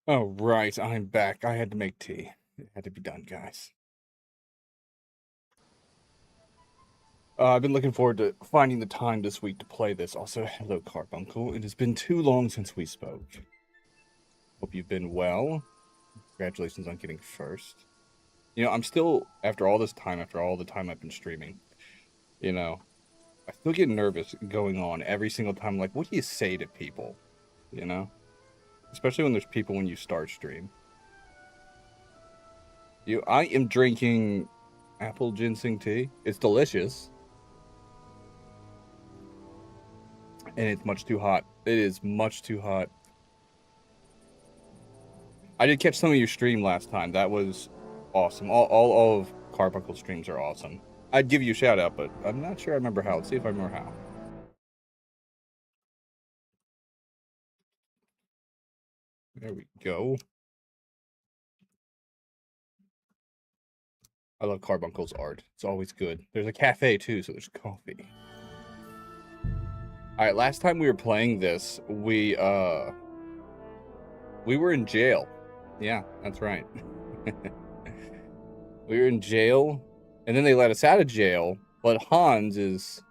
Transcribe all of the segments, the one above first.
Oh, right, I'm back. I had to make tea. It had to be done, guys. I've been looking forward to finding the time this week to play this. Also, hello, Carbuncle. It has been too long since we spoke. Hope you've been well. Congratulations on getting first. I'm still, after all this time, after all the time I've been streaming, you know, I still get nervous going on every single time. Like, what do you say to people? You know? Especially when there's people when you start stream. I am drinking apple ginseng tea. It's delicious. And it's much too hot. It is much too hot. I did catch some of your stream last time. That was awesome. All of Carbuncle's streams are awesome. I'd give you a shout out, but I'm not sure I remember how. Let's see if I remember how. There we go. I love Carbuncle's art. It's always good. There's a cafe too, so there's coffee. Alright, last time we were playing this, we were in jail. Yeah, that's right. We were in jail, and then they let us out of jail, but Hans is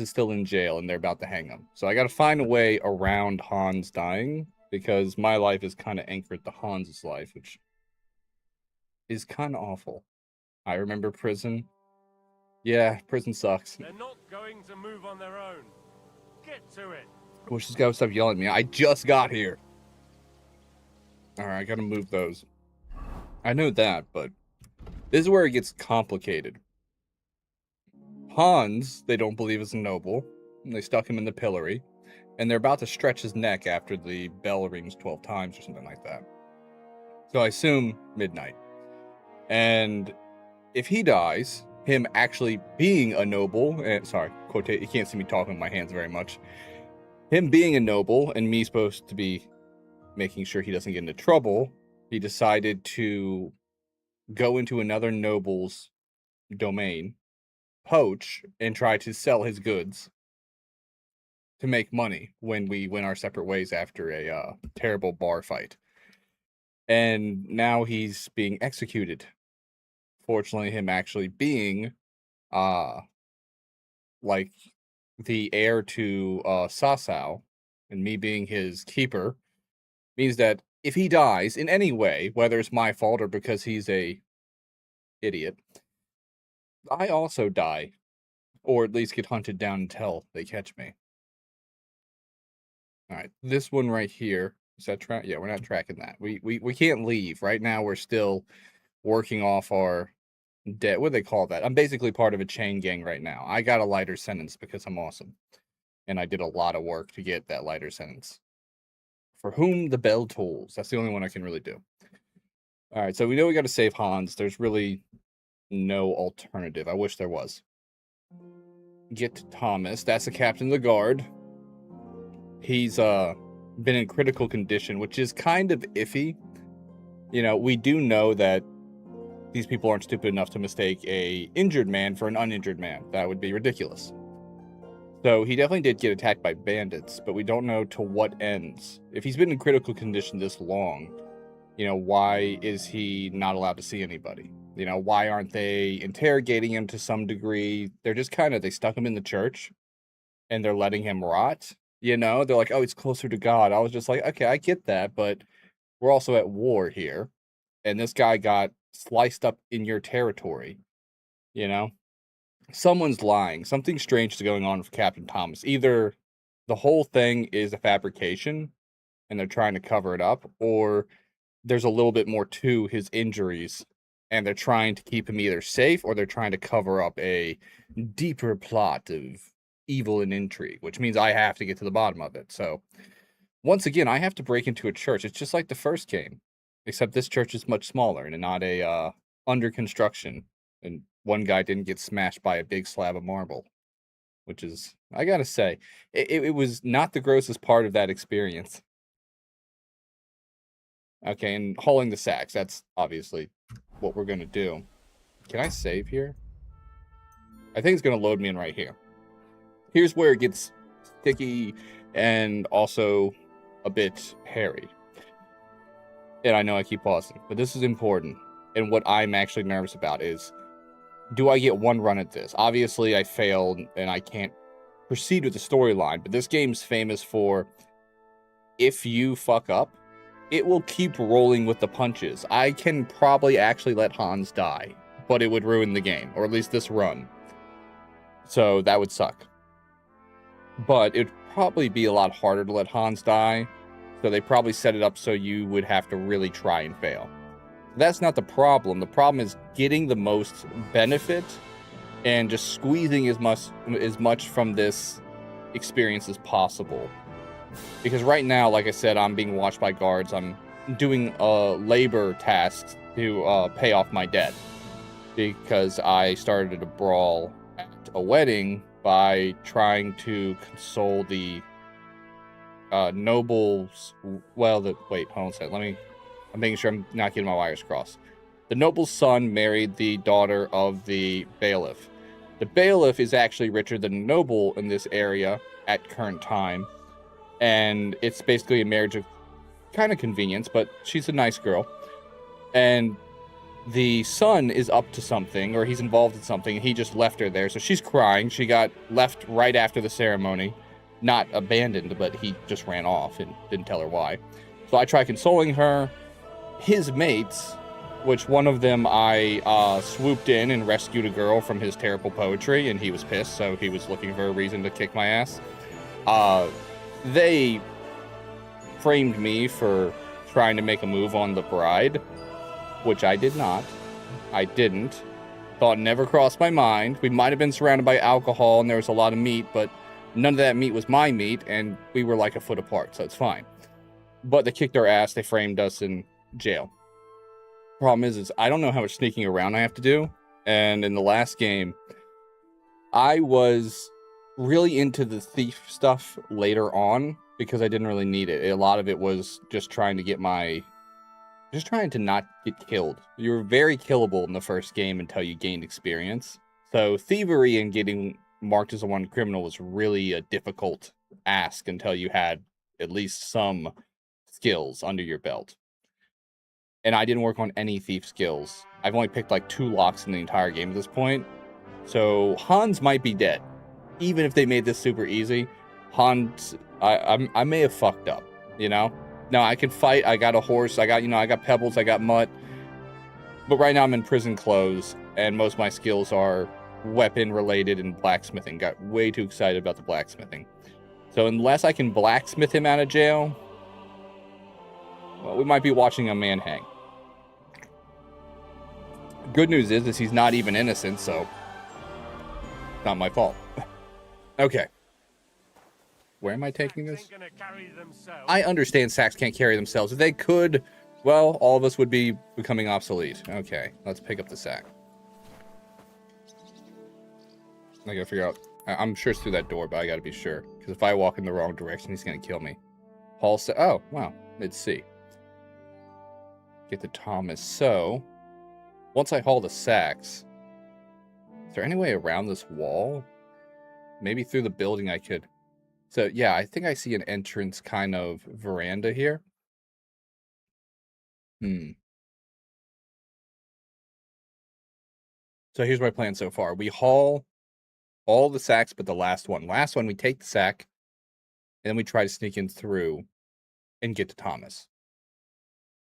still in jail, and they're about to hang him. So I got to find a way around Hans dying, because my life is kind of anchored to Hans's life, which is kind of awful. I remember prison. Yeah, prison sucks. They're not going to move on their own. Get to it. I wish this guy would stop yelling at me. I just got here. Alright, I gotta move those. I know that, but this is where it gets complicated. Hans, they don't believe is a noble, and they stuck him in the pillory, and they're about to stretch his neck after the bell rings 12 times or something like that. So I assume midnight. And if he dies, him actually being a noble, sorry, quotate, you can't see me talking with my hands very much. Him being a noble and me supposed to be making sure he doesn't get into trouble, he decided to go into another noble's domain, poach, and try to sell his goods to make money when we went our separate ways after a terrible bar fight. And now he's being executed. Fortunately, him actually being like the heir to Sasau, and me being his keeper, means that if he dies in any way, whether it's my fault or because he's a idiot, I also die, or at least get hunted down until they catch me. All right, this one right here, is that track? Yeah, we're not tracking that. We can't leave right now. We're still working off our debt. What do they call that? I'm basically part of a chain gang right now. I got a lighter sentence because I'm awesome, and I did a lot of work to get that lighter sentence. For whom the bell tolls. That's the only one I can really do. All right, so we know we got to save Hans. There's really no alternative. I wish there was. Get to Thomas. That's the captain of the guard. He's been in critical condition, which is kind of iffy. We do know that these people aren't stupid enough to mistake a injured man for an uninjured man. That would be ridiculous. So he definitely did get attacked by bandits, but we don't know to what ends. If he's been in critical condition this long, why is he not allowed to see anybody? Why aren't they interrogating him to some degree? They're just they stuck him in the church and they're letting him rot. They're like, oh, he's closer to God. I was just like, okay, I get that, but we're also at war here. And this guy got sliced up in your territory, Someone's lying. Something strange is going on with Captain Thomas. Either the whole thing is a fabrication and they're trying to cover it up, or there's a little bit more to his injuries and they're trying to keep him either safe or they're trying to cover up a deeper plot of evil and intrigue, which means I have to get to the bottom of it. So once again, I have to break into a church. It's just like the first game, except this church is much smaller and not a under construction. And one guy didn't get smashed by a big slab of marble, which is, I gotta say, it was not the grossest part of that experience. Okay, and hauling the sacks, that's obviously what we're gonna do. Can I save here? I think it's gonna load me in right here. Here's where it gets sticky and also a bit hairy. and I know I keep pausing, but this is important. And what I'm actually nervous about is, do I get one run at this? Obviously, I failed, and I can't proceed with the storyline, but this game's famous for, if you fuck up, it will keep rolling with the punches. I can probably actually let Hans die, but it would ruin the game, or at least this run. So that would suck. But it'd probably be a lot harder to let Hans die, so they probably set it up so you would have to really try and fail. That's not the problem. The problem is getting the most benefit and just squeezing as much from this experience as possible. Because right now, like I said, I'm being watched by guards. I'm doing labor tasks to pay off my debt. Because I started a brawl at a wedding by trying to console the nobles. Well, wait, hold on a second. I'm making sure I'm not getting my wires crossed. The noble's son married the daughter of the bailiff. The bailiff is actually richer than the noble in this area at current time. And it's basically a marriage of kind of convenience, but she's a nice girl. And the son is up to something, or he's involved in something, and he just left her there. So she's crying. She got left right after the ceremony. Not abandoned, but he just ran off and didn't tell her why. So I try consoling her. His mates, which one of them I swooped in and rescued a girl from his terrible poetry, and he was pissed, so he was looking for a reason to kick my ass. They framed me for trying to make a move on the bride, which I did not. I didn't. Thought never crossed my mind. We might have been surrounded by alcohol, and there was a lot of meat, but none of that meat was my meat, and we were like a foot apart, so it's fine. But they kicked our ass. They framed us in jail. Problem is I don't know how much sneaking around I have to do. And in the last game, I was really into the thief stuff later on because I didn't really need it. A lot of it was just trying to not get killed. You were very killable in the first game until you gained experience. So thievery and getting marked as a wanted criminal was really a difficult ask until you had at least some skills under your belt. And I didn't work on any thief skills. I've only picked like 2 locks in the entire game at this point. So Hans might be dead. Even if they made this super easy, Hans, I may have fucked up, you know? No, I can fight. I got a horse. I got pebbles. I got mutt. But right now I'm in prison clothes, and most of my skills are weapon related and blacksmithing. Got way too excited about the blacksmithing. So unless I can blacksmith him out of jail, well, we might be watching a man hang. Good news is he's not even innocent, so not my fault. Okay. Where am I taking this? I understand sacks can't carry themselves. If they could, well, all of us would be becoming obsolete. Okay, let's pick up the sack. I gotta figure out. I'm sure it's through that door, but I gotta be sure. Because if I walk in the wrong direction, he's gonna kill me. Haul sack. Oh, wow. Let's see. Get to Thomas. So, once I haul the sacks, is there any way around this wall? Maybe through the building I could. So, yeah, I think I see an entrance kind of veranda here. So here's my plan so far. We haul all the sacks but the last one. Last one, we take the sack, and then we try to sneak in through and get to Thomas.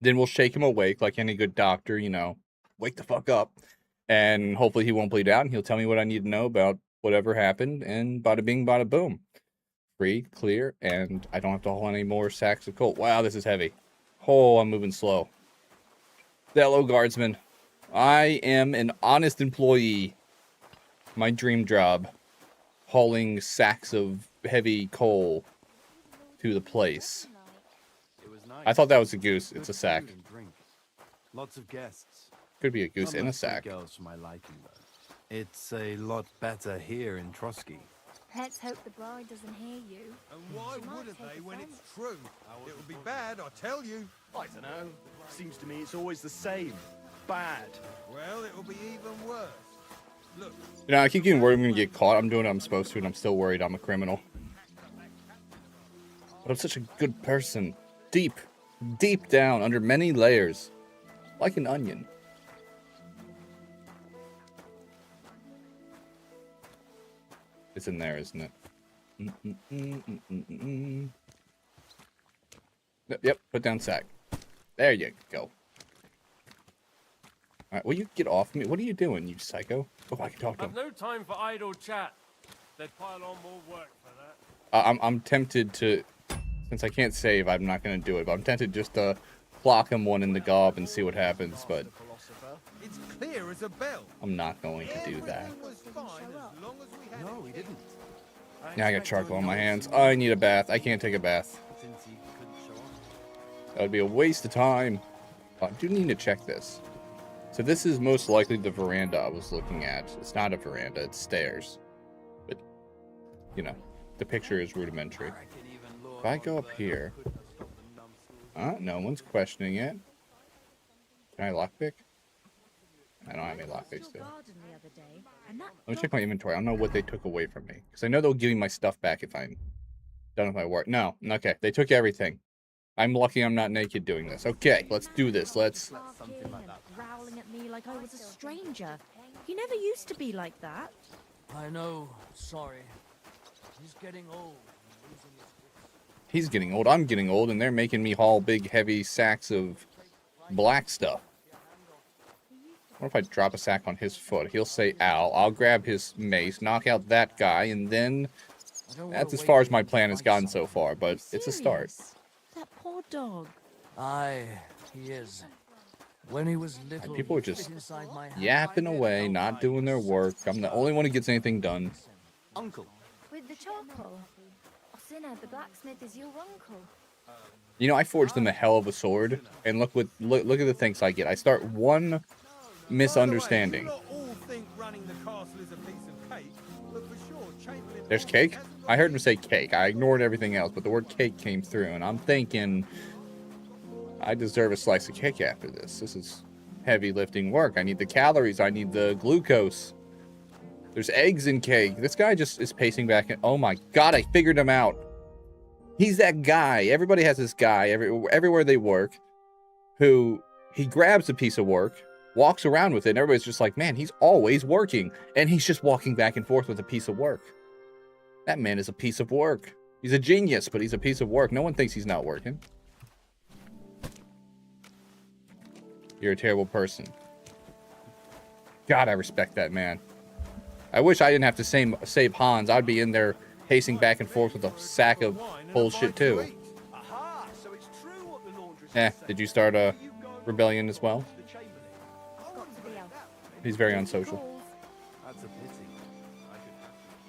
Then we'll shake him awake like any good doctor, you know, wake the fuck up. And hopefully he won't bleed out, and he'll tell me what I need to know about whatever happened, and bada bing, bada boom. Free, clear, and I don't have to haul any more sacks of coal. Wow, this is heavy. Oh, I'm moving slow. Hello, guardsman. I am an honest employee. My dream job. Hauling sacks of heavy coal to the place. I thought that was a goose. It's a sack. Lots of guests. Could be a goose in a sack. Girls for my liking, though. It's a lot better here in Trotsky. Let's hope the bride doesn't hear you. And why wouldn't they when it's true? It would be bad, I tell you. I don't know. Seems to me it's always the same. Bad. Well, it will be even worse. Look. You know, I keep getting worried I'm going to get caught. I'm doing what I'm supposed to, and I'm still worried I'm a criminal. But I'm such a good person. Deep Deep down, under many layers. Like an onion. It's in there, isn't it? Yep, put down sack. There you go. Alright, will you get off me? What are you doing, you psycho? Oh, I can talk to him. I've no time for idle chat. They'd pile on more work for that. I'm tempted to, since I can't save, I'm not going to do it, but I'm tempted just to clock him one in the gob and see what happens, but It's clear as a bell. I'm not going to do that. Everything was fine as long as we had No, we didn't. Now I got charcoal on my hands. I need a bath. I can't take a bath. Since he couldn't show up. That would be a waste of time. I do need to check this. So this is most likely the veranda I was looking at. It's not a veranda, it's stairs. But, you know, the picture is rudimentary. If I go up here... no one's questioning it. Can I lockpick? I don't have any lockpicks there. Let me check my inventory. I don't know what they took away from me. Because I know they'll give me my stuff back if I'm done with my work. No, okay. They took everything. I'm lucky I'm not naked doing this. Okay, let's do this. Let's... Something like that. Growling at me like I was a stranger. You never used to be like that. I know. Sorry. He's getting old. and losing his wits. He's getting old. I'm getting old. And they're making me haul big, heavy sacks of black stuff. What if I drop a sack on his foot? He'll say, ow. I'll grab his mace, knock out that guy, and then... I don't That's wanna as far wake as my you plan to has find gotten so something. far, but it's a start. Serious? That poor dog. Aye, he is. When he was little, people are he fit just inside my hand. Yapping away, not doing their work. I'm the only one who gets anything done. Uncle. With the charcoal. Oh, sinner, the blacksmith is your uncle. You know, I forged them a hell of a sword, and look at the things I get. I start one misunderstanding. By the way, you lot all think running the castle is a piece of cake, but for sure, Chamberlain There's cake? I heard him say cake. I ignored everything else, but the word cake came through, and I'm thinking I deserve a slice of cake after this. This is heavy lifting work. I need the calories. I need the glucose. There's eggs in cake. This guy just is pacing back. And, oh my God, I figured him out. He's that guy. Everybody has this guy everywhere they work who he grabs a piece of work, walks around with it, and everybody's just like, man, he's always working. And he's just walking back and forth with a piece of work. That man is a piece of work. He's a genius, but he's a piece of work. No one thinks he's not working. You're a terrible person. God, I respect that man. I wish I didn't have to save Hans. I'd be in there pacing back and forth with a sack of bullshit too. Aha! So it's true what the laundress Did you start a rebellion as well? Got to be out. He's very unsocial. That's a pity.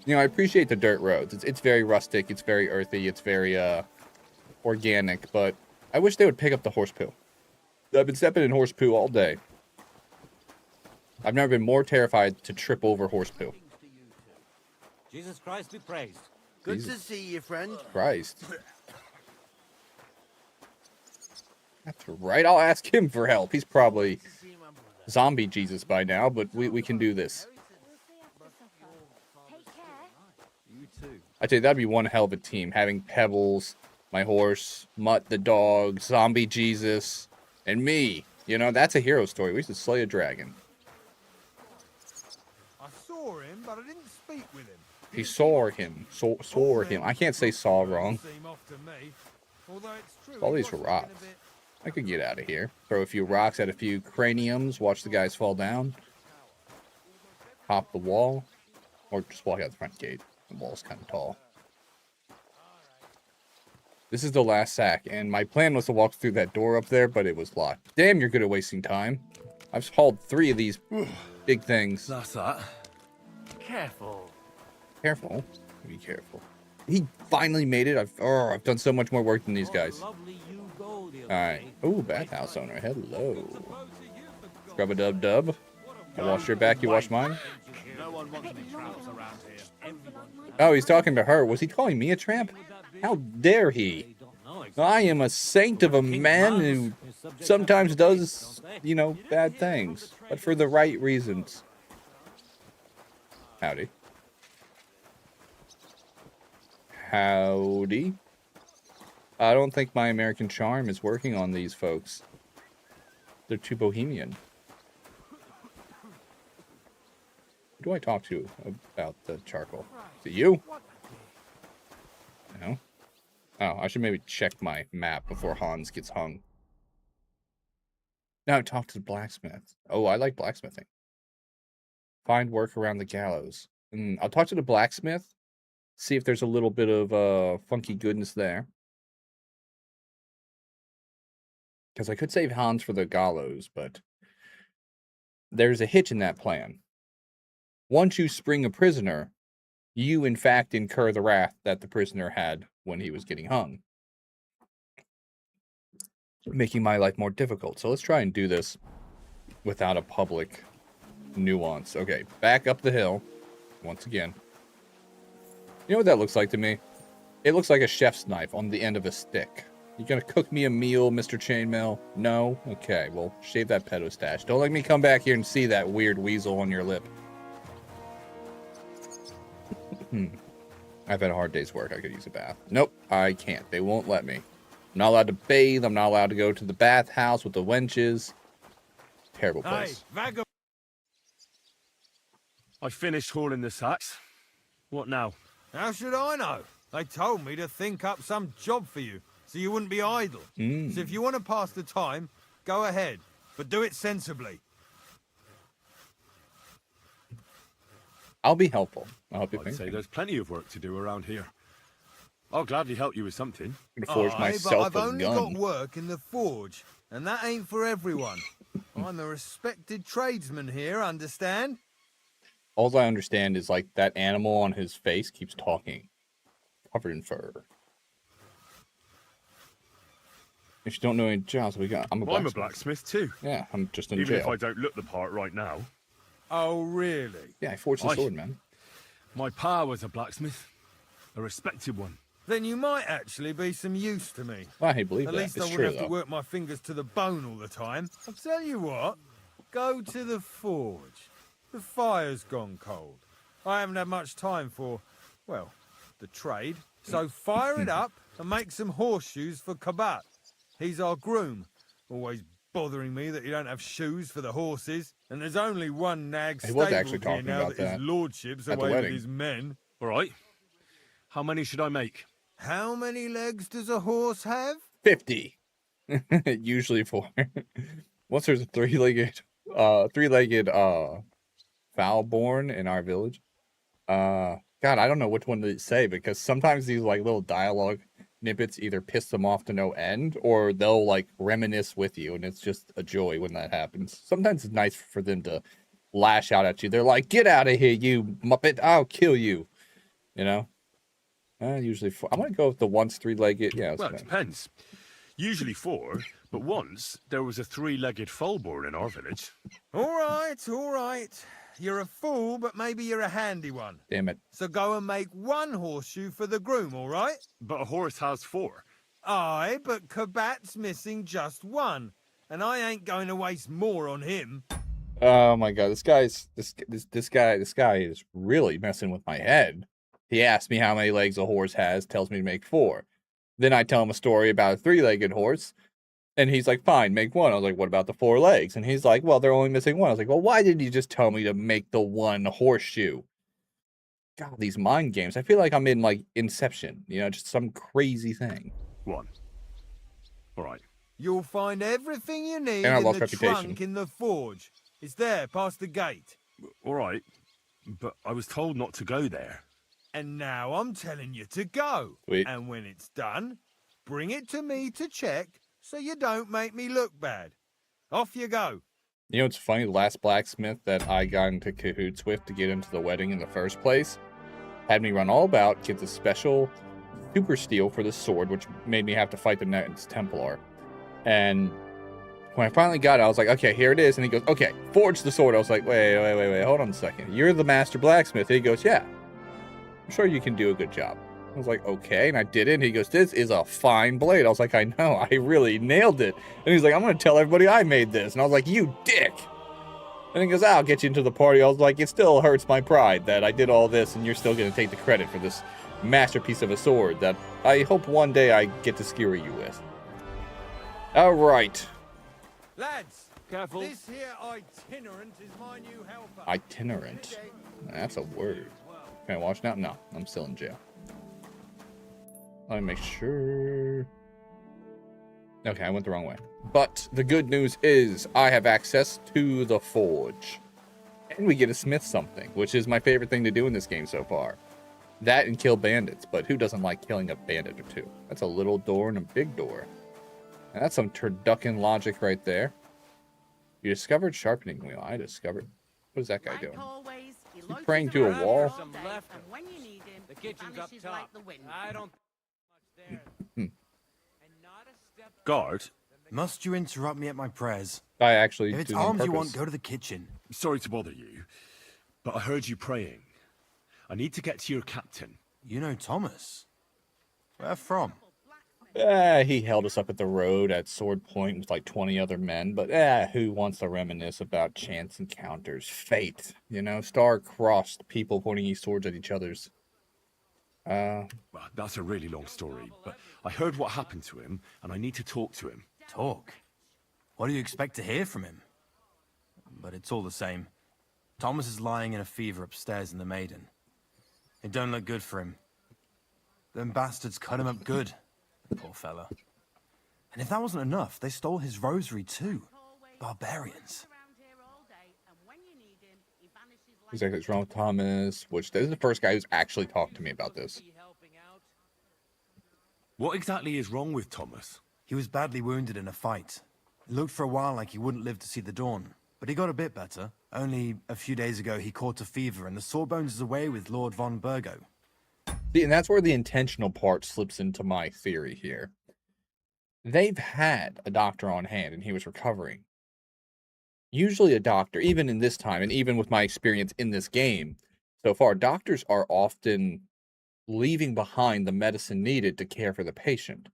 You know, I appreciate the dirt roads. It's very rustic. It's very earthy. It's very organic. But I wish they would pick up the horse poo. I've been stepping in horse poo all day. I've never been more terrified to trip over horse poo. Jesus Christ be praised. Good Jesus to see you, friend. Christ. That's right. I'll ask him for help. He's probably zombie Jesus by now, but we can do this. Take care. You too. I tell you, that'd be one hell of a team. Having Pebbles, my horse, Mutt the dog, zombie Jesus, and me. You know, that's a hero story. We should slay a dragon. I saw him, but I didn't speak with him. He saw him. Saw him. I can't say saw wrong. Seem off to me. Although it's true, All he these was rocks. looking a bit- I could get out of here. Throw a few rocks at a few craniums. Watch the guys fall down. Hop the wall. Or just walk out the front gate. The wall's kind of tall. This is the last sack. And my plan was to walk through that door up there, but it was locked. Damn, you're good at wasting time. I've hauled 3 of these big things. That's that. Careful. Careful. Be careful. He finally made it. I've done so much more work than these guys. Lovely you go the other Alright. day. Ooh, bathhouse owner. Hello. Scrub-a-dub-dub. I wash your back, you wash mine? No one wants any tramps around here. Oh, he's talking to her. Was he calling me a tramp? How dare he? I am a saint of a man who sometimes does, you know, bad things. But for the right reasons. Howdy. Howdy. I don't think my American charm is working on these folks. They're too bohemian. Who do I talk to about the charcoal? Is it you? No? Oh, I should maybe check my map before Hans gets hung. Now talk to the blacksmith. Oh, I like blacksmithing. Find work around the gallows. I'll talk to the blacksmith. See if there's a little bit of funky goodness there. Because I could save Hans for the gallows, but there's a hitch in that plan. Once you spring a prisoner, you in fact incur the wrath that the prisoner had when he was getting hung. Making my life more difficult. So let's try and do this without a public nuance. Okay, back up the hill. Once again. You know what that looks like to me? It looks like a chef's knife on the end of a stick. You gonna cook me a meal, Mr. Chainmail? No? Okay, well, shave that pedo stash. Don't let me come back here and see that weird weasel on your lip. I've had a hard day's work. I could use a bath. Nope, I can't. They won't let me. I'm not allowed to bathe. I'm not allowed to go to the bathhouse with the wenches. Terrible place. Hey, vagabond. I finished hauling the sacks. What now? How should I know? They told me to think up some job for you, so you wouldn't be idle. So if you want to pass the time, go ahead, but do it sensibly. I'll be helpful. I'll help you I'd think. say there's plenty of work to do around here. I'll gladly help you with something. I'm gonna forge Aye, myself but I've a only gun. got work in the forge, and that ain't for everyone. I'm a respected tradesman here, understand? All I understand is like that animal on his face keeps talking, covered in fur. If you don't know any jobs, I'm a blacksmith. Well, I'm a blacksmith too. Yeah, I'm just in Even jail. if I don't look the part right now. Oh, really? Yeah, I forged the Aye. sword, man. My pa was a blacksmith. A respected one. Then you might actually be some use to me. Well, I believe At that. least I It's wouldn't true, have though. to work my fingers to the bone all the time. I'll tell you what, go to the forge. The fire's gone cold. I haven't had much time for, well, the trade. So fire it up and make some horseshoes for Kabat. He's our groom, always bothering me that you don't have shoes for the horses. And there's only one nag He was stable actually here talking now about that that his lordship's at the away with wedding. his men. All right. How many should I make? How many legs does a horse have? 50. Usually 4. Once there's a three-legged fowl born in our village. God, I don't know which one to say because sometimes these like little dialogue snippets either piss them off to no end or they'll like reminisce with you, and it's just a joy when that happens. Sometimes it's nice for them to lash out at you. They're like, "Get out of here, you muppet! I'll kill you." You know. Usually 4. I'm gonna go with the once three-legged. Yeah. Well, it depends. Usually 4, but once there was a 3-legged foal born in our village. All right, all right. You're a fool, but maybe you're a handy one. Damn it. So go and make one horseshoe for the groom, all right? But a horse has 4. Aye, but Kabat's missing just one, and I ain't going to waste more on him. Oh my god, this guy is really messing with my head. He asked me how many legs a horse has, tells me to make 4. Then I tell him a story about a 3-legged horse, and he's like, fine, make 1. I was like, what about the 4 legs? And he's like, well, they're only missing 1. I was like, well, why didn't you just tell me to make the 1 horseshoe? God, these mind games. I feel like I'm in like Inception, just some crazy thing. 1. All right. You'll find everything you need And I in lost the reputation. trunk in the forge. It's there, past the gate. All right. But I was told not to go there. And now I'm telling you to go. Sweet. And when it's done, bring it to me to check so you don't make me look bad. Off you go. You know, it's funny, the last blacksmith that I got into cahoots with to get into the wedding in the first place had me run all about, get the special super steel for the sword, which made me have to fight the next Templar. And when I finally got it, I was like, okay, here it is. And he goes, okay, forge the sword. I was like, wait, hold on a second. You're the master blacksmith. And he goes, yeah, I'm sure you can do a good job. I was like, okay, and I did it. And he goes, this is a fine blade. I was like, I know, I really nailed it. And he's like, I'm going to tell everybody I made this. And I was like, you dick. And he goes, I'll get you into the party. I was like, it still hurts my pride that I did all this and you're still going to take the credit for this masterpiece of a sword that I hope one day I get to skewer you with. All right. Lads, Careful. this here itinerant is my new helper. Itinerant. That's a word. Can I watch now? No, I'm still in jail. Let me make sure. Okay, I went the wrong way. But the good news is I have access to the forge. And we get to smith something, which is my favorite thing to do in this game so far. That and kill bandits, but who doesn't like killing a bandit or two? That's a little door and a big door. And that's some turducken logic right there. You discovered sharpening wheel. I discovered. What is that guy doing? Is he praying to a wall? The kitchen's up top. I don't Guard, Must you interrupt me at my prayers? I actually If it's do it on arms you want, purpose. go to the kitchen. sorry to bother you, but I heard you praying. I need to get to your captain. You know Thomas. Where from? He held us up at the road at sword point with like 20 other men, but who wants to reminisce about chance encounters, fate, star-crossed people pointing these swords at each other's. Well, that's a really long story, but I heard what happened to him, and I need to talk to him. Talk? What do you expect to hear from him? But it's all the same. Thomas is lying in a fever upstairs in the Maiden. It don't look good for him. Them bastards cut him up good. The poor fella. And if that wasn't enough, they stole his rosary too. Barbarians. Exactly what's wrong with Thomas, which this is the first guy who's actually talked to me about this. What exactly is wrong with Thomas? He was badly wounded in a fight. It looked for a while like he wouldn't live to see the dawn. But he got a bit better. Only a few days ago he caught a fever and the Sawbones is away with Lord von Burgo. See, and that's where the intentional part slips into my theory here. They've had a doctor on hand and he was recovering. Usually a doctor, even in this time, and even with my experience in this game so far, doctors are often leaving behind the medicine needed to care for the patient.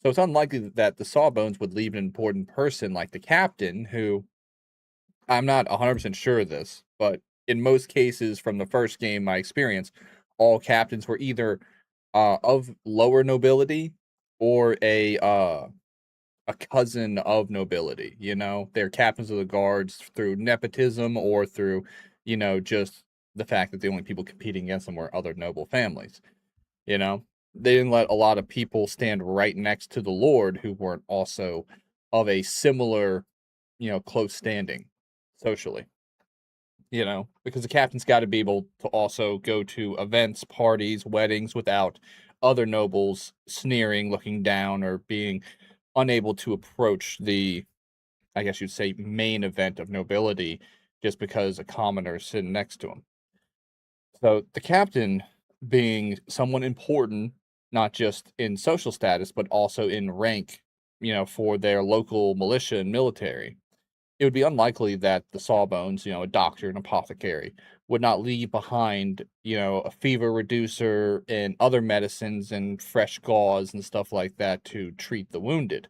So it's unlikely that the Sawbones would leave an important person like the captain, who, I'm not 100% sure of this, but in most cases from the first game, my experience, all captains were either of lower nobility or a cousin of nobility. They're captains of the guards through nepotism or through, just the fact that the only people competing against them were other noble families. They didn't let a lot of people stand right next to the Lord who weren't also of a similar, close standing socially. Because the captain's got to be able to also go to events, parties, weddings without other nobles sneering, looking down, or being unable to approach the, I guess you'd say, main event of nobility just because a commoner is sitting next to him. So the captain, being someone important, not just in social status, but also in rank, for their local militia and military, it would be unlikely that the Sawbones, a doctor, an apothecary, would not leave behind, a fever reducer and other medicines and fresh gauze and stuff like that to treat the wounded,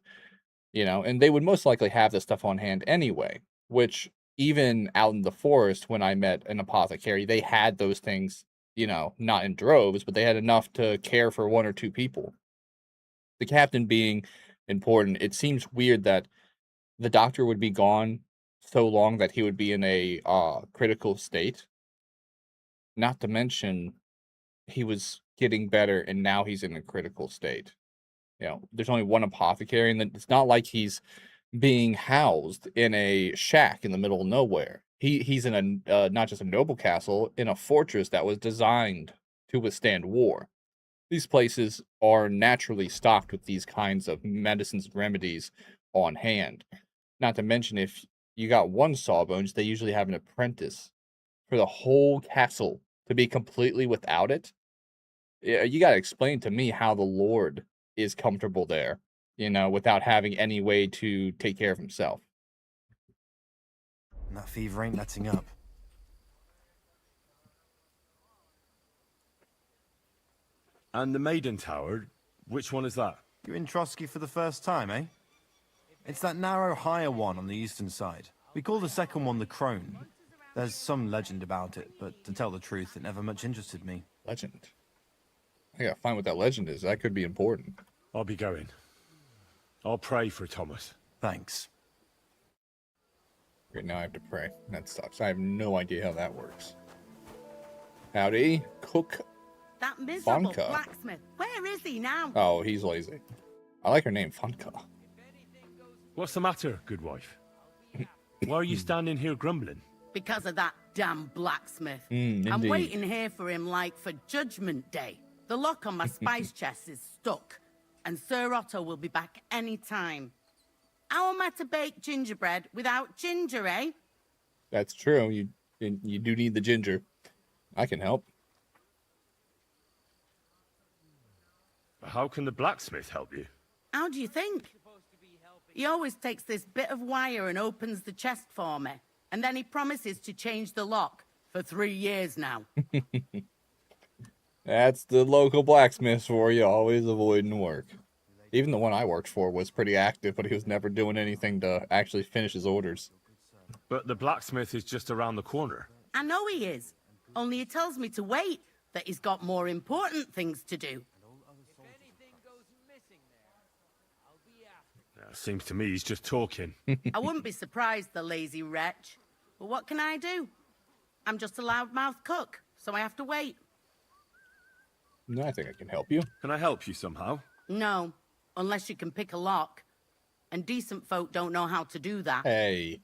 and they would most likely have this stuff on hand anyway, which even out in the forest, when I met an apothecary, they had those things, not in droves, but they had enough to care for one or two people. The captain being important, it seems weird that the doctor would be gone so long that he would be in a critical state. Not to mention, he was getting better, and now he's in a critical state. There's only one apothecary, and it's not like he's being housed in a shack in the middle of nowhere. He's in a not just a noble castle, in a fortress that was designed to withstand war. These places are naturally stocked with these kinds of medicines and remedies on hand. Not to mention, if you got one Sawbones, they usually have an apprentice for the whole castle to be completely without it. You got to explain to me how the Lord is comfortable there, without having any way to take care of himself. And that fever ain't letting up. And the Maiden Tower, which one is that? You're in Trotsky for the first time, eh? It's that narrow, higher one on the eastern side. We call the second one the Crone. There's some legend about it, but to tell the truth, it never much interested me. Legend. I gotta find what that legend is. That could be important. I'll be going. I'll pray for Thomas. Thanks. Right now I have to pray. That sucks. I have no idea how that works. Howdy, Cook. That miserable Fonka. blacksmith. Where is he now? Oh, he's lazy. I like her name, Fonka. What's the matter, good wife? Why are you standing here grumbling? Because of that damn blacksmith. Indeed. I'm waiting here for him like for Judgment Day. The lock on my spice chest is stuck, and Sir Otto will be back any time. How am I to bake gingerbread without ginger, eh? That's true. You do need the ginger. I can help. How can the blacksmith help you? How do you think? He always takes this bit of wire and opens the chest for me, and then he promises to change the lock for 3 years now. That's the local blacksmith for you, always avoiding work. Even the one I worked for was pretty active, but he was never doing anything to actually finish his orders. But the blacksmith is just around the corner. I know he is, only he tells me to wait, that he's got more important things to do. Seems to me he's just talking. I wouldn't be surprised, the lazy wretch. But what can I do? I'm just a loudmouth cook, so I have to wait. No, I think I can help you. Can I help you somehow? No, unless you can pick a lock. And decent folk don't know how to do that. Hey.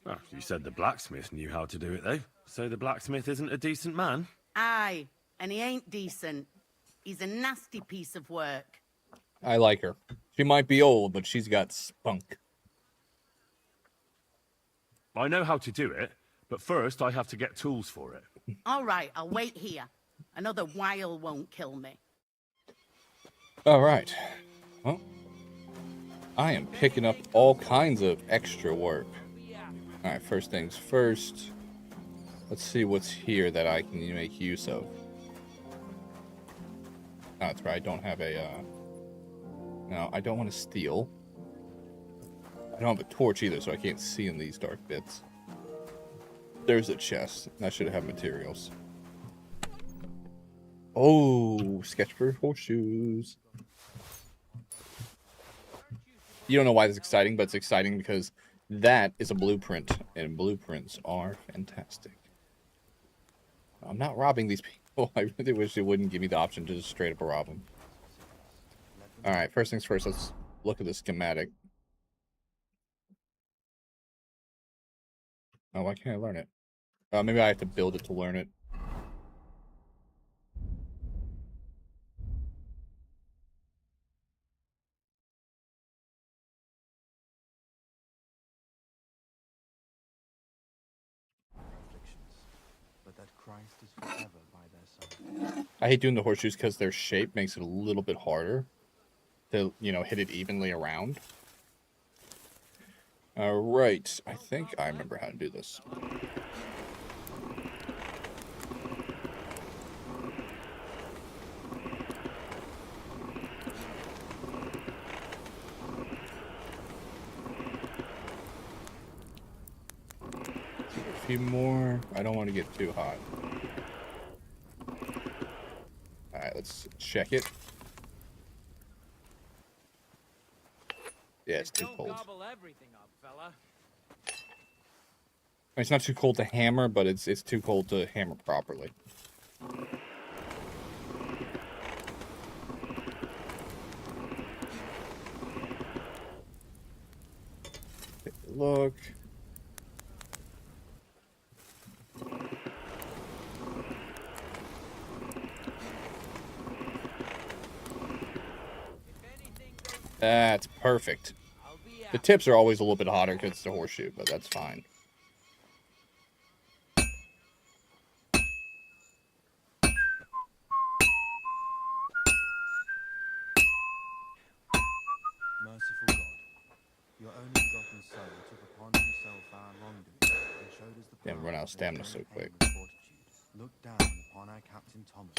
Oh, you said the blacksmith knew how to do it, though. So the blacksmith isn't a decent man? Aye, and he ain't decent. He's a nasty piece of work. I like her. She might be old, but she's got spunk. I know how to do it, but first I have to get tools for it. All right, I'll wait here. Another while won't kill me. All right. Well, I am picking up all kinds of extra work. All right, first things first. Let's see what's here that I can make use of. Oh, that's right. I don't have a... No, I don't want to steal. I don't have a torch either, so I can't see in these dark bits. There's a chest. That should have materials. Oh, sketch for horseshoes. You don't know why this is exciting, but it's exciting because that is a blueprint, and blueprints are fantastic. I'm not robbing these people. I really wish they wouldn't give me the option to just straight up rob them. Alright, first things first, let's look at the schematic. Oh, why can't I learn it? Maybe I have to build it to learn it. I hate doing the horseshoes because their shape makes it a little bit harder to, you know, hit it evenly around. Alright, I think I remember how to do this. A few more. I don't want to get too hot. Alright, let's check it. Yeah, it's too cold. It's not too cold to hammer, but it's too cold to hammer properly. Take a look. That's perfect. The tips are always a little bit hotter because it's the horseshoe, but that's fine. Merciful God, your only begotten Son took upon himself our wrongdoing and showed us the Damn, run out of stamina so quick. Look down upon our Captain Thomas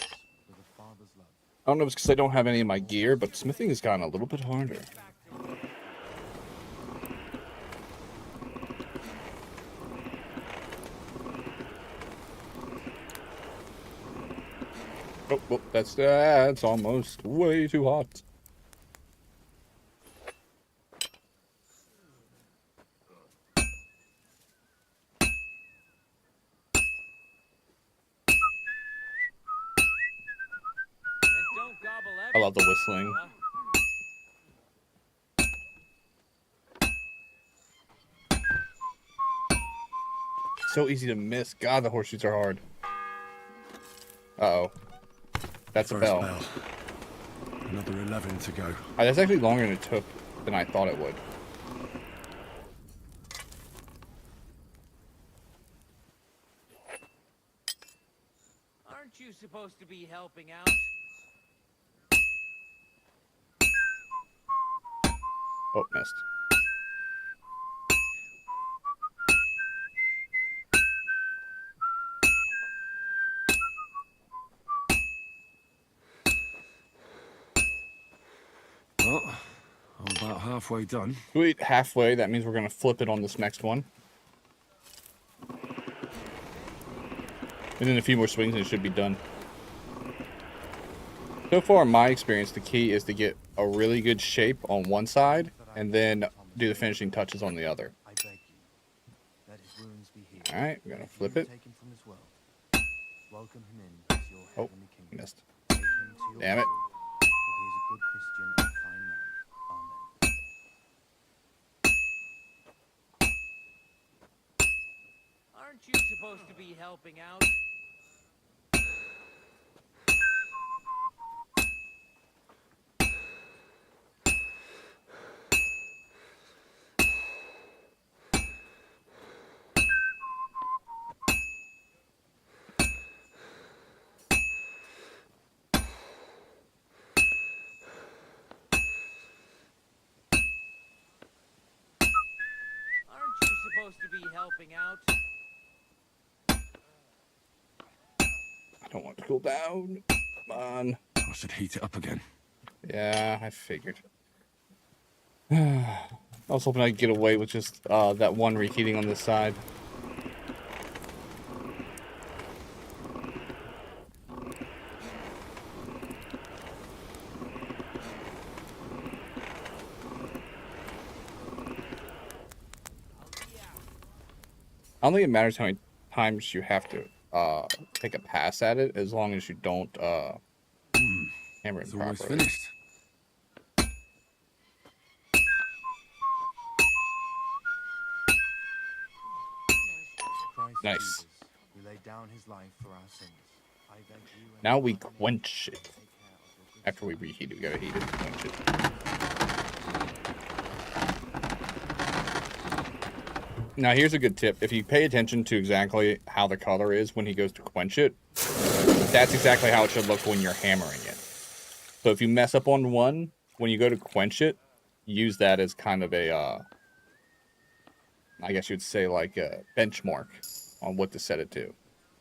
with a father's love. I don't know if it's because I don't have any of my gear, but smithing has gotten a little bit harder. Oh, that's almost way too hot. And don't gobble I love the whistling. fella. So easy to miss. God, the horseshoes are hard. Uh-oh. That's a First bell. Another 11 to go. That's actually longer than it took than I thought it would. Aren't you supposed to be helping out? Oh, missed. Well, I'm about halfway done. Sweet, halfway. That means we're going to flip it on this next one. And then a few more swings and it should be done. So far, in my experience, the key is to get a really good shape on one side and then do the finishing touches on the other. I beg you, let his wounds be healed. Alright, we're going to flip You it. take him from this world. Welcome him in as your Oh, heavenly kingdom. missed. Take him to your Damn it. glory, for he is a good Christian and fine man. Amen. Aren't you supposed to be helping out? Aren't you supposed to be helping out? I don't want to cool down. Come on. I should heat it up again. Yeah, I figured. I was hoping I'd get away with just that one reheating on this side. I don't think it matters how many times you have to take a pass at it, as long as you don't hammer it It's almost properly. finished. Christ Nice. Jesus, who laid down his life for our sins. I beg you and Now your we Father in quench heaven it. take care of your good After we reheat it, we gotta heat it to quench it. Now here's a good tip. If you pay attention to exactly how the color is when he goes to quench it, that's exactly how it should look when you're hammering it. So if you mess up on one, when you go to quench it, use that as kind of a, I guess you'd say like a benchmark on what to set it to.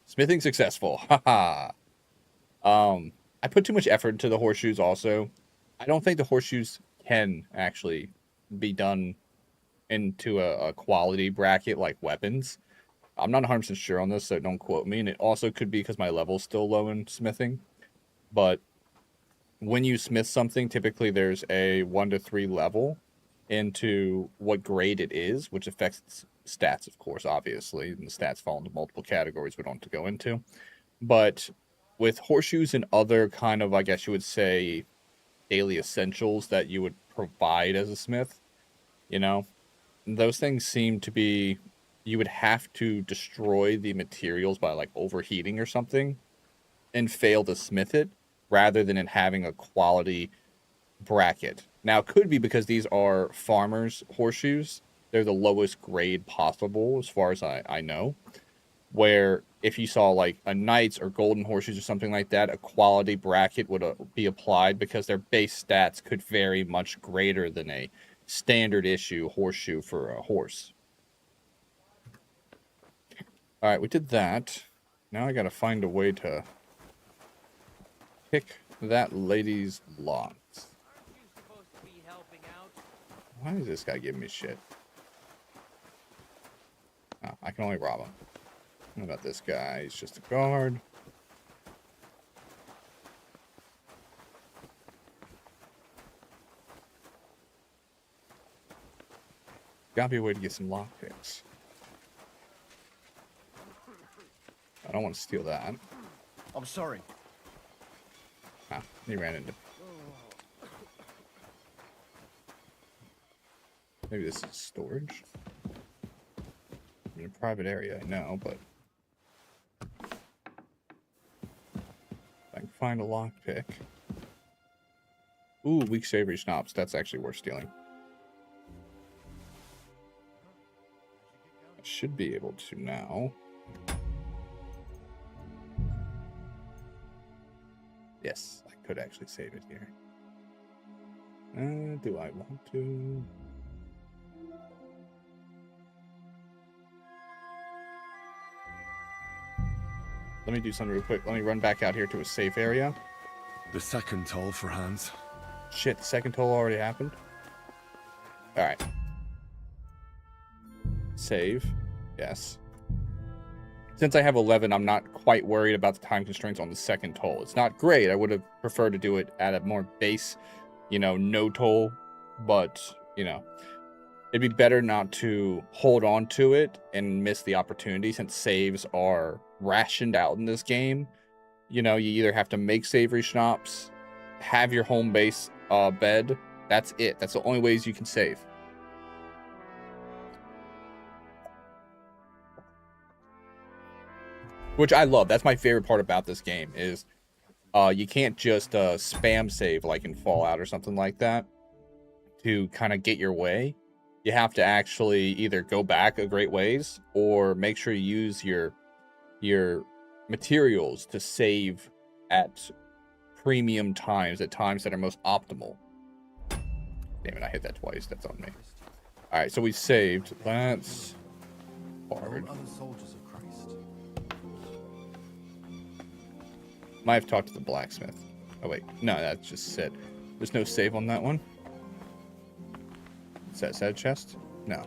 Smithing successful. Haha. I put too much effort into the horseshoes also. I don't think the horseshoes can actually be done into a quality bracket like weapons. I'm not 100% sure on this, so don't quote me. And it also could be because my level's still low in smithing. But when you smith something, typically there's a 1 to 3 level into what grade it is, which affects its stats, of course, obviously. And the stats fall into multiple categories we don't have to go into. But with horseshoes and other kind of, I guess you would say, daily essentials that you would provide as a smith, you know, those things seem to be, you would have to destroy the materials by like overheating or something and fail to smith it rather than in having a quality bracket. Now, it could be because these are farmers' horseshoes. They're the lowest grade possible as far as I know. Where if you saw like a knight's or golden horseshoes or something like that, a quality bracket would be applied because their base stats could vary much greater than a standard issue horseshoe for a horse. All right, we did that. Now I got to find a way to pick that lady's locks. Aren't you supposed to be helping out? Why is this guy giving me shit? Oh, I can only rob him. What about this guy? He's just a guard. Gotta be a way to get some lockpicks. I don't want to steal that. I'm sorry. Ah, he ran into. Maybe this is storage. In a private area, I know, but I can find a lockpick. Ooh, weak savory schnapps. That's actually worth stealing. I should be able to now. Yes, I could actually save it here. Do I want to? Let me do something real quick. Let me run back out here to a safe area. The second toll for Hans. Shit, the second toll already happened. Alright. Save. Yes. Since I have 11, I'm not quite worried about the time constraints on the second toll. It's not great. I would have preferred to do it at a more base, no toll. But, it'd be better not to hold on to it and miss the opportunity since saves are rationed out in this game. You either have to make savory schnapps, have your home base bed. That's it. That's the only ways you can save. Which I love. That's my favorite part about this game is you can't just spam save like in Fallout or something like that to kind of get your way. You have to actually either go back a great ways or make sure you use your materials to save at premium times, at times that are most optimal. Damn it, I hit that twice. That's on me. All right, so we saved. That's hard. Other soldiers of Christ. Might have talked to the blacksmith. Oh, wait. No, that's just sit. There's no save on that one. Is that a chest? No.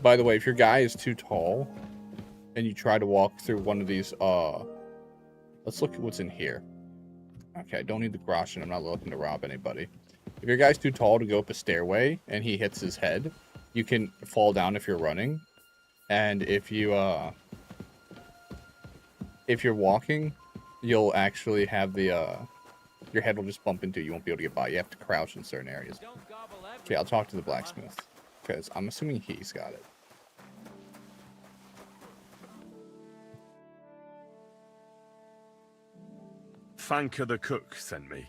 By the way, if your guy is too tall and you try to walk through one of these, let's look at what's in here. Okay, I don't need the groschen. I'm not looking to rob anybody. If your guy's too tall to go up a stairway and he hits his head, you can fall down if you're running. And if you're walking, you'll actually have the, your head will just bump into you. You won't be able to get by. You have to crouch in certain areas. Okay, I'll talk to the blacksmith because I'm assuming he's got it. Fanka the cook sent me.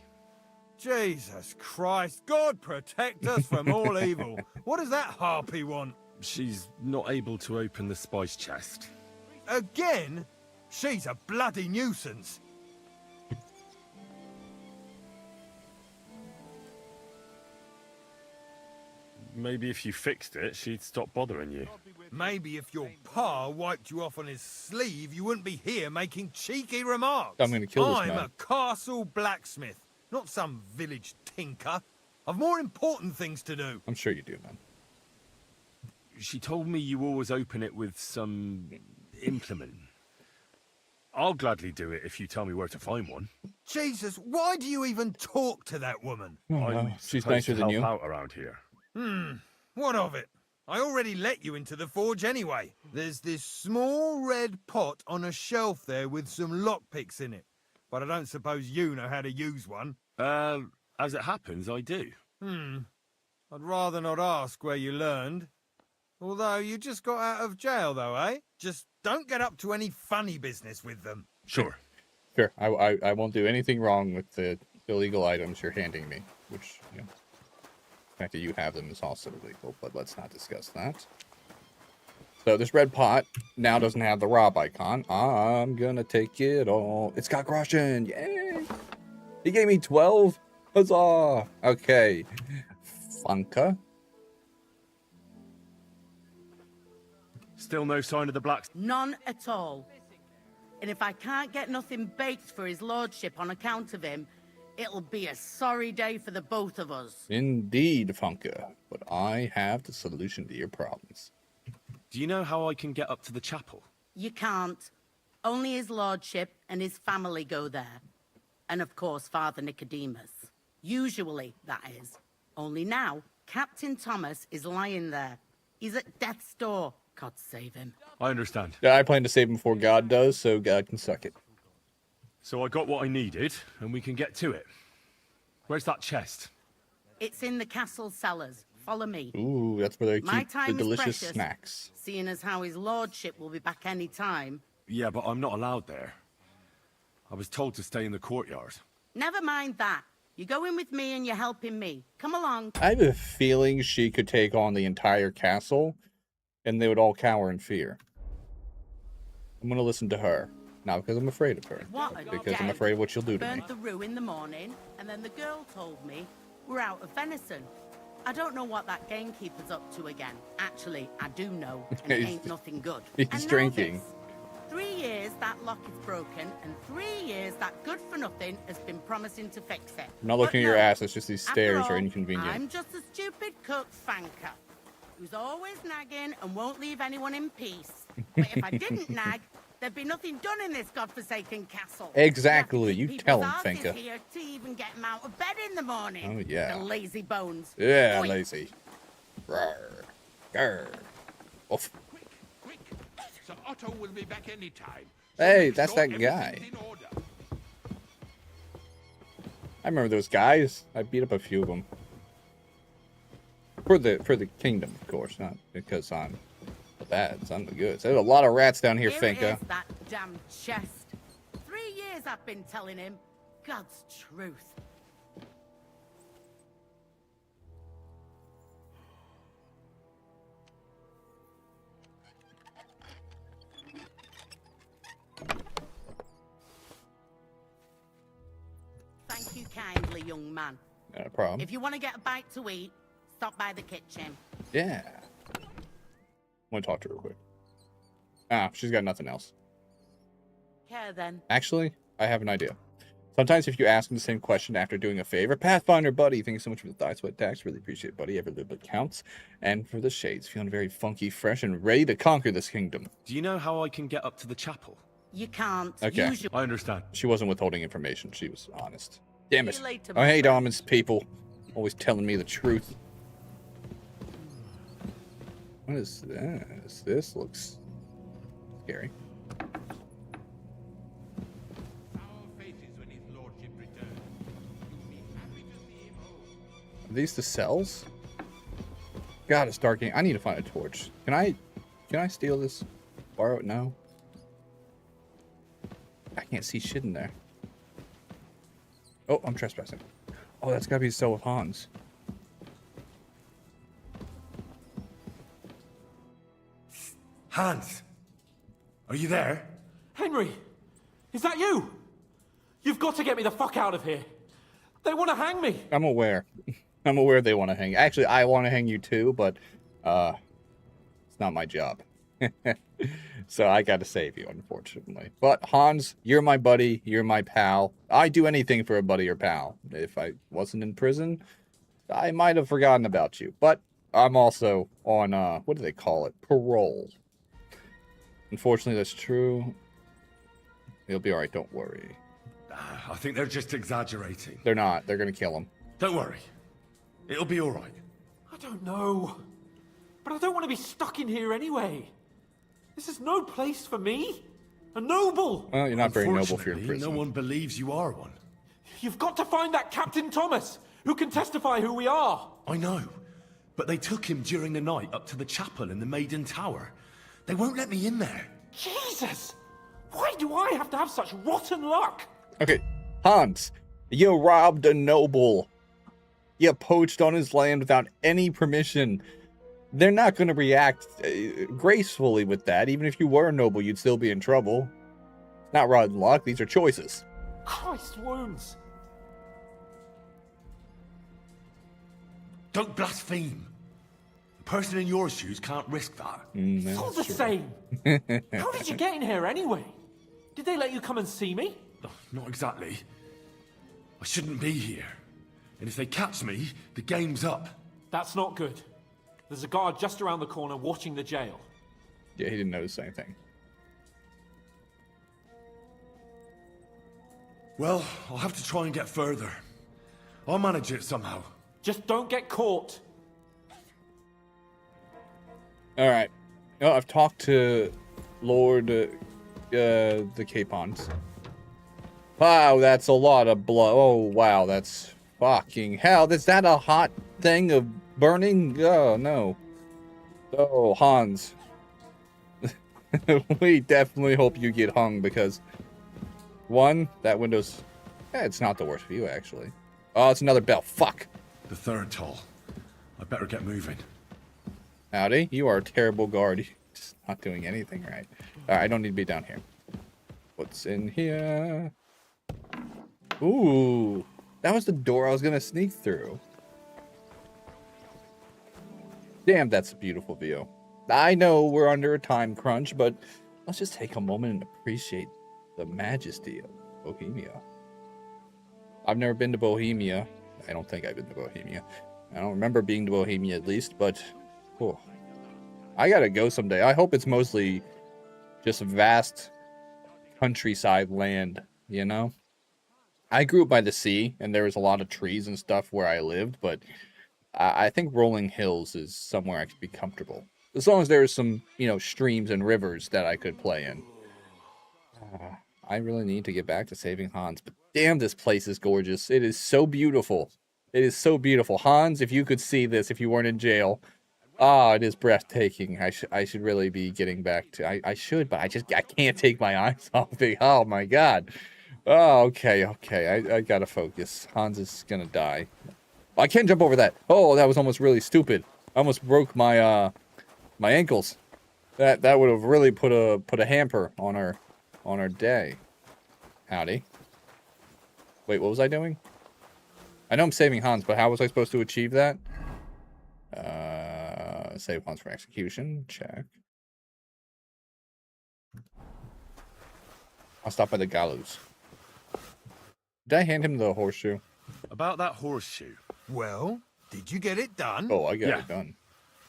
Jesus Christ, God protect us from all evil. What does that harpy want? She's not able to open the spice chest. Again? She's a bloody nuisance. Maybe if you fixed it, she'd stop bothering you. Maybe if your pa wiped you off on his sleeve, you wouldn't be here making cheeky remarks. I'm gonna kill this man. I'm a castle blacksmith, not some village tinker. I've more important things to do. I'm sure you do, man. She told me you always open it with some implement. I'll gladly do it if you tell me where to find one. Jesus, why do you even talk to that woman? Oh, no. She's nicer than you. Help out around here. What of it? I already let you into the forge anyway. There's this small red pot on a shelf there with some lockpicks in it. But I don't suppose you know how to use one. As it happens, I do. I'd rather not ask where you learned. Although you just got out of jail though, eh? Just don't get up to any funny business with them. Sure. Sure, I won't do anything wrong with the illegal items you're handing me, which, the fact that you have them is also illegal, but let's not discuss that. So this red pot now doesn't have the rob icon. I'm gonna take it all. It's got groschen, yay! He gave me 12, huzzah! Okay, Fanka. Still no sign of the blacks. None at all. And if I can't get nothing baked for his lordship on account of him, it'll be a sorry day for the both of us. Indeed, Fanka, but I have the solution to your problems. Do you know how I can get up to the chapel? You can't. Only his lordship and his family go there. And of course, Father Nicodemus. Usually, that is. Only now, Captain Thomas is lying there. He's at death's door. God save him. I understand. Yeah, I plan to save him before God does, so God can suck it. So I got what I needed, and we can get to it. Where's that chest? It's in the castle cellars. Follow me. Ooh, that's where they My keep the time is delicious precious. snacks. Seeing as how his lordship will be back any time. Yeah, but I'm not allowed there. I was told to stay in the courtyard. Never mind that. You're going with me and you're helping me. Come along. I have a feeling she could take on the entire castle, and they would all cower in fear. I'm gonna listen to her. Not because I'm afraid of her, What a because I'm dev. afraid of what she'll do to me. Burned the rue in the morning, and then the girl told me we're out of venison. I don't know what that gamekeeper's up to again. Actually, I do know, and it ain't nothing good. He's And now drinking. this. 3 years that lock is broken, and 3 years that good for nothing has been promising to fix it. I'm not looking at But your no. ass, it's just these After stairs all, are inconvenient. I'm just a stupid cook fanker who's always nagging and won't leave anyone in peace. But if I didn't nag, there'd be nothing done in this godforsaken castle. Exactly, you You'd have to keep tell him, people's asses Finka. here to even get them out of bed in the morning. Oh, yeah. The lazy bones. Yeah, Oi. lazy. Rawr. Grr. Oof. Quick! Sir Otto will be back any time. Hey, that's that guy. I remember those guys. I beat up a few of them. For the kingdom, of course, not because I'm the bads. I'm the goods. There's a lot of rats down here, Here Finka. it is, that damn chest. 3 years I've been telling him. God's truth. Thank you kindly, young man. Not a problem. If you want to get a bite to eat, stop by the kitchen. Yeah. I want to talk to her real quick. Ah, she's got nothing else. Care then. Actually, I have an idea. Sometimes if you ask them the same question after doing a favor, Pathfinder, buddy, thank you so much for the thigh sweat tax. Really appreciate it, buddy. Every little bit counts. And for the shades, feeling very funky, fresh, and ready to conquer this kingdom. Do you know how I can get up to the chapel? You can't. Okay. Use your... I understand. She wasn't withholding information. She was honest. Damn it. See you later, I my hate friend. honest people. Always telling me the truth. What is this? This looks scary. Are these the cells? God, it's dark. I need to find a torch. Can I steal this? Borrow it now? I can't see shit in there. Oh, I'm trespassing. Oh, that's gotta be the cell with Hans. Hans! Are you there? Henry! Is that you? You've got to get me the fuck out of here. They want to hang me. I'm aware. I'm aware they want to hang. Actually, I want to hang you too, but it's not my job. So I got to save you, unfortunately. But Hans, you're my buddy. You're my pal. I'd do anything for a buddy or pal. If I wasn't in prison, I might have forgotten about you. But I'm also on, what do they call it? Parole. Unfortunately, that's true. You'll be alright, don't worry. I think they're just exaggerating. They're not. They're gonna kill him. Don't worry. It'll be all right. I don't know. But I don't want to be stuck in here anyway. This is no place for me. A noble. Well, you're not very noble if you're in Unfortunately, prison. no one believes you are one. You've got to find that Captain Thomas, who can testify who we are. I know. But they took him during the night up to the chapel in the Maiden Tower. They won't let me in there. Jesus! Why do I have to have such rotten luck? Okay, Hans, you robbed a noble. You poached on his land without any permission. They're not going to react gracefully with that. Even if you were a noble, you'd still be in trouble. It's not rotten luck. These are choices. Christ wounds. Don't blaspheme. A person in your shoes can't risk that. It's all the same. How did you get in here anyway? Did they let you come and see me? Oh, not exactly. I shouldn't be here. And if they catch me, the game's up. That's not good. There's a guard just around the corner watching the jail. Yeah, he didn't notice anything. Well, I'll have to try and get further. I'll manage it somehow. Just don't get caught. All right. Oh, I've talked to Lord the Capons. Wow, that's a lot of blood. Oh, wow, that's fucking hell. Is that a hot thing of burning? Oh, no. Oh, Hans. We definitely hope you get hung because, one, that window's... it's not the worst view, actually. Oh, it's another bell. Fuck. The third toll. I better get moving. Howdy. You are a terrible guard. You're just not doing anything right. All right, I don't need to be down here. What's in here? Ooh. That was the door I was going to sneak through. Damn, that's a beautiful view. I know we're under a time crunch, but let's just take a moment and appreciate the majesty of Bohemia. I've never been to Bohemia. I don't think I've been to Bohemia. I don't remember being to Bohemia at least, but oh, I gotta go someday. I hope it's mostly just vast countryside land, you know? I grew up by the sea, and there was a lot of trees and stuff where I lived, but I think rolling hills is somewhere I could be comfortable. As long as there's some, you know, streams and rivers that I could play in. I really need to get back to saving Hans, but damn, this place is gorgeous. It is so beautiful. It is so beautiful. Hans, if you could see this, if you weren't in jail, it is breathtaking. I should really be getting back to, I should, but I can't take my eyes off it. Oh my God. Oh, okay. I gotta focus. Hans is gonna die. I can't jump over that. Oh, that was almost really stupid. I almost broke my my ankles. That would have really put a hamper on our day. Howdy. Wait, what was I doing? I know I'm saving Hans, but how was I supposed to achieve that? Save Hans from execution. Check. I'll stop by the gallows. Did I hand him the horseshoe? About that horseshoe. Well, did you get it done? Oh, I got it done.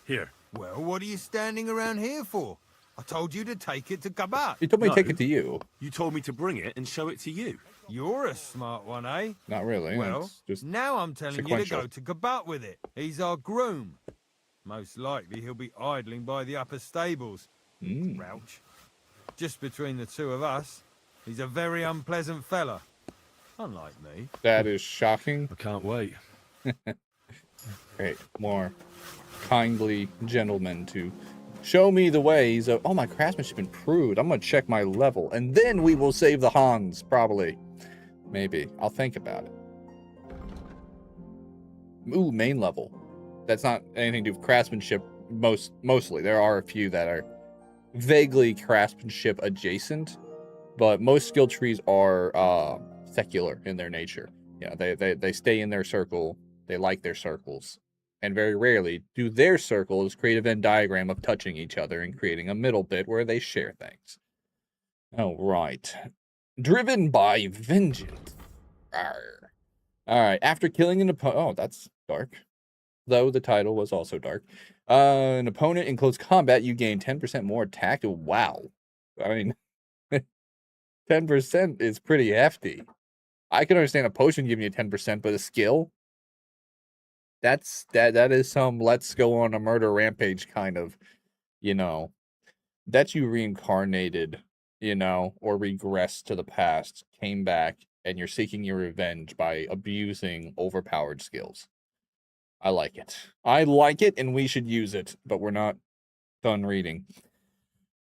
Here. Well, what are you standing around here for? I told you to take it to Kabat. You told me to take No. it to you. You told me to bring it and show it to you. You're a smart one, eh? Not really. Well, it's just now I'm telling you to sequential. go to Kabat with it. He's our groom. Most likely he'll be idling by the upper stables. Rouch. Just between the two of us, he's a very unpleasant fella. Unlike me. That is shocking. I can't wait. Great. More kindly gentlemen to show me the ways of... Oh, my craftsmanship improved. I'm going to check my level. And then we will save the Hans, probably. Maybe. I'll think about it. Ooh, main level. That's not anything to do with craftsmanship, mostly. There are a few that are vaguely craftsmanship adjacent, but most skill trees are secular in their nature. Yeah, they stay in their circle. They like their circles. And very rarely do their circles create a Venn diagram of touching each other and creating a middle bit where they share things. Oh, right. Driven by vengeance. Arr. All right. After killing an opponent... Oh, that's dark. Though the title was also dark. An opponent in close combat, you gain 10% more attack. Wow. I mean, 10% is pretty hefty. I can understand a potion giving you 10%, but a skill? That is some let's go on a murder rampage kind of, you know, that you reincarnated, you know, or regressed to the past, came back, and you're seeking your revenge by abusing overpowered skills. I like it. I like it, and we should use it, but we're not done reading.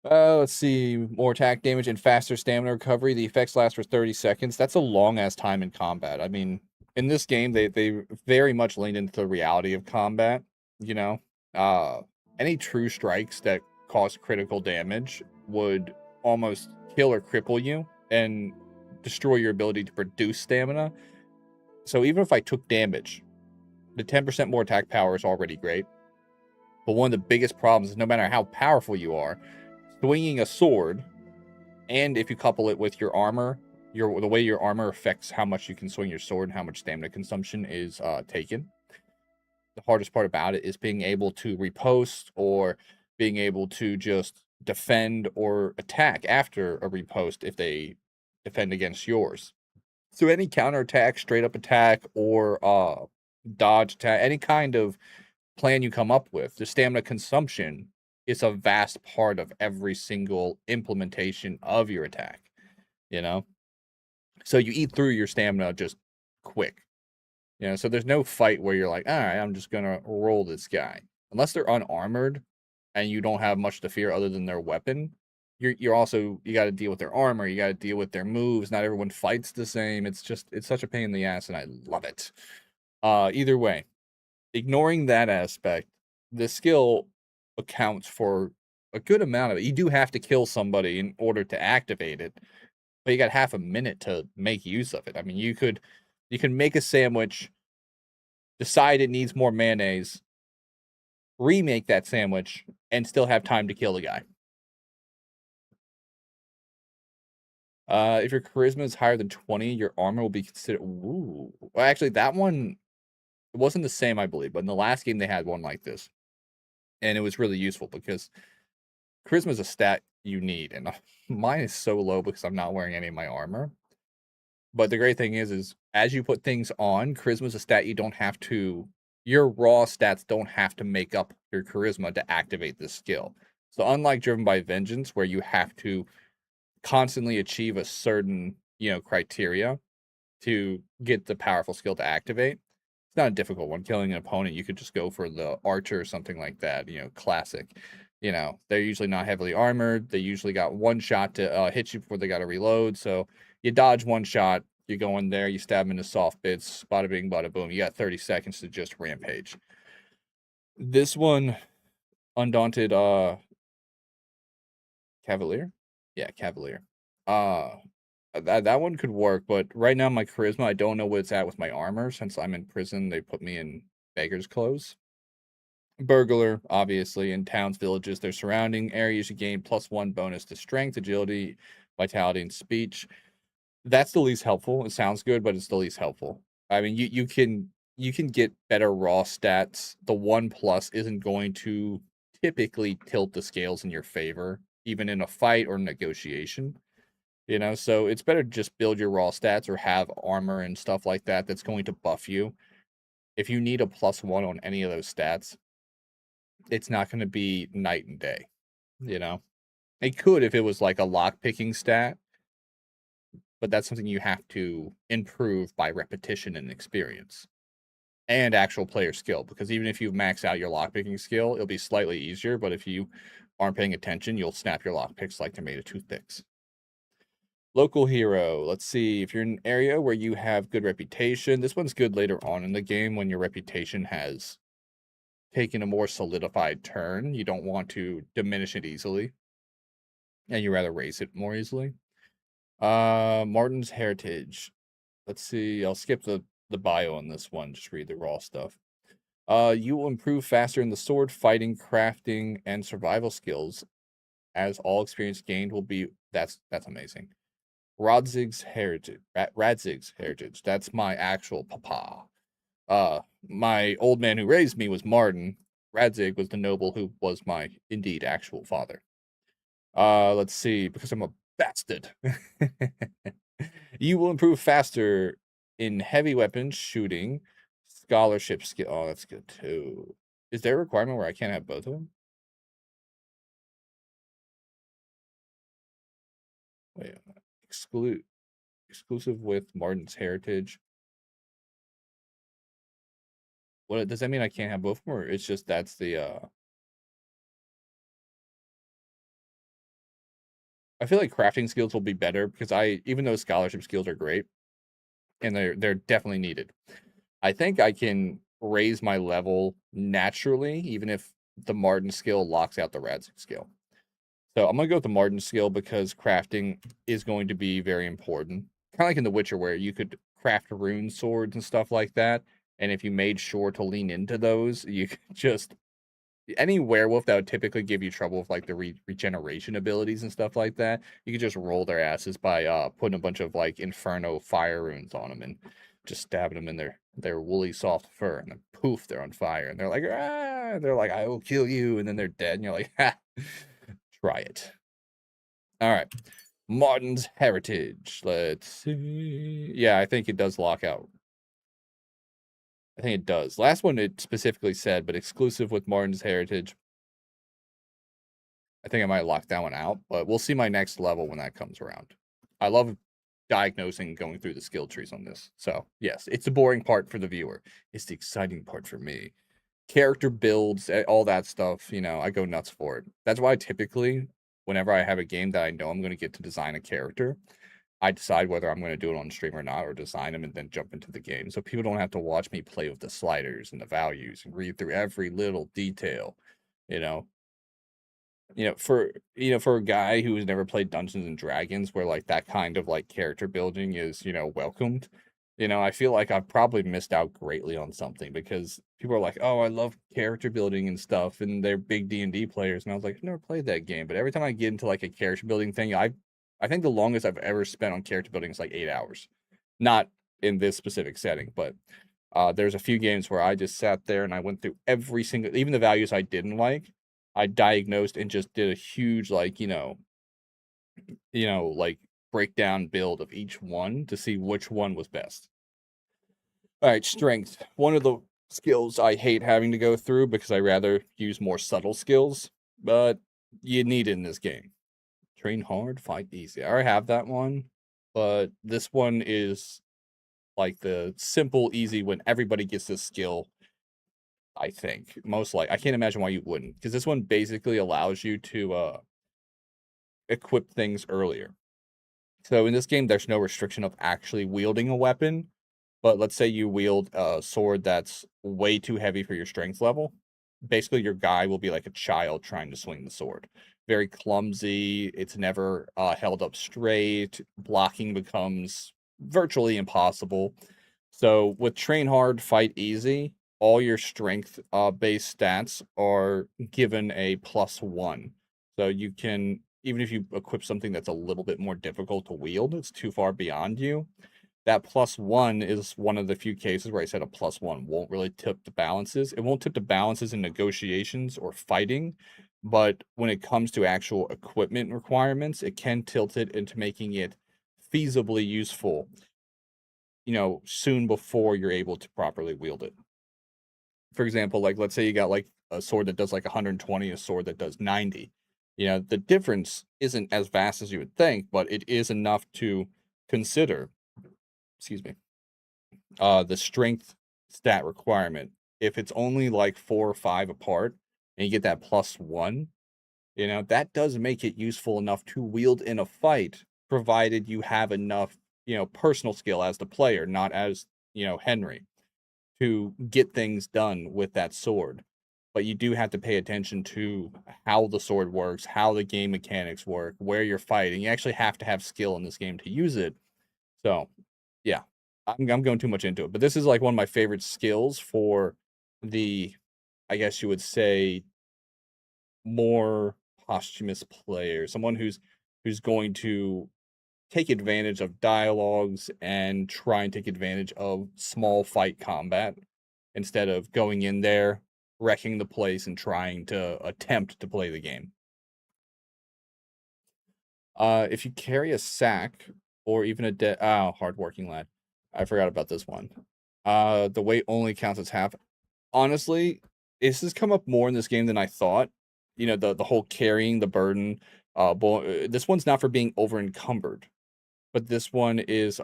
Let's see. More attack damage and faster stamina recovery. The effects last for 30 seconds. That's a long-ass time in combat. I mean, in this game, they very much leaned into the reality of combat, you know? Any true strikes that cause critical damage would almost kill or cripple you and destroy your ability to produce stamina. So even if I took damage, the 10% more attack power is already great. But one of the biggest problems is no matter how powerful you are, swinging a sword, and if you couple it with your armor, the way your armor affects how much you can swing your sword and how much stamina consumption is taken. The hardest part about it is being able to riposte or being able to just defend or attack after a riposte if they defend against yours. So any counterattack, straight up attack, or dodge attack, any kind of plan you come up with, the stamina consumption it's a vast part of every single implementation of your attack, you know? So you eat through your stamina just quick. You know, so there's no fight where you're like, all right, I'm just gonna roll this guy. Unless they're unarmored and you don't have much to fear other than their weapon, you're also you gotta deal with their armor, you gotta deal with their moves. Not everyone fights the same. It's such a pain in the ass, and I love it. Either way, ignoring that aspect, the skill accounts for a good amount of it. You do have to kill somebody in order to activate it, but you got half a minute to make use of it. I mean, you can make a sandwich, decide it needs more mayonnaise, remake that sandwich, and still have time to kill the guy. If your charisma is higher than 20, your armor will be considered. Ooh. Well, actually, that one it wasn't the same, I believe, but in the last game they had one like this, and it was really useful because charisma is a stat you need, and mine is so low because I'm not wearing any of my armor. But the great thing is as you put things on, charisma is a stat you don't have to. Your raw stats don't have to make up your charisma to activate this skill. So unlike Driven by Vengeance, where you have to constantly achieve a certain, criteria to get the powerful skill to activate, it's not a difficult one. Killing an opponent, you could just go for the archer or something like that, classic. They're usually not heavily armored. They usually got one shot to hit you before they got to reload. So you dodge one shot, you go in there, you stab them into soft bits, bada bing, bada boom. You got 30 seconds to just rampage. This one, Undaunted Cavalier? Yeah, Cavalier. That one could work, but right now my charisma, I don't know where it's at with my armor. Since I'm in prison, they put me in beggar's clothes. Burglar, obviously, in towns, villages, their surrounding areas, you gain +1 bonus to strength, agility, vitality, and speech. That's the least helpful. It sounds good, but it's the least helpful. I mean, you can get better raw stats. The 1+ isn't going to typically tilt the scales in your favor, even in a fight or negotiation. So it's better to just build your raw stats or have armor and stuff like that that's going to buff you. If you need a +1 on any of those stats, it's not going to be night and day. It could if it was like a lock picking stat, but that's something you have to improve by repetition and experience and actual player skill, because even if you max out your lockpicking skill, it'll be slightly easier, but if you aren't paying attention, you'll snap your lockpicks like they're made of toothpicks. Local hero. Let's see. If you're in an area where you have good reputation, this one's good later on in the game when your reputation has taken a more solidified turn. You don't want to diminish it easily, and you rather raise it more easily. Martin's Heritage. Let's see. I'll skip the bio on this one. Just read the raw stuff. You will improve faster in the sword, fighting, crafting, and survival skills, as all experience gained will be. That's amazing. Radzig's Heritage. That's my actual papa. My old man who raised me was Martin. Radzig was the noble who was my indeed actual father. Let's see, because I'm a bastard. You will improve faster in heavy weapons, shooting, scholarship skill. Oh, that's good too. Is there a requirement where I can't have both of them? Wait, exclusive with Martin's Heritage. What does that mean? I can't have both of them, or it's just that's the I feel like crafting skills will be better because even though scholarship skills are great and they're definitely needed, I think I can raise my level naturally, even if the Martin skill locks out the Radzig skill. So I'm gonna go with the Martin skill because crafting is going to be very important. Kind of like in The Witcher, where you could craft rune swords and stuff like that, and if you made sure to lean into those, you could just any werewolf that would typically give you trouble with like the regeneration abilities and stuff like that, you could just roll their asses by putting a bunch of like inferno fire runes on them and just stabbing them in their woolly soft fur, and then poof, they're on fire, and they're like, ah, they're like, I will kill you, and then they're dead, and you're like, ha, try it. All right, Martin's Heritage. Let's see. Yeah, I think it does lock out. I think it does. Last one it specifically said, but exclusive with Martin's Heritage. I think I might lock that one out, but we'll see my next level when that comes around. I love diagnosing and going through the skill trees on this. So, yes, it's the boring part for the viewer. It's the exciting part for me. Character builds, all that stuff, I go nuts for it. That's why typically, whenever I have a game that I know I'm going to get to design a character, I decide whether I'm going to do it on stream or not, or design them and then jump into the game. So people don't have to watch me play with the sliders and the values and read through every little detail, you know. For a guy who's never played Dungeons and Dragons, where like that kind of like character building is, welcomed, I feel like I've probably missed out greatly on something because people are like, "Oh, I love character building and stuff," and they're big D&D players, and I was like, "I've never played that game," but every time I get into like a character building thing, I think the longest I've ever spent on character building is like 8 hours. Not in this specific setting, but there's a few games where I just sat there and I went through every single, even the values I didn't like, I diagnosed and just did a huge like, like breakdown build of each one to see which one was best. All right, strength. One of the skills I hate having to go through because I rather use more subtle skills, but you need it in this game. Train hard, fight easy. I already have that one, but this one is like the simple, easy when everybody gets this skill. I think most like I can't imagine why you wouldn't, because this one basically allows you to equip things earlier. So in this game, there's no restriction of actually wielding a weapon, but let's say you wield a sword that's way too heavy for your strength level. Basically, your guy will be like a child trying to swing the sword. Very clumsy. It's never held up straight. Blocking becomes virtually impossible. So with train hard, fight easy, all your strength based stats are given a +1. So you can, even if you equip something that's a little bit more difficult to wield, it's too far beyond you, that +1 is one of the few cases where I said a +1 won't really tip the balances. It won't tip the balances in negotiations or fighting, but when it comes to actual equipment requirements, it can tilt it into making it feasibly useful, soon before you're able to properly wield it. For example, like let's say you got like a sword that does like 120, a sword that does 90. The difference isn't as vast as you would think, but it is enough to consider, excuse me, the strength stat requirement. If it's only like 4 or 5 apart and you get that +1, that does make it useful enough to wield in a fight, provided you have enough, personal skill as the player, not as, Henry, to get things done with that sword. But you do have to pay attention to how the sword works, how the game mechanics work, where you're fighting. You actually have to have skill in this game to use it. So, yeah, I'm going too much into it. But this is like one of my favorite skills for the, I guess you would say, more posthumous player, someone who's going to take advantage of dialogues and try and take advantage of small fight combat instead of going in there, wrecking the place, and trying to attempt to play the game. If you carry a sack or even a hardworking lad. I forgot about this one. The weight only counts as half. Honestly, this has come up more in this game than I thought. The whole carrying the burden. This one's not for being over encumbered, but this one is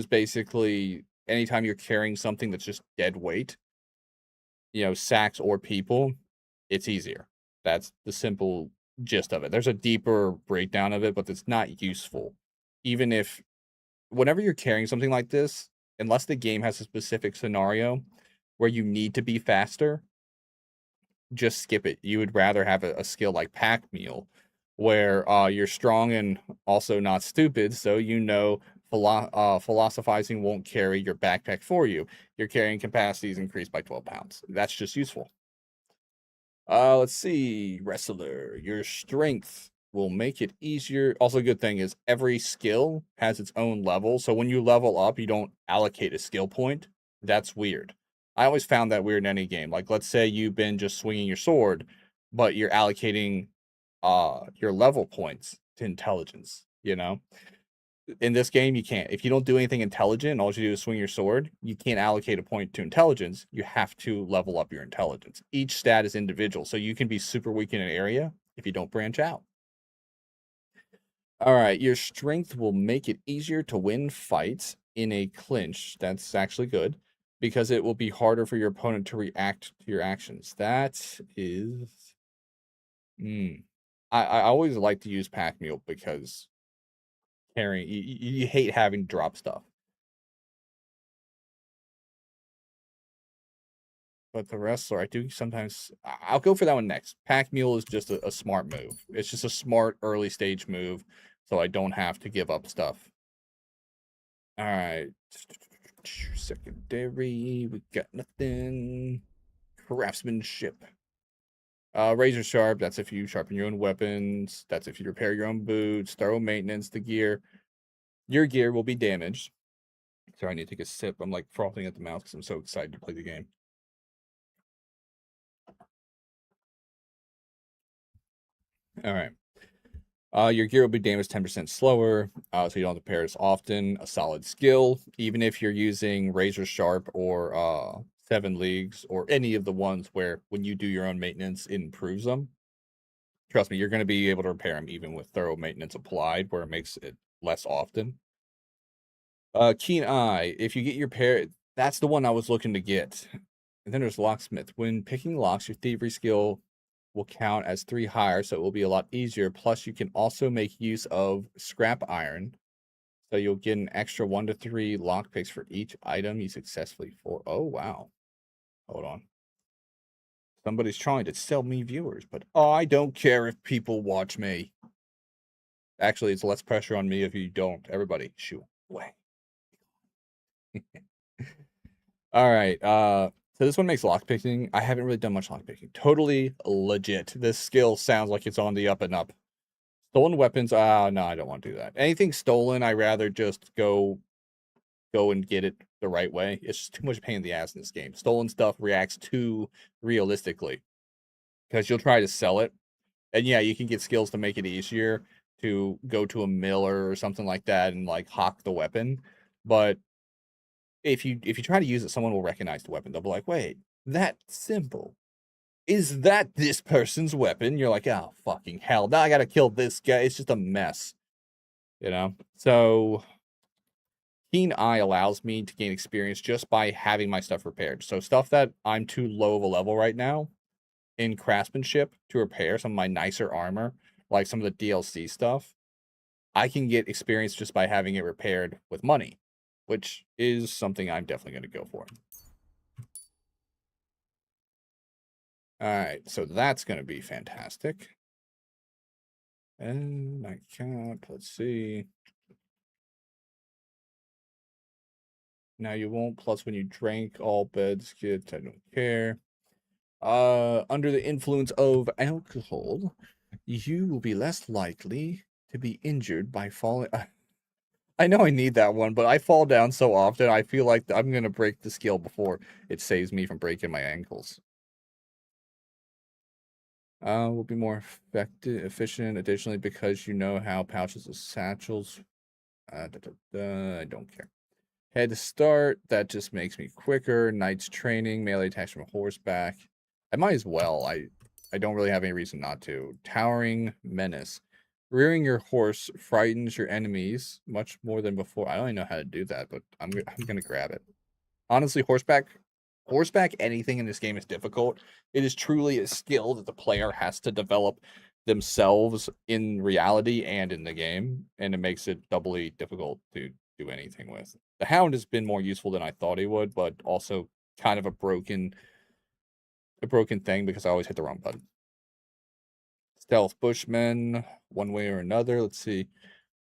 basically anytime you're carrying something that's just dead weight, sacks or people, it's easier. That's the simple gist of it. There's a deeper breakdown of it, but it's not useful. Even if, whenever you're carrying something like this, unless the game has a specific scenario where you need to be faster, just skip it. You would rather have a skill like Pack Mule, where you're strong and also not stupid, so philosophizing won't carry your backpack for you. Your carrying capacity is increased by 12 pounds. That's just useful. Let's see. Wrestler. Your strength will make it easier. Also, a good thing is every skill has its own level, so when you level up, you don't allocate a skill point. That's weird. I always found that weird in any game. Like, let's say you've been just swinging your sword, but you're allocating your level points to intelligence, In this game, you can't. If you don't do anything intelligent, all you do is swing your sword, you can't allocate a point to intelligence. You have to level up your intelligence. Each stat is individual, so you can be super weak in an area if you don't branch out. All right, your strength will make it easier to win fights in a clinch. That's actually good because it will be harder for your opponent to react to your actions. That is... I always like to use pack mule because carrying you hate having to drop stuff. But the wrestler, I do sometimes... I'll go for that one next. Pack mule is just a smart move. It's just a smart early stage move, so I don't have to give up stuff. All right. Secondary, we got nothing. Craftsmanship. Razor sharp, that's if you sharpen your own weapons. That's if you repair your own boots. Thorough maintenance, the gear. Your gear will be damaged. Sorry, I need to take a sip. I'm like frothing at the mouth because I'm so excited to play the game. All right. Your gear will be damaged 10% slower, so you don't have to repair as often. A solid skill, even if you're using Razor Sharp or 7 Leagues or any of the ones where when you do your own maintenance, it improves them. Trust me, you're going to be able to repair them even with thorough maintenance applied, where it makes it less often. Keen Eye, if you get your pair, that's the one I was looking to get. And then there's Locksmith. When picking locks, your thievery skill will count as 3 higher, so it will be a lot easier. Plus, you can also make use of scrap iron, so you'll get an extra 1 to 3 lockpicks for each item you successfully for. Oh, wow. Hold on. Somebody's trying to sell me viewers, but I don't care if people watch me. Actually, it's less pressure on me if you don't. Everybody, shoot away. All right. So this one makes lockpicking. I haven't really done much lockpicking. Totally legit. This skill sounds like it's on the up and up. Stolen weapons. No, I don't want to do that. Anything stolen, I rather just go and get it the right way. It's just too much pain in the ass in this game. Stolen stuff reacts too realistically because you'll try to sell it, and yeah, you can get skills to make it easier to go to a miller or something like that and like hawk the weapon, but if you try to use it, someone will recognize the weapon. They'll be like, wait, that symbol, is that this person's weapon? You're like, oh, fucking hell. Now I gotta kill this guy. It's just a mess. You know? So, Keen Eye allows me to gain experience just by having my stuff repaired. So, stuff that I'm too low of a level right now in craftsmanship to repair, some of my nicer armor, like some of the DLC stuff, I can get experience just by having it repaired with money, which is something I'm definitely going to go for. All right, so that's going to be fantastic. And I can't, let's see. Now you won't, plus when you drink, all beds get, I don't care. Under the influence of alcohol, you will be less likely to be injured by falling. I know I need that one, but I fall down so often, I feel like I'm going to break the skill before it saves me from breaking my ankles. Will be more efficient, additionally, because you know how pouches of satchels. I don't care. Head start, that just makes me quicker. Knight's training, melee attacks from horseback. I might as well. I don't really have any reason not to. Towering menace. Rearing your horse frightens your enemies much more than before. I don't even know how to do that, but I'm gonna grab it. Honestly, horseback anything in this game is difficult. It is truly a skill that the player has to develop themselves in reality and in the game, and it makes it doubly difficult to do anything with. The hound has been more useful than I thought he would, but also kind of a broken thing because I always hit the wrong button. Stealth Bushman, one way or another. Let's see.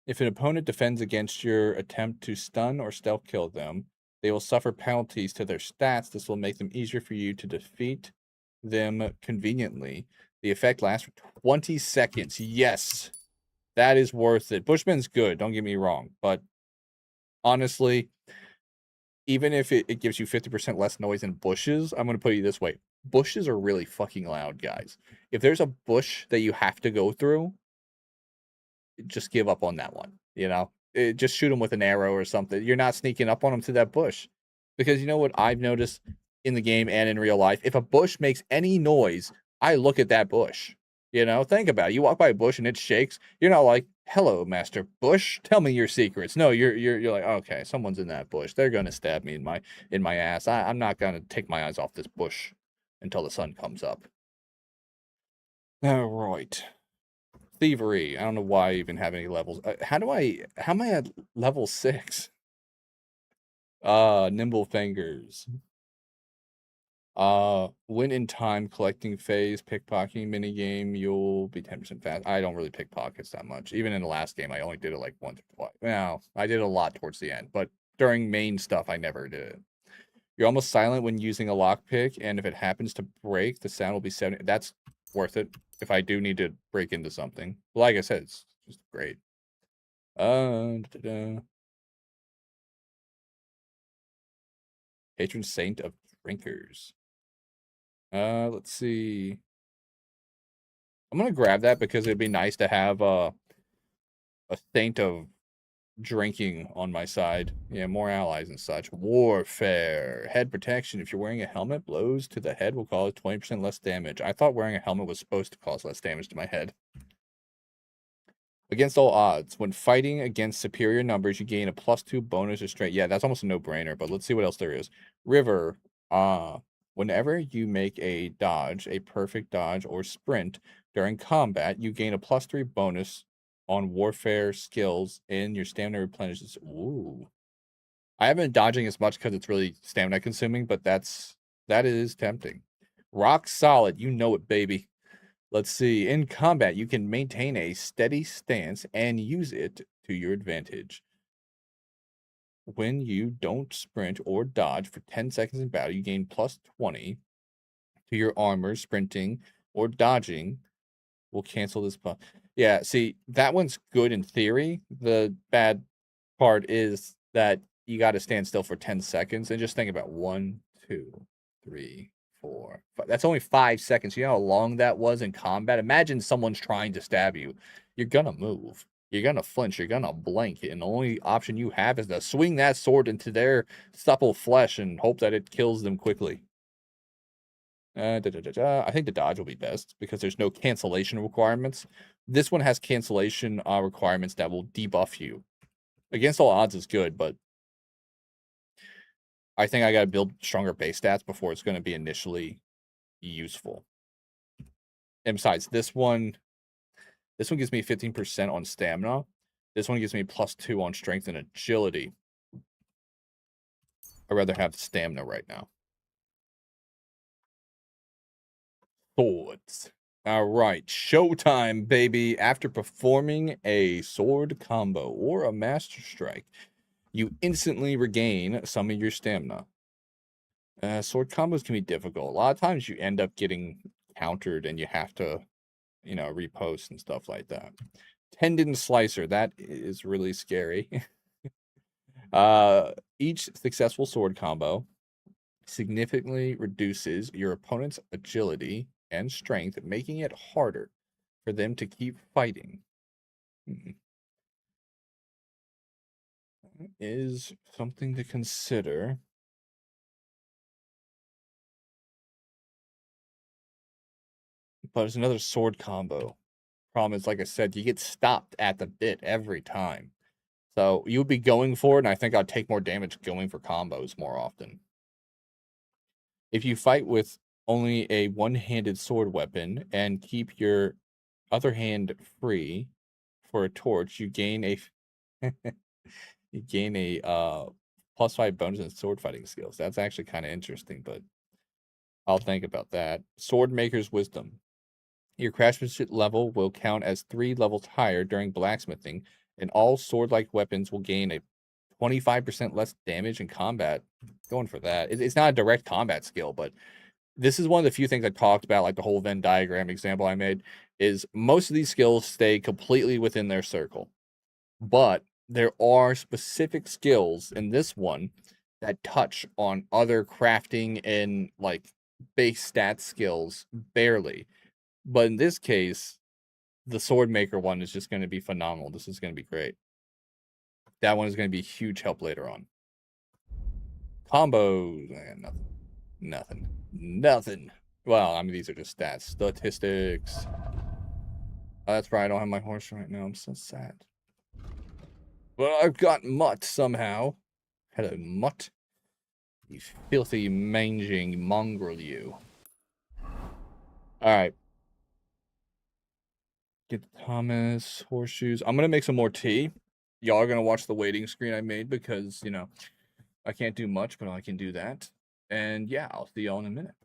If an opponent defends against your attempt to stun or stealth kill them, they will suffer penalties to their stats. This will make them easier for you to defeat them conveniently. The effect lasts for 20 seconds. Yes, that is worth it. Bushman's good, don't get me wrong. But honestly, even if it gives you 50% less noise in bushes, I'm going to put it this way. Bushes are really fucking loud, guys. If there's a bush that you have to go through, just give up on that one, you know? just shoot them with an arrow or something. You're not sneaking up on them to that bush. Because you know what I've noticed in the game and in real life? If a bush makes any noise, I look at that bush. You know, think about it. You walk by a bush and it shakes. You're not like, "Hello, Master Bush. Tell me your secrets." No, you're like, "Okay, someone's in that bush. They're gonna stab me in my ass. I'm not gonna take my eyes off this bush until the sun comes up." All right. Thievery. I don't know why I even have any levels. How am I at level 6? Nimble fingers. When in time collecting phase, pickpocketing minigame, you'll be 10% fast. I don't really pickpockets that much. Even in the last game, I only did it like once or twice. No, I did a lot towards the end, but during main stuff, I never did it. You're almost silent when using a lockpick, and if it happens to break, the sound will be 70. That's worth it if I do need to break into something. Like I said, it's just great. Patron saint of drinkers. Let's see. I'm gonna grab that because it'd be nice to have a saint of drinking on my side. Yeah, more allies and such. Warfare. Head protection. If you're wearing a helmet, blows to the head will cause 20% less damage. I thought wearing a helmet was supposed to cause less damage to my head. Against all odds. When fighting against superior numbers, you gain a +2 bonus to strength. Yeah, that's almost a no-brainer, but let's see what else there is. River. Whenever you make a dodge, a perfect dodge, or sprint during combat, you gain a +3 bonus on warfare skills, and your stamina replenishes. Ooh. I haven't been dodging as much because it's really stamina consuming, but that is tempting. Rock solid. You know it, baby. Let's see. In combat, you can maintain a steady stance and use it to your advantage. When you don't sprint or dodge for 10 seconds in battle, you gain +20 to your armor. Sprinting or dodging will cancel this. Yeah, see, that one's good in theory. The bad part is that you got to stand still for 10 seconds and just think about 1, 2, 3, 4, 5. That's only 5 seconds. You know how long that was in combat? Imagine someone's trying to stab you. You're going to move. You're going to flinch. You're going to blink. And the only option you have is to swing that sword into their supple flesh and hope that it kills them quickly. I think the dodge will be best because there's no cancellation requirements. This one has cancellation requirements that will debuff you. Against all odds is good, but I think I got to build stronger base stats before it's going to be initially useful. And besides, this one gives me 15% on stamina. This one gives me +2 on strength and agility. I'd rather have stamina right now. Swords. All right, showtime, baby. After performing a sword combo or a master strike, you instantly regain some of your stamina. Sword combos can be difficult. A lot of times you end up getting countered and you have to, repost and stuff like that. Tendon slicer, that is really scary. Each successful sword combo significantly reduces your opponent's agility and strength, making it harder for them to keep fighting. That is something to consider. But it's another sword combo. Problem is, like I said, you get stopped at the bit every time. So you would be going for it, and I think I'd take more damage going for combos more often. If you fight with only a one-handed sword weapon and keep your other hand free for a torch, you gain a +5 bonus in sword fighting skills. That's actually kind of interesting, but I'll think about that. Sword Maker's Wisdom. Your craftsmanship level will count as 3 levels higher during blacksmithing, and all sword-like weapons will gain a 25% less damage in combat. Going for that. It's not a direct combat skill, but this is one of the few things I talked about, like the whole Venn diagram example I made, is most of these skills stay completely within their circle. But there are specific skills in this one that touch on other crafting and like base stat skills barely. But in this case, the sword maker one is just going to be phenomenal. This is going to be great. That one is going to be a huge help later on. Combos. Nothing. Well, I mean, these are just stats. Statistics. Oh, that's right. I don't have my horse right now. I'm so sad. Well, I've got Mutt somehow. Hello, Mutt. You filthy, manging mongrel, you. Alright. Get Thomas, horseshoes. I'm going to make some more tea. Y'all are going to watch the waiting screen I made because, you know, I can't do much, but I can do that. And yeah, I'll see y'all in a minute.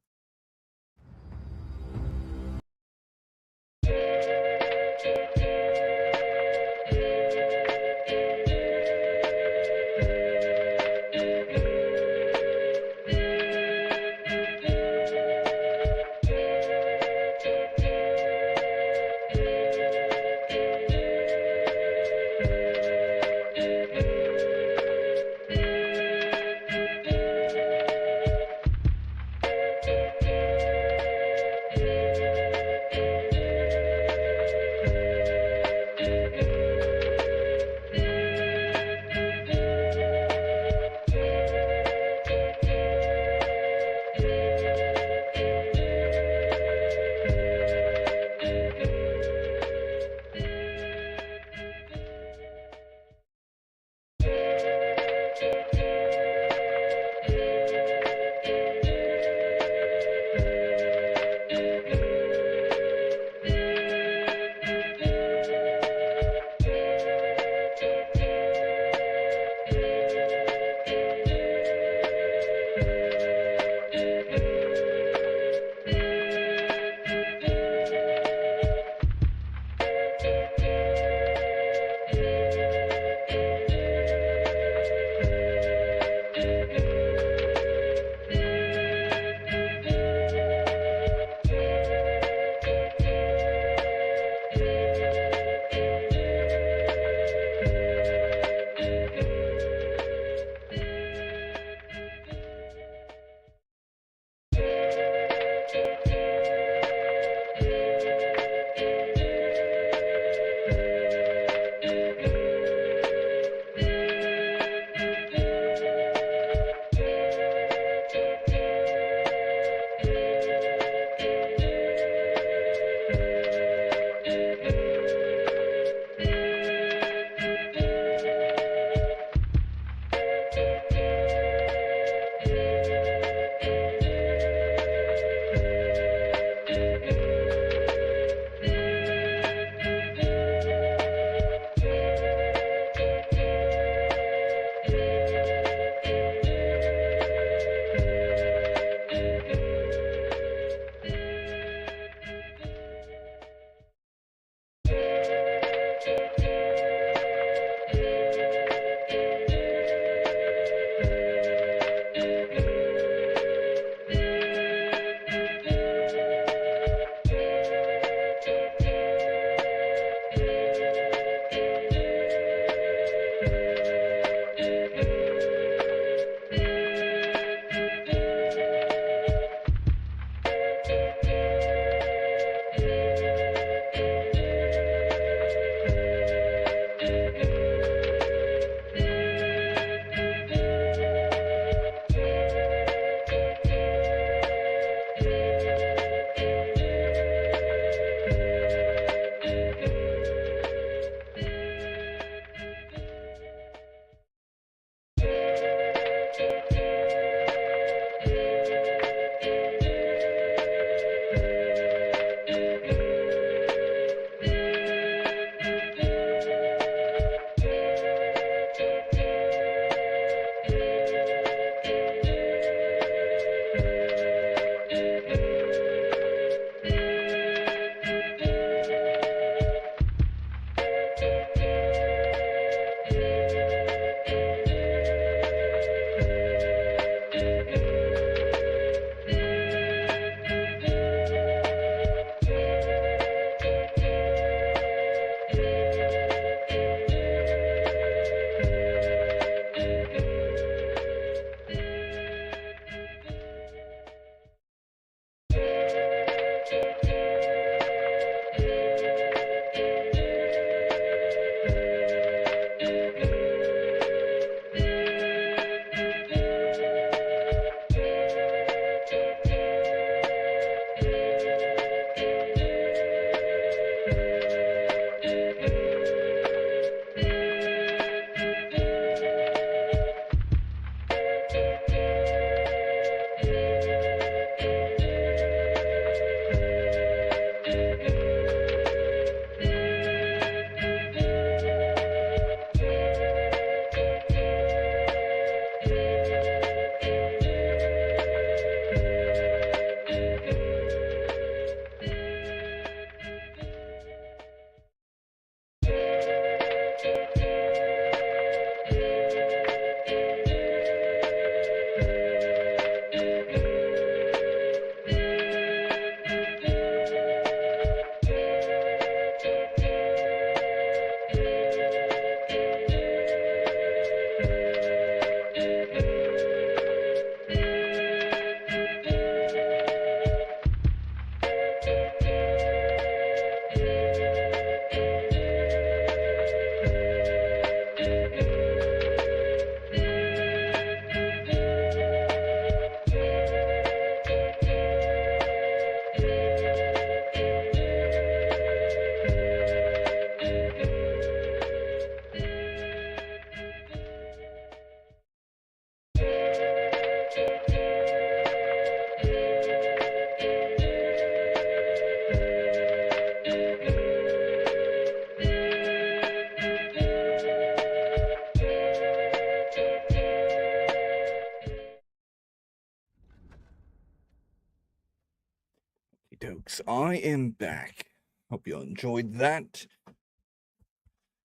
dokes, I am back. Hope you enjoyed that.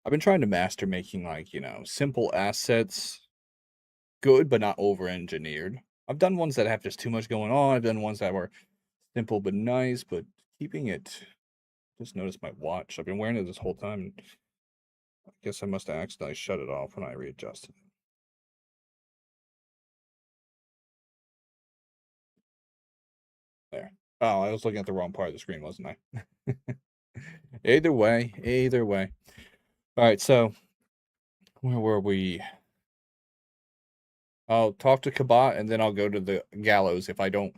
I've been trying to master making, like, you know, simple assets good, but not over-engineered. I've done ones that have just too much going on. I've done ones that were simple but nice, but keeping it... Just noticed my watch. I've been wearing it this whole time. I guess I must have accidentally shut it off when I readjusted it. There. Oh, I was looking at the wrong part of the screen, wasn't I? Either way. All right, so where were we? I'll talk to Kabat, and then I'll go to the gallows if I don't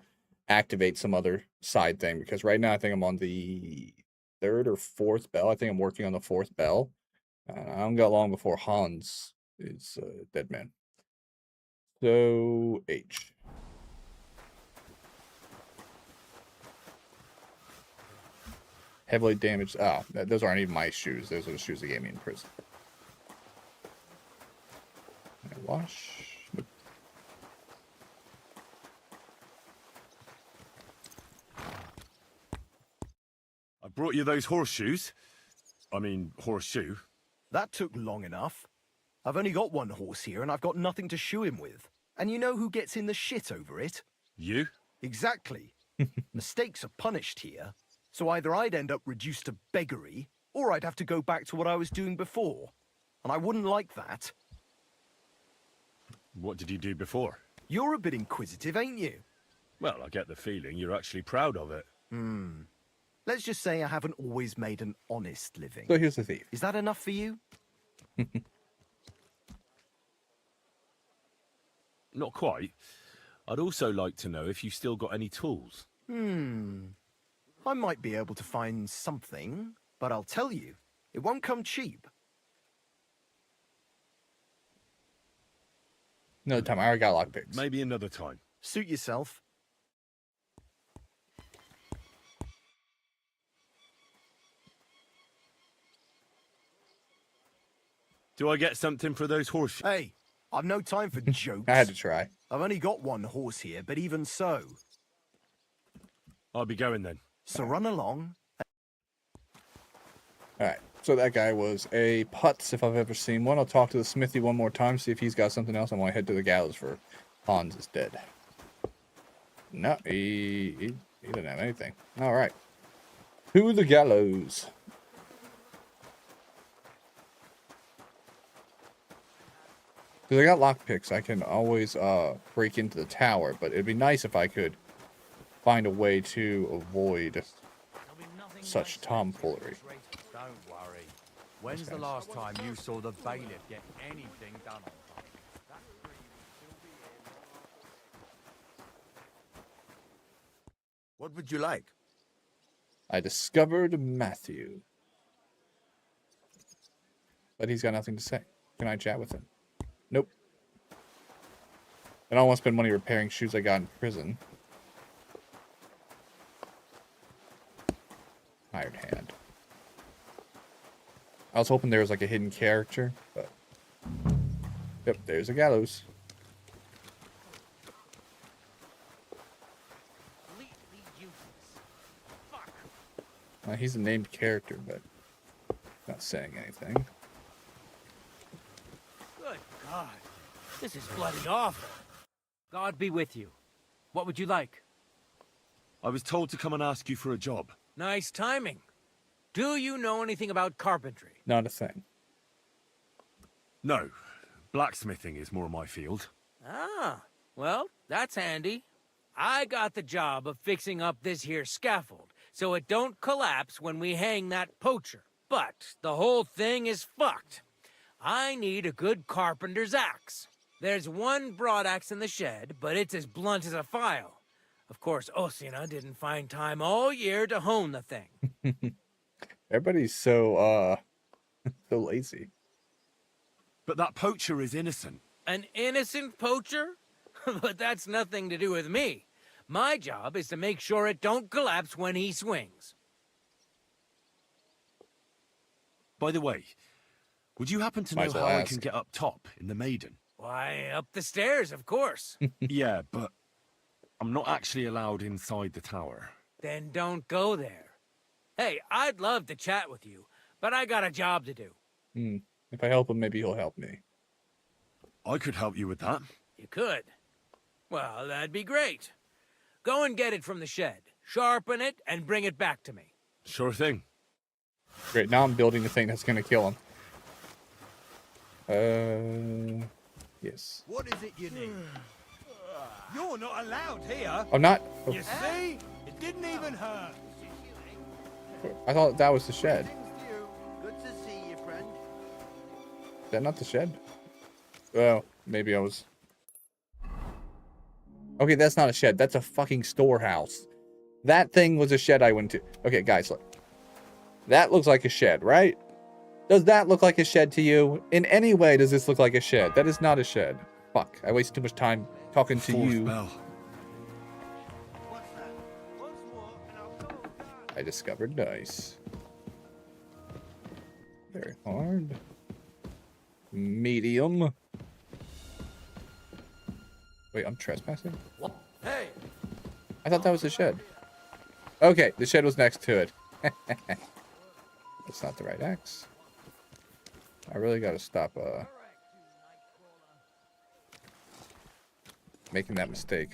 activate some other side thing, because right now I think I'm on the 3rd or 4th bell. I think I'm working on the 4th bell. I don't got long before Hans is dead man. So, H. Heavily damaged. Oh, those aren't even my shoes. Those are the shoes they gave me in prison. Wash. I brought you those horseshoes. I mean, horseshoe. That took long enough. I've only got one horse here and I've got nothing to shoe him with. And you know who gets in the shit over it? You? Exactly. Mistakes are punished here. So either I'd end up reduced to beggary, or I'd have to go back to what I was doing before. And I wouldn't like that. What did you do before? You're a bit inquisitive, ain't you? Well, I get the feeling you're actually proud of it. Let's just say I haven't always made an honest living. So here's the thief. Is that enough for you? Not quite. I'd also like to know if you still got any tools. I might be able to find something, but I'll tell you, it won't come cheap. Another time. I already got lockpicks. Maybe another time. Suit yourself. Do I get something for those horseshoes? Hey, I've no time for jokes. I had to try. I've only got one horse here, but even so. I'll be going then. So run along. Alright, so that guy was a putz if I've ever seen one. I'll talk to the smithy one more time, see if he's got something else. I'm going to head to the gallows for Hans is dead. No, he didn't have anything. Alright. To the gallows. Because I got lockpicks, I can always break into the tower, but it'd be nice if I could find a way to avoid such tomfoolery. Don't worry. When's the last time you saw the bailiff get anything done on time? What would you like? I discovered Matthew. But he's got nothing to say. Can I chat with him? Nope. I don't want to spend money repairing shoes I got in prison. Hired hand. I was hoping there was like a hidden character, but... Yep, there's a gallows. He's a named character, but not saying anything. Good God. This is bloody awful. God be with you. What would you like? I was told to come and ask you for a job. Nice timing. Do you know anything about carpentry? Not a thing. No. Blacksmithing is more my field. Ah, well, that's handy. I got the job of fixing up this here scaffold, so it don't collapse when we hang that poacher. But the whole thing is fucked. I need a good carpenter's axe. There's one broadaxe in the shed, but it's as blunt as a file. Of course, Osina didn't find time all year to hone the thing. Everybody's so, so lazy. But that poacher is innocent. An innocent poacher? But that's nothing to do with me. My job is to make sure it don't collapse when he swings. By the way, would you happen to know how I can get up top in the Maiden? Why, up the stairs, of course. Yeah, but I'm not actually allowed inside the tower. then don't go there. Hey, I'd love to chat with you, but I got a job to do. If I help him, maybe he'll help me. I could help you with that. You could. Well, that'd be great. Go and get it from the shed, sharpen it, and bring it back to me. Sure thing. Great, now I'm building the thing that's gonna kill him. Yes. What is it you need? You're not allowed here. I'm not. You see? It didn't even hurt. I thought that was the shed. Good to see you, friend. Is that not the shed? Well, maybe I was. Okay, that's not a shed. That's a fucking storehouse. That thing was a shed I went to. Okay, guys, look. That looks like a shed, right? Does that look like a shed to you? In any way, does this look like a shed? That is not a shed. Fuck, I wasted too much time talking to you. Bell. I discovered dice. Very hard. Medium. Wait, I'm trespassing? Hey! I thought that was the shed. Okay, the shed was next to it. That's not the right axe. I really gotta stop making that mistake.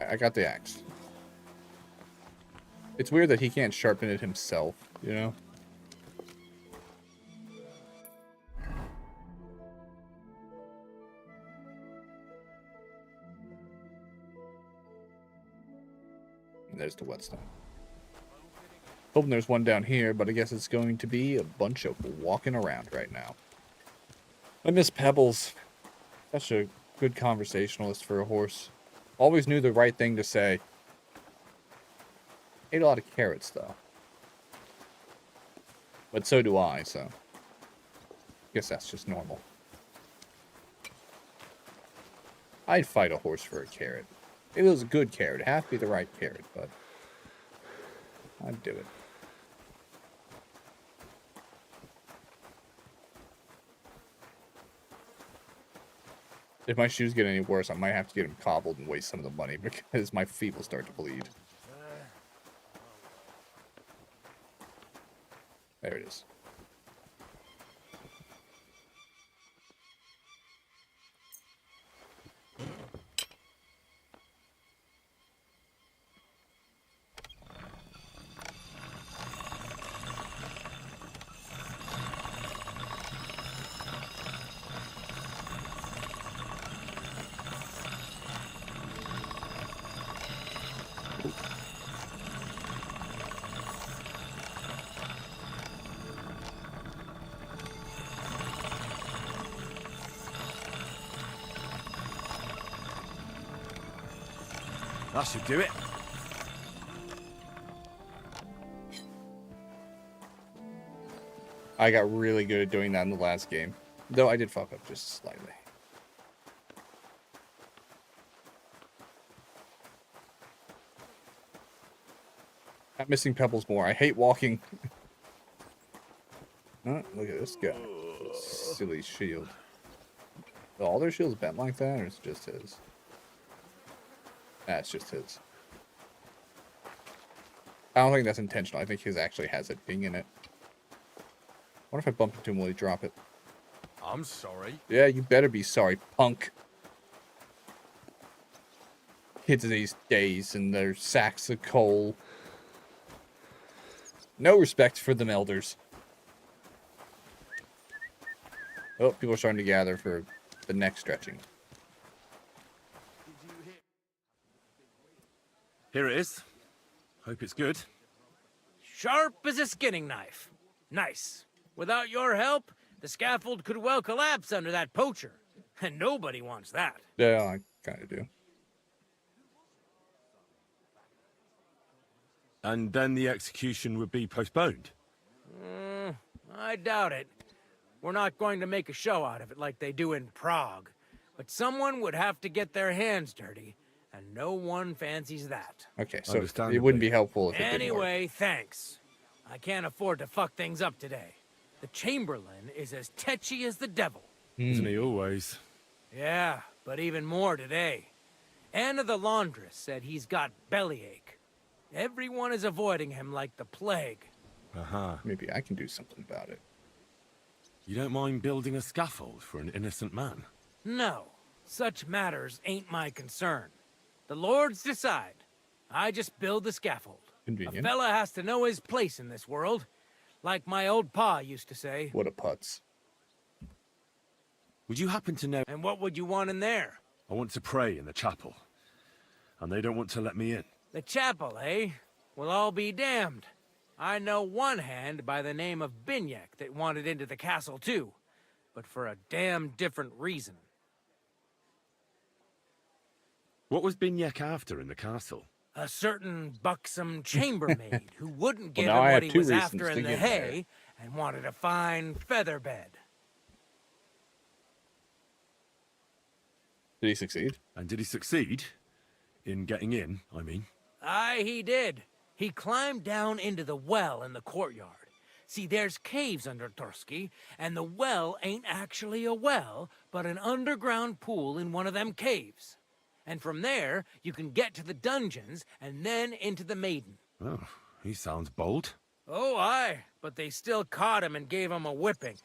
I got the axe. It's weird that he can't sharpen it himself, you know? And there's the whetstone. Hoping there's one down here, but I guess it's going to be a bunch of walking around right now. I miss Pebbles. Such a good conversationalist for a horse. Always knew the right thing to say. Ate a lot of carrots, though. But so do I, so... I guess that's just normal. I'd fight a horse for a carrot. If it was a good carrot, it'd have to be the right carrot, but... I'd do it. If my shoes get any worse, I might have to get them cobbled and waste some of the money because my feet will start to bleed. There it is. That should do it. I got really good at doing that in the last game. Though I did fuck up just slightly. I'm missing Pebbles more. I hate walking. Oh, look at this guy. Silly shield. Are all their shields bent like that, or is it just his? That's just his. I don't think that's intentional. I think his actually has a ding in it. I wonder if I bump into him, will he drop it? I'm sorry. Yeah, you better be sorry, punk. Kids these days and their sacks of coal. No respect for them elders. Oh, people are starting to gather for the neck stretching. Here it is. Hope it's good. Sharp as a skinning knife. Nice. Without your help, the scaffold could well collapse under that poacher. And nobody wants that. Yeah, I kind of do. And then the execution would be postponed. I doubt it. We're not going to make a show out of it like they do in Prague. But someone would have to get their hands dirty, and no one fancies that. Okay, so it wouldn't be helpful if it didn't work. Anyway, thanks. I can't afford to fuck things up today. The Chamberlain is as tetchy as the devil. Isn't he always? Yeah, but even more today. Anna the laundress said he's got bellyache. Everyone is avoiding him like the plague. Maybe I can do something about it. You don't mind building a scaffold for an innocent man? No, such matters ain't my concern. The lords decide. I just build the scaffold. Convenient. A fella has to know his place in this world. Like my old pa used to say. What a putz. Would you happen to know... And what would you want in there? I want to pray in the chapel. And they don't want to let me in. The chapel, eh? Well, I'll be damned. I know one hand by the name of Binyak that wanted into the castle too. But for a damn different reason. What was Binyak after in the castle? A certain buxom chambermaid who wouldn't give now him I what have he two was reasons after to in the get hay, and wanted a fine feather bed. Did he succeed? And did he succeed? In getting in, I mean. Aye, he did. He climbed down into the well in the courtyard. See, there's caves under Tursky, and the well ain't actually a well, but an underground pool in one of them caves. And from there, you can get to the dungeons, and then into the Maiden. Oh, he sounds bold. Oh, aye, but they still caught him and gave him a whipping.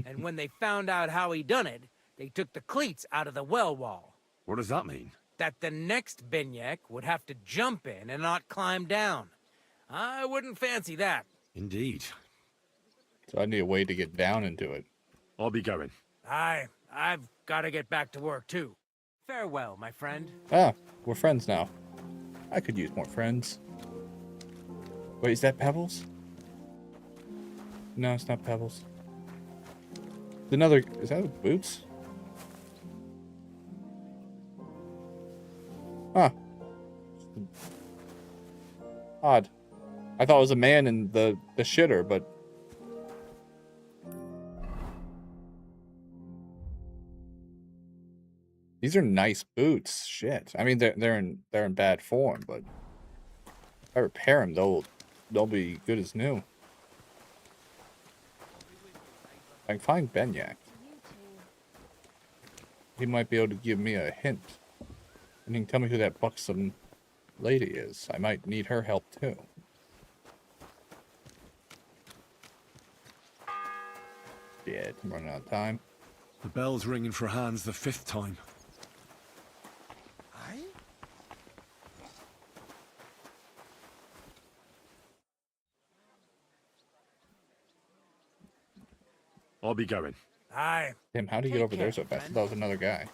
And when they found out how he done it, they took the cleats out of the well wall. What does that mean? That the next Binyak would have to jump in and not climb down. I wouldn't fancy that. Indeed. So I need a way to get down into it. I'll be going. Aye, I've got to get back to work too. Farewell, my friend. Ah, we're friends now. I could use more friends. Wait, is that Pebbles? No, it's not Pebbles. Is that Boots? Huh. Odd. I thought it was a man in the shitter, but... These are nice boots. Shit. I mean, they're in bad form, but if I repair them, they'll be good as new. I can find Benyak. He might be able to give me a hint. And he can tell me who that buxom lady is. I might need her help too. Shit, I'm running out of time. The bell's ringing for Hans the 5th time. I'll be going. Aye. Tim, how do you get over there so fast? I thought that was another guy.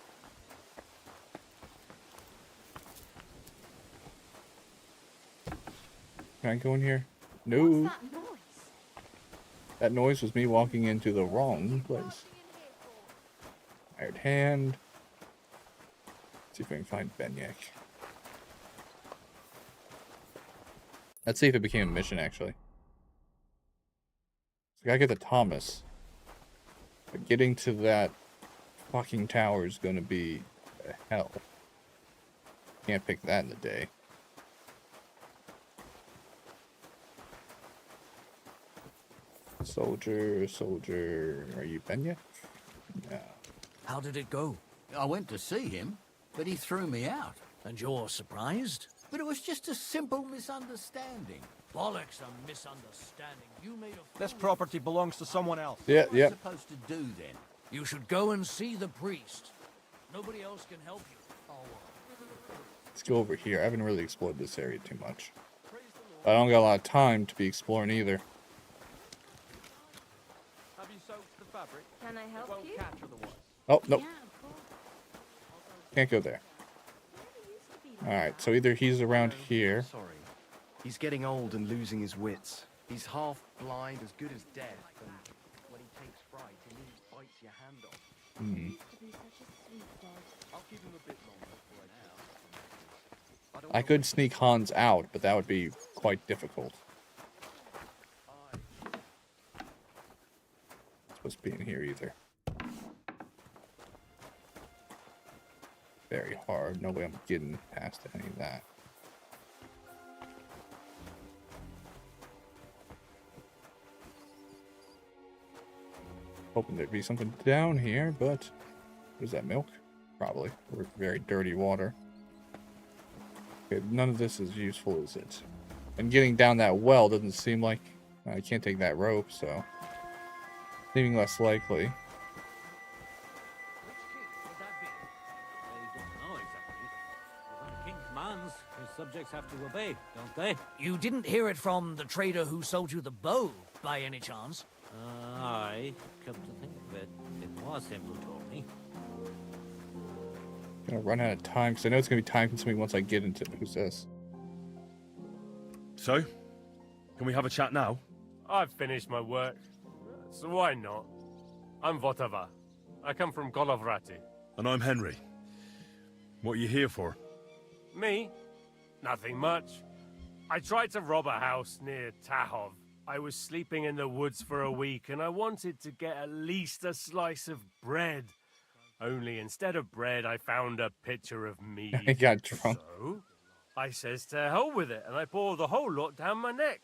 Can I go in here? No. That noise was me walking into the wrong place. Hired hand. Let's see if I can find Benyak. Let's see if it became a mission, actually. So I gotta get the Thomas. But getting to that fucking tower is gonna be hell. Can't pick that in the day. Soldier, are you Benyak? No. How did it go? I went to see him, but he threw me out. And you're surprised? But it was just a simple misunderstanding. Bollocks, a misunderstanding. You made a... This property belongs to someone else. Yeah, What am I supposed to do then? You should go and see the priest. Nobody else can help you. Let's go over here. I haven't really explored this area too much. I don't got a lot of time to be exploring either. Have you soaked the fabric? Can I help you? Capture the water. Oh, nope. Yeah, of course. Can't go there. Alright, so either he's around here. Sorry. He's getting old and losing his wits. He's half blind, as good as deaf, and when he takes fright, he nearly bites your hand off. Hmm. I'll keep him a bit longer for now. I could sneak Hans out, but that would be quite difficult. Not supposed to be in here either. Very hard. No way I'm getting past any of that. Hoping there'd be something down here, but what is that, milk? Probably. Or very dirty water. Okay, none of this is useful, is it? And getting down that well doesn't seem like... I can't take that rope, so... Seeming less likely. Subjects have to obey, don't they? You didn't hear it from the trader who sold you the bow, by any chance? Aye. Come to think of it, it was him who told me. I'm gonna run out of time, because I know it's gonna be time consuming once I get into... Who's this? So, can we have a chat now? I've finished my work, so why not? I'm Votava. I come from Golovrati. And I'm Henry. What are you here for? Me? Nothing much. I tried to rob a house near Tahov. I was sleeping in the woods for a week and I wanted to get at least a slice of bread. Only instead of bread, I found a pitcher of mead. I got drunk. So, I says to hell with it and I pour the whole lot down my neck.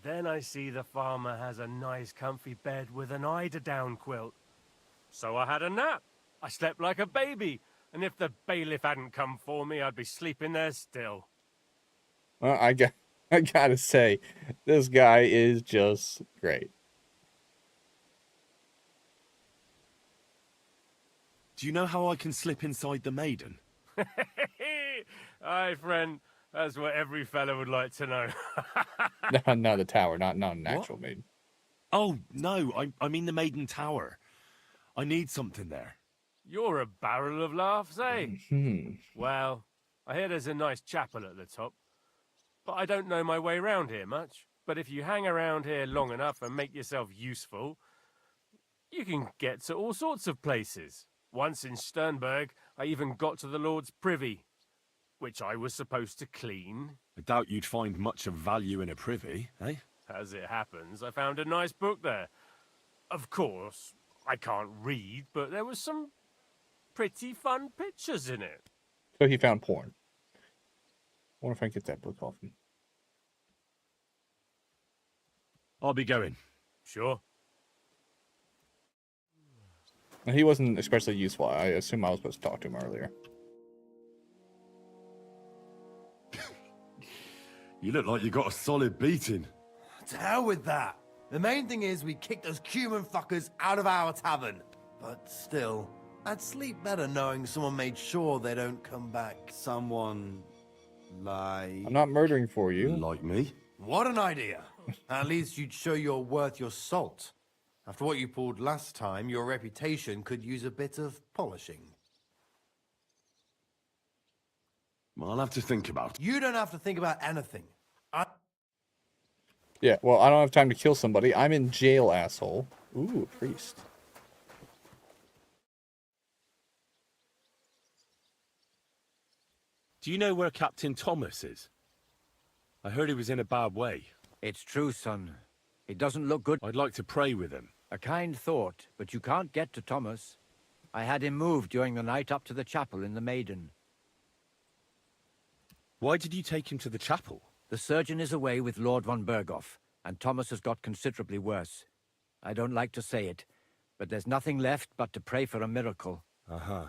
Then I see the farmer has a nice comfy bed with an eider-down quilt. So I had a nap. I slept like a baby. And if the bailiff hadn't come for me, I'd be sleeping there still. Well, I gotta say, this guy is just great. Do you know how I can slip inside the Maiden? Aye, friend. That's what every fella would like to know. No, the tower, not an actual maiden. Oh, no, I mean the Maiden Tower. I need something there. You're a barrel of laughs, eh? Well, I hear there's a nice chapel at the top. But I don't know my way round here much. But if you hang around here long enough and make yourself useful, you can get to all sorts of places. Once in Sternberg, I even got to the Lord's privy, which I was supposed to clean. I doubt you'd find much of value in a privy, eh? As it happens, I found a nice book there. Of course, I can't read, but there was some pretty fun pictures in it. So he found porn. I wonder if I can get that book off him. I'll be going. Sure. And he wasn't especially useful. I assume I was supposed to talk to him earlier. You look like you got a solid beating. To hell with that. The main thing is we kicked those Cuban fuckers out of our tavern. But still, I'd sleep better knowing someone made sure they don't come back. Someone like... I'm not murdering for you. Like me? What an idea. At least you'd show you're worth your salt. After what you pulled last time, your reputation could use a bit of polishing. I'll have to think about it. You don't have to think about anything. Yeah, well, I don't have time to kill somebody. I'm in jail, asshole. Ooh, a priest. Do you know where Captain Thomas is? I heard he was in a bad way. It's true, son. It doesn't look good. I'd like to pray with him. A kind thought, but you can't get to Thomas. I had him moved during the night up to the chapel in the Maiden. Why did you take him to the chapel? The surgeon is away with Lord von Berghoff, and Thomas has got considerably worse. I don't like to say it, but there's nothing left but to pray for a miracle. Uh-huh.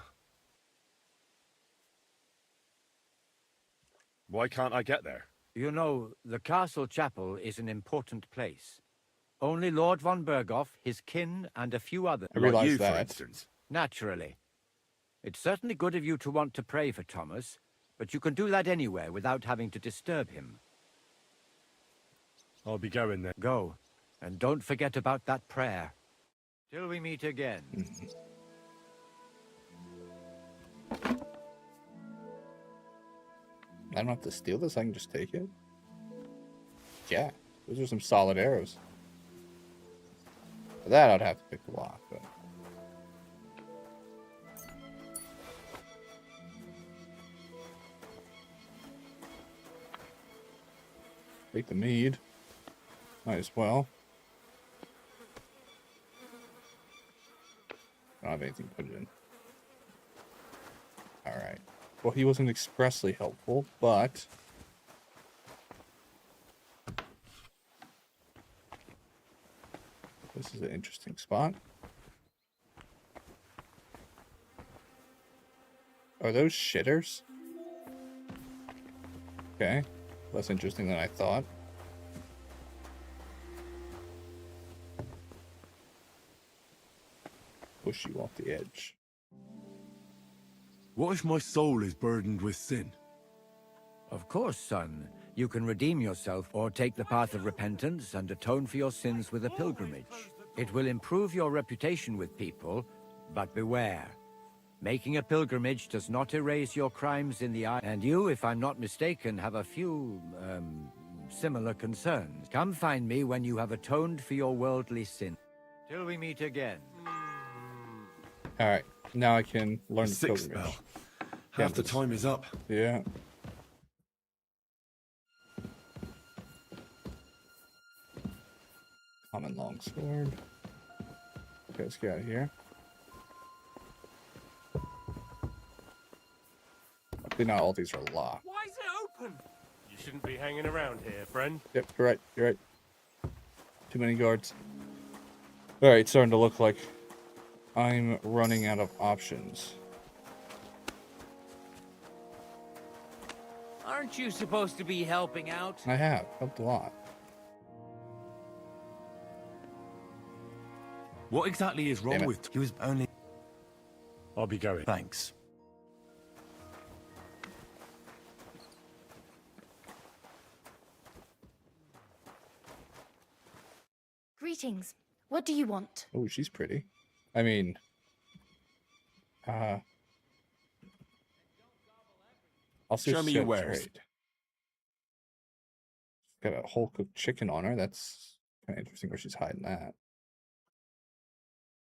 Why can't I get there? You know, the castle chapel is an important place. Only Lord von Berghoff, his kin, and a few others. I realize like you, that. for instance. Naturally. It's certainly good of you to want to pray for Thomas, but you can do that anywhere without having to disturb him. I'll be going then. Go, and don't forget about that prayer. Till we meet again. I don't have to steal this. I can just take it. Yeah, those are some solid arrows. For that, I'd have to pick the lock, but... Take the mead. Might as well. I don't have anything to put it in. Alright. Well, he wasn't expressly helpful, but... This is an interesting spot. Are those shitters? Okay. Less interesting than I thought. Push you off the edge. What if my soul is burdened with sin? Of course, son. You can redeem yourself or take the path of repentance and atone for your sins with a pilgrimage. It will improve your reputation with people, but beware. Making a pilgrimage does not erase your crimes in the eye. And you, if I'm not mistaken, have a few, similar concerns. Come find me when you have atoned for your worldly sin. Till we meet again. Alright, now I can learn the Sixth pilgrimage. bell. Half the time is up. Yeah. Common longsword. Okay, let's get out of here. Luckily, not all these are locked. Why is it open? You shouldn't be hanging around here, friend. Yep, you're right. You're right. Too many guards. All right, it's starting to look like I'm running out of options. Aren't you supposed to be helping out? I have helped a lot. What exactly is wrong with... He was only... I'll be going. Thanks. Greetings. What do you want? Oh, she's pretty. I mean, I'll see. Show me your wares. Got a whole cooked chicken on her. That's kind of interesting where she's hiding that.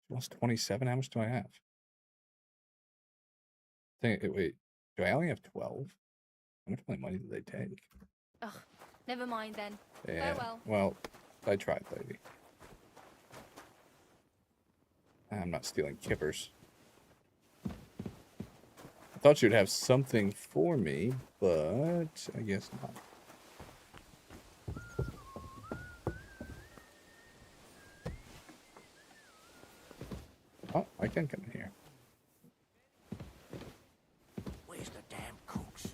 She wants 27. How much do I have? Wait, do I only have 12? How much of my money did they take? Ugh, never mind then. Yeah. Farewell. Well, I tried, lady. I'm not stealing kippers. I thought you'd have something for me, but I guess not. Oh, I can come in here. Where's the damn cooks?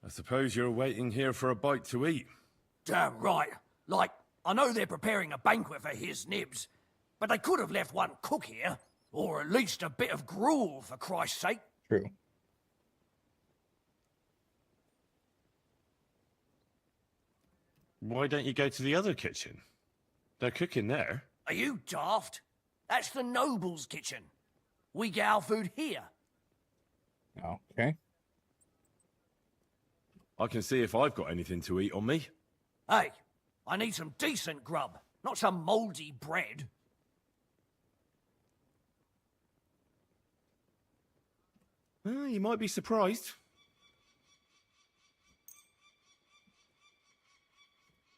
I suppose you're waiting here for a bite to eat. Damn right. Like, I know they're preparing a banquet for his nibs, but they could have left one cook here, or at least a bit of gruel, for Christ's sake. True. Why don't you go to the other kitchen? They're cooking there. Are you daft? That's the noble's kitchen. We get our food here. Okay. I can see if I've got anything to eat on me. Hey, I need some decent grub, not some mouldy bread. Well, you might be surprised.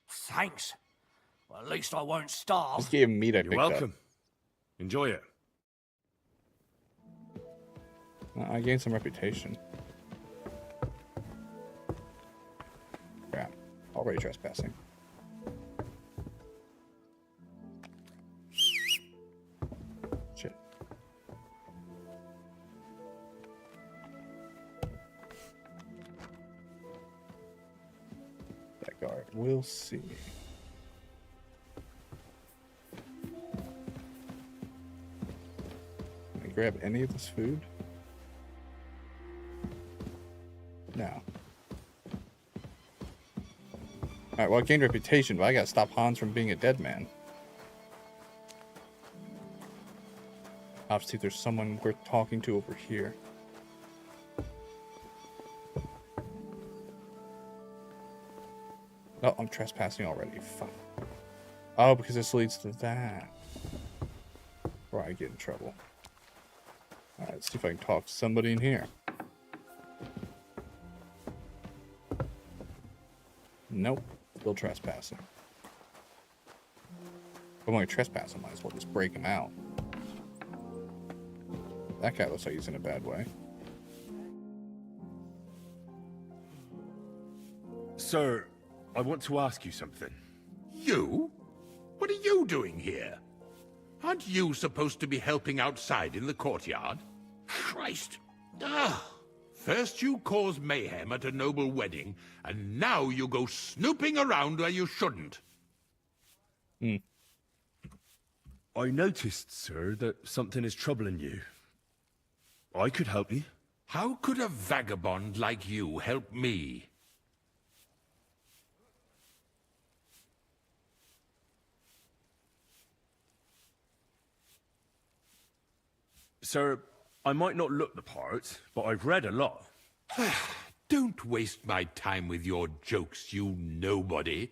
Thanks. Well, at least I won't starve. Just gave meat I You're picked welcome. Enjoy it. up. I gained some reputation. Crap. Already trespassing. Shit. That guard will see me. Can I grab any of this food? No. Alright, well, I gained reputation, but I gotta stop Hans from being a dead man. I'll see if there's someone worth talking to over here. Oh, I'm trespassing already. Fuck. Oh, because this leads to that. Or I get in trouble. Alright, let's see if I can talk to somebody in here. Nope. Still trespassing. If I'm going to trespass, I might as well just break him out. That guy looks like he's in a bad way. Sir, I want to ask you something. You? What are you doing here? Aren't you supposed to be helping outside in the courtyard? Christ! Ah! First you cause mayhem at a noble wedding, and now you go snooping around where you shouldn't. I noticed, sir, that something is troubling you. I could help you. How could a vagabond like you help me? Sir, I might not look the part, but I've read a lot. Don't waste my time with your jokes, you nobody.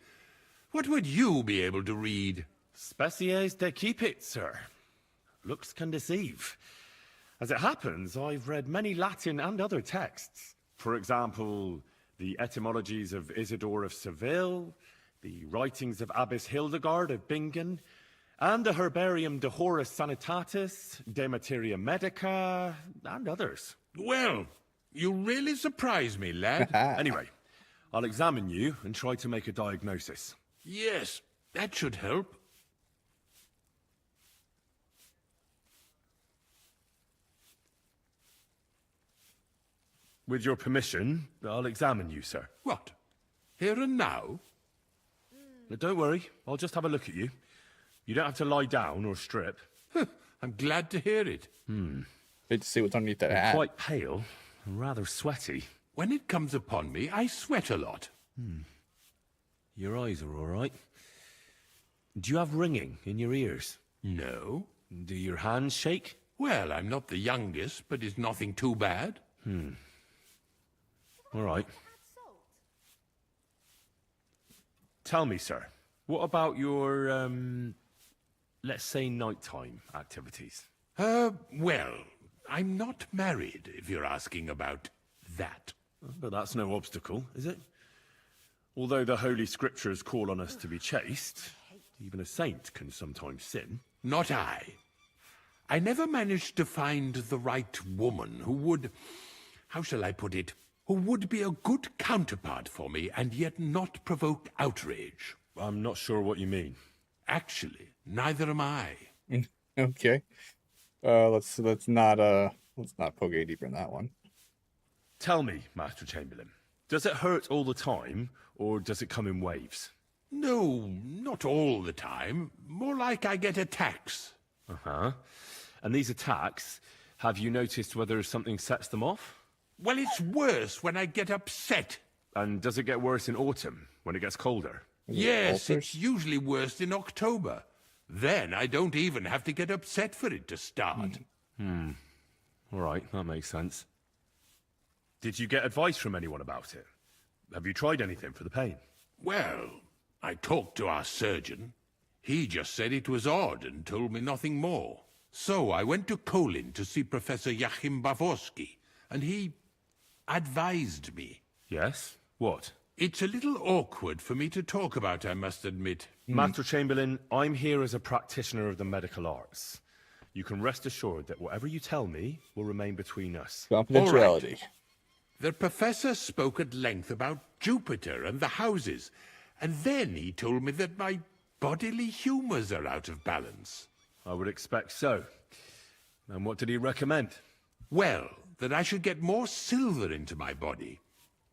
What would you be able to read? Species de cipit, sir. Looks can deceive. As it happens, I've read many Latin and other texts. For example, the etymologies of Isidore of Seville, the writings of Abbess Hildegard of Bingen, and the Herbarium de Horis Sanitatis, De Materia Medica, and others. Well, you really surprise me, lad. Anyway, I'll examine you and try to make a diagnosis. Yes, that should help. With your permission, I'll examine you, sir. What? Here and now? Don't worry, I'll just have a look at you. You don't have to lie down or strip. I'm glad to hear it. Good to see what's underneath that You're hat. quite pale and rather sweaty. When it comes upon me, I sweat a lot. Your eyes are all right. Do you have ringing in your ears? No. Do your hands shake? Well, I'm not the youngest, but it's nothing too bad. All right. Tell me, sir, what about your, let's say, nighttime activities? Well, I'm not married, if you're asking about that. But that's no obstacle, is it? Although the Holy Scriptures call on us to be chaste, even a saint can sometimes sin. Not I. I never managed to find the right woman who would, how shall I put it, who would be a good counterpart for me and yet not provoke outrage. I'm not sure what you mean. Actually, neither am I. Okay. Let's not poke any deeper in that one. Tell me, Master Chamberlain, does it hurt all the time, or does it come in waves? No, not all the time. More like I get attacks. Uh-huh. And these attacks, have you noticed whether something sets them off? Well, it's worse when I get upset. And does it get worse in autumn, when it gets colder? Yes, it's usually worse in October. Then I don't even have to get upset for it to start. All right, that makes sense. Did you get advice from anyone about it? Have you tried anything for the pain? Well, I talked to our surgeon. He just said it was odd and told me nothing more. So I went to Kolin to see Professor Joachim Bavorsky, and he advised me. Yes? What? It's a little awkward for me to talk about, I must admit. Master Chamberlain, I'm here as a practitioner of the medical arts. You can rest assured that whatever you tell me will remain between us. Confidentiality. Right. The professor spoke at length about Jupiter and the houses, and then he told me that my bodily humours are out of balance. I would expect so. And what did he recommend? Well, that I should get more silver into my body.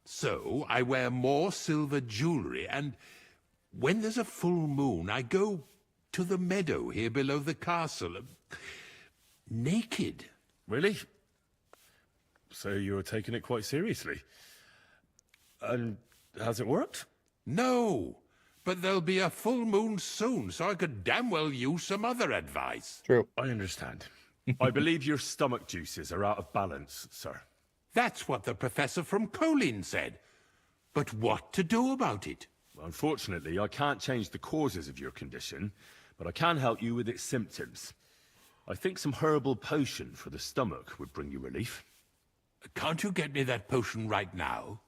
So I wear more silver jewellery, and when there's a full moon, I go to the meadow here below the castle, naked. Really? So you're taking it quite seriously. And has it worked? No, but there'll be a full moon soon, so I could damn well use some other advice. True. I understand. I believe your stomach juices are out of balance, sir. That's what the professor from Kolin said. But what to do about it? Unfortunately, I can't change the causes of your condition, but I can help you with its symptoms. I think some herbal potion for the stomach would bring you relief. Can't you get me that potion right now?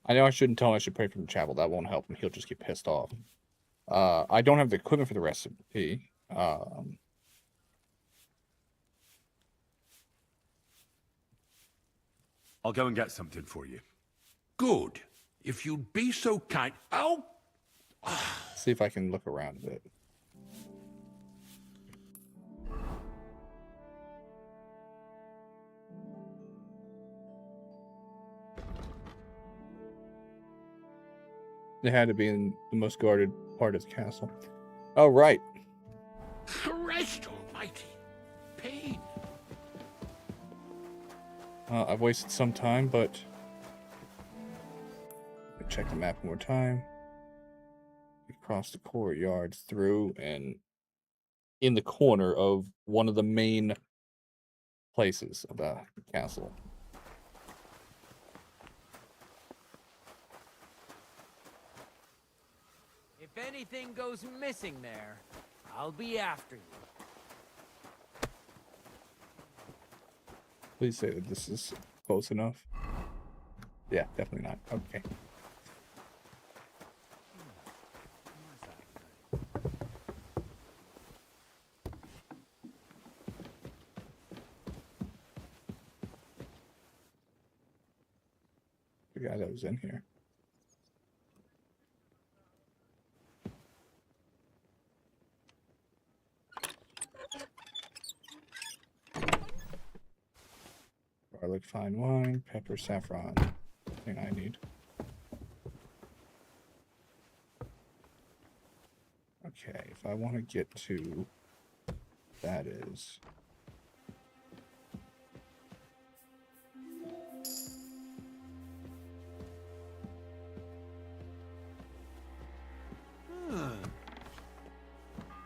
I know I shouldn't tell him I should pray for him to travel. That won't help him. He'll just get pissed off. I don't have the equipment for the recipe. I'll go and get something for you. Good. If you'd be so kind. Oh! See if I can look around a bit. They had to be in the most guarded part of the castle. Oh, right. Christ almighty. Pain. I've wasted some time, but... check the map one more time. Across the courtyards, through, and in the corner of one of the main places of the castle. If anything goes missing there, I'll be after you. Please say that this is close enough. Yeah, definitely not. Okay. The guy that was in here. Garlic, fine wine, pepper, saffron. Thing I need. Okay, if I want to get to... that is...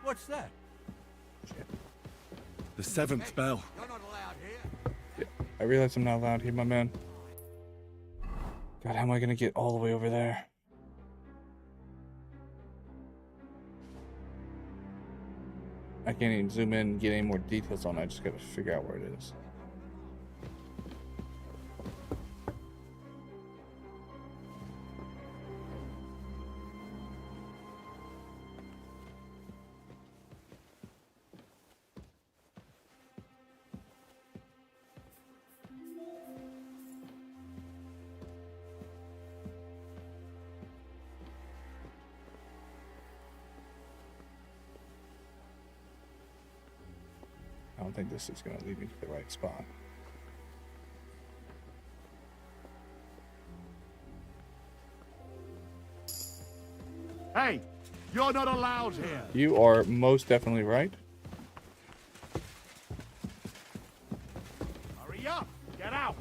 What's that? The 7th bell. You're not allowed here. Yeah, I realize I'm not allowed here, my man. God, how am I gonna get all the way over there? I can't even zoom in and get any more details on it. I just gotta figure out where it is. I don't think this is going to lead me to the right spot. Hey, you're not allowed here. You are most definitely right. Hurry up. Get out.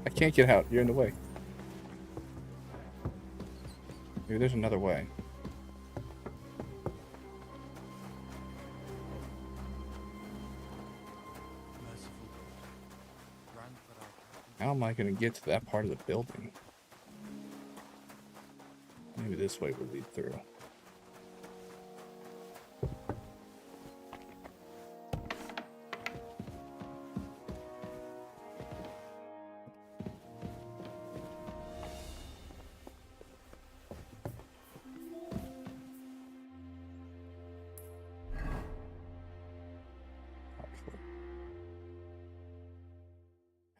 I can't get out. You're in the way. Maybe there's another way. How am I going to get to that part of the building? Maybe this way will lead through.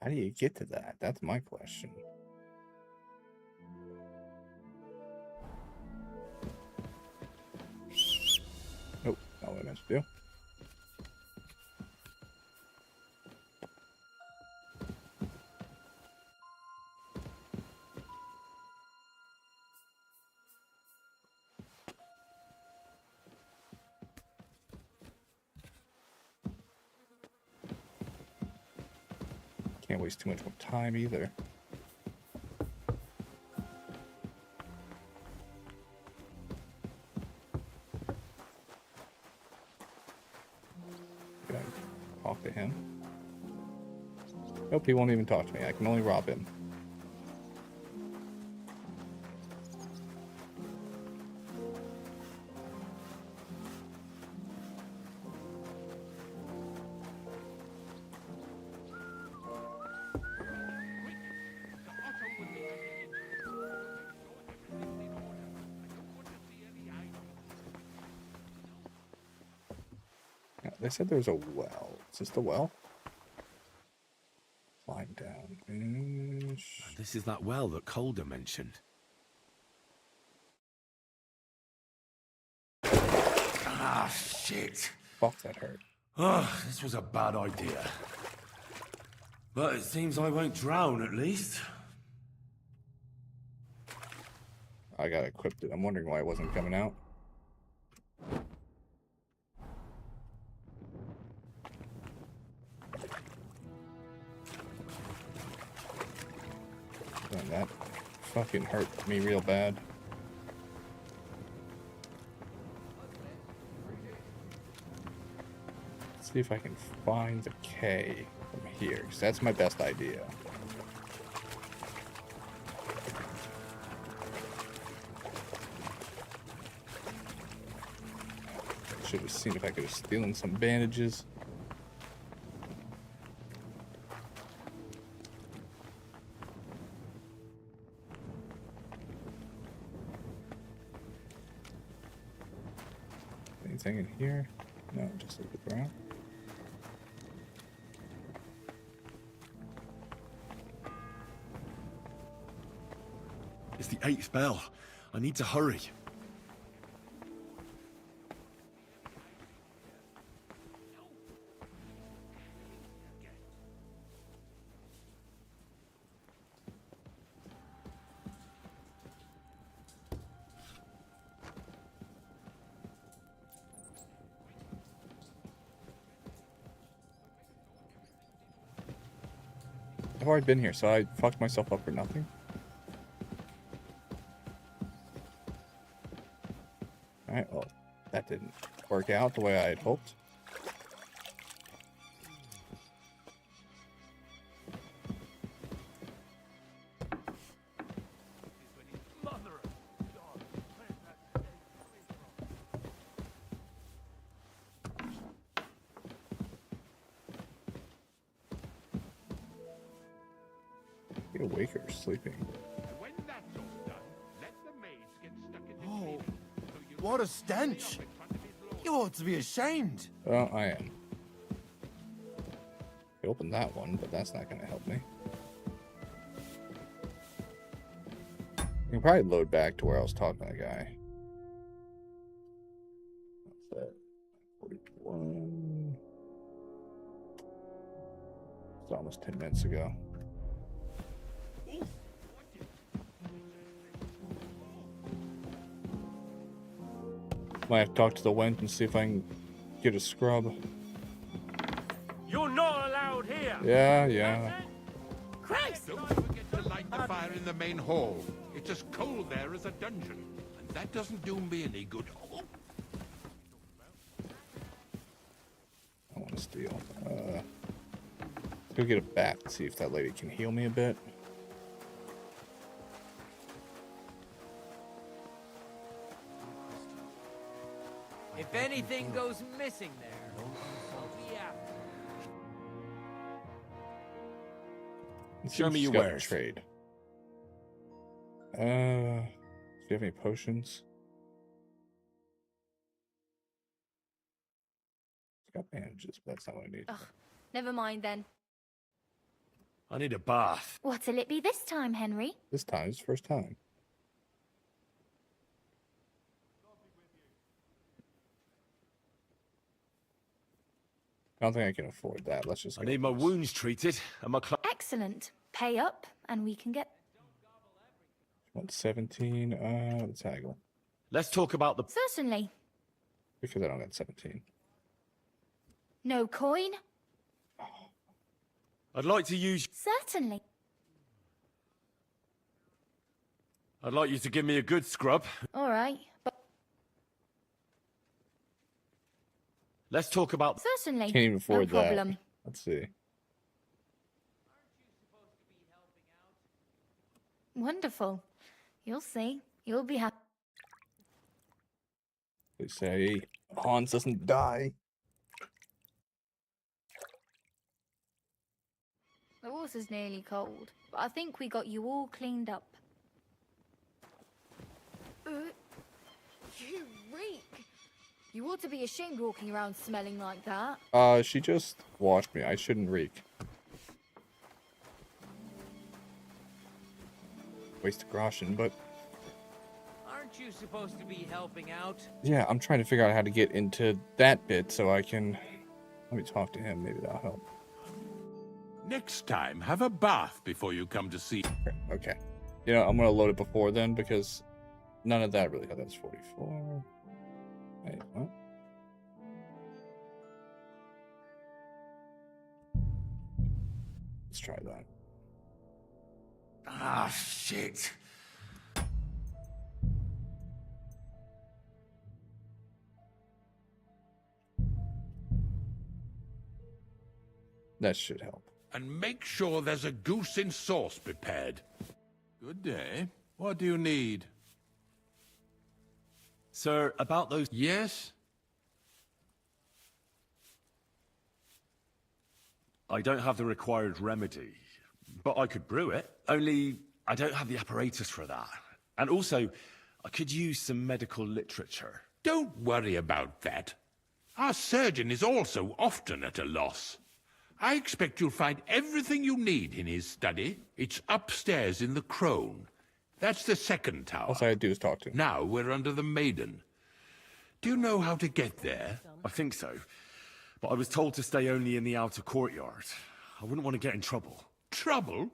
How do you get to that? That's my question. Nope, not what I meant to do. Can't waste too much more time either. Can I talk to him? Nope, he won't even talk to me. I can only rob him. They said there's a well. Is this the well? Climb down. This is that well that Calder mentioned. Ah, shit. Fuck, that hurt. Oh, this was a bad idea. But it seems I won't drown, at least. I got equipped it. I'm wondering why it wasn't coming out. Man, that fucking hurt me real bad. Let's see if I can find the K from here, because that's my best idea. Should have seen if I could have stolen some bandages. Anything in here? No, just look around. It's the 8th bell. I need to hurry. I've already been here, so I fucked myself up for nothing. Alright, well, that didn't work out the way I had hoped. You awake or sleeping? Oh, what a stench! You ought to be ashamed. Well, I am. I opened that one, but that's not going to help me. I can probably load back to where I was talking to the guy. What's that? 41. It's almost 10 minutes ago. Might have to talk to the wench and see if I can get a scrub. You're not allowed here. Yeah. Christ! Don't forget to light the fire in the main hall. It's as cold there as a dungeon, and that doesn't do me any good. Oh. I want to steal. Let's go get a bat and see if that lady can heal me a bit. If anything goes missing there, I'll be after. Let's see Show what me she's your got in wares. trade. Do you have any potions? It's got bandages, but that's not what I need. Ugh, never mind then. I need a bath. What'll it be this time, Henry? This time is the first time. I don't think I can afford that. Let's just. I need my wounds treated and my Excellent. Pay up, and we can get... 117. Let's haggle. Let's talk about the... Certainly. Because I don't got 17. No coin? I'd like to use... Certainly. I'd like you to give me a good scrub. All right, but... Let's talk about... Certainly. Can't even afford no that. problem. Let's see. Wonderful. You'll see. You'll be happy. They say Hans doesn't die. The water's nearly cold, but I think we got you all cleaned up. You reek. You ought to be ashamed walking around smelling like that. She just washed me. I shouldn't reek. Waste a groschen, but... Aren't you supposed to be helping out? Yeah, I'm trying to figure out how to get into that bit so I can... Let me talk to him. Maybe that'll help. Next time, have a bath before you come to see. Okay. You know, I'm going to load it before then because none of that really... Oh, that's 44. Wait, what? Let's try that. Ah, shit. That should help. And make sure there's a goose in sauce prepared. Good day. What do you need? Sir, about those... Yes? I don't have the required remedy, but I could brew it. Only, I don't have the apparatus for that. And also, I could use some medical literature. Don't worry about that. Our surgeon is also often at a loss. I expect you'll find everything you need in his study. It's upstairs in the Crone. That's the second tower. All I had to do is talk to him. Now we're under the Maiden. Do you know how to get there? I think so. But I was told to stay only in the outer courtyard. I wouldn't want to get in trouble. Trouble?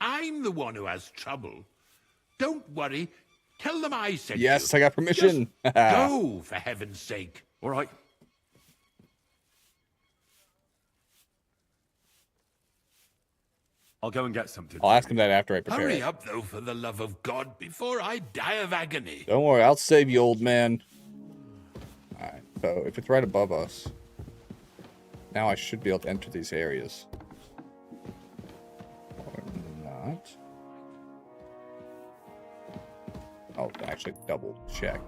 I'm the one who has trouble. Don't worry. Tell them I sent you. Yes, I got permission. Just go, for heaven's sake. All right. I'll go and get something. I'll ask him that after I prepare Hurry it. up, though, for the love of God, before I die of agony. Don't worry, I'll save you, old man. Alright, so if it's right above us, now I should be able to enter these areas. Or not. I'll actually double check.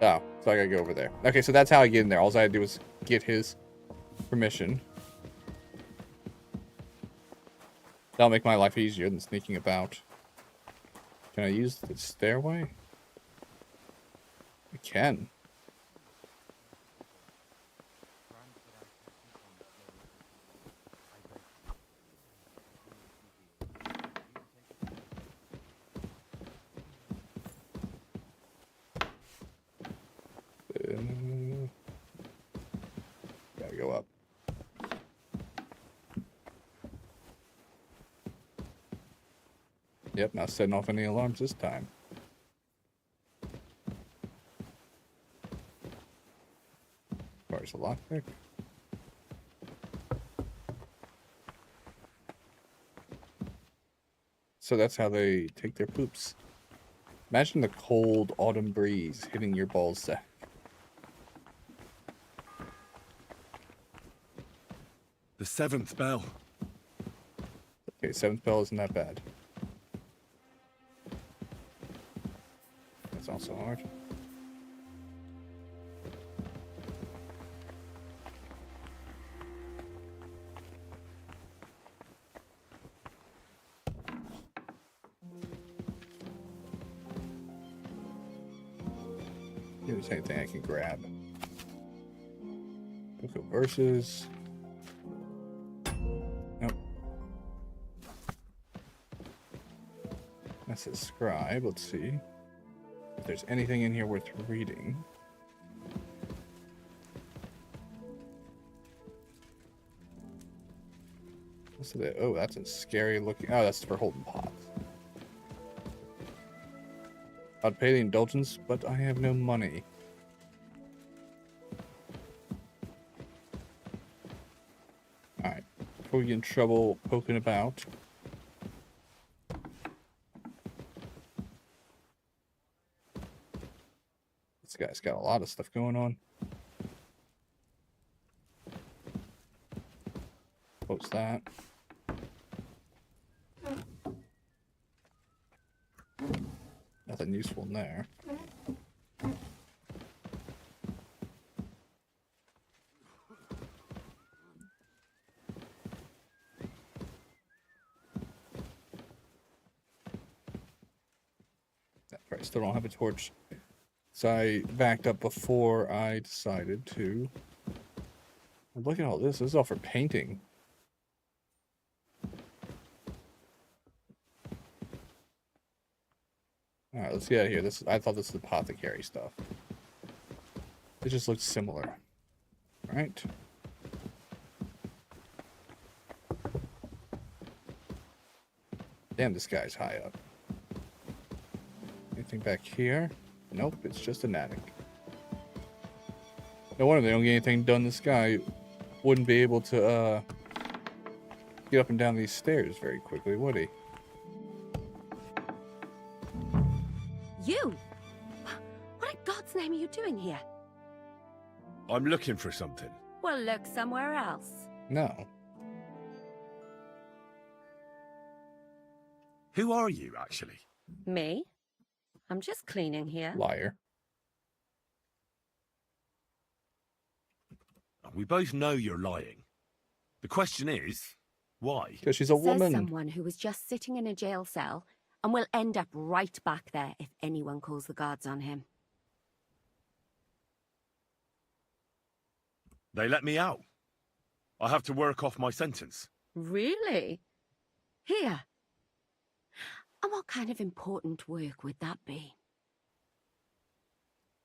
Oh, so I gotta go over there. Okay, so that's how I get in there. All I had to do was get his permission. That'll make my life easier than sneaking about. Can I use the stairway? I can. Gotta go up. Yep, not setting off any alarms this time. Where's the lockpick? So that's how they take their poops. Imagine the cold autumn breeze hitting your ballsack. The 7th bell. Okay, 7th bell isn't that bad. That's also hard. If there's anything I can grab. Book of Verses. Nope. That says scribe. Let's see if there's anything in here worth reading. So that, oh, that's a scary looking. Oh, that's for holding pots. I'd pay the indulgence, but I have no money. Alright, before we get in trouble poking about. This guy's got a lot of stuff going on. Close that. Nothing useful in there. That's right, still don't have a torch. So I backed up before I decided to. Look at all this. This is all for painting. Alright, let's get out of here. I thought this was apothecary stuff. It just looks similar. Right? Damn, this guy's high up. Anything back here? Nope, it's just an attic. No wonder they don't get anything done. This guy wouldn't be able to get up and down these stairs very quickly, would he? You? What in God's name are you doing here? I'm looking for something. Well, look somewhere else. No. Who are you, actually? Me? I'm just cleaning here. Liar. We both know you're lying. The question is, why? Because she's a woman. Says someone who was just sitting in a jail cell and will end up right back there if anyone calls the guards on him. They let me out. I have to work off my sentence. Really? Here. And what kind of important work would that be?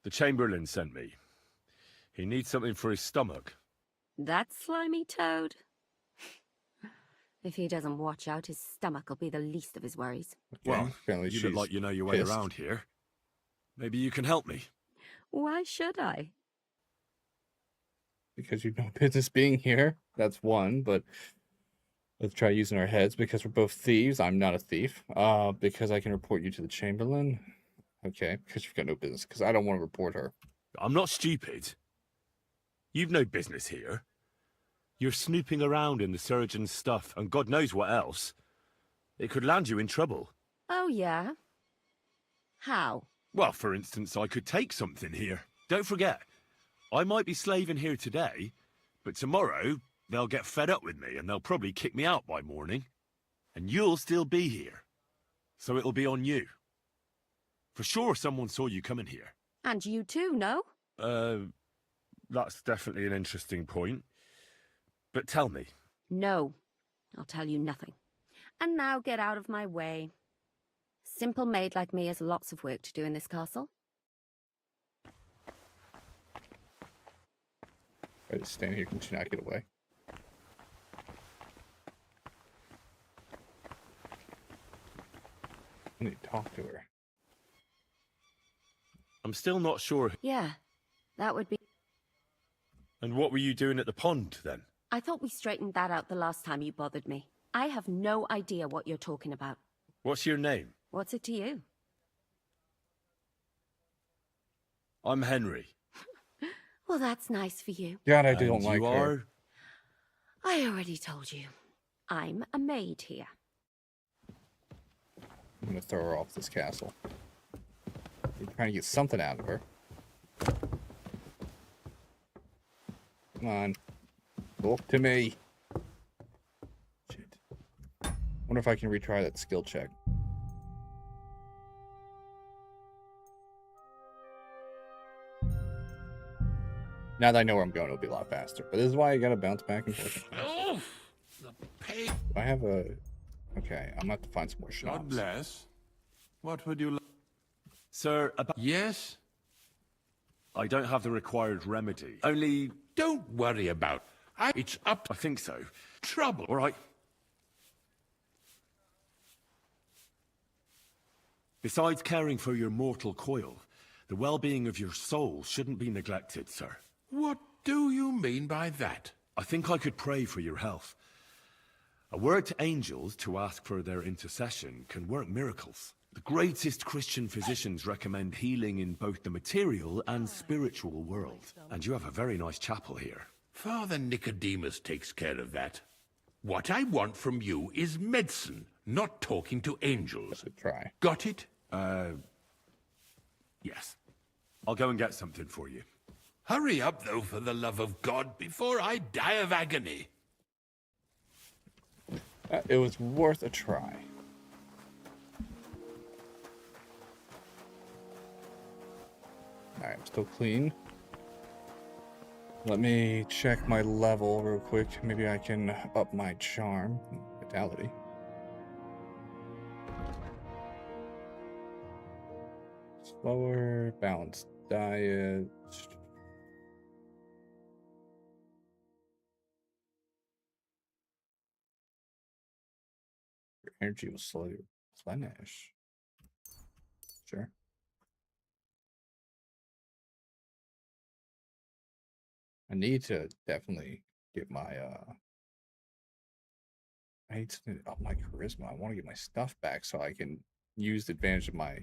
The Chamberlain sent me. He needs something for his stomach. That slimy toad? If he doesn't watch out, his stomach will be the least of his worries. Well, you look like you know your way around here. Maybe you can help me. Why should I? Because you've no business being here. That's one, but let's try using our heads because we're both thieves. I'm not a thief. Because I can report you to the Chamberlain. Okay, because you've got no business. Because I don't want to report her. I'm not stupid. You've no business here. You're snooping around in the surgeon's stuff, and God knows what else. It could land you in trouble. Oh, yeah? How? Well, for instance, I could take something here. Don't forget, I might be slaving here today, but tomorrow they'll get fed up with me and they'll probably kick me out by morning. And you'll still be here. So it'll be on you. For sure someone saw you coming here. And you too, no? That's definitely an interesting point. But tell me. No, I'll tell you nothing. And now get out of my way. Simple maid like me has lots of work to do in this castle. I just stand here, can she not get away? I need to talk to her. I'm still not sure. Yeah, that would be... And what were you doing at the pond, then? I thought we straightened that out the last time you bothered me. I have no idea what you're talking about. What's your name? What's it to you? I'm Henry. Well, that's nice for you. God, I don't like you her. Are? I already told you. I'm a maid here. I'm gonna throw her off this castle. You're trying to get something out of her. Come on. Talk to me. Shit. Wonder if I can retry that skill check. Now that I know where I'm going, it'll be a lot faster. But this is why you gotta bounce back and forth. Oh, the pain. I have a... Okay, I'm gonna have to find some more schnapps. God bless. What would you like? Sir, Yes? I don't have the required remedy. Only... Don't worry about it's up. I think so. Trouble. All right. Besides caring for your mortal coil, the well-being of your soul shouldn't be neglected, sir. What do you mean by that? I think I could pray for your health. A word to angels to ask for their intercession can work miracles. The greatest Christian physicians recommend healing in both the material and spiritual world. And you have a very nice chapel here. Father Nicodemus takes care of that. What I want from you is medicine, not talking to angels. Try. Got it? Yes. I'll go and get something for you. Hurry up, though, for the love of God, before I die of agony. It was worth a try. Alright, I'm still clean. Let me check my level real quick. Maybe I can up my charm. Vitality. Slower, balanced diet. Your energy will slowly replenish. Sure. I need to definitely get my I need to up my charisma. I want to get my stuff back so I can use the advantage of my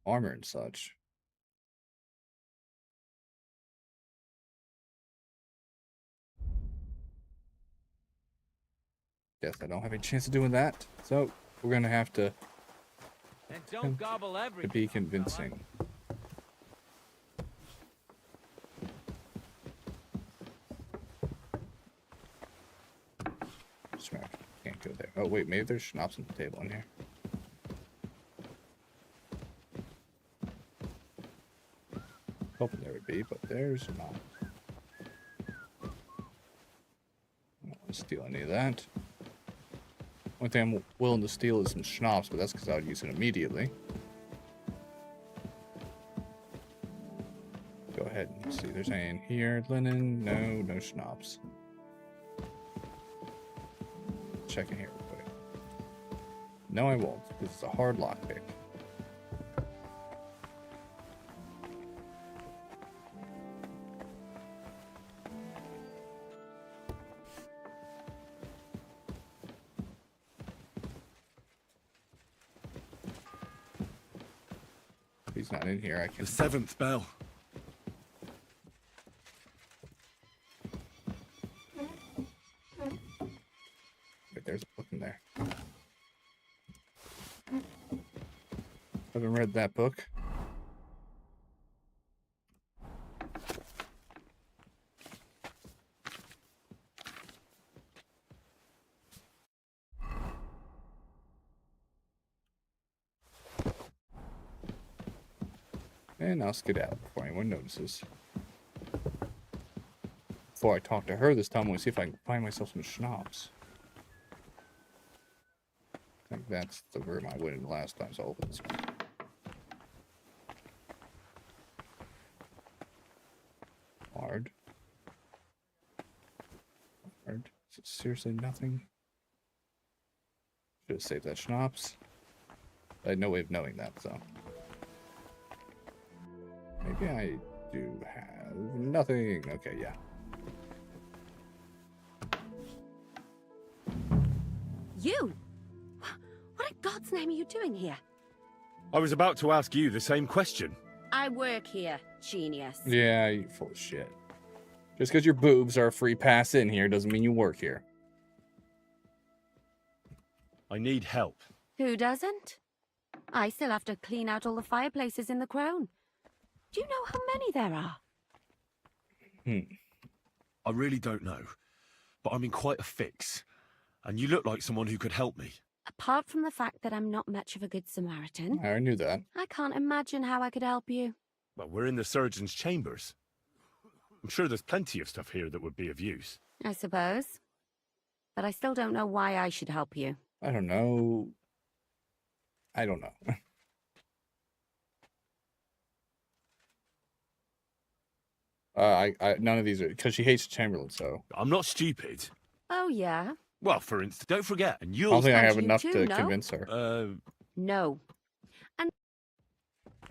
armor and such. Guess I don't have any chance of doing that. So we're gonna have to And don't gobble everything. be convincing. Distract. Can't go there. Oh wait, maybe there's schnapps on the table in here. Hoping there would be, but there's not. I don't want to steal any of that. Only thing I'm willing to steal is some schnapps, but that's because I would use it immediately. Go ahead and see if there's any in here. Linen, no schnapps. Check in here real quick. No, I won't. This is a hard lockpick. If he's not in here, I can. The 7th bell. Wait, there's a book in there. Haven't read that book. And I'll skedaddle before anyone notices. Before I talk to her this time, I want to see if I can find myself some schnapps. I think that's the room I went in last time, so I'll open this one. Hard. Hard. Is it seriously nothing? Should have saved that schnapps. I had no way of knowing that, so. Maybe I do have nothing. Okay, yeah. You? What in God's name are you doing here? I was about to ask you the same question. I work here, genius. Yeah, you're full of shit. Just because your boobs are a free pass in here doesn't mean you work here. I need help. Who doesn't? I still have to clean out all the fireplaces in the Crown. Do you know how many there are? I really don't know, but I'm in quite a fix, and you look like someone who could help me. Apart from the fact that I'm not much of a good Samaritan, I already knew that. I can't imagine how I could help you. Well, we're in the surgeon's chambers. I'm sure there's plenty of stuff here that would be of use. I suppose. But I still don't know why I should help you. I don't know. I don't know. None of these are because she hates Chamberlain, so I'm not stupid. Oh, yeah? Well, for instance, don't forget, and I you'll... don't think I have you enough too, to no? convince her. No. And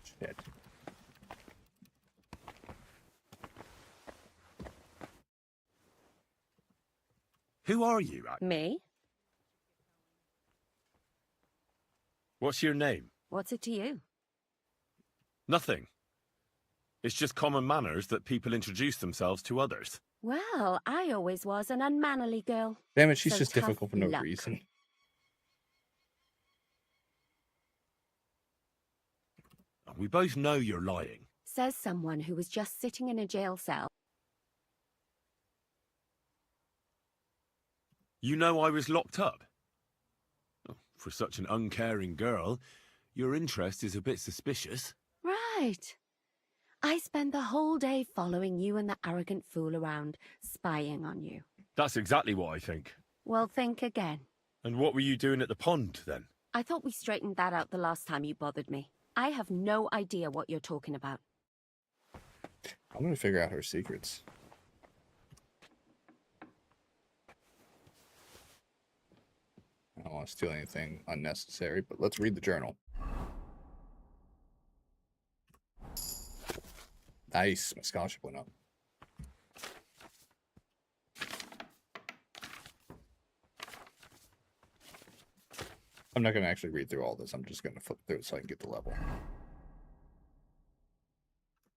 Shit. Who are you? me? What's your name? What's it to you? Nothing. It's just common manners that people introduce themselves to others. Well, I always was an unmannerly girl. Damn it, she's So just tough difficult for no luck. reason. We both know you're lying. Says someone who was just sitting in a jail cell. You know I was locked up. Oh, for such an uncaring girl, your interest is a bit suspicious. Right. I spend the whole day following you and the arrogant fool around, spying on you. That's exactly what I think. Well, think again. And what were you doing at the pond, then? I thought we straightened that out the last time you bothered me. I have no idea what you're talking about. I'm gonna figure out her secrets. I don't want to steal anything unnecessary, but let's read the journal. Nice, my scholarship went up. I'm not going to actually read through all this. I'm just going to flip through it so I can get the level.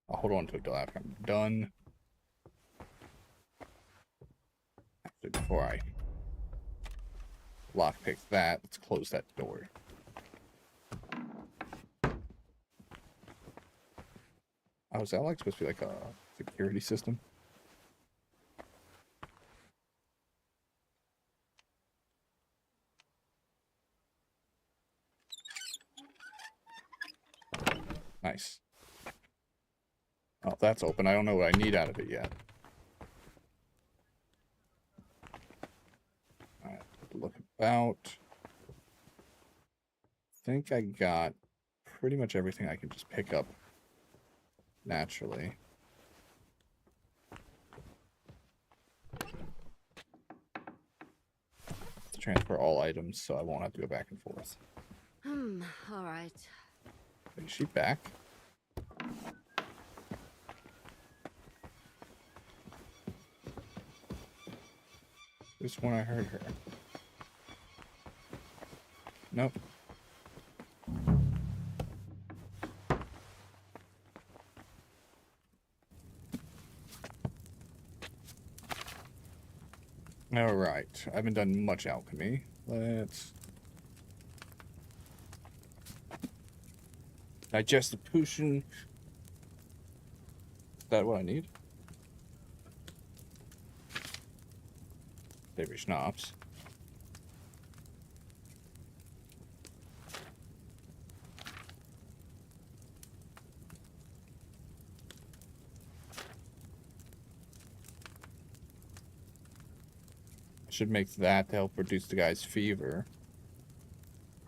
I'll hold on to it till after I'm done. Actually, before I lockpick that, let's close that door. Oh, is that like supposed to be like a security system? Nice. Oh, that's open. I don't know what I need out of it yet. Alright, look about. I think I got pretty much everything I can just pick up naturally. Let's transfer all items so I won't have to go back and forth. All right. Is she back? This one I heard her. Nope. All right. I haven't done much alchemy. Let's digest the potion. Is that what I need? Savory schnapps. I should make that to help reduce the guy's fever.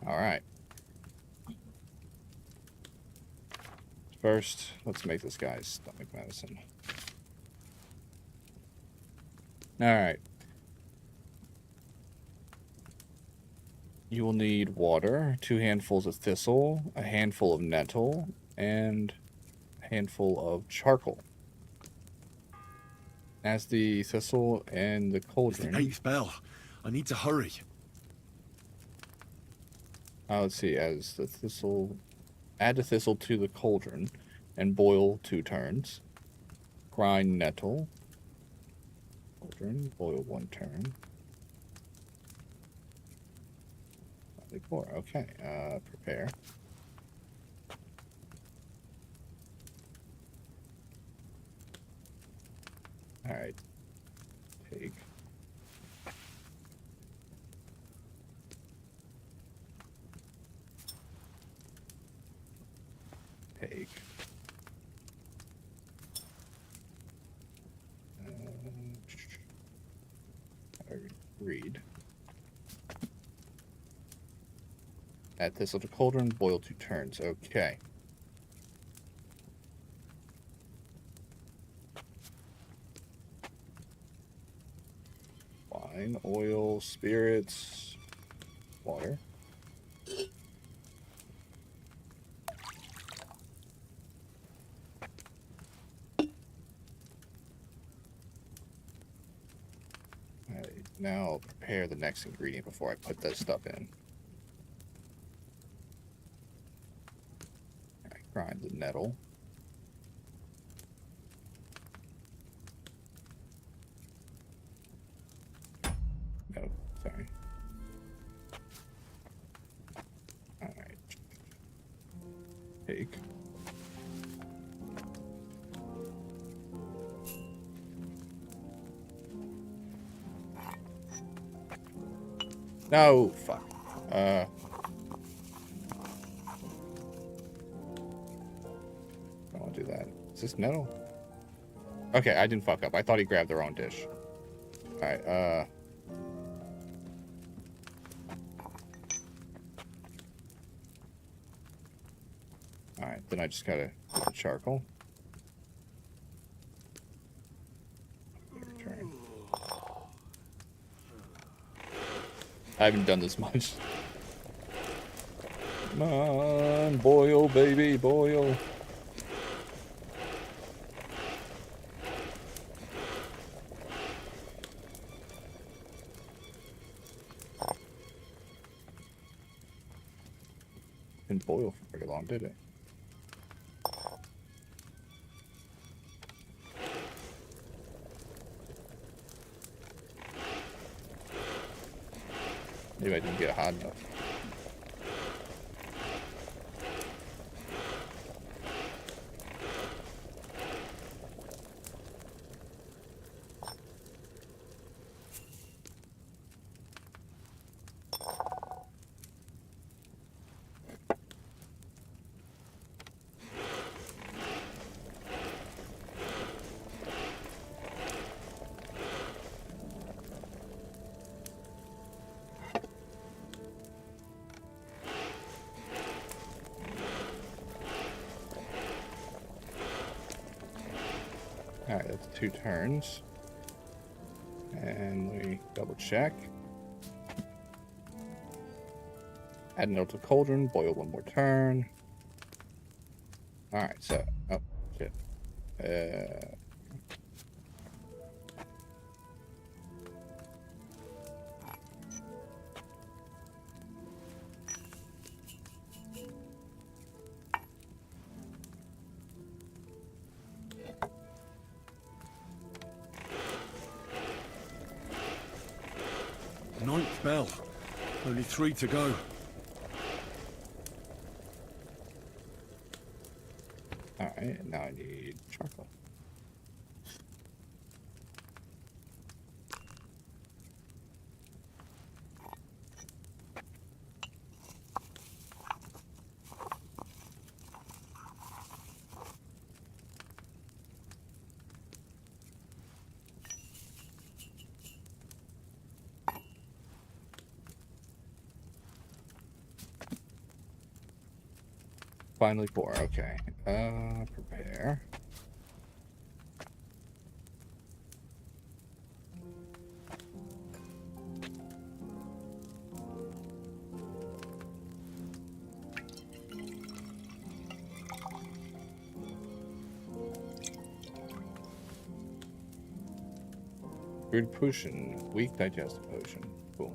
All right. First, let's make this guy's stomach medicine. All right. You will need water, 2 handfuls of thistle, a handful of nettle, and a handful of charcoal. As the thistle and the cauldron. It's the 8th bell. I need to hurry. Let's see. As the thistle, add the thistle to the cauldron and boil 2 turns. Grind nettle. Cauldron, boil 1 turn. Decor. Okay. Prepare. All right. Take. Take. Read. Add thistle to cauldron, boil 2 turns. Okay. Wine, oil, spirits, water. Alright, now I'll prepare the next ingredient before I put this stuff in. Grind the nettle. No, sorry. Alright. Take. No, fuck. want to do that. Is this metal? Okay, I didn't fuck up. I thought he grabbed the wrong dish. Alright, Alright, then I just gotta put charcoal. Return. I haven't done this much. Come on, boil, baby, boil. Didn't boil for very long, did it? Maybe I didn't get it hot enough. Alright, that's 2 turns. And we double check. Add an to cauldron, boil 1 more turn. Alright, so, oh, shit. Ninth bell. Only 3 to go. Alright, now I need charcoal. Finally 4, okay. Prepare. Food potion, weak digestive potion. Cool.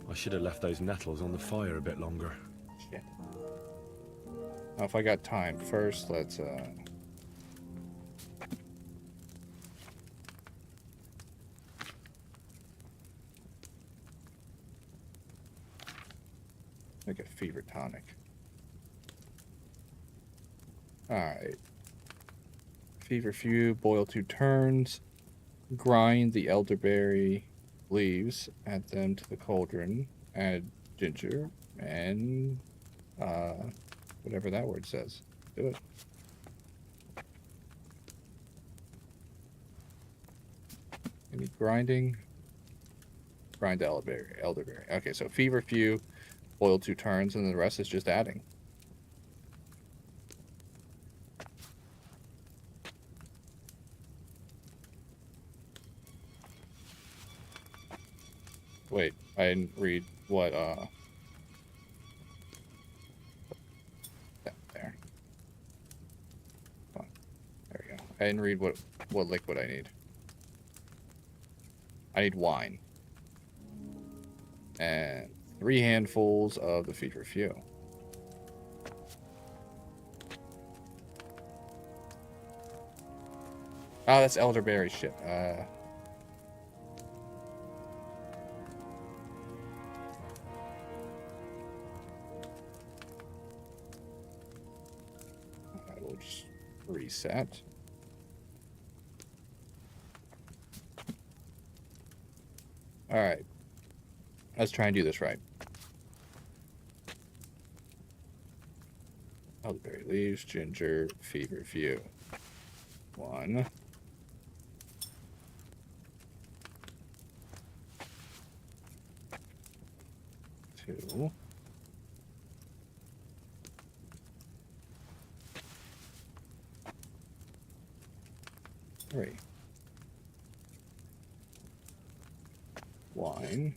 I should have left those nettles on the fire a bit longer. Shit. Now, if I got time, first let's make a fever tonic. Alright. Fever few, boil 2 turns, grind the elderberry leaves, add them to the cauldron, add ginger, and whatever that word says. Do it. Any grinding? Grind elderberry. Okay, so fever few, boil 2 turns, and the rest is just adding. Wait, I didn't read what there. Oh, there we go. I didn't read what liquid I need. I need wine. And 3 handfuls of the fever few. Oh, that's elderberry shit. I will just reset. All right. Let's try and do this right. Elderberry leaves, ginger, feverfew. 1. 2. 3. Wine.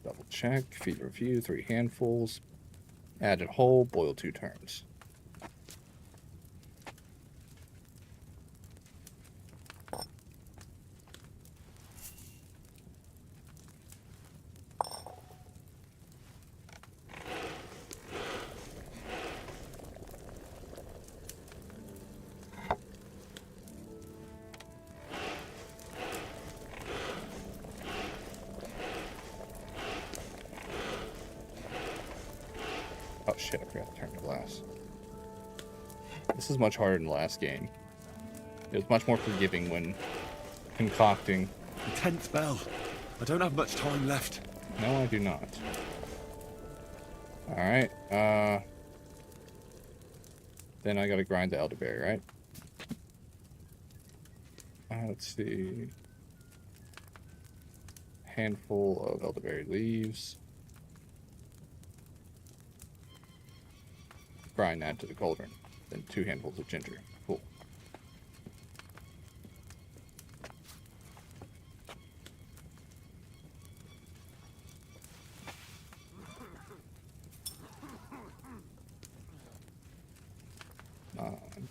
Double check. Feverfew, 3 handfuls. Added whole, boil 2 turns. Oh shit, I forgot to turn the glass. This is much harder than the last game. It was much more forgiving when concocting. The 10th bell. I don't have much time left. No, I do not. Alright, then I gotta grind the elderberry, right? Let's see. Handful of elderberry leaves. Grind that to the cauldron. Then 2 handfuls of ginger. Cool.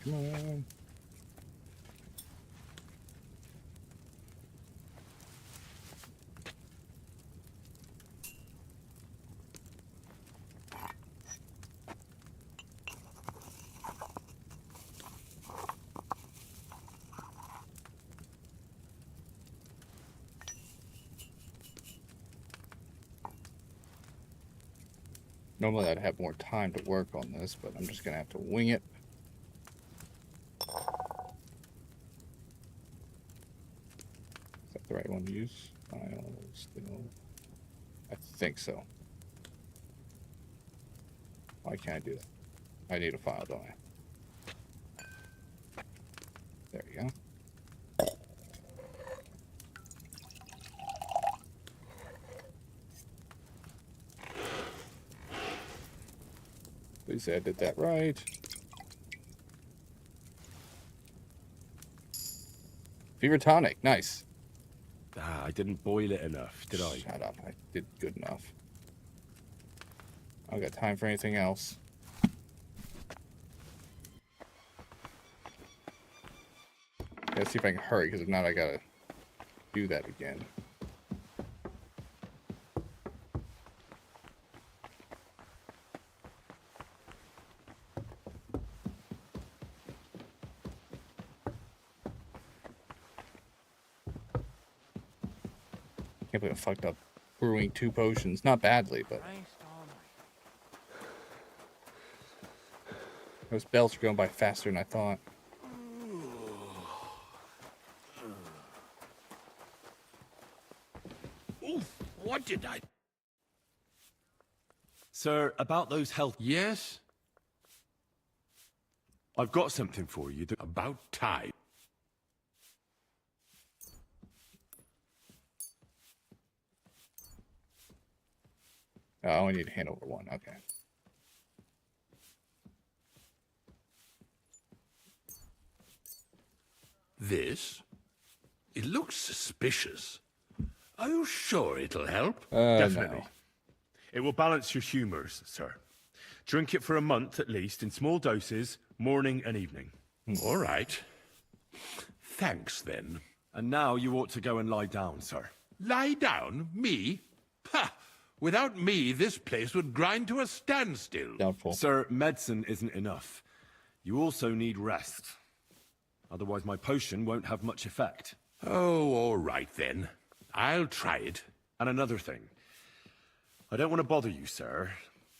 Come on. Normally I'd have more time to work on this, but I'm just gonna have to wing it. Is that the right one to use? File still. I think so. Why can't I do that? I need a file, don't I? There you go. Please say I did that right. Fever tonic, nice. Ah, I didn't boil it enough, did I? Shut up, I did good enough. I don't got time for anything else. Let's see if I can hurry, because if not, I gotta do that again. Can't believe I fucked up brewing 2 potions. Not badly, but those bells are going by faster than I thought. Oof, what did I... Sir, about those health... Yes? I've got something for you. About time. Oh, I only need to hand over 1. Okay. This? It looks suspicious. Are you sure it'll help? Definitely. No. It will balance your humors, sir. Drink it for a month at least, in small doses, morning and evening. All right. Thanks, then. And now you ought to go and lie down, sir. Lie down? Me? Ha! Without me, this place would grind to a standstill. Doubtful. Sir, medicine isn't enough. You also need rest. Otherwise, my potion won't have much effect. Oh, all right, then. I'll try it. And another thing. I don't want to bother you, sir,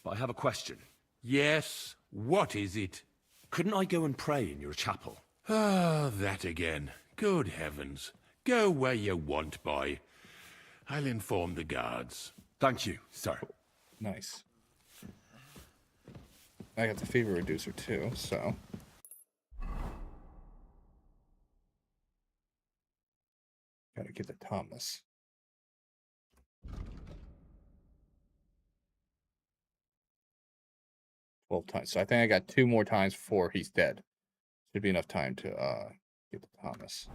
but I have a question. Yes? What is it? Couldn't I go and pray in your chapel? Ah, that again. Good heavens. Go where you want, boy. I'll inform the guards. Thank you, sir. Nice. I got the fever reducer too, so. Gotta get to Thomas. Times. So I think I got 2 more times before he's dead. Should be enough time to get to Thomas.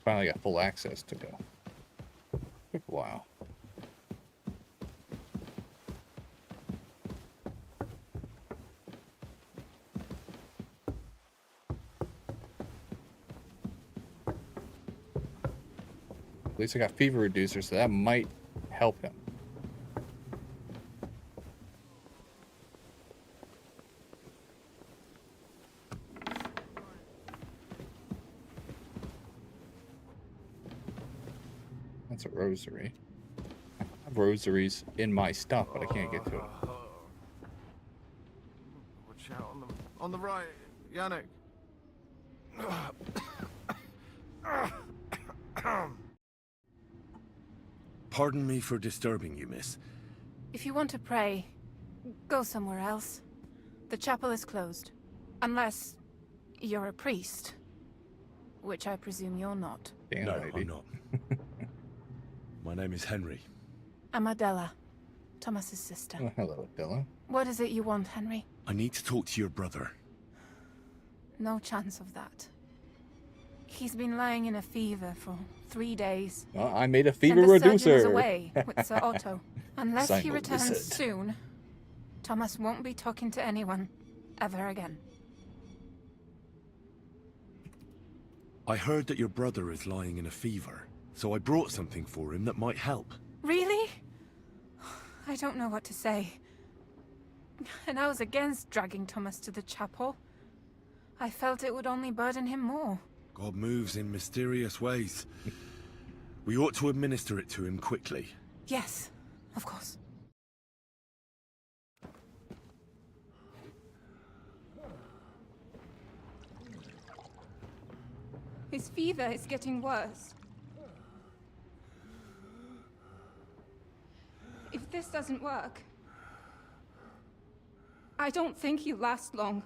Finally got full access to go. Took a while. At least I got fever reducer, so that might help him. That's a rosary. I have rosaries in my stuff, but I can't get to it. Watch out on the right, Yannick. Pardon me for disturbing you, miss. If you want to pray, go somewhere else. The chapel is closed. Unless you're a priest. Which I presume you're not. Damn, no, lady. I'm not. My name is Henry. I'm Adela, Thomas's sister. Oh, hello, Adela. What is it you want, Henry? I need to talk to your brother. No chance of that. He's been lying in a fever for 3 days. I made a fever and the reducer. surgeon is away with Sir Otto. Unless he Simon returns Vincent. soon, Thomas won't be talking to anyone ever again. I heard that your brother is lying in a fever, so I brought something for him that might help. Really? I don't know what to say. And I was against dragging Thomas to the chapel. I felt it would only burden him more. God moves in mysterious ways. We ought to administer it to him quickly. Yes, of course. His fever is getting worse. If this doesn't work, I don't think he'll last long.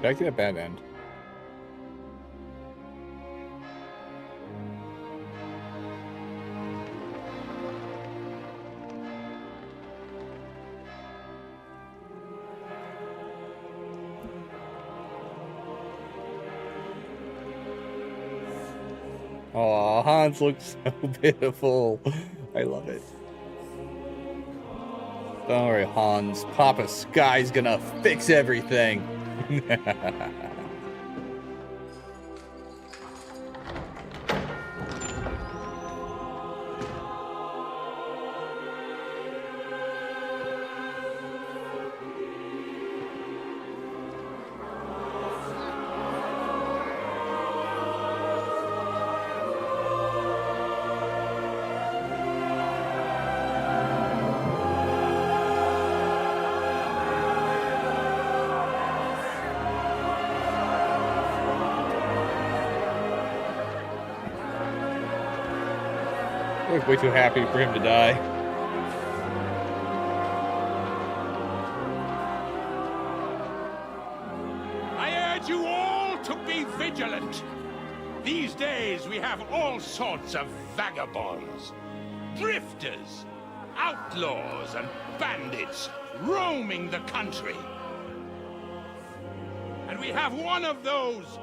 Did I get a bad end? Oh, Hans looks so beautiful. I love it. Don't worry, Hans. Papa Sky's gonna fix everything. I was way too happy for him to die. I urge you all to be vigilant. These days we have all sorts of vagabonds, drifters, outlaws, and bandits roaming the country. And we have one of those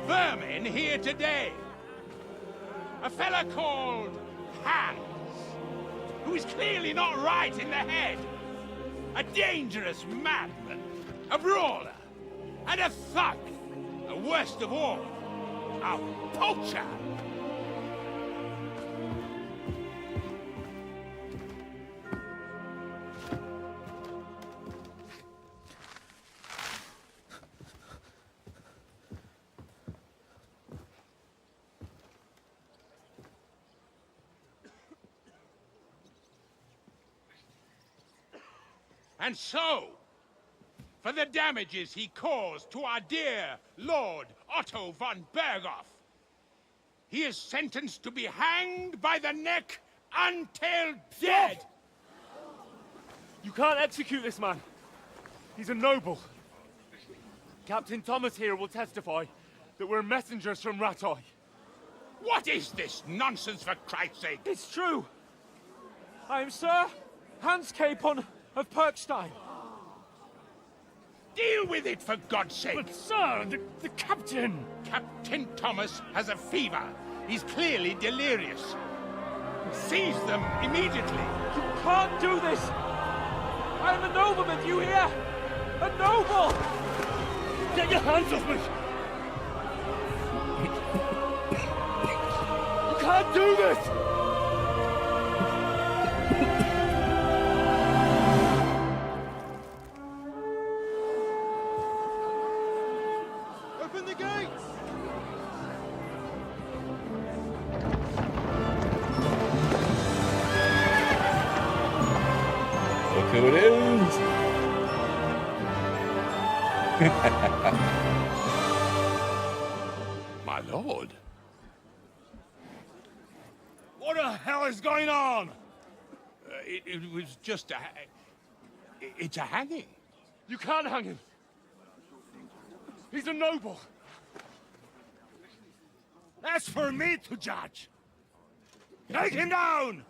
vermin here today. A fella called Hans, who is clearly not right in the head. A dangerous madman, a brawler, and a thug. And worst of all, a poacher. And so, for the damages he caused to our dear Lord Otto von Berghoff, he is sentenced to be hanged by the neck until dead! You can't execute this man. He's a noble. Captain Thomas here will testify that we're messengers from Ratoi. What is this nonsense, for Christ's sake? It's true. I am Sir Hans Capon of Perkstein. Deal with it, for God's sake! But sir, the captain! Captain Thomas has a fever. He's clearly delirious. Seize them immediately. You can't do this! I am a nobleman, you hear? A noble! Get your hands off me! You can't do this! Open the gates! Look who it is! My lord. What the hell is going on? It was just a... It's a hanging. You can't hang him. He's a noble. That's for me to judge. Take him down!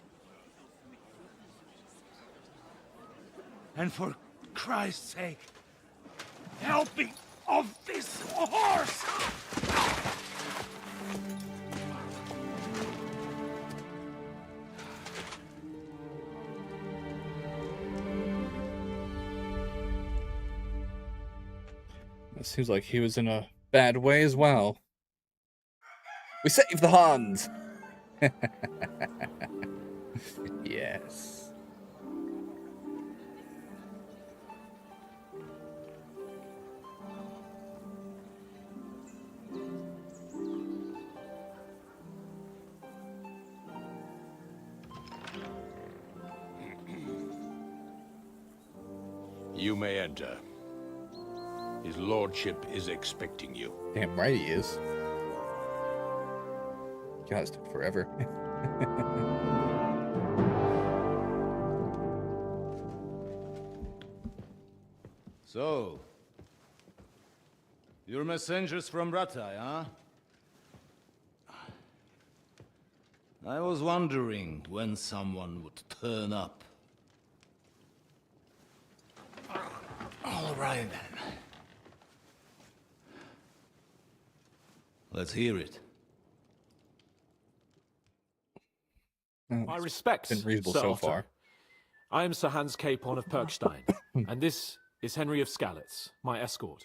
And for Christ's sake, help me off this horse! It seems like he was in a bad way as well. We saved the Hans! Yes. You may enter. His lordship is expecting you. Damn right he is. God, this took forever. So, you're messengers from Ratai, huh? I was wondering when someone would turn up. All right, then. Let's hear it. My respects, been reasonable Sir so Otto. far. I am Sir Hans Capon of Perkstein, and this is Henry of Skalitz, my escort.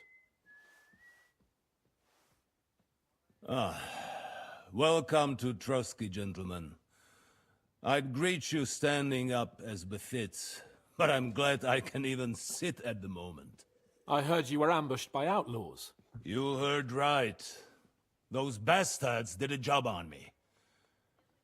Welcome to Trotsky, gentlemen. I'd greet you standing up as befits, but I'm glad I can even sit at the moment. I heard you were ambushed by outlaws. You heard right. Those bastards did a job on me.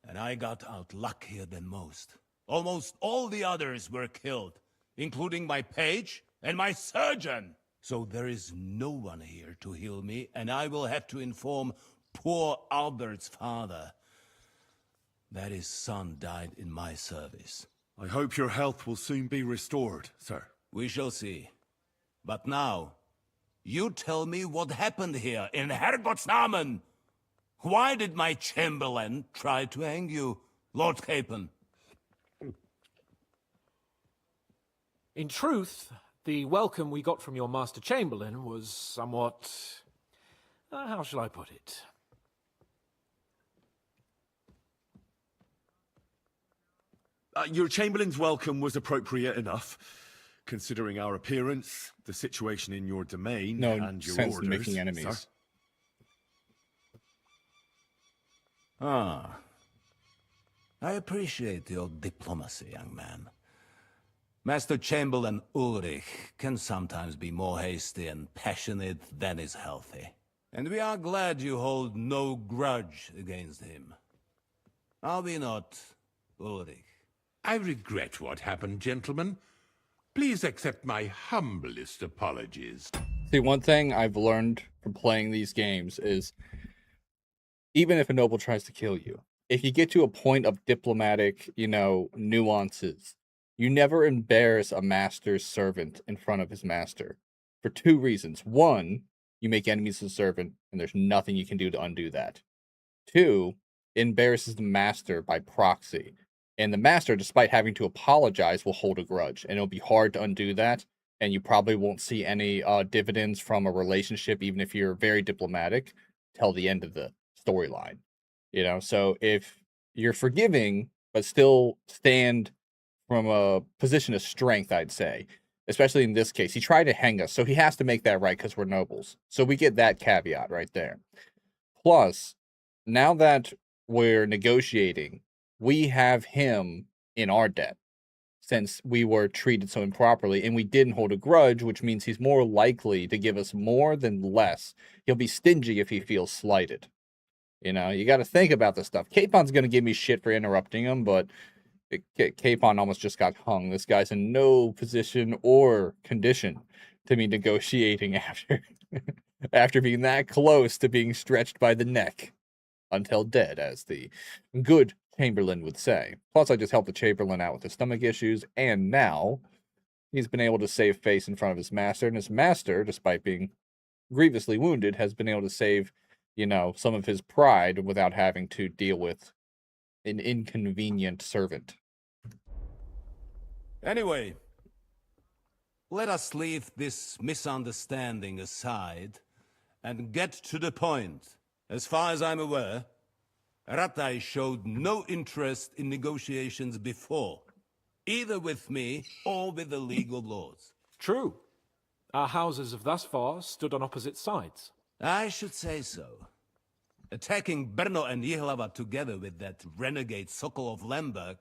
And I got out luckier than most. Almost all the others were killed, including my page and my surgeon. So there is no one here to heal me, and I will have to inform poor Albert's father that his son died in my service. I hope your health will soon be restored, sir. We shall see. But now, you tell me what happened here in Herrgottsnamen. Why did my chamberlain try to hang you, Lord Capon? In truth, the welcome we got from your Master Chamberlain was somewhat... how shall I put it? Your Chamberlain's welcome was appropriate enough, considering our appearance, the situation in your domain, No and your sense orders, in making enemies. sir. Ah. I appreciate your diplomacy, young man. Master Chamberlain Ulrich can sometimes be more hasty and passionate than is healthy. And we are glad you hold no grudge against him. Are we not, Ulrich? I regret what happened, gentlemen. Please accept my humblest apologies. See, one thing I've learned from playing these games is even if a noble tries to kill you, if you get to a point of diplomatic, nuances, you never embarrass a master's servant in front of his master for two reasons. One, you make enemies of the servant, and there's nothing you can do to undo that. Two, it embarrasses the master by proxy. And the master, despite having to apologize, will hold a grudge. And it'll be hard to undo that. And you probably won't see any dividends from a relationship, even if you're very diplomatic, till the end of the storyline. So if you're forgiving, but still stand from a position of strength, I'd say, especially in this case, he tried to hang us. So he has to make that right because we're nobles. So we get that caveat right there. Plus, now that we're negotiating, we have him in our debt since we were treated so improperly and we didn't hold a grudge, which means he's more likely to give us more than less. He'll be stingy if he feels slighted. You got to think about this stuff. Capon's going to give me shit for interrupting him, but Capon almost just got hung. This guy's in no position or condition to be negotiating after being that close to being stretched by the neck until dead, as the good Chamberlain would say. Plus, I just helped the Chamberlain out with his stomach issues, and now he's been able to save face in front of his master, and his master, despite being grievously wounded, has been able to save, some of his pride without having to deal with an inconvenient servant. Anyway, let us leave this misunderstanding aside and get to the point. As far as I'm aware, Ratai showed no interest in negotiations before, either with me or with the League of Lords. True. Our houses have thus far stood on opposite sides. I should say so. Attacking Brno and Jihlava together with that renegade Sokol of Lemberg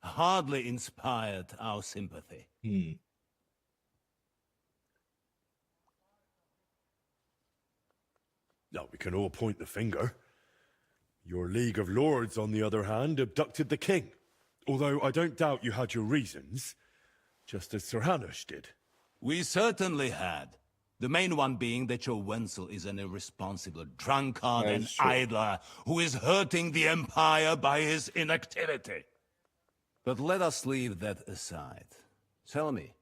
hardly inspired our sympathy. Now we can all point the finger. Your League of Lords, on the other hand, abducted the king. Although I don't doubt you had your reasons, just as Sir Hanush did. We certainly had. The main one being that your Wenzel is an irresponsible drunkard and idler who is hurting the Empire by his inactivity. But let us leave that aside. Tell me,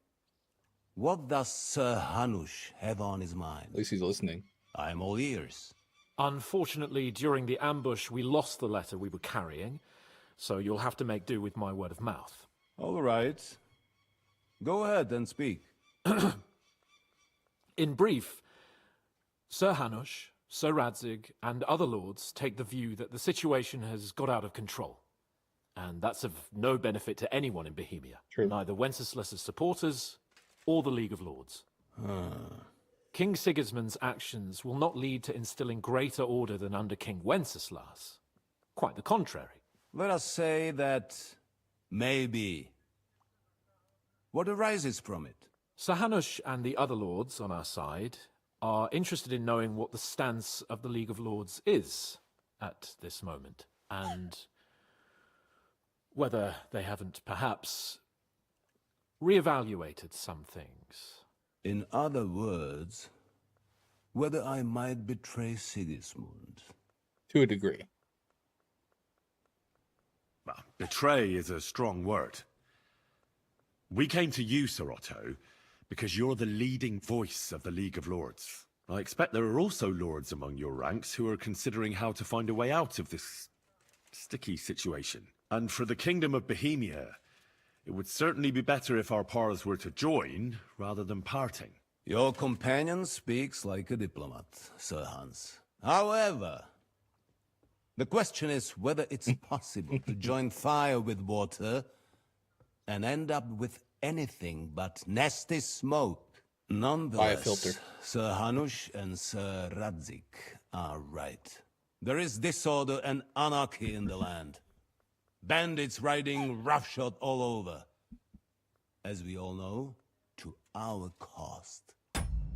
what does Sir Hanush have on his mind? At least he's listening. I'm all ears. Unfortunately, during the ambush, we lost the letter we were carrying, so you'll have to make do with my word of mouth. All right. Go ahead and speak. In brief, Sir Hanush, Sir Radzig, and other lords take the view that the situation has got out of control. And that's of no benefit to anyone in Bohemia. True. Neither Wenceslas's supporters or the League of Lords. King Sigismund's actions will not lead to instilling greater order than under King Wenceslas. Quite the contrary. Let us say that maybe. What arises from it? Sir Hanush and the other lords on our side are interested in knowing what the stance of the League of Lords is at this moment, and whether they haven't perhaps reevaluated some things. In other words, whether I might betray Sigismund. To a degree. Well, betray is a strong word. We came to you, Sir Otto, because you're the leading voice of the League of Lords. I expect there are also lords among your ranks who are considering how to find a way out of this sticky situation. And for the Kingdom of Bohemia, it would certainly be better if our powers were to join rather than parting. Your companion speaks like a diplomat, Sir Hans. However, the question is whether it's possible to join fire with water and end up with anything but nasty smoke. Nonetheless, Sir Hanush and Sir Radzig are right. There is disorder and anarchy in the land. Bandits riding roughshod all over. As we all know, to our cost.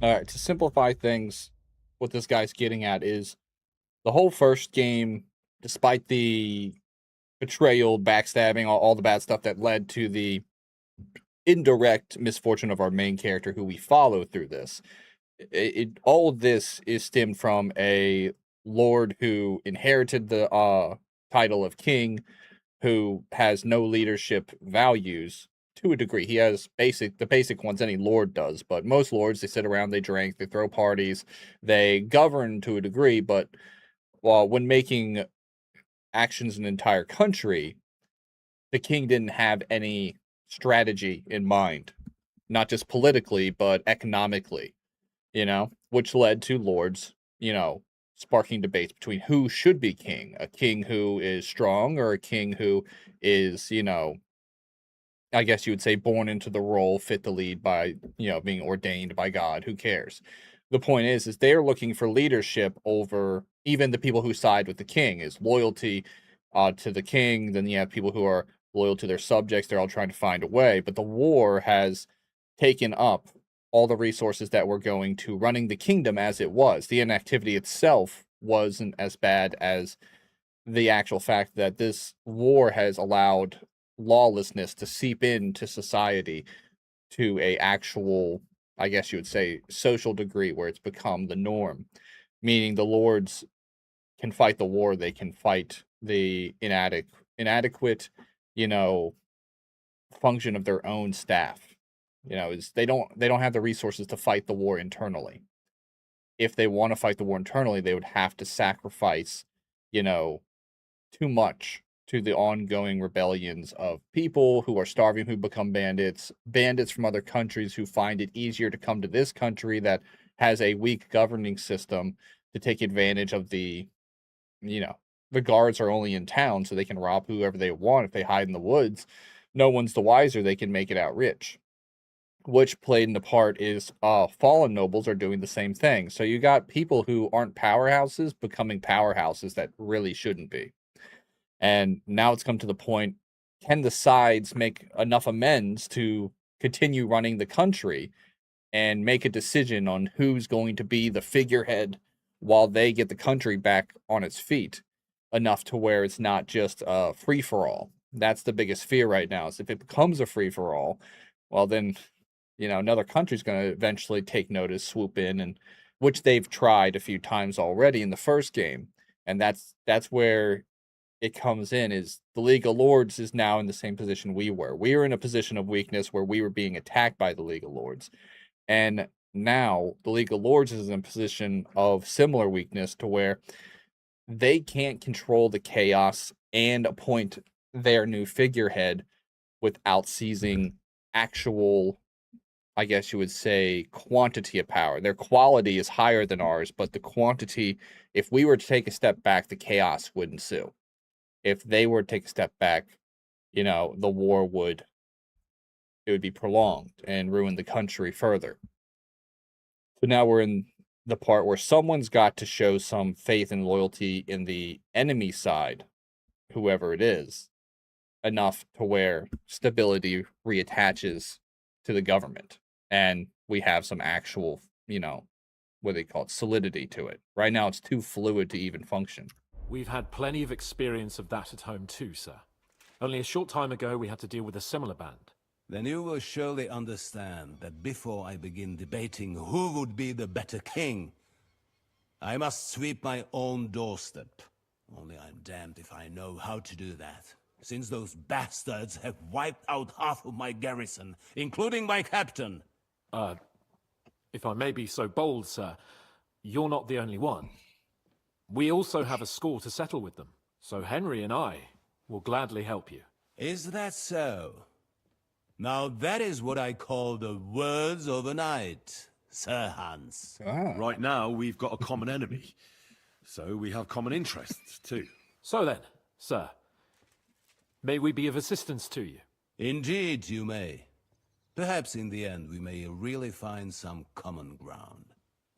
Alright, to simplify things, what this guy's getting at is the whole first game, despite the betrayal, backstabbing, all the bad stuff that led to the indirect misfortune of our main character who we follow through this. All of this is stemmed from a lord who inherited the title of king, who has no leadership values to a degree. He has the basic ones any lord does, but most lords, they sit around, they drink, they throw parties, they govern to a degree, but when making actions in an entire country, the king didn't have any strategy in mind, not just politically, but economically, which led to lords, sparking debates between who should be king, a king who is strong or a king who is, I guess you would say born into the role, fit to lead by, being ordained by God. Who cares? The point is they're looking for leadership over even the people who side with the king, is loyalty to the king. Then you have people who are loyal to their subjects. They're all trying to find a way. But the war has taken up all the resources that were going to running the kingdom as it was. The inactivity itself wasn't as bad as the actual fact that this war has allowed lawlessness to seep into society to a actual, I guess you would say, social degree where it's become the norm, meaning the lords can fight the war, they can fight the inadequate, function of their own staff. Is they don't have the resources to fight the war internally. If they want to fight the war internally, they would have to sacrifice, too much to the ongoing rebellions of people who are starving, who become bandits from other countries who find it easier to come to this country that has a weak governing system to take advantage of the guards are only in town, so they can rob whoever they want. If they hide in the woods, no one's the wiser. They can make it out rich. Which played in the part is fallen nobles are doing the same thing. So you got people who aren't powerhouses becoming powerhouses that really shouldn't be. And now it's come to the point, can the sides make enough amends to continue running the country and make a decision on who's going to be the figurehead while they get the country back on its feet, enough to where it's not just a free-for-all? That's the biggest fear right now, is if it becomes a free-for-all, well then, another country's going to eventually take notice, swoop in, and which they've tried a few times already in the first game. And that's where it comes in, is the League of Lords is now in the same position we were. We were in a position of weakness where we were being attacked by the League of Lords. And now the League of Lords is in a position of similar weakness to where they can't control the chaos and appoint their new figurehead without seizing actual, I guess you would say, quantity of power. Their quality is higher than ours, but the quantity, if we were to take a step back, the chaos would ensue. If they were to take a step back, the war would be prolonged and ruin the country further. So now we're in the part where someone's got to show some faith and loyalty in the enemy side, whoever it is, enough to where stability reattaches to the government. And we have some actual, what they call it, solidity to it. Right now, it's too fluid to even function. We've had plenty of experience of that at home too, sir. Only a short time ago, we had to deal with a similar band. Then you will surely understand that before I begin debating who would be the better king, I must sweep my own doorstep. Only I'm damned if I know how to do that, since those bastards have wiped out half of my garrison, including my captain. If I may be so bold, sir, you're not the only one. We also have a score to settle with them, so Henry and I will gladly help you. Is that so? Now that is what I call the words of a knight, Sir Hans. Right now, we've got a common enemy, so we have common interests too. So then, sir, may we be of assistance to you? Indeed, you may. Perhaps in the end we may really find some common ground.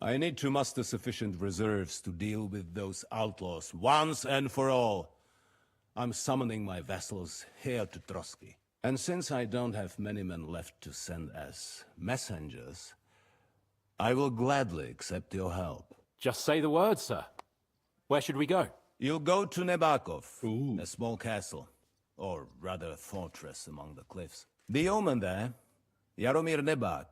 I need to muster sufficient reserves to deal with those outlaws once and for all. I'm summoning my vassals here to Trotsky. And since I don't have many men left to send as messengers, I will gladly accept your help. Just say the word, sir. Where should we go? You'll go to Nebakov, a small castle, or rather fortress among the cliffs. The omen there Jaromir Nebak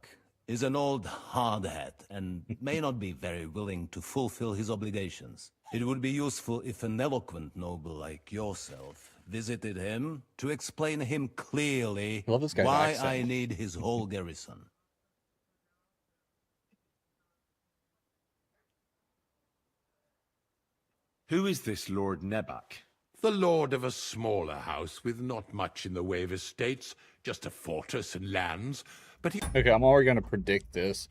is an old hardhat and may not be very willing to fulfill his obligations. It would be useful if an eloquent noble like yourself visited him to explain him clearly I love this guy's why accent. I need his whole garrison. Who is this Lord Nebak? The lord of a smaller house with not much in the way of estates, just a fortress and lands, but he... Okay, I'm already going to predict this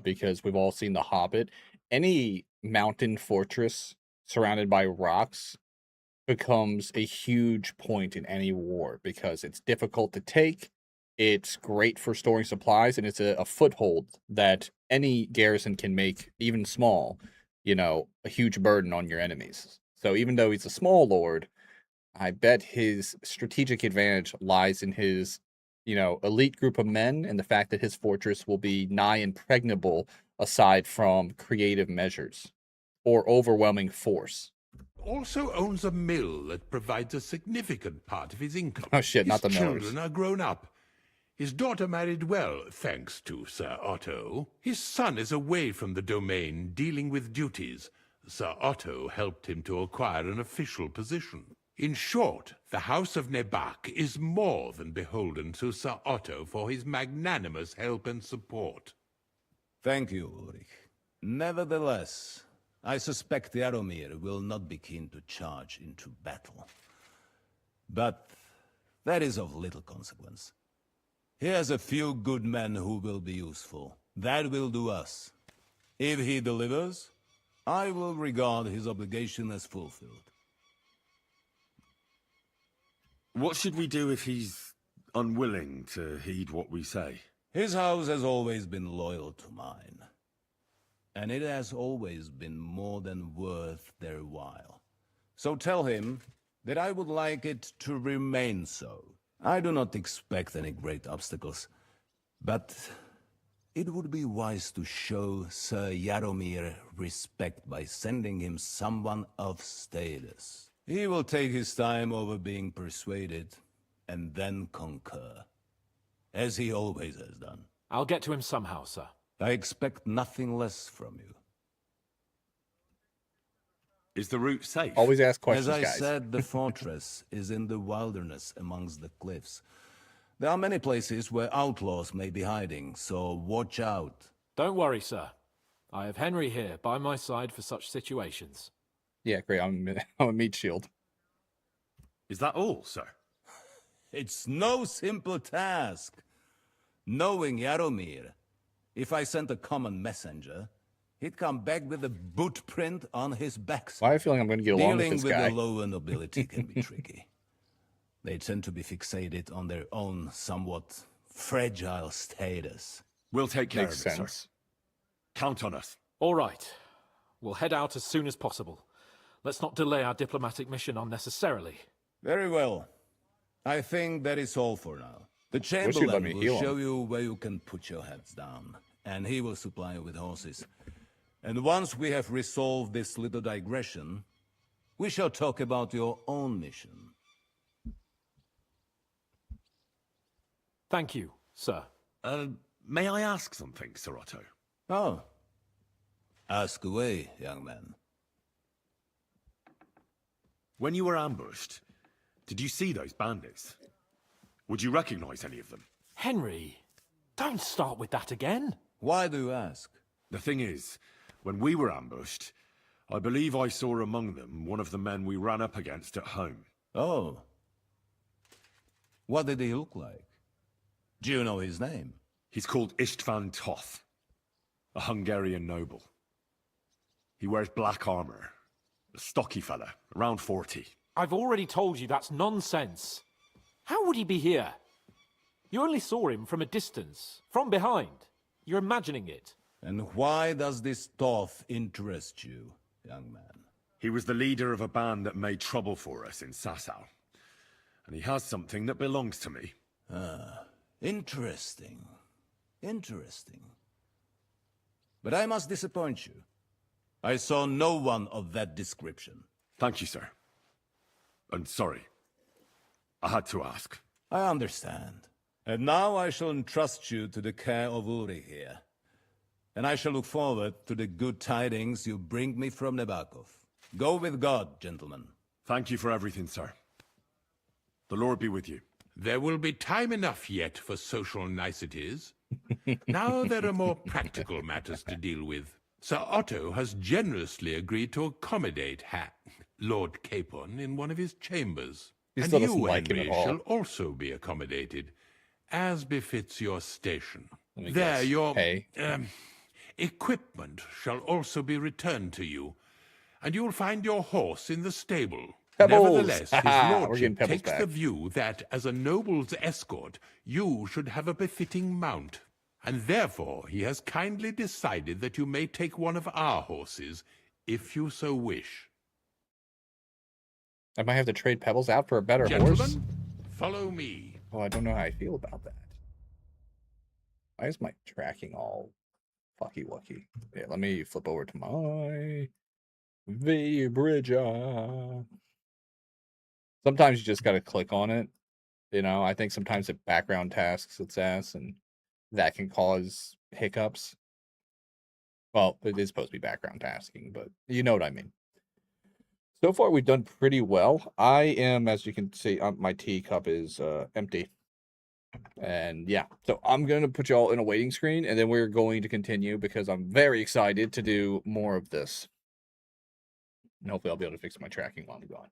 because we've all seen The Hobbit. Any mountain fortress surrounded by rocks becomes a huge point in any war because it's difficult to take, it's great for storing supplies, and it's a foothold that any garrison can make, even small, you know, a huge burden on your enemies. So even though he's a small lord, I bet his strategic advantage lies in his, you know, elite group of men and the fact that his fortress will be nigh impregnable aside from creative measures or overwhelming force. also owns a mill that provides a significant part of his income. Oh shit, not the His millers. children are grown up. His daughter married well, thanks to Sir Otto. His son is away from the domain, dealing with duties. Sir Otto helped him to acquire an official position. In short, the House of Nebak is more than beholden to Sir Otto for his magnanimous help and support. Thank you, Ulrich. Nevertheless, I suspect Jaromir will not be keen to charge into battle. But that is of little consequence. He has a few good men who will be useful. That will do us. If he delivers, I will regard his obligation as fulfilled. What should we do if he's unwilling to heed what we say? His house has always been loyal to mine. And it has always been more than worth their while. So tell him that I would like it to remain so. I do not expect any great obstacles, but it would be wise to show Sir Jaromir respect by sending him someone of status. He will take his time over being persuaded, and then concur, as he always has done. I'll get to him somehow, sir. I expect nothing less from you. Is the route safe? Always ask questions, As I guys. said, the fortress is in the wilderness amongst the cliffs. There are many places where outlaws may be hiding, so watch out. Don't worry, sir. I have Henry here by my side for such situations. Yeah, great. I'm a meat shield. Is that all, sir? It's no simple task. Knowing Jaromir, if I sent a common messenger, he'd come back with a boot print on his backside. Why do I feel like I'm going to get along with Dealing this with guy? the lower nobility can be tricky. They tend to be fixated on their own somewhat fragile status. We'll take care Makes of it, sense. sir. Count on us. All right. We'll head out as soon as possible. Let's not delay our diplomatic mission unnecessarily. Very well. I think that is all for now. The you'd let Chamberlain me will heal show him. you where you can put your heads down, and he will supply you with horses. And once we have resolved this little digression, we shall talk about your own mission. Thank you, sir. May I ask something, Sir Otto? Oh. Ask away, young man. When you were ambushed, did you see those bandits? Would you recognize any of them? Henry, don't start with that again. Why do you ask? The thing is, when we were ambushed, I believe I saw among them one of the men we ran up against at home. Oh. What did he look like? Do you know his name? He's called Istvan Toth, a Hungarian noble. He wears black armor, a stocky fella, around 40. I've already told you that's nonsense. How would he be here? You only saw him from a distance, from behind. You're imagining it. And why does this Toth interest you, young man? He was the leader of a band that made trouble for us in Sasau. And he has something that belongs to me. Ah, interesting. Interesting. But I must disappoint you. I saw no one of that description. Thank you, sir. And sorry. I had to ask. I understand. And now I shall entrust you to the care of Uri here. And I shall look forward to the good tidings you bring me from Nebakov. Go with God, gentlemen. Thank you for everything, sir. The Lord be with you. There will be time enough yet for social niceties. Now there are more practical matters to deal with. Sir Otto has generously agreed to accommodate Lord Capon in one of his chambers. He And still doesn't you, like him Henry, at all. shall also be accommodated, as befits your station. Let me There, guess. your Hey. equipment shall also be returned to you, and you'll find your horse in the stable. Pebbles! Nevertheless, his We're getting lordship Pebbles takes back. the view that, as a noble's escort, you should have a befitting mount, and therefore he has kindly decided that you may take one of our horses, if you so wish. I might have to trade Pebbles out for a better Gentlemen, horse. follow me. Oh, I don't know how I feel about that. Why is my tracking all fucky wucky? Yeah, let me flip over to my V-Bridger. Sometimes you just got to click on it. You know, I think sometimes it background tasks its ass, and that can cause hiccups. Well, it is supposed to be background tasking, but you know what I mean. So far, we've done pretty well. I am, as you can see, my teacup is empty. And yeah, so I'm going to put you all in a waiting screen, and then we're going to continue because I'm very excited to do more of this. And hopefully I'll be able to fix my tracking while I'm gone.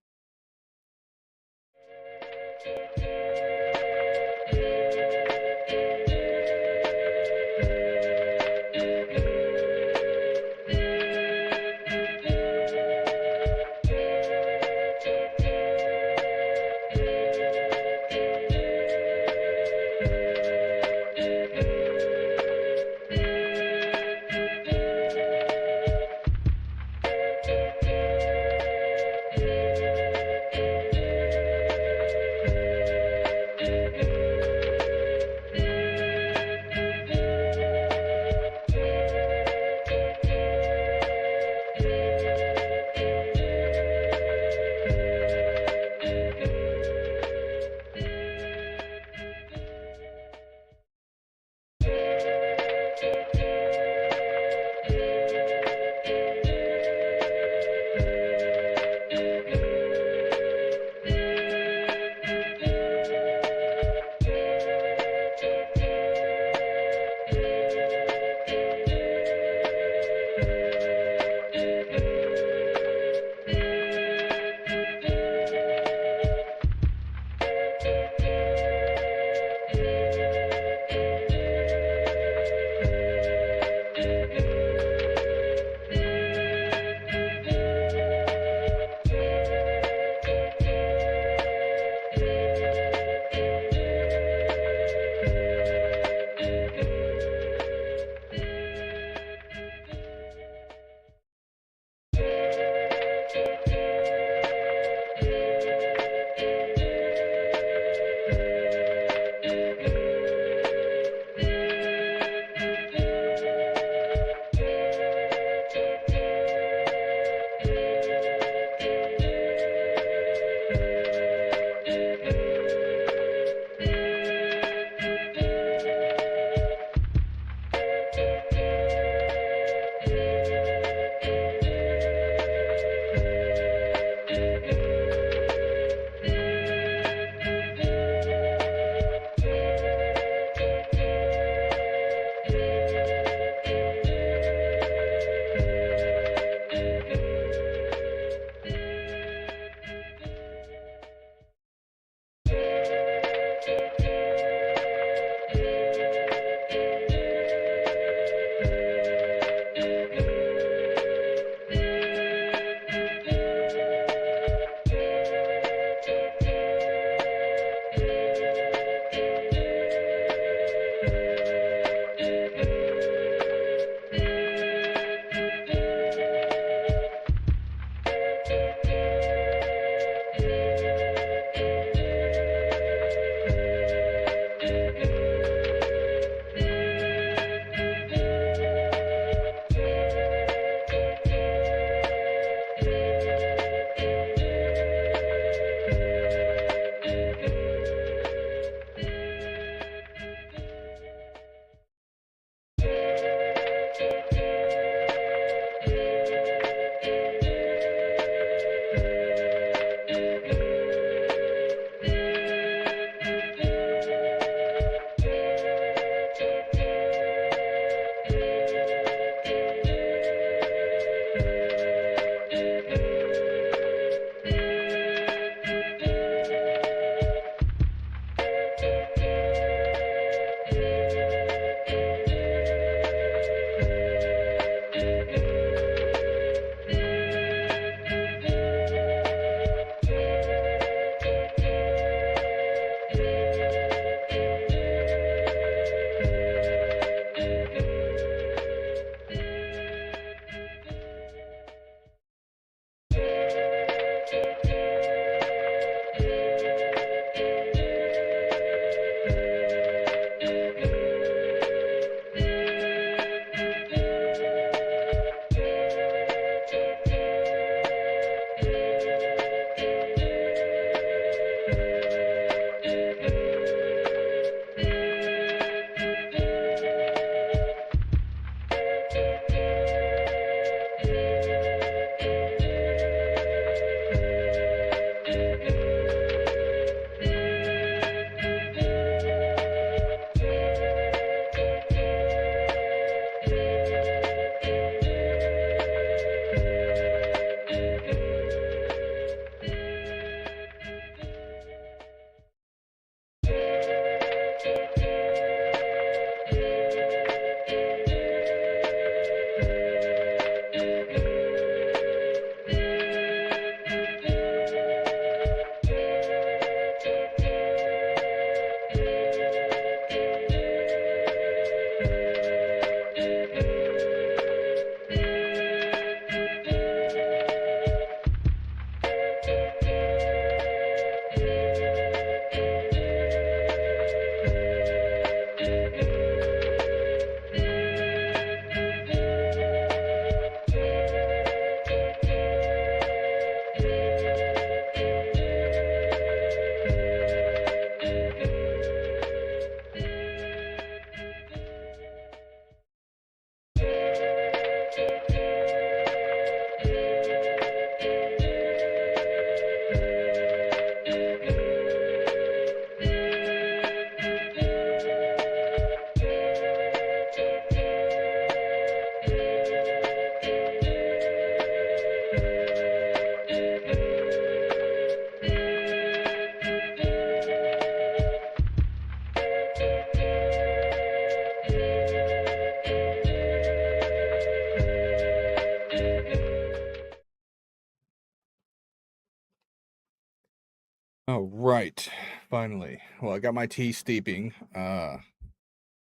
right, finally. Well, I got my tea steeping. I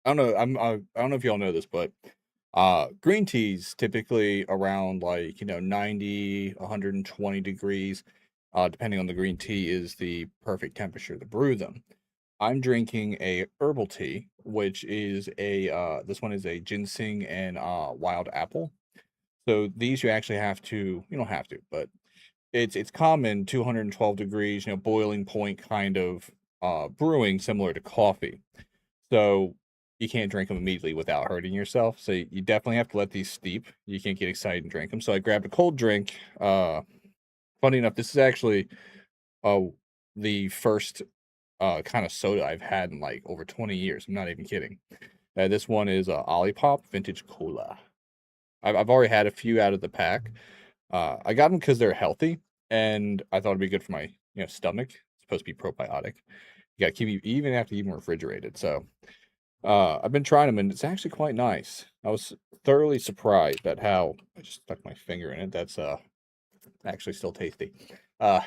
don't know. I don't know if y'all know this, but green tea's typically around like 90, 120 degrees, depending on the green tea, is the perfect temperature to brew them. I'm drinking a herbal tea, which is this one is a ginseng and wild apple. So these you actually have to, you don't have to, but it's common 212 degrees, boiling point kind of brewing, similar to coffee. So you can't drink them immediately without hurting yourself. So you definitely have to let these steep. You can't get excited and drink them. So I grabbed a cold drink. Funny enough, this is actually the first kind of soda I've had in like over 20 years. I'm not even kidding. This one is Olipop Vintage Cola. I've already had a few out of the pack. I got them because they're healthy, and I thought it'd be good for my stomach. It's supposed to be probiotic. You gotta keep, you even have to keep them refrigerated. So I've been trying them, and it's actually quite nice. I was thoroughly surprised at how I just stuck my finger in it. That's actually still tasty. Uh,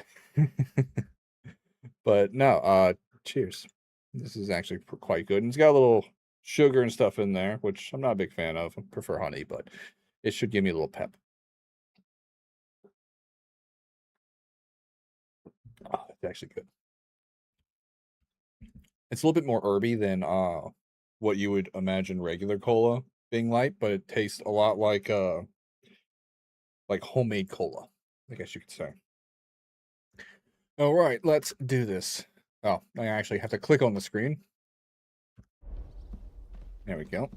but no, cheers. This is actually quite good, and it's got a little sugar and stuff in there, which I'm not a big fan of. I prefer honey, but it should give me a little pep. Oh, it's actually good. It's a little bit more herby than what you would imagine regular cola being like, but it tastes a lot like homemade cola, I guess you could say. All right, let's do this. Oh, I actually have to click on the screen. There we go.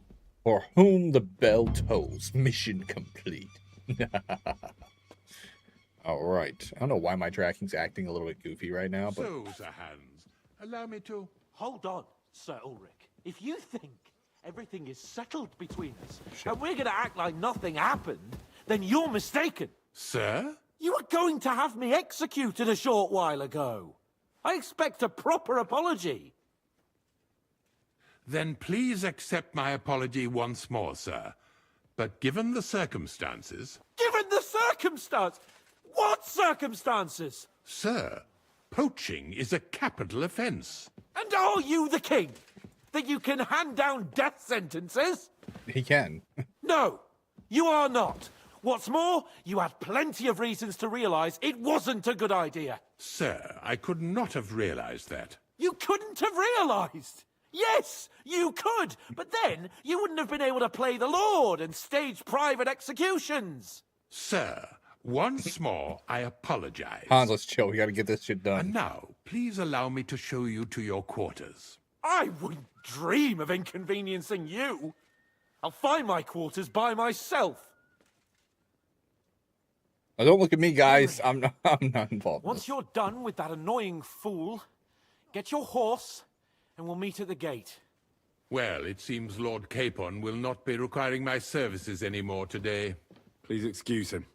For whom the bell tolls, mission complete. All right. I don't know why my tracking's acting a little bit goofy right now, but So, Sir Hans, allow me to... Hold on, Sir Ulrich. If you think everything is settled between us, and we're going to act like nothing happened, then you're mistaken. Sir? You were going to have me executed a short while ago. I expect a proper apology. Then please accept my apology once more, sir. But given the circumstances... Given the circumstance? What circumstances? Sir, poaching is a capital offense. And are you the king? That you can hand down death sentences? he can. No, you are not. What's more, you had plenty of reasons to realize it wasn't a good idea. Sir, I could not have realized that. You couldn't have realized. Yes, you could, but then you wouldn't have been able to play the Lord and stage private executions. Sir, once more, I apologize. Hans, let's chill. We gotta get this shit done. And now, please allow me to show you to your quarters. I wouldn't dream of inconveniencing you. I'll find my quarters by myself. Now, don't look at me, guys. I'm not involved. Once you're done with that annoying fool, get your horse and we'll meet at the gate. Well, it seems Lord Capon will not be requiring my services anymore today. Please excuse him.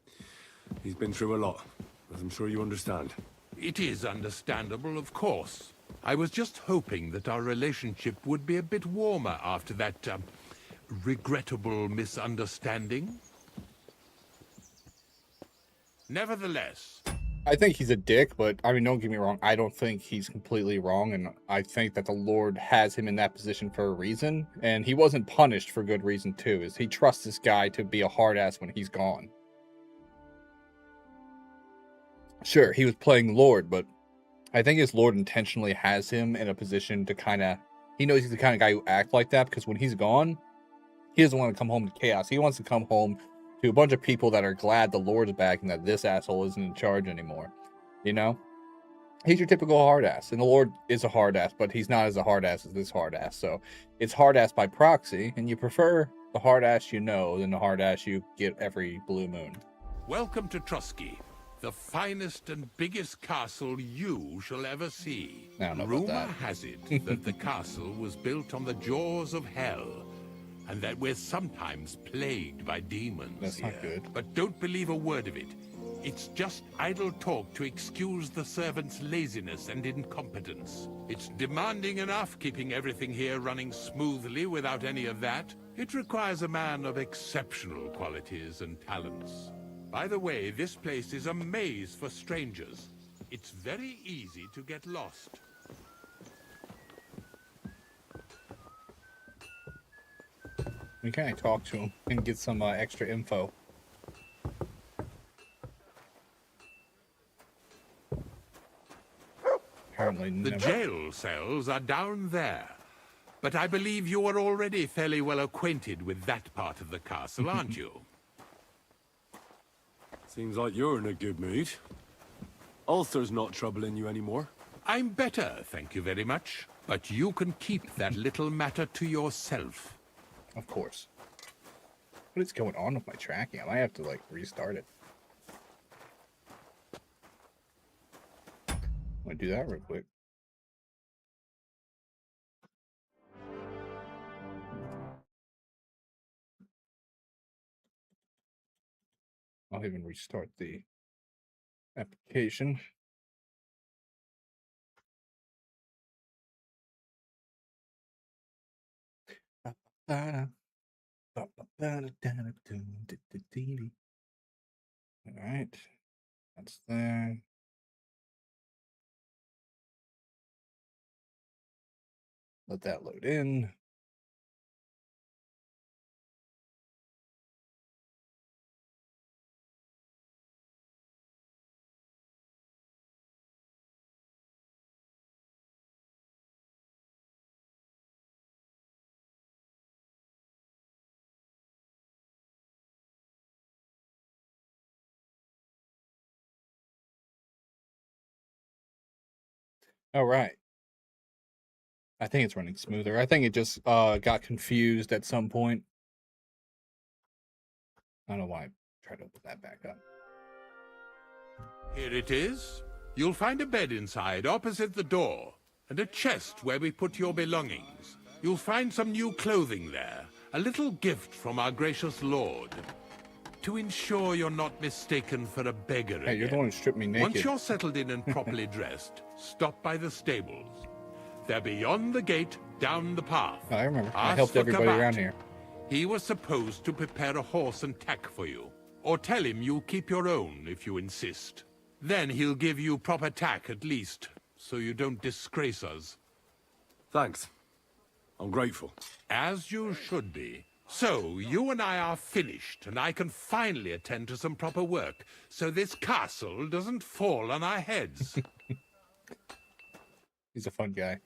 He's been through a lot, as I'm sure you understand. It is understandable, of course. I was just hoping that our relationship would be a bit warmer after that, regrettable misunderstanding. Nevertheless... I think he's a dick, but, I mean, don't get me wrong. I don't think he's completely wrong, and I think that the Lord has him in that position for a reason, and he wasn't punished for good reason, too, is he trusts this guy to be a hard-ass when he's gone. Sure, he was playing Lord, but I think his Lord intentionally has him in a position to kind of... He knows he's the kind of guy who acts like that, because when he's gone, he doesn't want to come home to chaos. He wants to come home to a bunch of people that are glad the Lord's back and that this asshole isn't in charge anymore. You know? He's your typical hard ass. And the Lord is a hard ass, but he's not as a hard ass as this hard ass. So it's hard ass by proxy, and you prefer the hard ass you know than the hard ass you get every blue moon. Welcome to Trusky, the finest and biggest castle you shall ever see. Rumor has it that the castle was built on the jaws of hell, and that we're sometimes plagued by demons. That's not good. But don't believe a word of it. It's just idle talk to excuse the servants' laziness and incompetence. It's demanding enough keeping everything here running smoothly without any of that. It requires a man of exceptional qualities and talents. By the way, this place is a maze for strangers. It's very easy to get lost. We can talk to him and get some extra info. Apparently The never. jail cells are down there. But I believe you are already fairly well acquainted with that part of the castle, aren't you? Seems like you're in a good mood. Ulcer's not troubling you anymore. I'm better, thank you very much. But you can keep that little matter to yourself. Of course. What is going on with my tracking? I might have to, like, restart it. I'm gonna do that real quick. I'll even restart the application. All right, that's there. Let that load in. All right. I think it's running smoother. I think it just got confused at some point. I don't know why I tried to open that back up. Here it is. You'll find a bed inside, opposite the door, and a chest where we put your belongings. You'll find some new clothing there, a little gift from our gracious lord. To ensure you're not mistaken for a beggar Hey, you're the one who stripped me naked. Once you're settled in and properly dressed, stop by the stables. They're beyond the gate, down the path. I remember. I Ask helped for everybody Kabat. around here. He was supposed to prepare a horse and tack for you. Or tell him you'll keep your own if you insist. Then he'll give you proper tack at least, so you don't disgrace us. Thanks. I'm grateful. As you should be. So, you and I are finished, and I can finally attend to some proper work, so this castle doesn't fall on our heads. He's a fun guy.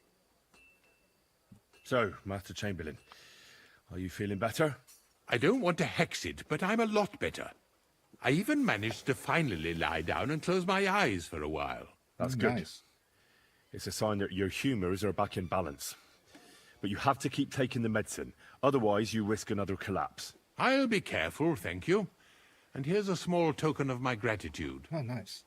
So, Master Chamberlain, are you feeling better? I don't want to hex it, but I'm a lot better. I even managed to finally lie down and close my eyes for a while. That's good. It's a sign that your humors are back in balance. But you have to keep taking the medicine, otherwise you risk another collapse. I'll be careful, thank you. And here's a small token of my gratitude. Oh, nice.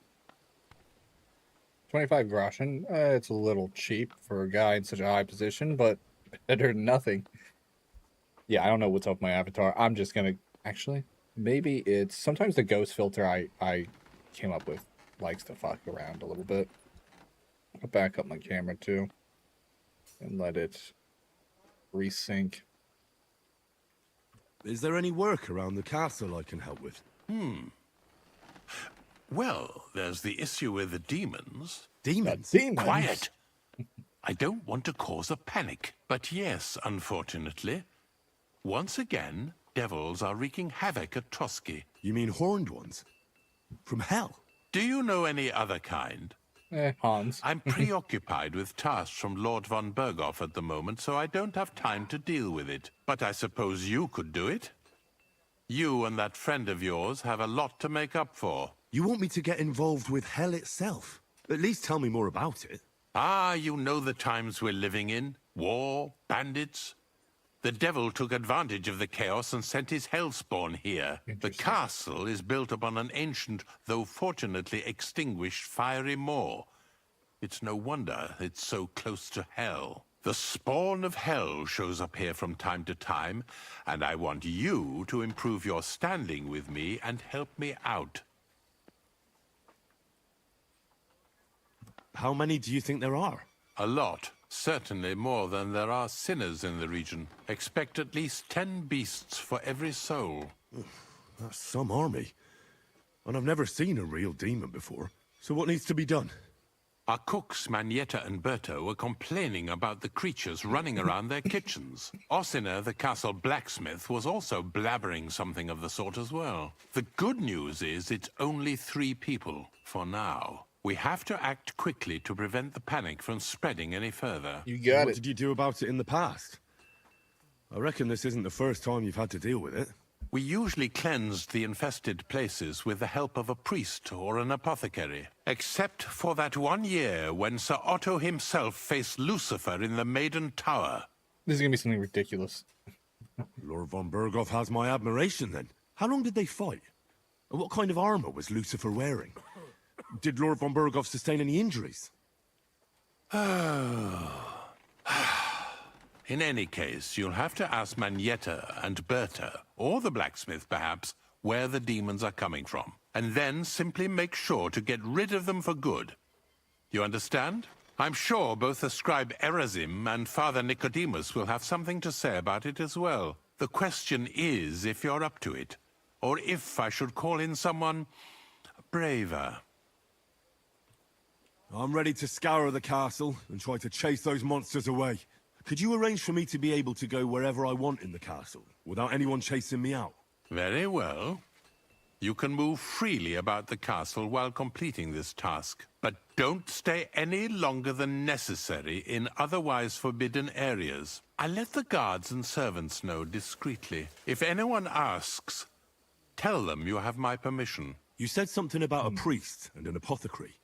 25 groschen. It's a little cheap for a guy in such a high position, but better than nothing. Yeah, I don't know what's up with my avatar. I'm just gonna... Actually, maybe it's... Sometimes the ghost filter I came up with likes to fuck around a little bit. I'll back up my camera, too. And let it resync. Is there any work around the castle I can help with? Well, there's the issue with the demons. Demons? Quiet! I don't want to cause a panic. But yes, unfortunately. Once again, devils are wreaking havoc at Trotsky. You mean horned ones? From hell? Do you know any other kind? Hans. I'm preoccupied with tasks from Lord von Berghoff at the moment, so I don't have time to deal with it. But I suppose you could do it? You and that friend of yours have a lot to make up for. You want me to get involved with hell itself? At least tell me more about it. Ah, you know the times we're living in. War, bandits. The devil took advantage of the chaos and sent his hellspawn here. The castle is built upon an ancient, though fortunately extinguished, fiery moor. It's no wonder it's so close to hell. The spawn of hell shows up here from time to time, and I want you to improve your standing with me and help me out. How many do you think there are? A lot. Certainly more than there are sinners in the region. Expect at least 10 beasts for every soul. That's some army. And I've never seen a real demon before. So what needs to be done? Our cooks, Manietta and Berta, were complaining about the creatures running around their kitchens. Ossina, the castle blacksmith, was also blabbering something of the sort as well. The good news is it's only 3 people, for now. We have to act quickly to prevent the panic from spreading any further. You got What it. did you do about it in the past? I reckon this isn't the first time you've had to deal with it. We usually cleansed the infested places with the help of a priest or an apothecary. Except for that one year when Sir Otto himself faced Lucifer in the Maiden Tower. This is gonna be something ridiculous. Lord von Berghoff has my admiration, then. How long did they fight? And what kind of armor was Lucifer wearing? Did Lord von Berghoff sustain any injuries? In any case, you'll have to ask Manietta and Berta, or the blacksmith perhaps, where the demons are coming from. And then simply make sure to get rid of them for good. You understand? I'm sure both the scribe Erazim and Father Nicodemus will have something to say about it as well. The question is if you're up to it, or if I should call in someone braver. I'm ready to scour the castle and try to chase those monsters away. Could you arrange for me to be able to go wherever I want in the castle, without anyone chasing me out? Very well. You can move freely about the castle while completing this task, but don't stay any longer than necessary in otherwise forbidden areas. I let the guards and servants know discreetly. If anyone asks, tell them you have my permission. You said something about a priest and an apothecary.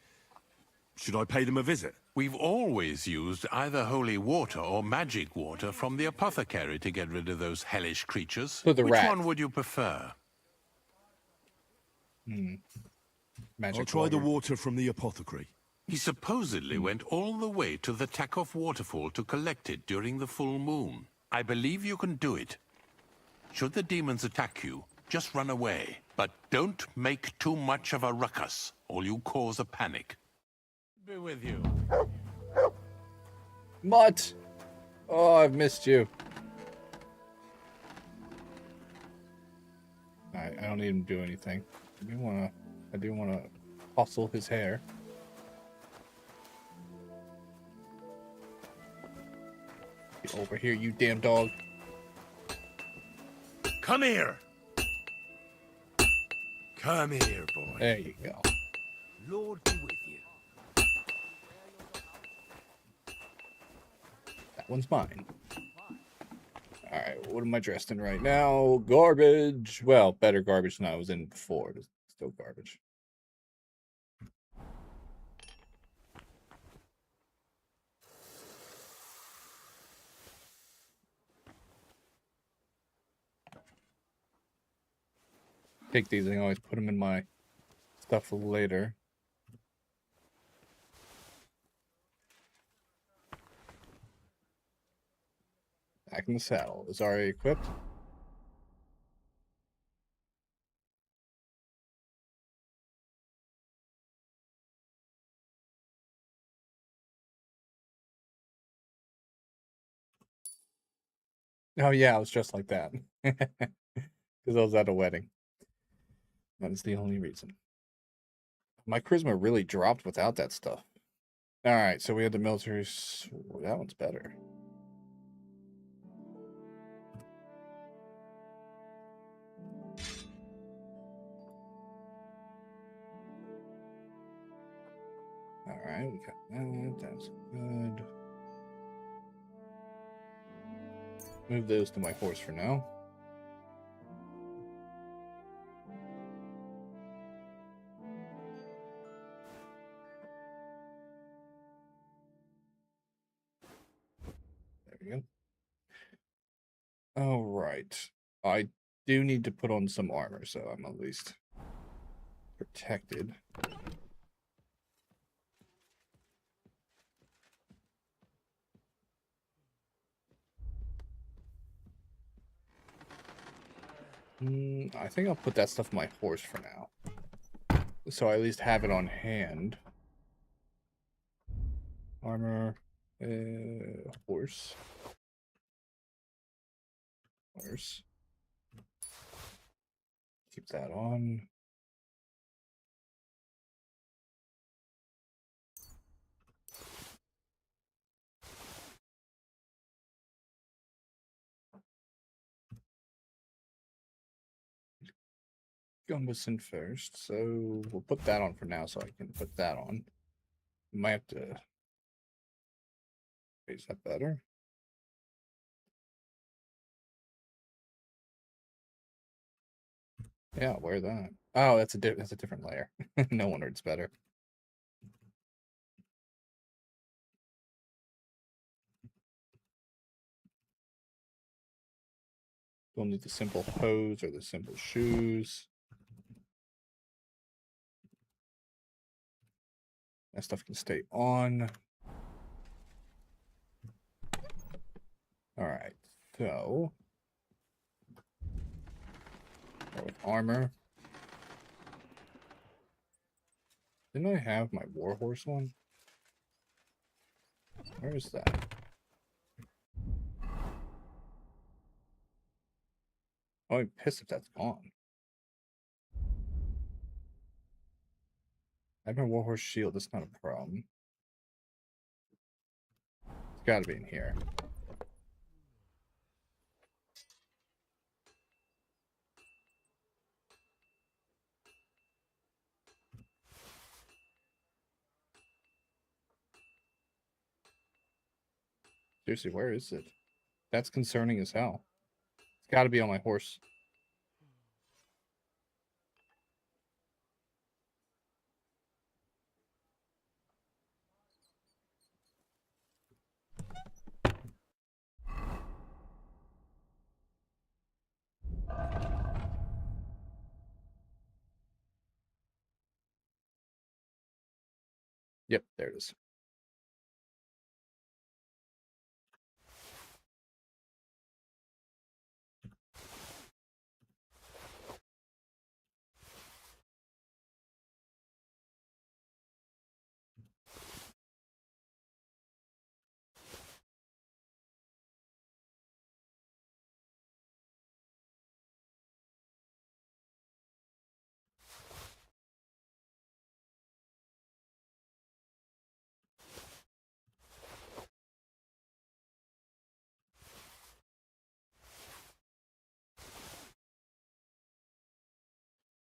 Should I pay them a visit? We've always used either holy water or magic water from the apothecary to get rid of those hellish creatures. So the Which rat. one would you prefer? Magic I'll try water. the water from the apothecary. He supposedly went all the way to the Takov waterfall to collect it during the full moon. I believe you can do it. Should the demons attack you, just run away. But don't make too much of a ruckus, or you cause a panic. Be with you. Mutt! Oh, I've missed you. I don't need him to do anything. I do wanna hustle his hair. Get over here, you damn dog. Come here! Come here, boy. There you go. Lord be with you. That one's mine. Alright, what am I dressed in right now? Garbage. Well, better garbage than I was in before. It's still garbage. Take these, I can always put them in my stuff later. Back in the saddle. Is already equipped. Oh yeah, I was just like that. Because I was at a wedding. That is the only reason. My charisma really dropped without that stuff. Alright, so we had the military. That one's better. Alright, we got that. That's good. Move those to my horse for now. There we go. All right. I do need to put on some armor, so I'm at least protected. I think I'll put that stuff on my horse for now. So I at least have it on hand. Armor, horse. Horse. Keep that on. Gumbison first, so we'll put that on for now so I can put that on. Might have to... Is that better? Yeah, wear that. Oh, that's a different layer. No wonder it's better. We'll need the simple hose or the simple shoes. That stuff can stay on. All right, so with armor. Didn't I have my warhorse one? Where is that? Oh, I'm pissed if that's gone. I have my warhorse shield. That's not a problem. It's got to be in here. Seriously, where is it? That's concerning as hell. It's got to be on my horse. Yep, there it is.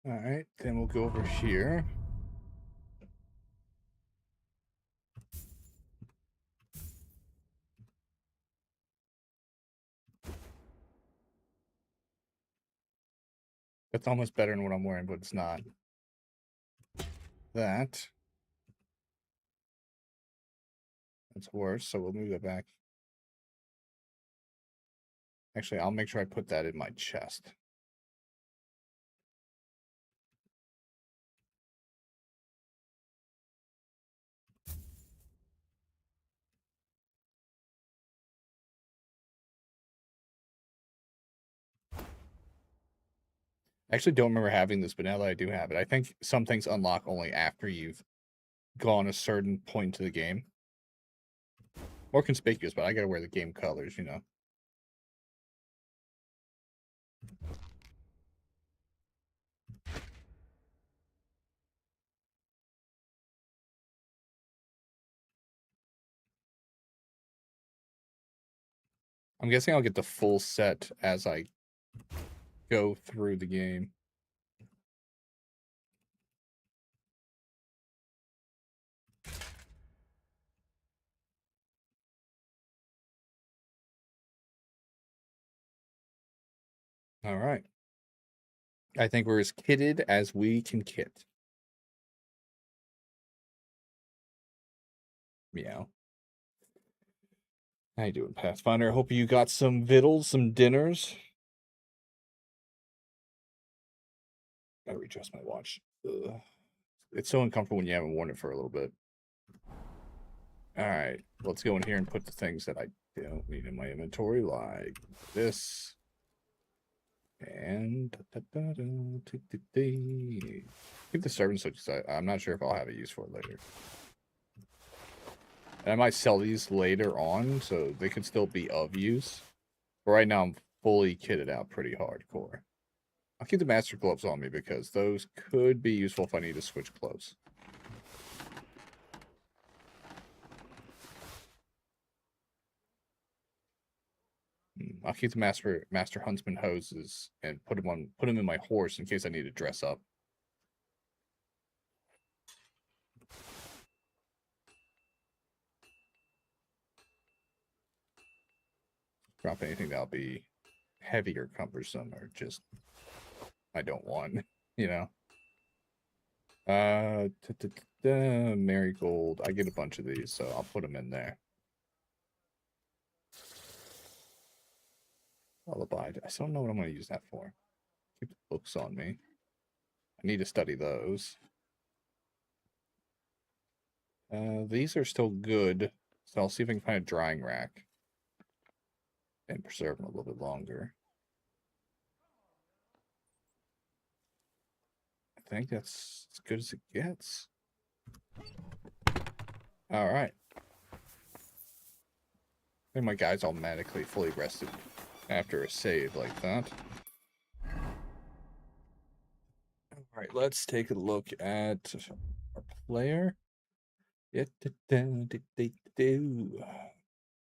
All right, then we'll go over here. That's almost better than what I'm wearing, but it's not. That's worse, so we'll move that back. Actually, I'll make sure I put that in my chest. I actually don't remember having this, but now that I do have it, I think some things unlock only after you've gone a certain point to the game. More conspicuous, but I gotta wear the game colors, you know. I'm guessing I'll get the full set as I go through the game. All right. I think we're as kitted as we can kit. Meow. How you doing, Pathfinder? I hope you got some victuals, some dinners. Gotta readjust my watch. Ugh. It's so uncomfortable when you haven't worn it for a little bit. All right, let's go in here and put the things that I don't need in my inventory, like this. And keep the servant switches. I'm not sure if I'll have a use for it later. And I might sell these later on, so they could still be of use. But right now, I'm fully kitted out pretty hardcore. I'll keep the master gloves on me because those could be useful if I need to switch clothes. I'll keep the master huntsman hoses and put him in my horse in case I need to dress up. Drop anything that'll be heavy or cumbersome or just I don't want, you know. Marigold. I get a bunch of these, so I'll put them in there. Lullaby. I still don't know what I'm going to use that for. Keep the books on me. I need to study those. These are still good, so I'll see if I can find a drying rack and preserve them a little bit longer. I think that's as good as it gets. All right. I think my guy's automatically fully rested after a save like that. All right, let's take a look at our player.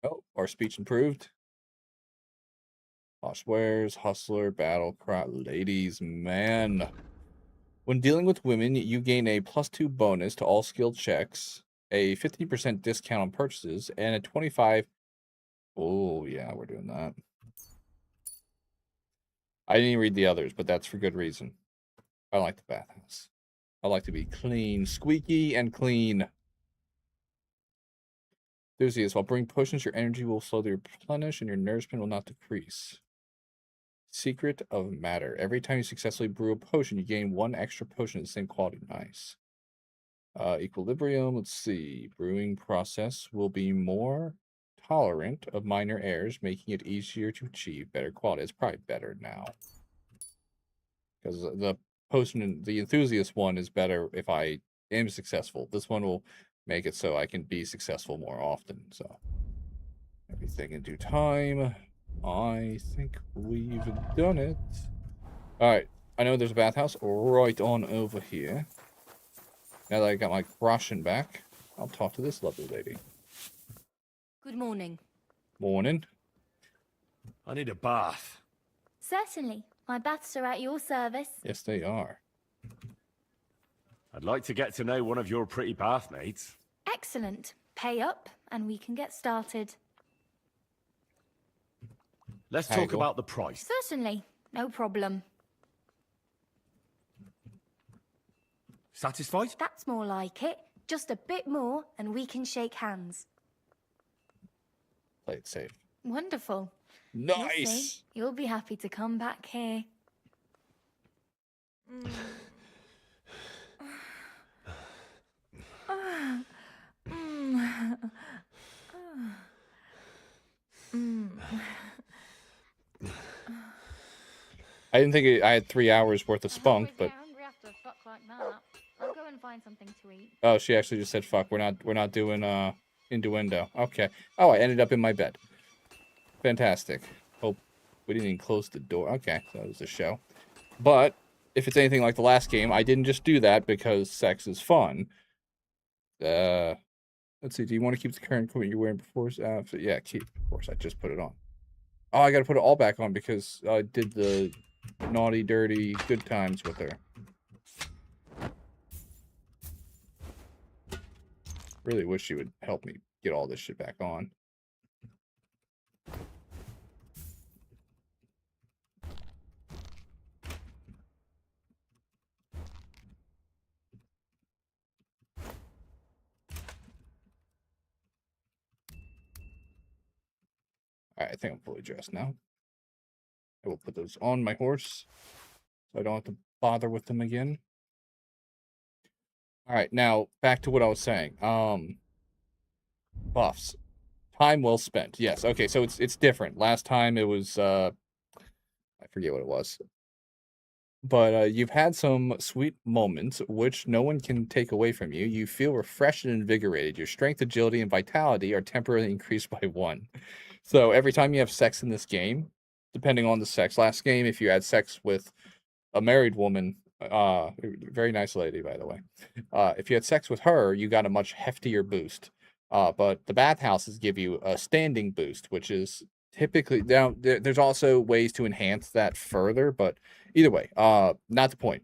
Oh, our speech improved. Posh wares, hustler, battle cry, ladies, man. When dealing with women, you gain a +2 bonus to all skill checks, a 50% discount on purchases, and a 25. Oh, yeah, we're doing that. I didn't even read the others, but that's for good reason. I like the bathhouse. I like to be clean, squeaky, and clean. Enthusiast. While brewing potions, your energy will slowly replenish and your nourishment will not decrease. Secret of matter. Every time you successfully brew a potion, you gain 1 extra potion of the same quality. Nice. Equilibrium. Let's see. Brewing process will be more tolerant of minor errors, making it easier to achieve better quality. It's probably better now. Because the potion, the enthusiast one is better if I am successful. This one will make it so I can be successful more often. So everything in due time. I think we've done it. All right. I know there's a bathhouse right on over here. Now that I got my groschen back, I'll talk to this lovely lady. Good morning. Morning. I need a bath. Certainly. My baths are at your service. Yes, they are. I'd like to get to know one of your pretty bathmates. Excellent. Pay up, and we can get started. Let's talk about the price. Certainly. No problem. Satisfied? That's more like it. Just a bit more, and we can shake hands. Play it safe. Wonderful. Nice. You'll see. You'll be happy to come back here. I didn't think I had 3 hours worth of spunk, but Hungry after a fuck like that. I'll go and find something to eat. oh, she actually just said fuck. We're not doing innuendo. Okay. Oh, I ended up in my bed. Fantastic. Hope we didn't even close the door. Okay, so that was the show. But if it's anything like the last game, I didn't just do that because sex is fun. Let's see. Do you want to keep the current equipment you're wearing before? Yeah, keep. Of course, I just put it on. Oh, I got to put it all back on because I did the naughty, dirty, good times with her. Really wish she would help me get all this shit back on. Alright, I think I'm fully dressed now. I will put those on my horse so I don't have to bother with them again. Alright, now back to what I was saying. Buffs. Time well spent. Yes, okay, so it's different. Last time it was I forget what it was. But you've had some sweet moments which no one can take away from you. You feel refreshed and invigorated. Your strength, agility, and vitality are temporarily increased by 1. So every time you have sex in this game, depending on the sex, last game, if you had sex with a married woman, very nice lady, by the way. If you had sex with her, you got a much heftier boost. But the bathhouses give you a standing boost, which is typically now there's also ways to enhance that further, but either way, not the point.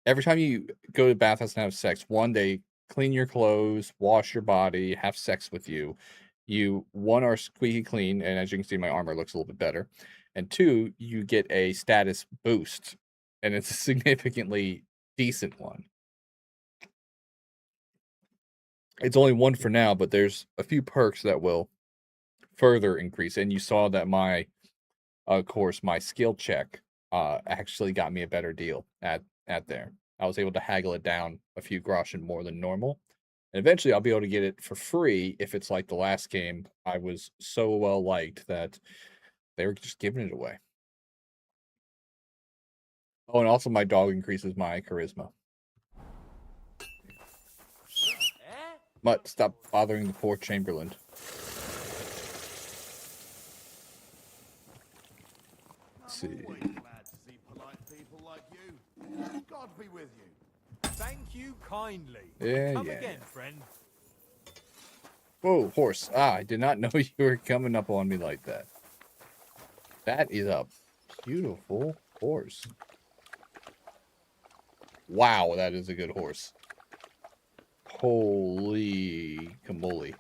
Every time you go to the bathhouse and have sex, one, they clean your clothes, wash your body, have sex with you. You, one, are squeaky clean, and as you can see, my armor looks a little bit better. And two, you get a status boost, and it's a significantly decent one. It's only one for now, but there's a few perks that will further increase. And you saw that my, of course, my skill check actually got me a better deal at there. I was able to haggle it down a few groschen more than normal. And eventually I'll be able to get it for free if it's like the last game. I was so well liked that they were just giving it away. Oh, and also my dog increases my charisma. Mutt, stop bothering the poor Chamberlain. Let's see. God be with you. Thank you kindly. Yeah, Come yeah. again, friend. Whoa, horse. Ah, I did not know you were coming up on me like that. That is a beautiful horse. Wow, that is a good horse. Holy camole.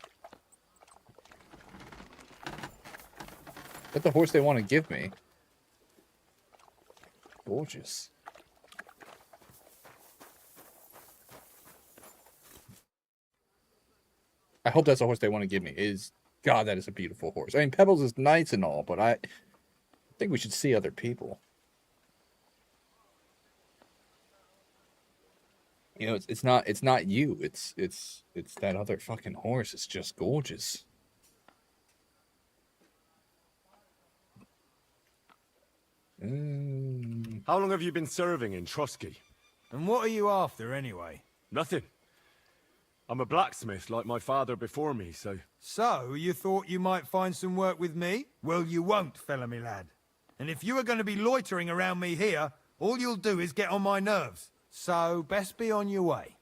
That's the horse they want to give me. Gorgeous. I hope that's the horse they want to give me. God, that is a beautiful horse. I mean, Pebbles is nice and all, but I think we should see other people. You know, it's not you. It's that other fucking horse. It's just gorgeous. How long have you been serving in Trotsky? And what are you after, anyway? Nothing. I'm a blacksmith like my father before me, so... So, you thought you might find some work with me? Well, you won't, fella me lad. And if you are going to be loitering around me here, all you'll do is get on my nerves. So, best be on your way.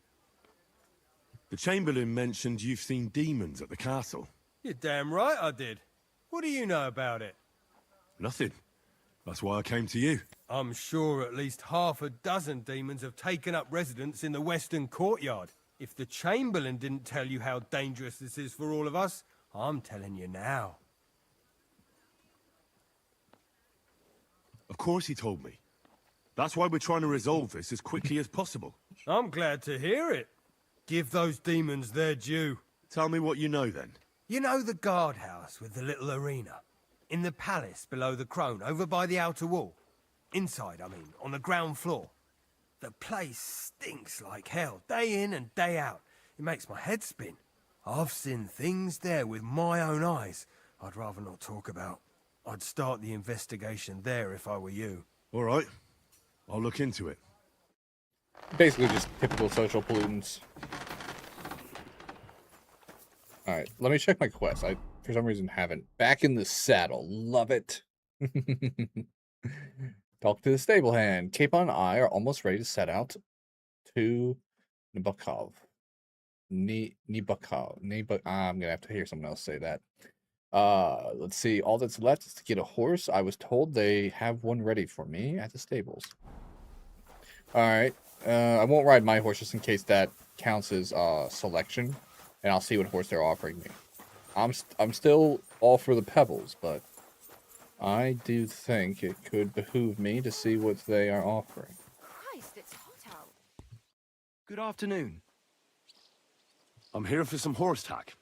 The Chamberlain mentioned you've seen demons at the castle. You're damn right I did. What do you know about it? Nothing. That's why I came to you. I'm sure at least half a dozen demons have taken up residence in the western courtyard. If the Chamberlain didn't tell you how dangerous this is for all of us, I'm telling you now. Of course he told me. That's why we're trying to resolve this as quickly as possible. I'm glad to hear it. Give those demons their due. Tell me what you know, then. You know the guardhouse with the little arena? In the palace below the Crone, over by the outer wall? Inside, I mean, on the ground floor. The place stinks like hell, day in and day out. It makes my head spin. I've seen things there with my own eyes I'd rather not talk about. I'd start the investigation there if I were you. All right. I'll look into it. Basically just typical social pollutants. Alright, let me check my quest. I, for some reason, haven't. Back in the saddle. Love it. Talk to the stable hand. Capon and I are almost ready to set out to Nibukov. Nibukov. I'm gonna have to hear someone else say that. Let's see. All that's left is to get a horse. I was told they have one ready for me at the stables. Alright. I won't ride my horse just in case that counts as selection. And I'll see what horse they're offering me. I'm still all for the pebbles, but I do think it could behoove me to see what they are offering. Christ, it's hot out. Good afternoon. I'm here for some horse tack.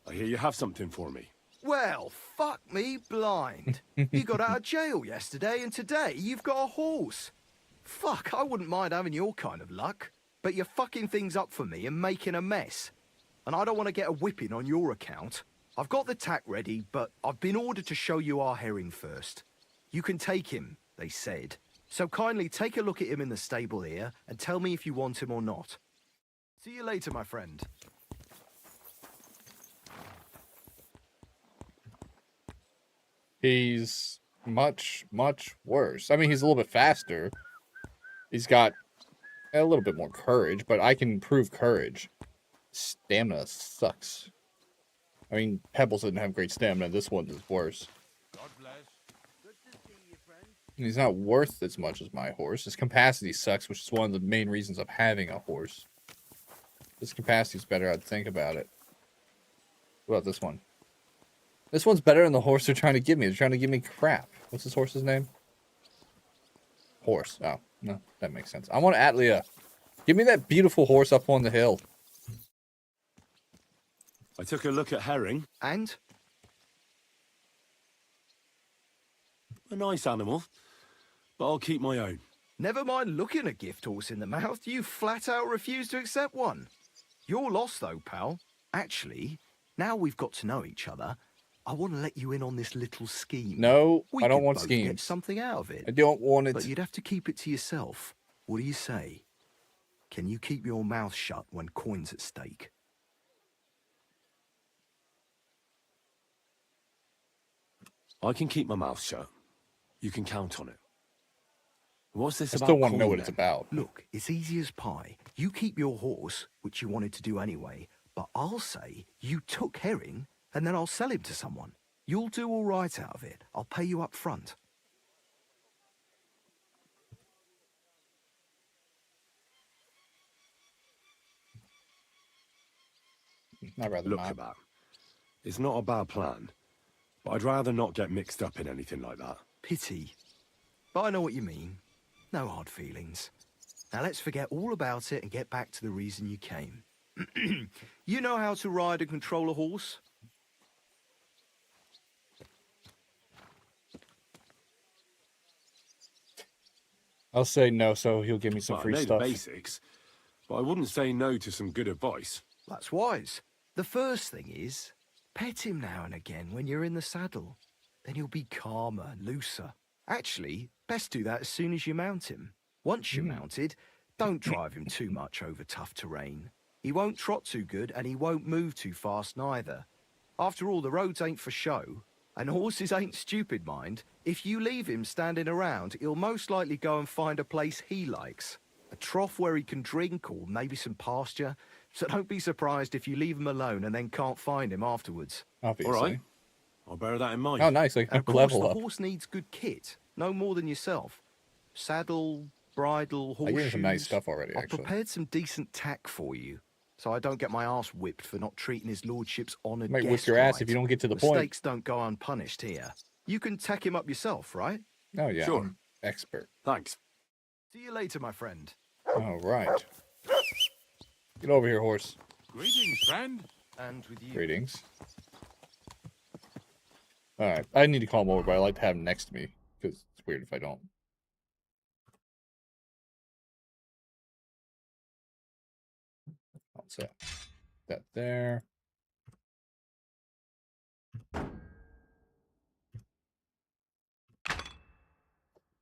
I hear you have something for me. Well, fuck me blind. You got out of jail yesterday, and today you've got a horse. Fuck, I wouldn't mind having your kind of luck. But you're fucking things up for me and making a mess. And I don't want to get a whipping on your account. I've got the tack ready, but I've been ordered to show you our herring first. You can take him, they said. So kindly take a look at him in the stable here and tell me if you want him or not. See you later, my friend. He's much, much worse. I mean, he's a little bit faster. He's got a little bit more courage, but I can prove courage. Stamina sucks. I mean, Pebbles didn't have great stamina. This one is worse. And he's not worth as much as my horse. His capacity sucks, which is one of the main reasons of having a horse. This capacity is better, I'd think about it. What about this one? This one's better than the horse they're trying to give me. They're trying to give me crap. What's this horse's name? Horse. Oh, no, that makes sense. I want Atlia. Give me that beautiful horse up on the hill. I took a look at Herring. And? A nice animal, but I'll keep my own. Never mind looking a gift horse in the mouth, you flat out refuse to accept one. You're lost though, pal. Actually, now we've got to know each other, I want to let you in on this little scheme. No, we I don't could want both schemes. Get something out of it. I don't want it. But you'd have to keep it to yourself. What do you say? Can you keep your mouth shut when coin's at stake? I can keep my mouth shut. You can count on it. What's this I about? still want to know what Colin, it's then? about. Look, it's easy as pie. You keep your horse, which you wanted to do anyway, but I'll say you took Herring, and then I'll sell him to someone. You'll do all right out of it. I'll pay you up front. I'd rather Look not. at that. It's not a bad plan, but I'd rather not get mixed up in anything like that. Pity. But I know what you mean. No hard feelings. Now let's forget all about it and get back to the reason you came. You know how to ride and control a horse? I'll say no, so he'll give me some Well, free I know stuff. the basics, but I wouldn't say no to some good advice. That's wise. The first thing is, pet him now and again when you're in the saddle. Then he'll be calmer, looser. Actually, best do that as soon as you mount him. Once you're mounted, don't drive him too much over tough terrain. He won't trot too good and he won't move too fast neither. After all, the roads ain't for show. And horses ain't stupid, mind. If you leave him standing around, he'll most likely go and find a place he likes. A trough where he can drink or maybe some pasture. So don't be surprised if you leave him alone and then can't find him afterwards. Obviously. All right. I'll bear that in mind. Oh, nice. I And can of course, level the up. horse needs good kit. No more than yourself. Saddle, bridle, I horseshoes. gave you some nice stuff already, I've actually. prepared some decent tack for you, so I don't get my ass whipped for not treating his lordship's honoured Might whip guest your ass right. if you don't get to the point. Mistakes don't go unpunished here. You can tack him up yourself, right? Oh, yeah. Sure. I'm expert. Thanks. See you later, my friend. All right. Get over here, horse. Greetings, friend. And with you. Greetings. All right. I need to call him over, but I like to have him next to me because it's weird if I don't. I'll set that there.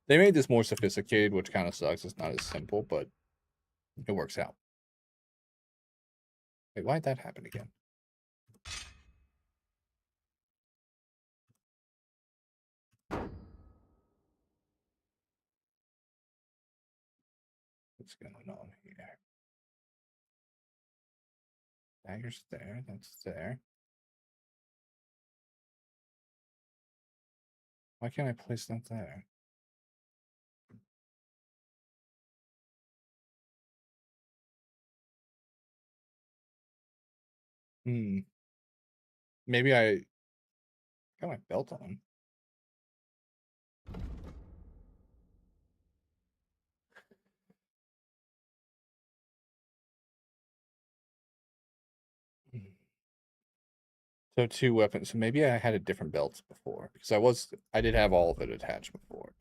They made this more sophisticated, which kind of sucks. It's not as simple, but it works out. Wait, why'd that happen again? What's going on here? Dagger's there. That's there. Why can't I place that there? Maybe I got my belt on. So 2 weapons. So maybe I had a different belt before because I did have all of it attached before.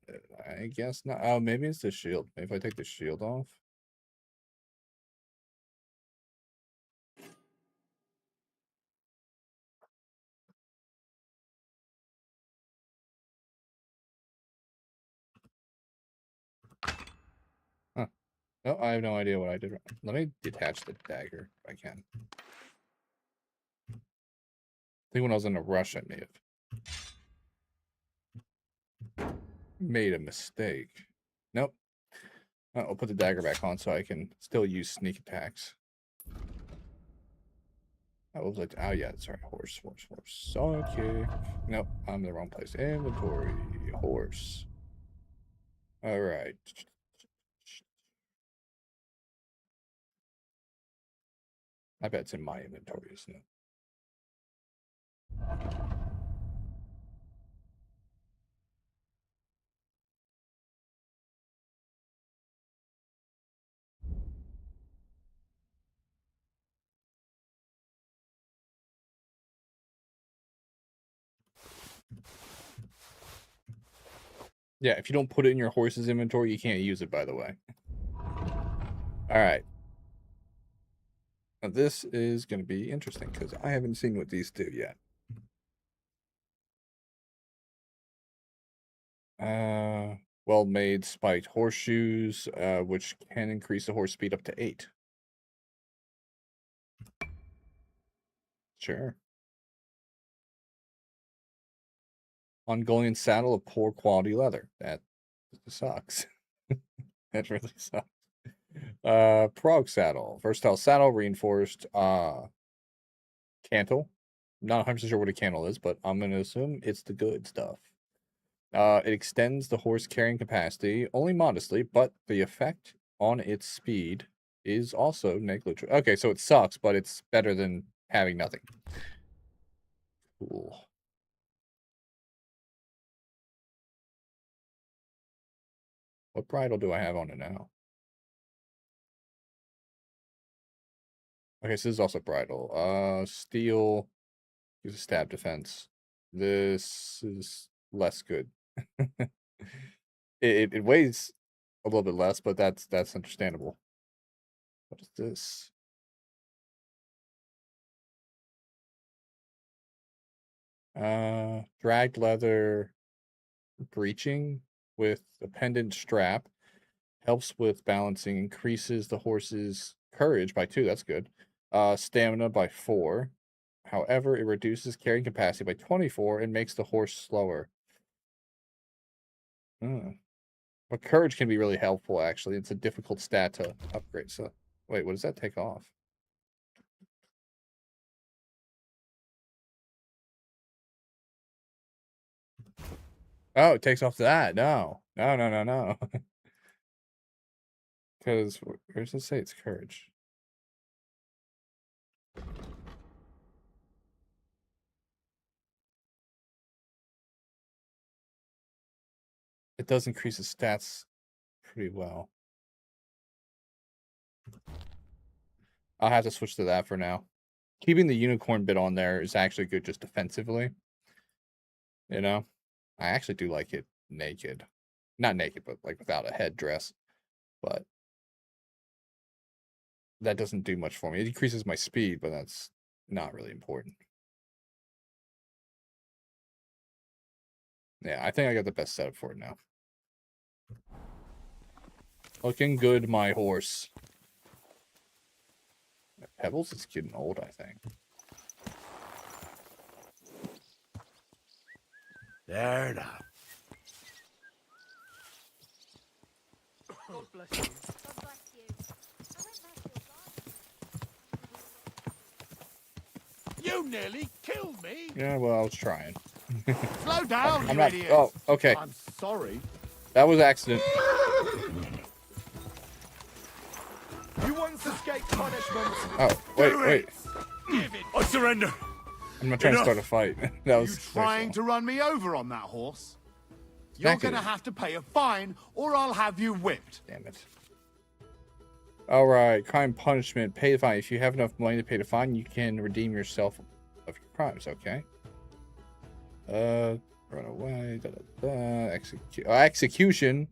But I guess not. Oh, maybe it's the shield. Maybe if I take the shield off. Huh. No, I have no idea what I did wrong. Let me detach the dagger if I can. I think when I was in a rush, I may have made a mistake. Nope. I'll put the dagger back on so I can still use sneak attacks. Oh, was like, oh yeah, sorry, horse. Okay. Nope, I'm in the wrong place. Inventory, horse. All right. I bet it's in my inventory, isn't it? Yeah, if you don't put it in your horse's inventory, you can't use it, by the way. All right. Now, this is going to be interesting because I haven't seen what these do yet. Well-made spiked horseshoes, which can increase the horse speed up to 8. Sure. Ungoliant saddle of poor quality leather. That sucks. That really sucks. Prog saddle. Versatile saddle, reinforced cantle. Not 100% sure what a cantle is, but I'm going to assume it's the good stuff. It extends the horse carrying capacity only modestly, but the effect on its speed is also negligible. Okay, so it sucks, but it's better than having nothing. Cool. What bridle do I have on it now? Okay, so this is also bridle. Steel. Use a stab defense. This is less good. it weighs a little bit less, but that's understandable. What is this? Dragged leather breeching with a pendant strap. Helps with balancing, increases the horse's courage by 2. That's good. Stamina by 4. However, it reduces carrying capacity by 24 and makes the horse slower. But courage can be really helpful, actually. It's a difficult stat to upgrade. So, wait, what does that take off? Oh, it takes off that. No. No. Because, where does it say it's courage? It does increase his stats pretty well. I'll have to switch to that for now. Keeping the unicorn bit on there is actually good just defensively. You know? I actually do like it naked. Not naked, but like without a headdress. But that doesn't do much for me. It decreases my speed, but that's not really important. Yeah, I think I got the best setup for it now. Looking good, my horse. Pebbles is getting old, I think. There now. God bless you. God bless you. You nearly killed me. Yeah, well, I was trying. Slow down, I'm you not. idiot. Oh, okay. I'm sorry. That was accident. You once escaped punishment. Oh, wait. I surrender. I'm not trying to start a fight. That was Trying to run me over on that horse? You're Exactly. gonna have to pay a fine, or I'll have you whipped. Damn it. All right, crime punishment. Pay the fine. If you have enough money to pay the fine, you can redeem yourself of your crimes. Okay. Run away. Execution.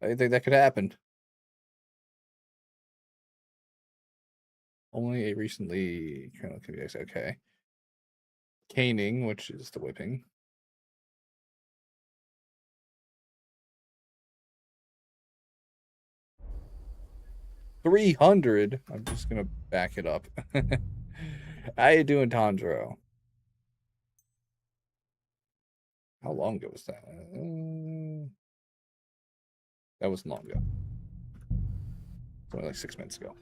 I think that could happen. Only a recently criminal can be executed. Okay. Caning, which is the whipping. $300. I'm just gonna back it up. How you doing, Tandro? How long ago was that? That was long ago. It's only like 6 minutes ago.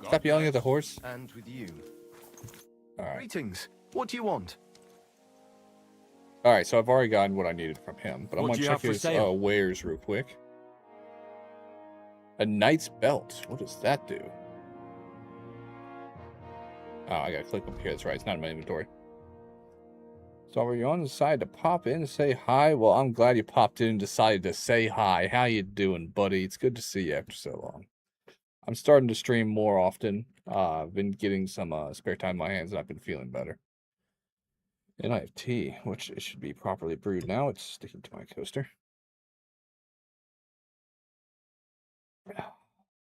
Stop yelling at the horse. And with you. All right. Greetings. What do you want? All right, so I've already gotten what I needed from him, but I'm What going do to you check have for his sale? wares real quick. A knight's belt. What does that do? Oh, I got to click up here. That's right. It's not in my inventory. So were you on the side to pop in and say hi? Well, I'm glad you popped in and decided to say hi. How you doing, buddy? It's good to see you after so long. I'm starting to stream more often. I've been getting some spare time in my hands, and I've been feeling better. And I have tea, which it should be properly brewed now. It's sticking to my coaster.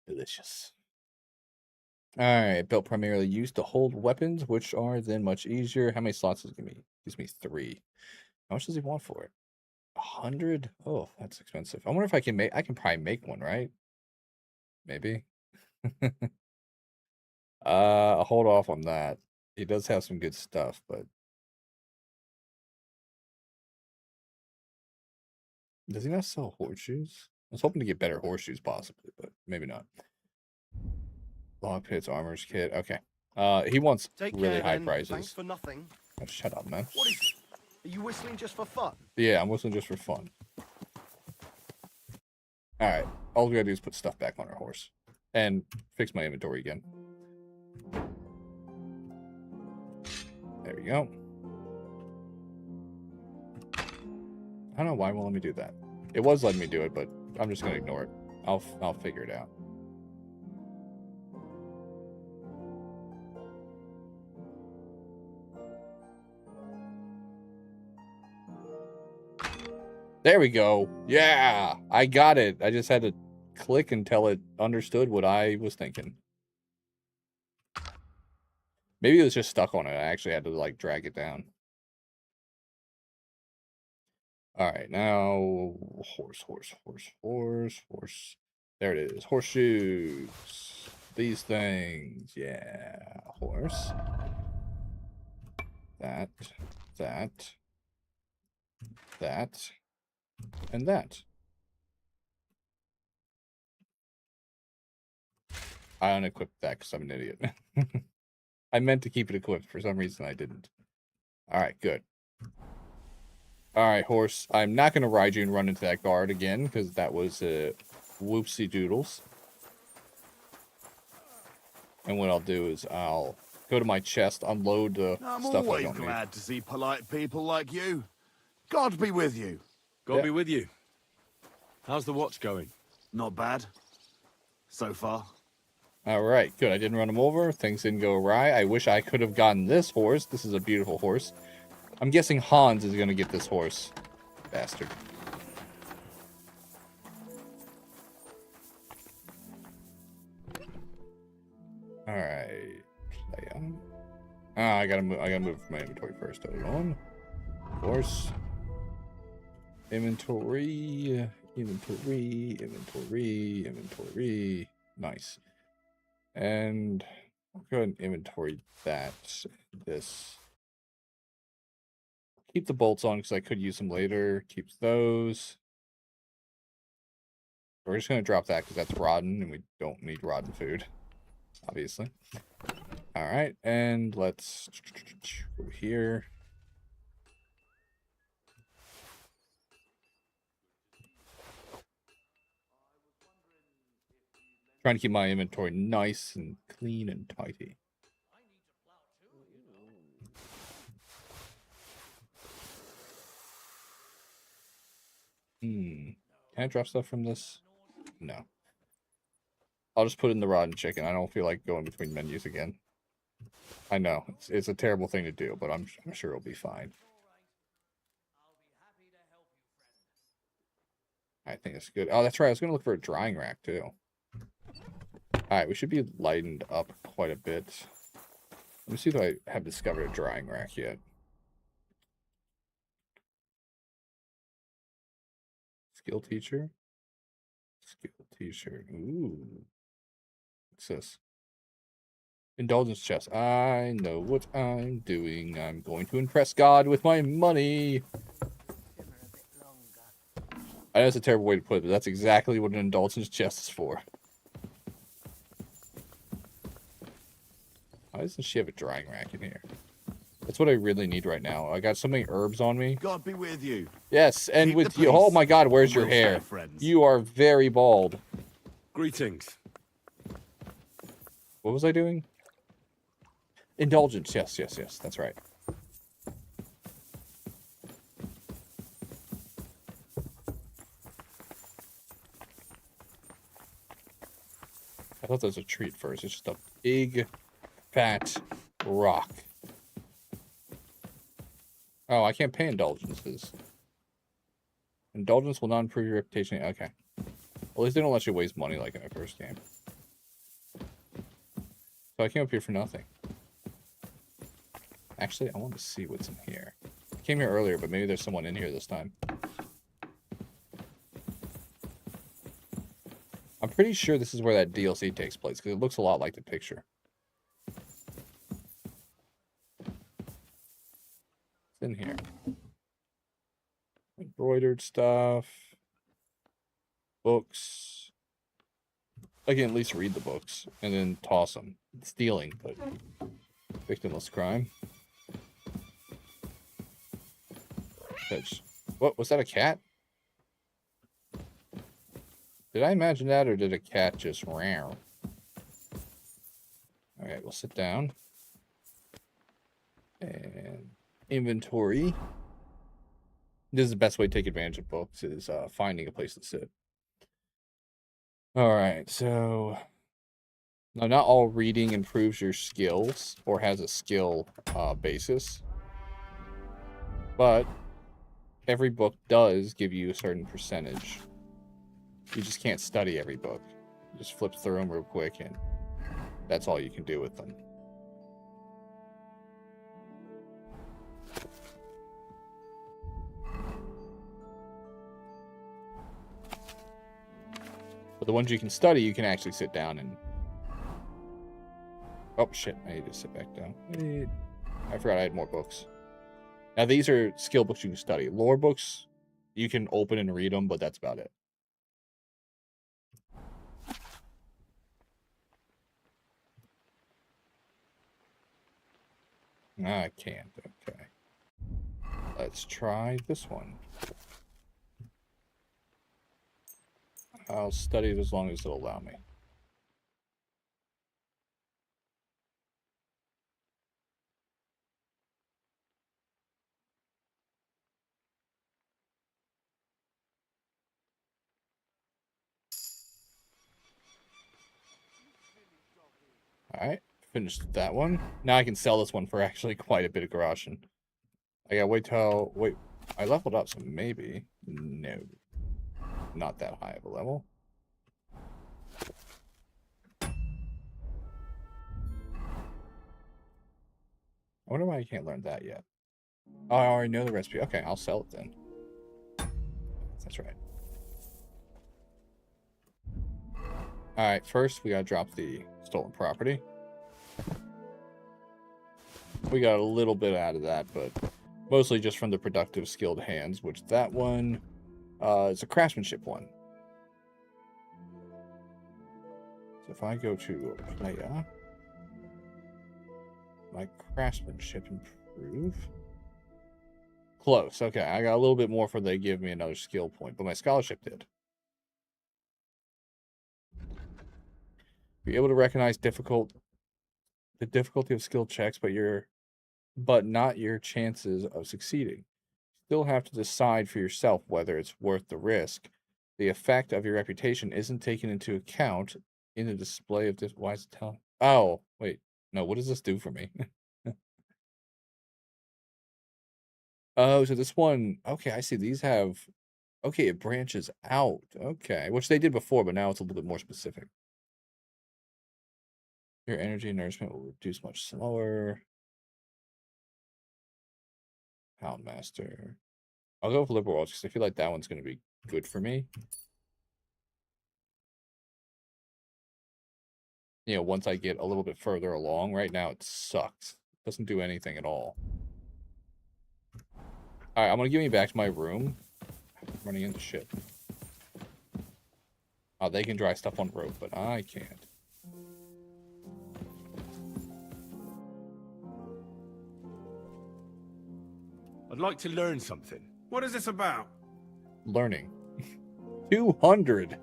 Delicious. Alright, belt primarily used to hold weapons, which are then much easier. How many slots does it give me? Gives me 3. How much does he want for it? 100? Oh, that's expensive. I wonder if I can make... I can probably make one, right? Maybe. I'll hold off on that. He does have some good stuff, but... Does he not sell horseshoes? I was hoping to get better horseshoes, possibly, but maybe not. Log pits, armor's kit. Okay. He wants really high prices. Thanks for nothing. Oh, shut up, man. What is it? Are you whistling just for fun? Yeah, I'm whistling just for fun. Alright. All we gotta do is put stuff back on our horse. And fix my inventory again. There we go. I don't know why it won't let me do that. It was letting me do it, but I'm just gonna ignore it. I'll figure it out. There we go. Yeah, I got it. I just had to click until it understood what I was thinking. Maybe it was just stuck on it. I actually had to, like, drag it down. Alright, now... Horse. There it is. Horseshoes. These things. Yeah. Horse. That. And that. I unequipped that because I'm an idiot. I meant to keep it equipped. For some reason, I didn't. Alright, good. Alright, horse. I'm not going to ride you and run into that guard again, because that was whoopsie doodles. And what I'll do is I'll go to my chest, unload the stuff I don't need. I'm always glad to see polite people like you. God be with you. God be with you. How's the watch going? Not bad. So far. Alright, good. I didn't run him over. Things didn't go awry. I wish I could have gotten this horse. This is a beautiful horse. I'm guessing Hans is going to get this horse. Bastard. Alright. I gotta move my inventory first. Hold on. Horse. Inventory. Nice. And I'll go ahead and inventory that. This. Keep the bolts on because I could use them later. Keep those. We're just going to drop that because that's rotten and we don't need rotten food. Obviously. Alright, and let's go here. Trying to keep my inventory nice and clean and tidy. Can I drop stuff from this? No. I'll just put in the rotten chicken. I don't feel like going between menus again. I know. It's a terrible thing to do, but I'm sure it'll be fine. I think it's good. Oh, that's right. I was going to look for a drying rack, too. Alright, we should be lightened up quite a bit. Let me see if I have discovered a drying rack yet. Skill teacher? Skill teacher. Ooh. What's this? Indulgence chest. I know what I'm doing. I'm going to impress God with my money. I know it's a terrible way to put it, but that's exactly what an indulgence chest is for. Why doesn't she have a drying rack in here? That's what I really need right now. I got so many herbs on me. God be with you. Yes, and Keep with the you. Oh peace, my God, where's and your we'll stay hair? friends. You are very bald. Greetings. What was I doing? Indulgence. Yes, yes, yes. That's right. I thought that was a treat first. It's just a big, fat rock. Oh, I can't pay indulgences. Indulgence will not improve your reputation. Okay. At least they don't let you waste money like in the first game. So I came up here for nothing. Actually, I want to see what's in here. I came here earlier, but maybe there's someone in here this time. I'm pretty sure this is where that DLC takes place, because it looks a lot like the picture. It's in here. Embroidered stuff. Books. I can at least read the books, and then toss them. It's stealing, but victimless crime. What, was that a cat? Did I imagine that, or did a cat just roar? Alright, we'll sit down. And inventory. This is the best way to take advantage of books, is finding a place to sit. Alright, so... Now, not all reading improves your skills, or has a skill basis. But every book does give you a certain percentage. You just can't study every book. You just flip through them real quick, and that's all you can do with them. But the ones you can study, you can actually sit down and... Oh, shit. I need to sit back down. I forgot I had more books. Now, these are skill books you can study. Lore books, you can open and read them, but that's about it. I can't. Okay. Let's try this one. I'll study it as long as it'll allow me. Alright, finished that one. Now I can sell this one for actually quite a bit of Garoshin. I gotta wait till... Wait, I leveled up, so maybe... No. Not that high of a level. I wonder why I can't learn that yet. Oh, I already know the recipe. Okay, I'll sell it then. That's right. Alright, first we gotta drop the stolen property. We got a little bit out of that, but mostly just from the productive skilled hands, which that one is a craftsmanship one. So if I go to player, my craftsmanship improve. Close. Okay, I got a little bit more for they give me another skill point, but my scholarship did. Be able to recognize the difficulty of skill checks, but not your chances of succeeding. Still have to decide for yourself whether it's worth the risk. The effect of your reputation isn't taken into account in the display of this. Why is it telling? Oh, wait. No, what does this do for me? Oh, so this one, okay, I see. These have, okay, it branches out. Okay, which they did before, but now it's a little bit more specific. Your energy and nourishment will reduce much slower. Houndmaster. I'll go with Liberal Arts because I feel like that one's going to be good for me. You know, once I get a little bit further along. Right now, it sucks. Doesn't do anything at all. Alright, I'm going to give me back to my room. I'm running into shit. Oh, they can dry stuff on rope, but I can't. I'd like to learn something. What is this about? Learning. 200.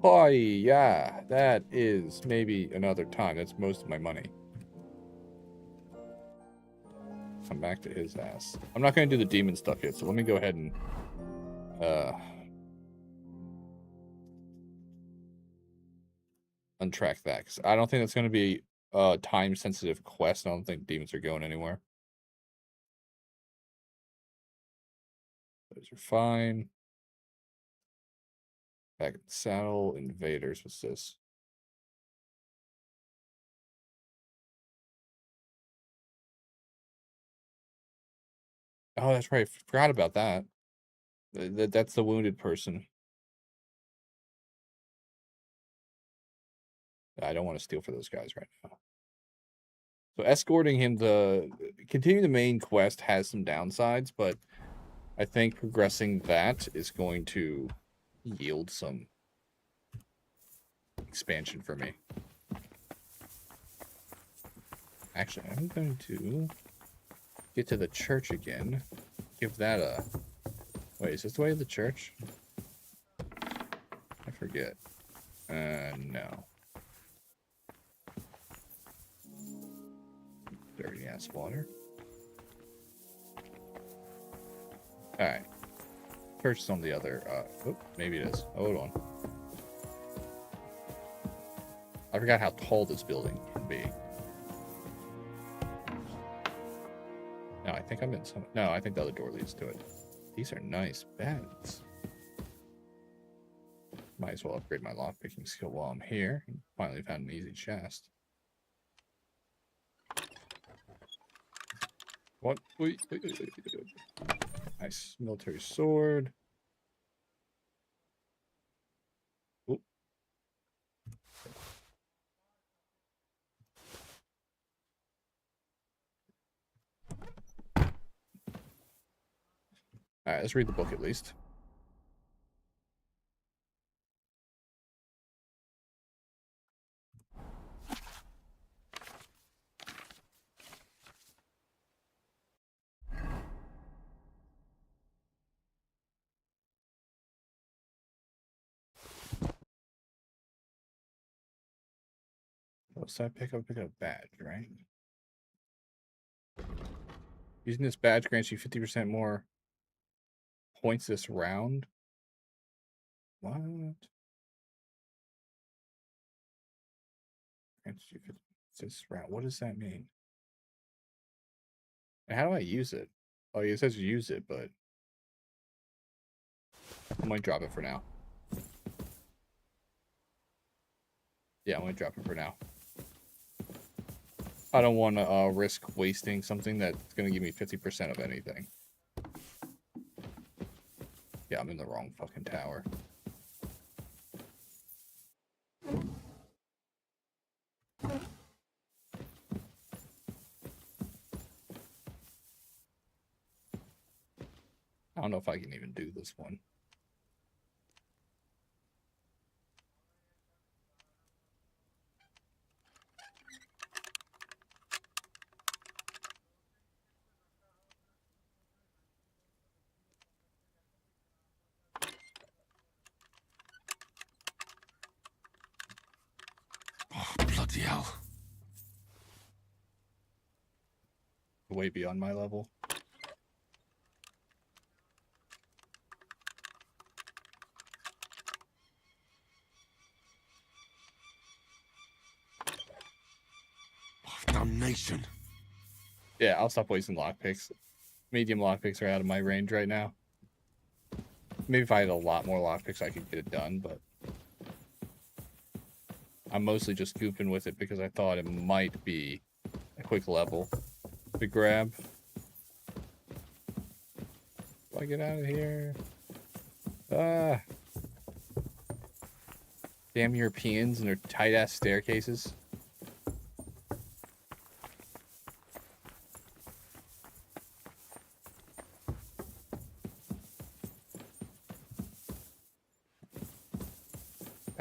Oh, yeah. That is maybe another time. That's most of my money. Come back to his ass. I'm not going to do the demon stuff yet, so let me go ahead and... untrack that, because I don't think that's going to be a time-sensitive quest. I don't think demons are going anywhere. Those are fine. Back in the saddle. Invaders. What's this? Oh, that's right. I forgot about that. That's the wounded person. I don't want to steal for those guys right now. So escorting him to continue the main quest has some downsides, but I think progressing that is going to yield some expansion for me. Actually, I'm going to get to the church again. Give that a... Wait, is this the way to the church? I forget. No. Dirty ass water. Alright. Church is on the other, maybe it is. Hold on. I forgot how tall this building can be. No, I think I'm in some... No, I think the other door leads to it. These are nice beds. Might as well upgrade my lockpicking skill while I'm here. Finally found an easy chest. What? Wait. Nice military sword. Oop. Alright, let's read the book at least. So I pick up a badge, right? Using this badge grants you 50% more points this round. What? Grants you 50% this round. What does that mean? And how do I use it? Oh, it says use it, but I might drop it for now. Yeah, I'm gonna drop it for now. I don't want to risk wasting something that's going to give me 50% of anything. Yeah, I'm in the wrong fucking tower. I don't know if I can even do this one. Bloody hell. Way beyond my level. Damnation. Yeah, I'll stop wasting lockpicks. Medium lockpicks are out of my range right now. Maybe if I had a lot more lockpicks, I could get it done, but I'm mostly just gooping with it because I thought it might be a quick level to grab. Do I get out of here? Ah. Damn Europeans and their tight-ass staircases.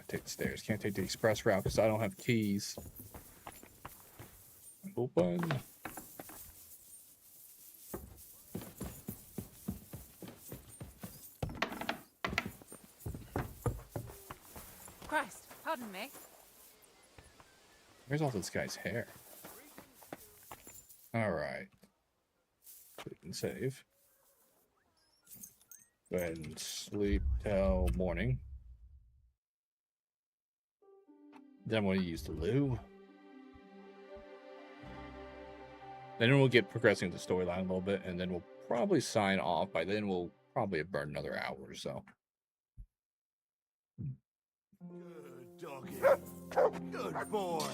Take the stairs. Can't take the express route because I don't have keys. Open. Pardon me. Where's all this guy's hair? All right. Click and save. Go ahead and sleep till morning. Then we'll use the loo. Then we'll get progressing the storyline a little bit, and then we'll probably sign off. By then, we'll probably have burned another hour or so. Good doggy. Good boy.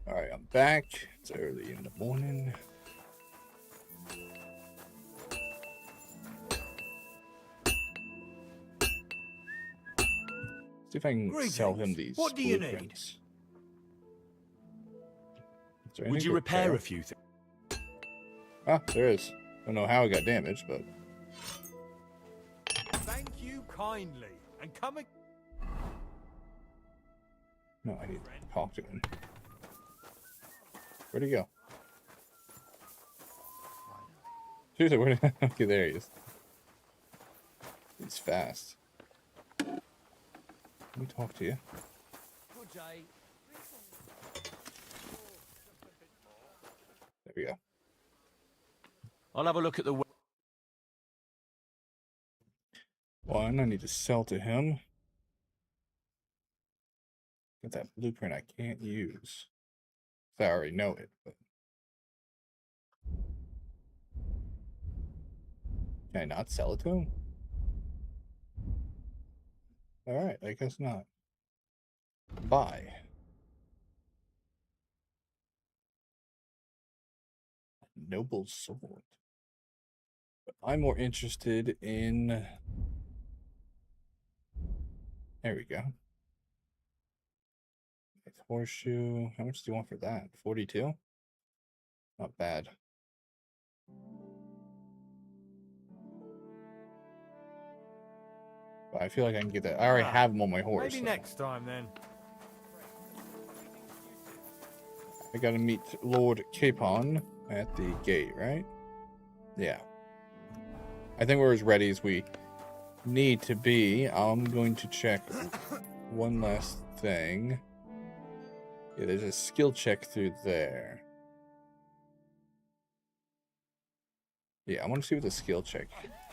Alright, I'm back. It's early in the morning. See if I can sell him these. What do you blueprints. Is there Would anything you to repair a few things? Ah, there is. I don't know how it got damaged, but Thank you kindly. And come again. no, I need to talk to him. Where'd he go? Seriously, where did okay, there he is. He's fast. Let me talk to you. Good day. There we go. I'll have a look at the... One, I need to sell to him. Got that blueprint I can't use. I already know it, but can I not sell it to him? Alright, I guess not. Buy. Noble sword. But I'm more interested in... There we go. horseshoe. How much do you want for that? 42? Not bad. But I feel like I can get that. I already have them on my horse. Maybe next time then. I gotta meet Lord Capon at the gate, right? Yeah. I think we're as ready as we need to be. I'm going to check one last thing. Yeah, there's a skill check through there. Yeah, I want to see what the skill check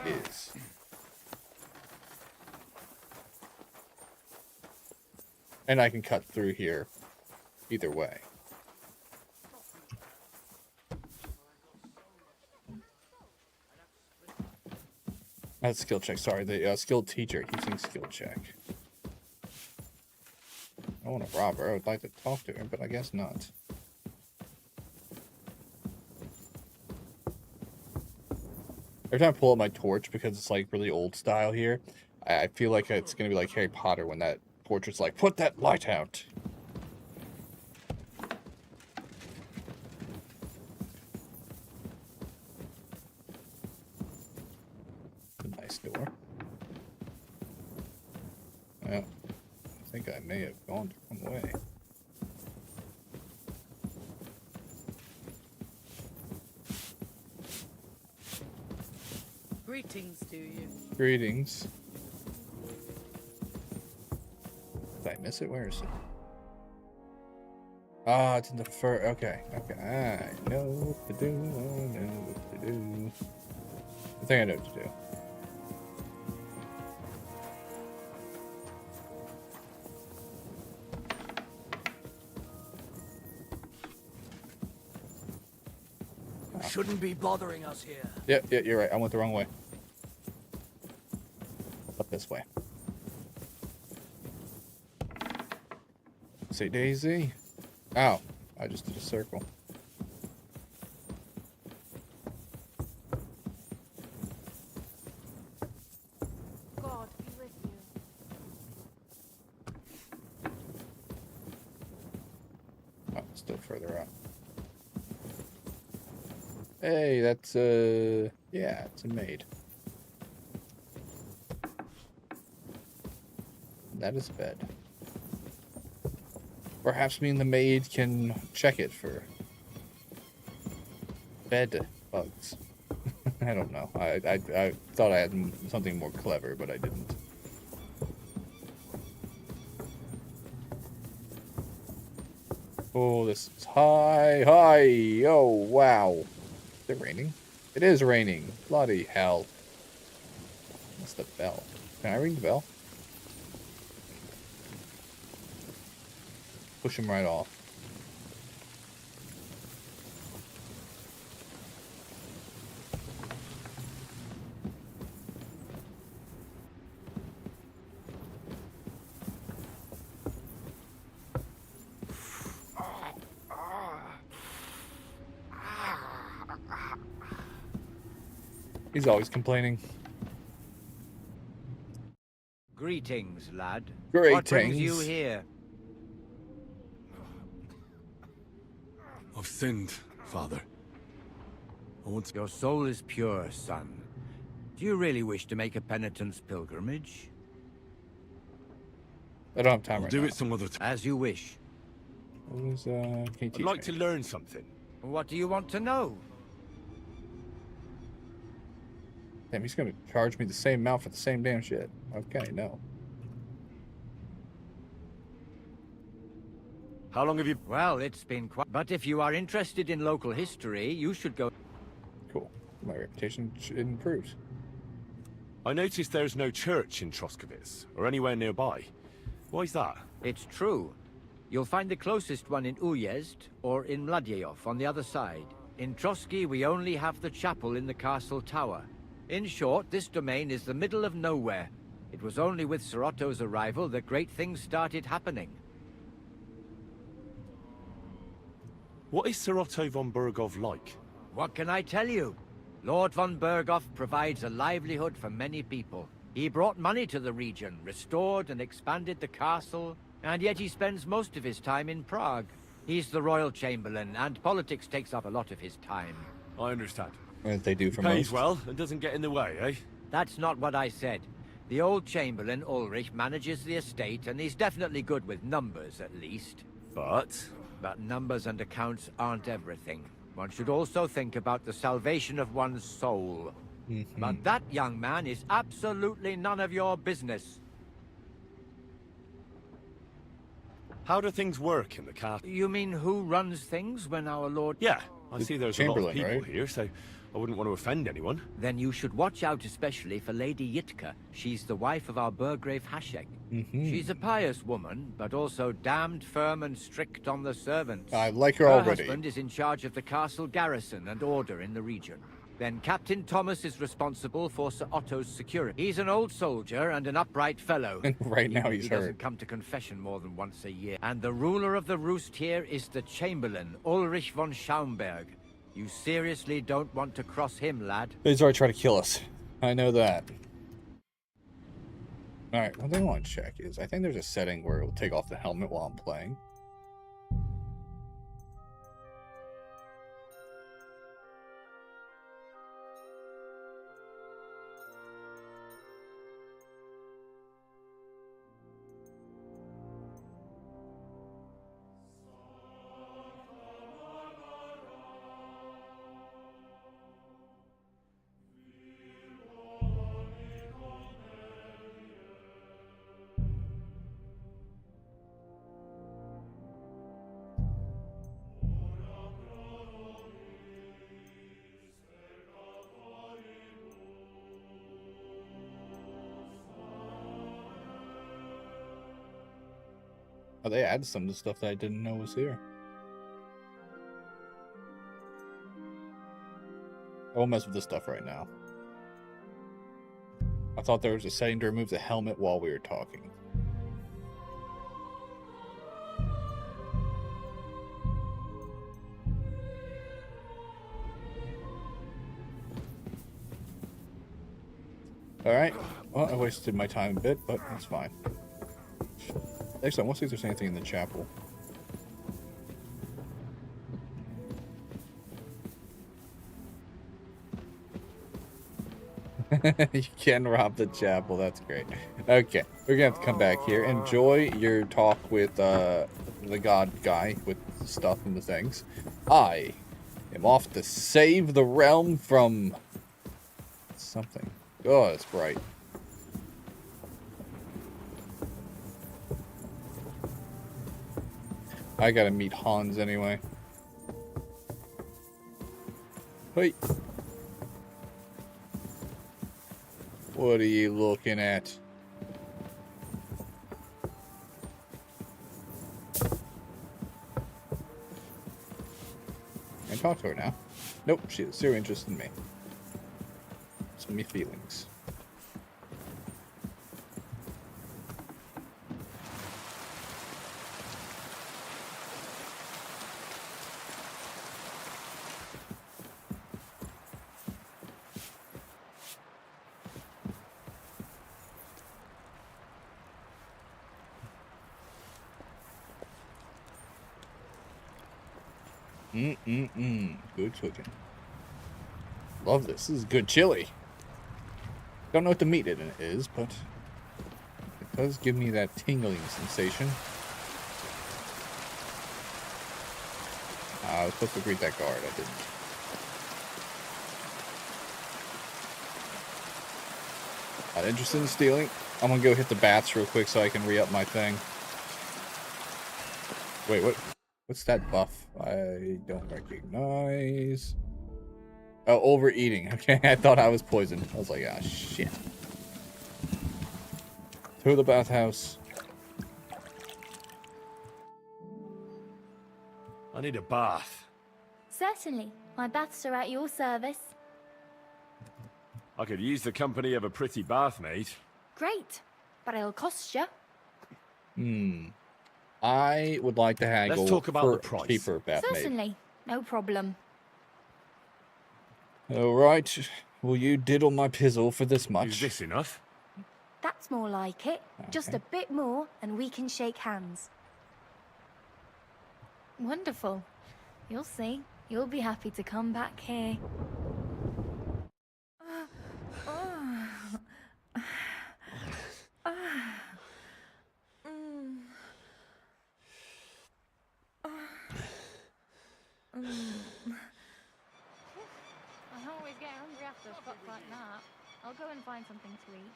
is. And I can cut through here either way. Not skill check, sorry. The skill teacher keeps saying skill check. I want to rob her. I would like to talk to her, but I guess not. Every time I pull up my torch, because it's like really old style here, I feel like it's going to be like Harry Potter when that portrait's like, put that light out. Nice door. Well, I think I may have gone the wrong way. Greetings to you. Greetings. Did I miss it? Where is it? Ah, it's in the fur. Okay, okay. I know what to do. I know what to do. I think I know what to do. You shouldn't be bothering us here. Yeah, you're right. I went the wrong way. Up this way. Say Daisy. Ow. I just did a circle. God be with you. Oh, still further out. Hey, that's yeah, it's a maid. That is a bed. Perhaps me and the maid can check it for bed bugs. I don't know. I thought I had something more clever, but I didn't. Oh, this is high. Oh, wow. Is it raining? It is raining. Bloody hell. What's the bell? Can I ring the bell? Push him right off. He's always complaining. Greetings, lad. Greetings. What brings you here? I've sinned, Father. Your soul is pure, son. Do you really wish to make a penitence pilgrimage? I don't have time I'll right do now. it some other time. As you wish. What was, can you I'd teach like me? to learn something. What do you want to know? Damn, he's gonna charge me the same amount for the same damn shit. Okay, no. How long have you... Well, it's been quite... But if you are interested in local history, you should go... Cool. My reputation improves. I noticed there's no church in Troskowitz, or anywhere nearby. Why is that? It's true. You'll find the closest one in Uyezd, or in Mladiev on the other side. In Trotsky, we only have the chapel in the castle tower. In short, this domain is the middle of nowhere. It was only with Sorotto's arrival that great things started happening. What is Sir Otto von Berghoff like? What can I tell you? Lord von Berghoff provides a livelihood for many people. He brought money to the region, restored and expanded the castle, And yet he spends most of his time in Prague. He's the royal chamberlain, and politics takes up a lot of his time. I understand. As they do for Pays most. well and doesn't get in the way, eh? That's not what I said. The old chamberlain, Ulrich, manages the estate, and he's definitely good with numbers, at least. But numbers and accounts aren't everything. One should also think about the salvation of one's soul. But that young man is absolutely none of your business. How do things work in the castle? You mean who runs things when our lord... Yeah, I see there's a lot of Chamberlain, people right? here, so I wouldn't want to offend anyone. Then you should watch out especially for Lady Yitka. She's the wife of our Burgrave Hashek. She's a pious woman, but also damned firm and strict on the servants. I like her Her already. husband is in charge of the castle garrison and order in the region. Then Captain Thomas is responsible for Sir Otto's security. He's an old soldier and an upright fellow. Right now Even if he's he hurt. doesn't come to confession more than once a year. And the ruler of the roost here is the Chamberlain, Ulrich von Schaumburg. You seriously don't want to cross him, lad? He's already trying to kill us. I know that. Alright, one thing I want to check is, I think there's a setting where it will take off the helmet while I'm playing. Oh, they added some of the stuff that I didn't know was here. I won't mess with this stuff right now. I thought there was a setting to remove the helmet while we were talking. Alright. Well, I wasted my time a bit, but that's fine. Excellent. Let's see if there's anything in the chapel. You can rob the chapel. That's great. Okay. We're going to have to come back here. Enjoy your talk with the god guy with the stuff and the things. I am off to save the realm from something. Oh, it's bright. I gotta meet Hans anyway. Wait. What are you looking at? I talk to her now. Nope, she has zero interest in me. It's me feelings. Good cooking. Love this. This is good chili. Don't know what the meat in it is, but it does give me that tingling sensation. I was supposed to greet that guard. I didn't. Not interested in stealing. I'm gonna go hit the bats real quick so I can re-up my thing. Wait, what? What's that buff? I don't recognize. Oh, overeating. Okay, I thought I was poisoned. I was like, ah, shit. To the bathhouse. I need a bath. Certainly. My baths are at your service. I could use the company of a pretty bath maid. Great. But it'll cost you. I would like to haggle Let's talk about for the price. cheaper bath maid. Certainly. No problem. All right. Will you diddle my pizzle for this much? Is this enough? That's more like it. Just a bit more and we can shake hands. Wonderful. You'll see. You'll be happy to come back here. I always get hungry after a fuck like that. I'll go and find something to eat.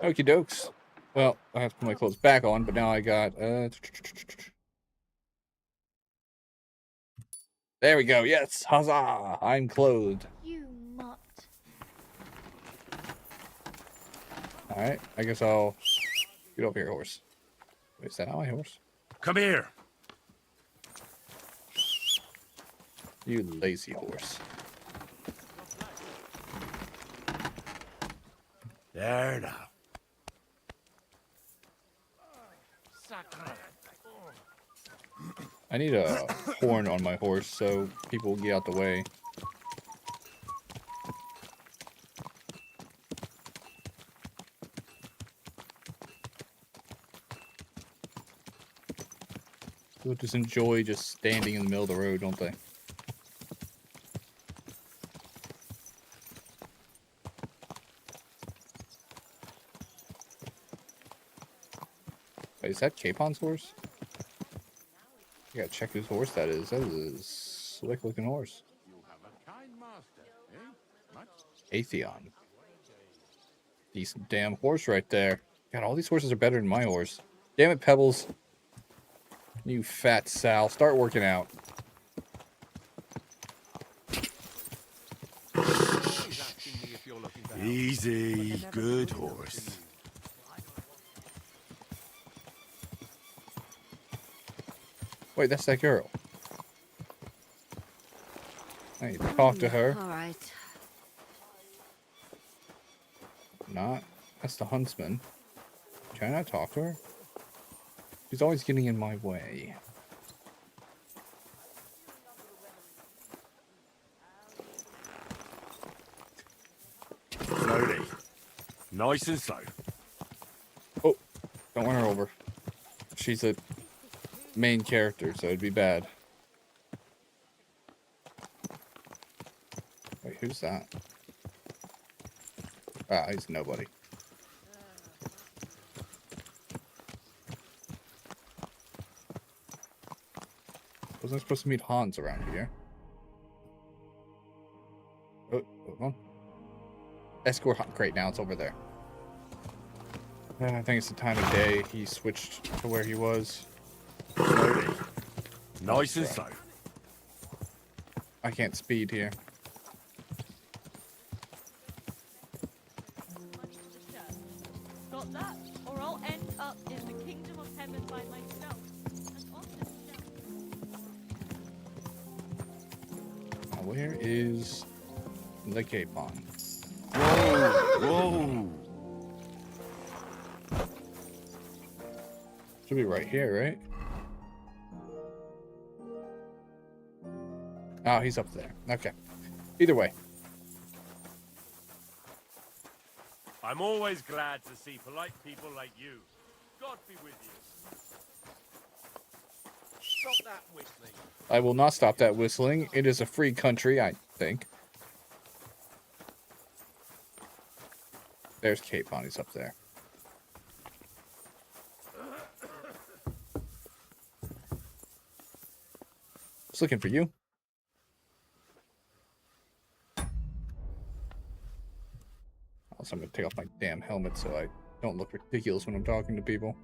Okie dokes. Well, I have to put my clothes back on, but now I got there we go. Yes, huzzah! I'm clothed. You mutt. All right, I guess I'll get over here, horse. Wait, is that not my horse? Come here. You lazy horse. There now. I need a horn on my horse so people will get out the way. People just enjoy just standing in the middle of the road, don't they? Wait, is that Capon's horse? I gotta check whose horse that is. That is a slick looking horse. Atheon. Decent damn horse right there. God, all these horses are better than my horse. Damn it, Pebbles. You fat Sal. Start working out. Easy. Good horse. Wait, that's that girl. I need to talk to her. All right. Not. That's the huntsman. Can I not talk to her? She's always getting in my way. Slowly. Nice and slow. Oh, don't run her over. She's a main character, so it'd be bad. Wait, who's that? Ah, he's nobody. Wasn't I supposed to meet Hans around here? Oh, hold on. Escort Hans. Great, now it's over there. I think it's the time of day he switched to where he was. Slowly. Nice and slow. I can't speed here. Got that? Or I'll end up in the kingdom of heaven by myself. Now, where is the Capon? Whoa! Whoa! Should be right here, right? Oh, he's up there. Okay. Either way. I'm always glad to see polite people like you. God be with you. Stop that whistling. I will not stop that whistling. It is a free country, I think. There's Capon. He's up there. Just looking for you. Also, I'm going to take off my damn helmet so I don't look ridiculous when I'm talking to people.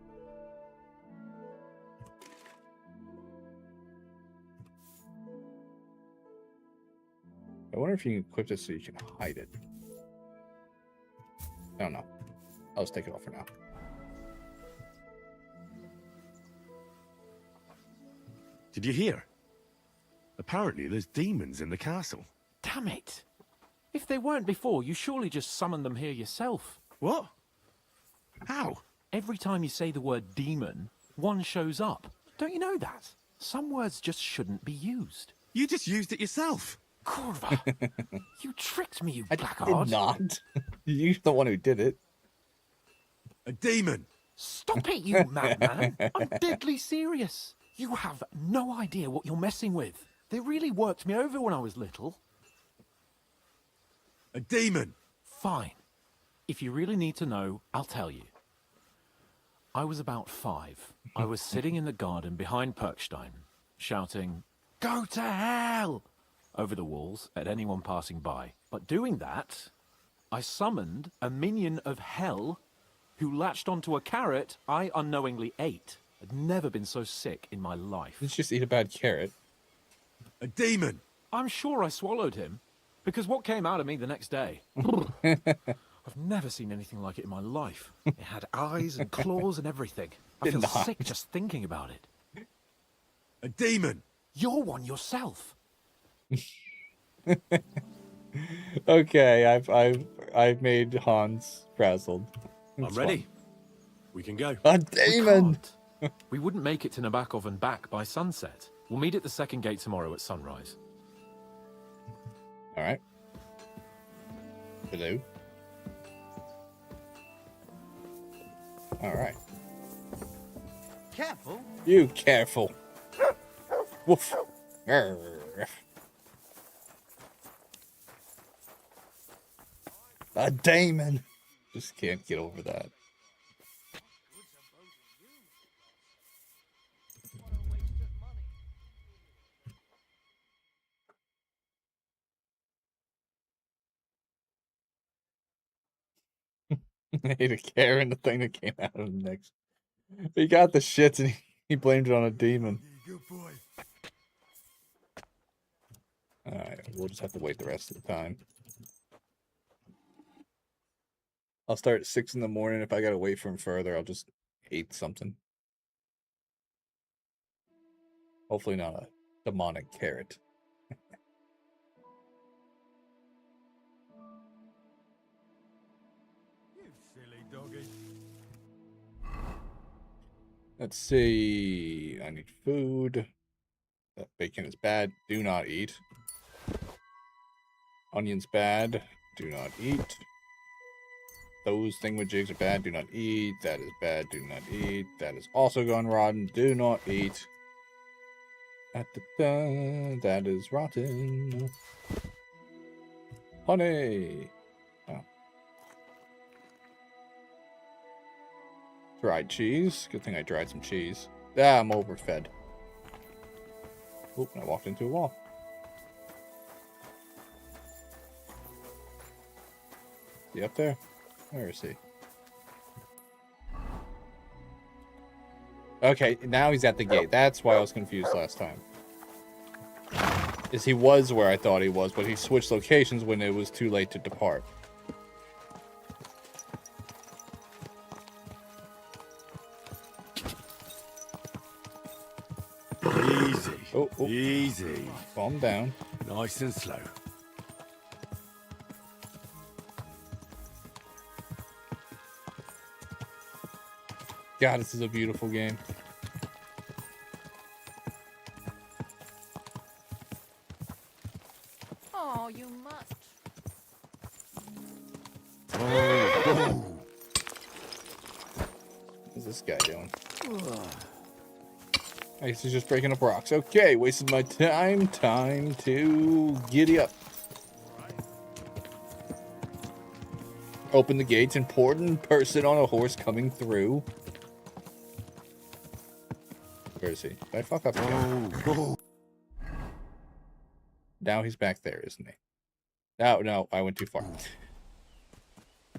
I wonder if you can equip this so you can hide it. I don't know. I'll just take it off for now. Did you hear? Apparently there's demons in the castle. Damn it. If they weren't before, you surely just summoned them here yourself. What? How? Every time you say the word demon, one shows up. Don't you know that? Some words just shouldn't be used. You just used it yourself. Corva, you tricked me, you I blackguard. did not. You're the one who did it. A demon! Stop it, you madman! I'm deadly serious. You have no idea what you're messing with. They really worked me over when I was little. A demon! Fine. If you really need to know, I'll tell you. I was about 5. I was sitting in the garden behind Perkstein, shouting, "Go to hell!" over the walls at anyone passing by. But doing that, I summoned a minion of hell who latched onto a carrot I unknowingly ate. I'd never been so sick in my life. Did you just eat a bad carrot? A demon! I'm sure I swallowed him, because what came out of me the next day? I've never seen anything like it in my life. It had eyes and claws and everything. I feel sick just thinking about it. A demon! You're one yourself. Okay, I've made Hans frazzled. I'm ready. We can go. A demon! We wouldn't make it to Nabokov and back by sunset. We'll meet at the second gate tomorrow at sunrise. All right. Hello. All right. Careful. You careful. Woof. Grr. A demon. Just can't get over that. I hate a care in the thing that came out of him next. He got the shits and he blamed it on a demon. Good boy. Alright, we'll just have to wait the rest of the time. I'll start at 6 in the morning. If I gotta wait for him further, I'll just eat something. Hopefully not a demonic carrot. Let's see. I need food. That bacon is bad. Do not eat. Onions bad. Do not eat. Those thingamajigs are bad. Do not eat. That is bad. Do not eat. That is also gone rotten. Do not eat. That is rotten. Honey. Oh. Dried cheese. Good thing I dried some cheese. Ah, I'm overfed. Oop, I walked into a wall. Is he up there? Where is he? Okay, now he's at the gate. That's why I was confused last time. He was where I thought he was, but he switched locations when it was too late to depart. Easy. Oh. Easy. Calm down. Nice and slow. God, this is a beautiful game. Oh, you mutt. What's this guy doing? I guess he's just breaking up rocks. Okay, wasted my time. Time to giddy up. Open the gates. Important person on a horse coming through. Where is he? Did I fuck up again? Now he's back there, isn't he? No, I went too far.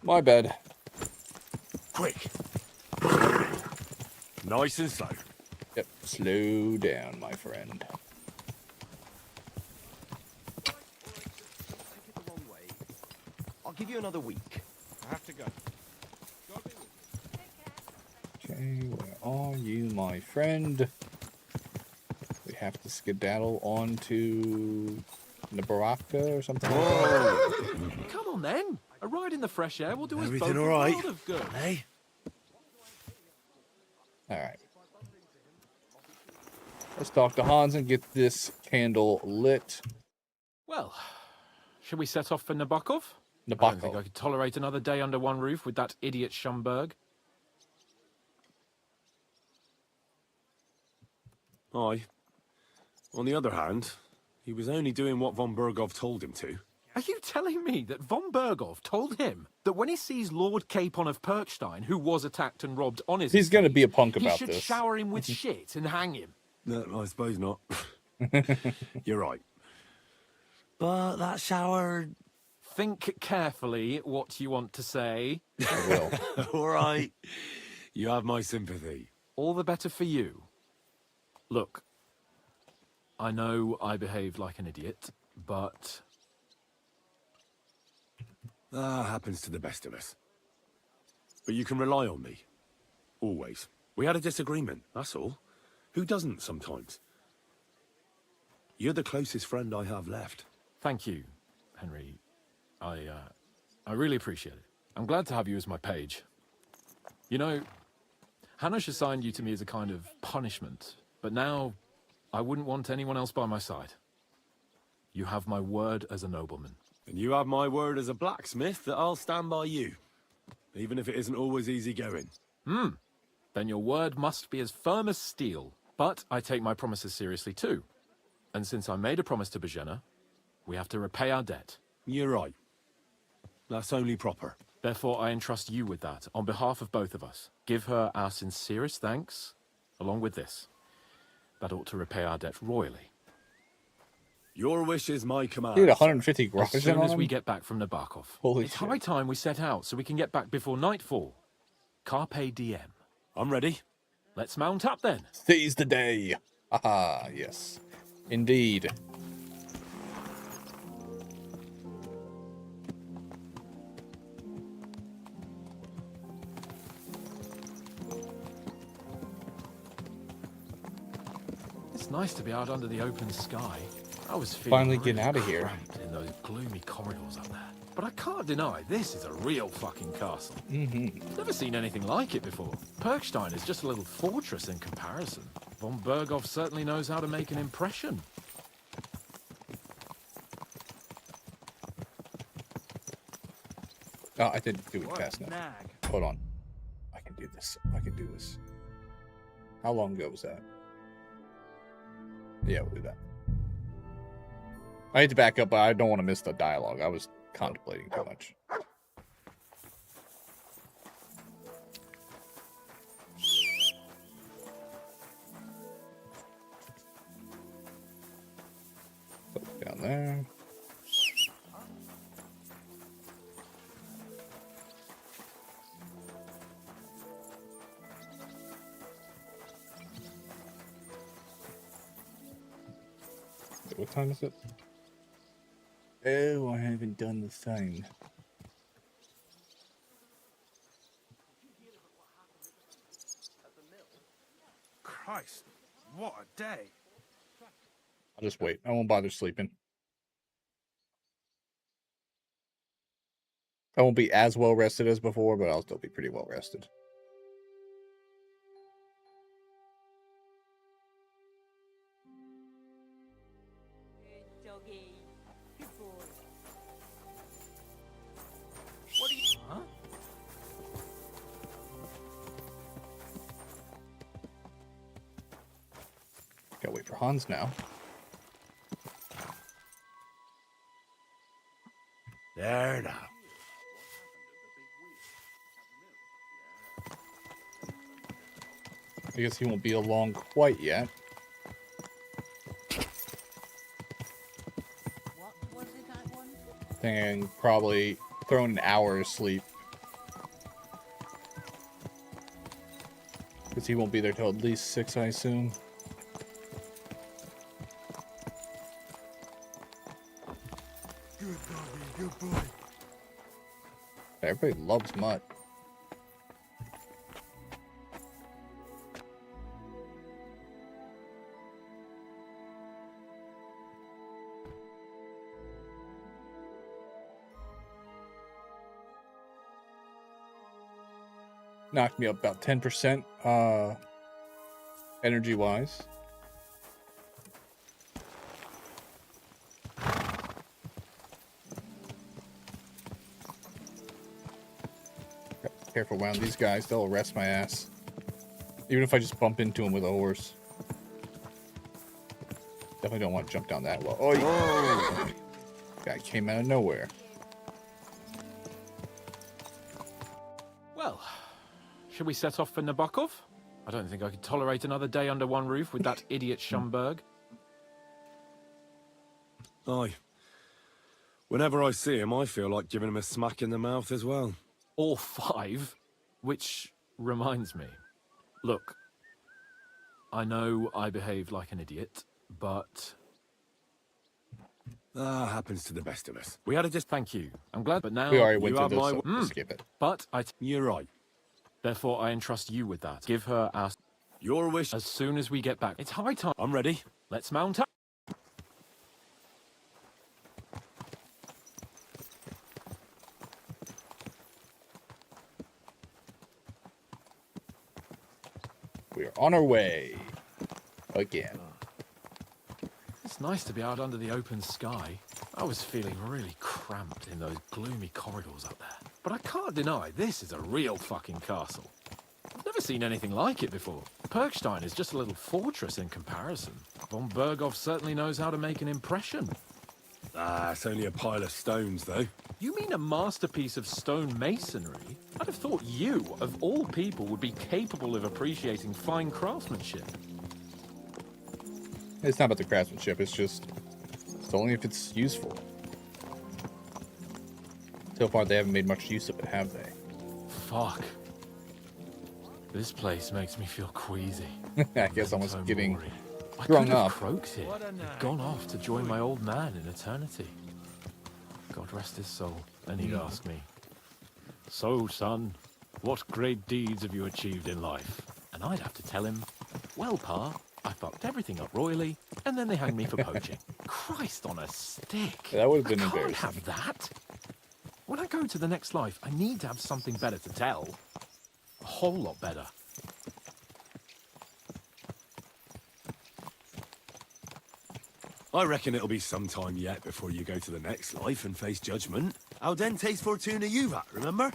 My bad. Quick. Nice and slow. Yep, slow down, my friend. I'll give you another week. I have to go. Okay, where are you, my friend? We have to skedaddle on to Nebraska or something like that. Come on then. A ride in the fresh air will do us Everything both all right? a world of good. Hey? Alright. Let's talk to Hans and get this candle lit. Well, shall we set off for Nabokov? I don't think Nabokov. I could tolerate another day under one roof with that idiot Schumberg. Aye. On the other hand, he was only doing what von Berghoff told him to. Are you telling me that von Berghoff told him that when he sees Lord Capon of Perkstein, who was attacked and robbed on his He's going to estate, be a punk he about should this. shower him with shit and hang him? No, I suppose not. You're right. But that shower... Think carefully what you want to say. I will. All right. You have my sympathy. All the better for you. Look, I know I behaved like an idiot, but... That happens to the best of us. But you can rely on me. Always. We had a disagreement, that's all. Who doesn't sometimes? You're the closest friend I have left. Thank you, Henry. I really appreciate it. I'm glad to have you as my page. You know, Hanush assigned you to me as a kind of punishment, but now I wouldn't want anyone else by my side. You have my word as a nobleman. And you have my word as a blacksmith that I'll stand by you. Even if it isn't always easy going. Then your word must be as firm as steel. But I take my promises seriously too. And since I made a promise to Bajena, we have to repay our debt. You're right. That's only proper. Therefore, I entrust you with that, on behalf of both of us. Give her our sincerest thanks, along with this. That ought to repay our debt royally. Your wish is my command. Dude, 150 groschen As soon on as him? we get back from Nabokov. Holy It's shit. high time we set out so we can get back before nightfall. Carpe diem. I'm ready. Let's mount up then. Seize the day. Ah, yes. Indeed. It's nice to be out under the open sky. I was Finally feeling getting out of here. cramped in those gloomy corridors up there. But I can't deny this is a real fucking castle. Never seen anything like it before. Perkstein is just a little fortress in comparison. Von Berghoff certainly knows how to make an impression. Oh, I didn't do it fast enough. Hold on. I can do this. I can do this. How long ago was that? Yeah, we'll do that. I need to back up, but I don't want to miss the dialogue. I was contemplating too much. Put down there. What time is it? Oh, I haven't done the thing. Christ, what a day. I'll just wait. I won't bother sleeping. I won't be as well rested as before, but I'll still be pretty well rested. Doggy. Good boy. What are you... Huh? Gotta wait for Hans now. There now. I guess he won't be along quite yet. And probably thrown an hour of sleep. Because he won't be there till at least 6, I assume. Good doggy, good boy. Everybody loves Mutt. Knocked me up about 10% energy wise. Careful around these guys, they'll arrest my ass. Even if I just bump into them with a horse. Definitely don't want to jump down that low. Oh, guy came out of nowhere. Well, should we set off for Nabokov? I don't think I could tolerate another day under one roof with that idiot Schomburg. Aye. Whenever I see him, I feel like giving him a smack in the mouth as well. Or 5. Which reminds me. Look, I know I behaved like an idiot, but... happens to the best of us. We had to just... Thank you. I'm glad, but now... We already went you through have this, my... so skip it. But You're right. Therefore, I entrust you with that. Give her our... Your wish. As soon as we get back. It's high time. I'm ready. Let's mount up. We're on our way. Again. It's nice to be out under the open sky. I was feeling really cramped in those gloomy corridors up there. But I can't deny, this is a real fucking castle. I've never seen anything like it before. Perkstein is just a little fortress in comparison. Von Berghoff certainly knows how to make an impression. It's only a pile of stones, though. You mean a masterpiece of stone masonry? I'd have thought you, of all people, would be capable of appreciating fine craftsmanship. It's not about the craftsmanship, it's only if it's useful. So far, they haven't made much use of it, have they? Fuck. This place makes me feel queasy. I guess I was getting I strung could have up. croaked it, gone off to join my old man in eternity. God rest his soul. And he'd ask me, "So, son, what great deeds have you achieved in life?" And I'd have to tell him, "Well, Pa, I fucked everything up royally, and then they hanged me for poaching." Christ on a stick. That would have been I embarrassing. can't have that. When I go to the next life, I need to have something better to tell. A whole lot better. I reckon it'll be some time yet before you go to the next life and face judgment. Audentes fortuna juvat, remember?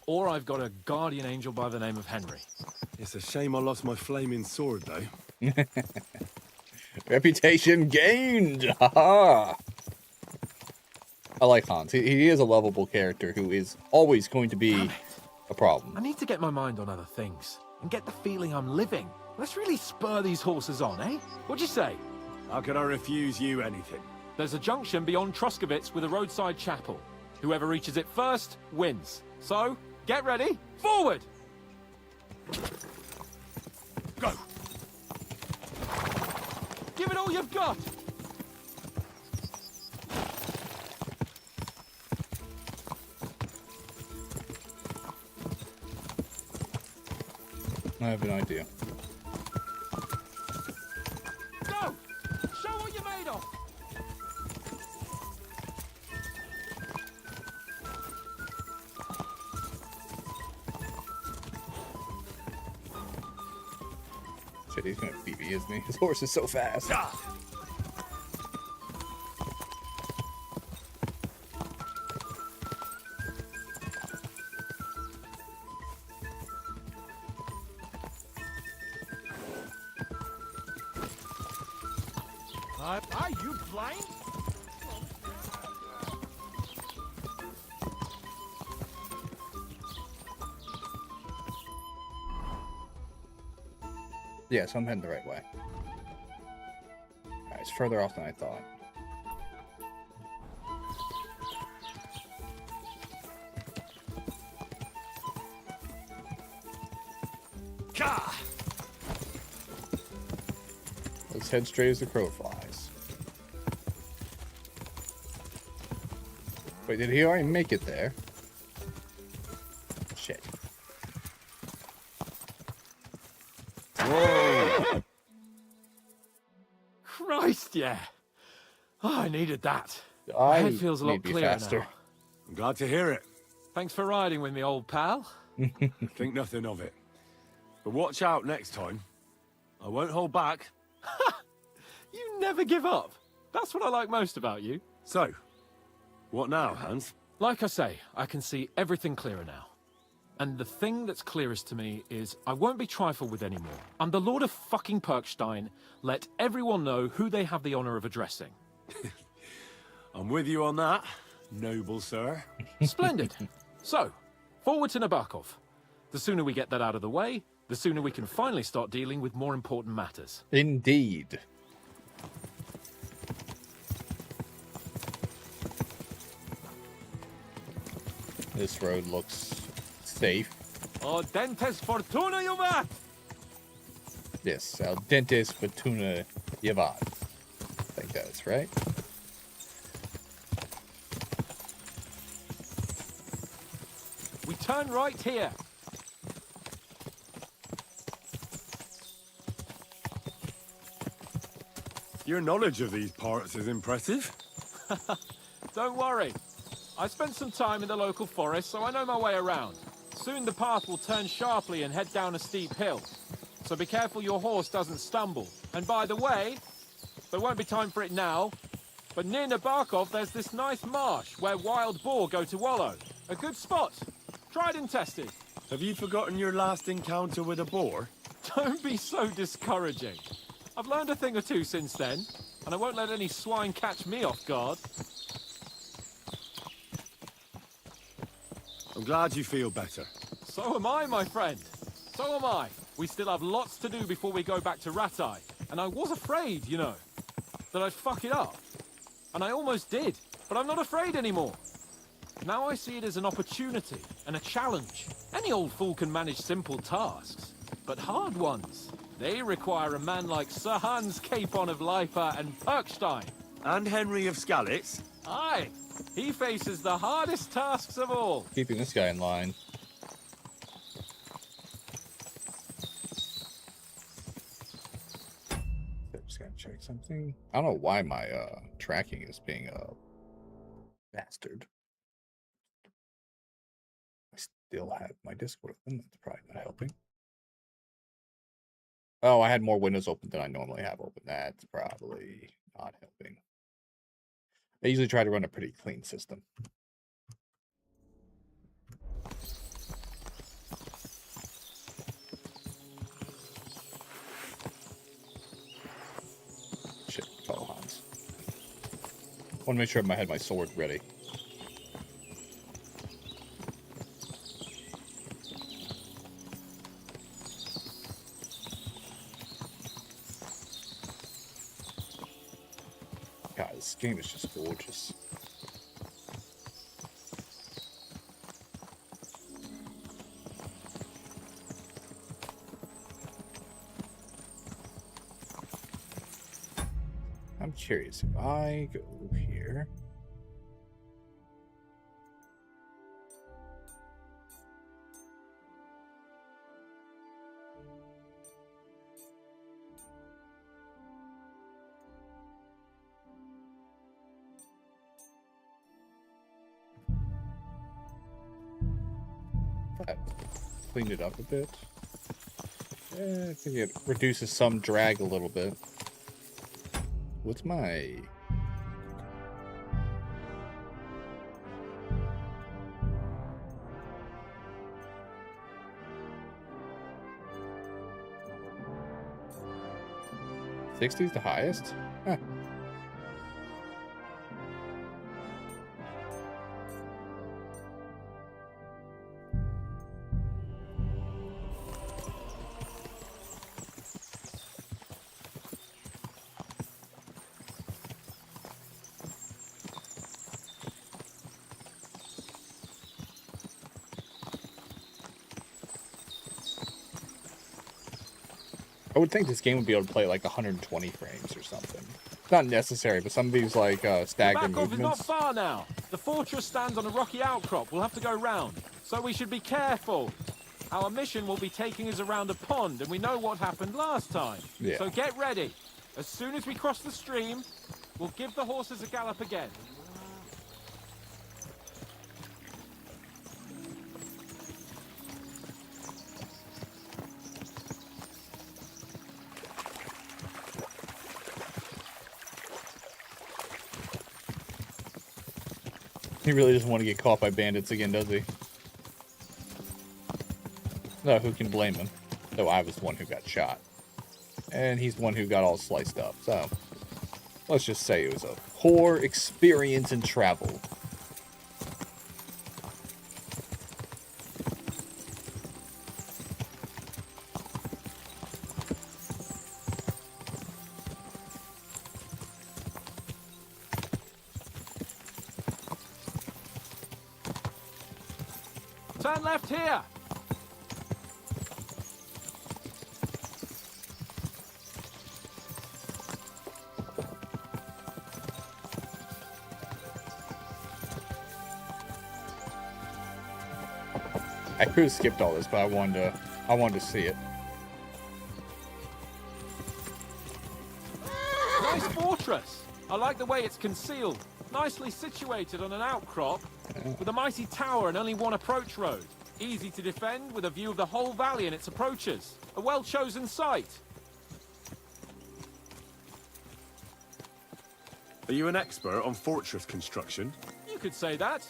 Or I've got a guardian angel by the name of Henry. It's a shame I lost my flaming sword, though. Reputation gained! Haha! I like Hans. He is a lovable character who is always going to be a problem. I need to get my mind on other things and get the feeling I'm living. Let's really spur these horses on, eh? What'd you say? How could I refuse you anything? There's a junction beyond Troskowitz with a roadside chapel. Whoever reaches it first wins. So, get ready, forward! Go! Give it all you've got! I have an idea. Go! Show what you're made of! Shit, he's gonna beat me, isn't he? His horse is so fast. Are you blind? Yeah, so I'm heading the right way. Alright, it's further off than I thought. Let's head straight as the crow flies. Wait, did he already make it there? Shit. Whoa! Christ, yeah. Oh, I needed that. My head feels a lot clearer now. I'm glad to hear it. Thanks for riding with me, old pal. Think nothing of it. But watch out next time. I won't hold back. You never give up. That's what I like most about you. So, what now, Hans? Like I say, I can see everything clearer now. And the thing that's clearest to me is I won't be trifled with anymore. I'm the Lord of fucking Perkstein. Let everyone know who they have the honor of addressing. I'm with you on that, noble sir. Splendid. So, forward to Nabokov. The sooner we get that out of the way, the sooner we can finally start dealing with more important matters. Indeed. This road looks safe. Oh, dentes fortuna juvat! Yes, al dentes fortuna juvat. I think that's right. We turn right here. Your knowledge of these parts is impressive. Don't worry. I spent some time in the local forest, so I know my way around. Soon the path will turn sharply and head down a steep hill. So be careful your horse doesn't stumble. And by the way, there won't be time for it now, but near Nabokov there's this nice marsh where wild boar go to wallow. A good spot. Tried and tested. Have you forgotten your last encounter with a boar? Don't be so discouraging. I've learned a thing or two since then, and I won't let any swine catch me off guard. I'm glad you feel better. So am I, my friend. So am I. We still have lots to do before we go back to Ratai. And I was afraid, you know, that I'd fuck it up. And I almost did. But I'm not afraid anymore. Now I see it as an opportunity and a challenge. Any old fool can manage simple tasks. But hard ones, they require a man like Sir Hans Capon of Leipa and Perkstein. And Henry of Skalitz. Aye. He faces the hardest tasks of all. Keeping this guy in line. Just gotta check something. I don't know why my tracking is being a bastard. I still have my Discord open. That's probably not helping. Oh, I had more windows open than I normally have open. That's probably not helping. I usually try to run a pretty clean system. Shit, follow Hans. Want to make sure I had my sword ready. God, this game is just gorgeous. I'm curious if I go here. That cleaned it up a bit. I think it reduces some drag a little bit. What's my... $60's the highest? Huh. I would think this game would be able to play like 120 frames or something. Not necessary, but some of these like staggered Nabokov is not movements. far now. The fortress stands on a rocky outcrop. We'll have to go round, so we should be careful. Our mission will be taking us around a pond, and we know what happened last time. Yeah. So get ready. As soon as we cross the stream, we'll give the horses a gallop again. He really doesn't want to get caught by bandits again, does he? No, who can blame him? Though I was the one who got shot. And he's the one who got all sliced up, so... Let's just say it was a poor experience in travel. Turn left here! I could have skipped all this, but I wanted to see it. Nice fortress! I like the way it's concealed. Nicely situated on an outcrop, with a mighty tower and only one approach road. Easy to defend, with a view of the whole valley and its approaches. A well-chosen site. Are you an expert on fortress construction? You could say that.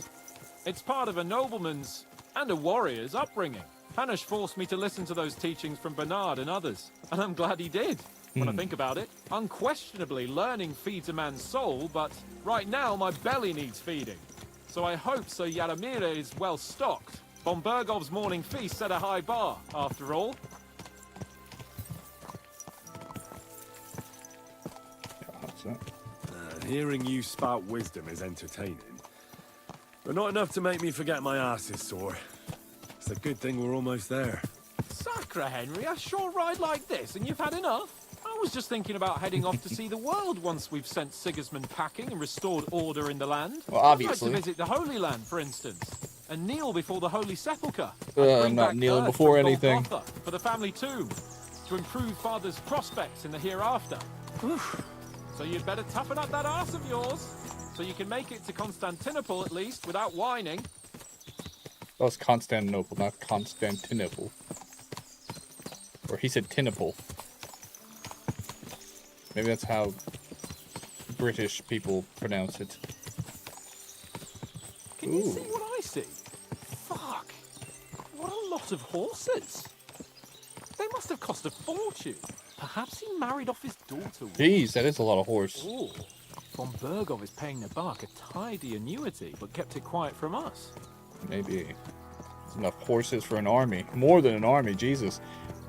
It's part of a nobleman's and a warrior's upbringing. Hanush forced me to listen to those teachings from Bernard and others, and I'm glad he did. When I think about it, unquestionably learning feeds a man's soul, but right now my belly needs feeding. So I hope Sir Yaramira is well stocked. Von Bergov's morning feast set a high bar, after all. Hearing you spout wisdom is entertaining, but not enough to make me forget my ass is sore. It's a good thing we're almost there. Sacre, Henry, I sure ride like this, and you've had enough? I was just thinking about heading off to see the world once we've sent Sigismund packing and restored order in the land. Well, obviously. I'd like to visit the Holy Land, for instance, and kneel before the Holy Sepulchre. I'm not kneeling before anything. For the family tomb, to improve Father's prospects in the hereafter. So you'd better toughen up that arse of yours, so you can make it to Constantinople at least without whining. That was Constantinople, not Constantinople. Or he said Tinople. Maybe that's how British people pronounce it. Can you see what I see? Fuck! What a lot of horses! They must have cost a fortune. Perhaps he married off his daughter. Jeez, that is a lot of horse. Ooh. Von Bergov is paying Nabark a tidy annuity, but kept it quiet from us. Maybe it's enough horses for an army. More than an army, Jesus.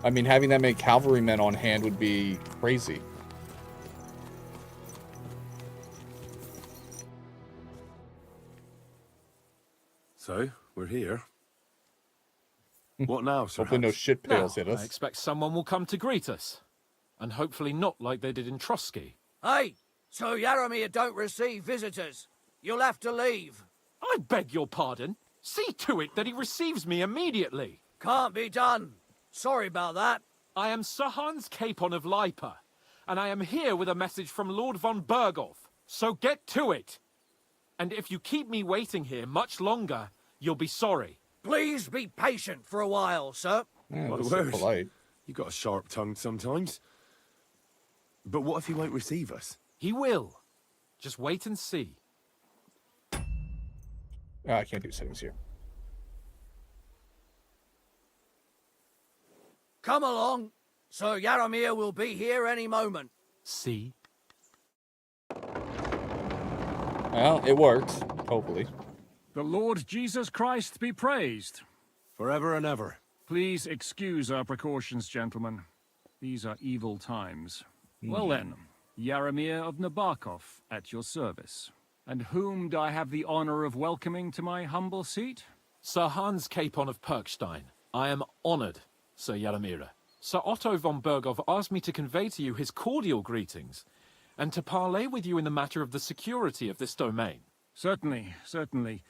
I mean, having that many cavalrymen on hand would be crazy. So, we're here. What now, Sir? Hopefully no shit pails Now, hit us. I expect someone will come to greet us. And hopefully not like they did in Trotsky. Hey, so Yaramir don't receive visitors. You'll have to leave. I beg your pardon. See to it that he receives me immediately. Can't be done. Sorry about that. I am Sir Hans Capon of Lipa, and I am here with a message from Lord von Bergov. So get to it. And if you keep me waiting here much longer, you'll be sorry. Please be patient for a while, sir. Yeah, My that's so word. polite. You got a sharp tongue sometimes. But what if he won't receive us? He will. Just wait and see. Oh, I can't do settings here. Come along. Sir Yaramir will be here any moment. See? Well, it worked. Hopefully. The Lord Jesus Christ be praised. Forever and ever. Please excuse our precautions, gentlemen. These are evil times. Well then, Yaramir of Nabokov, at your service. And whom do I have the honor of welcoming to my humble seat? Sir Hans Capon of Perkstein. I am honored, Sir Yaramira. Sir Otto von Bergov asked me to convey to you his cordial greetings, and to parley with you in the matter of the security of this domain. Certainly, certainly.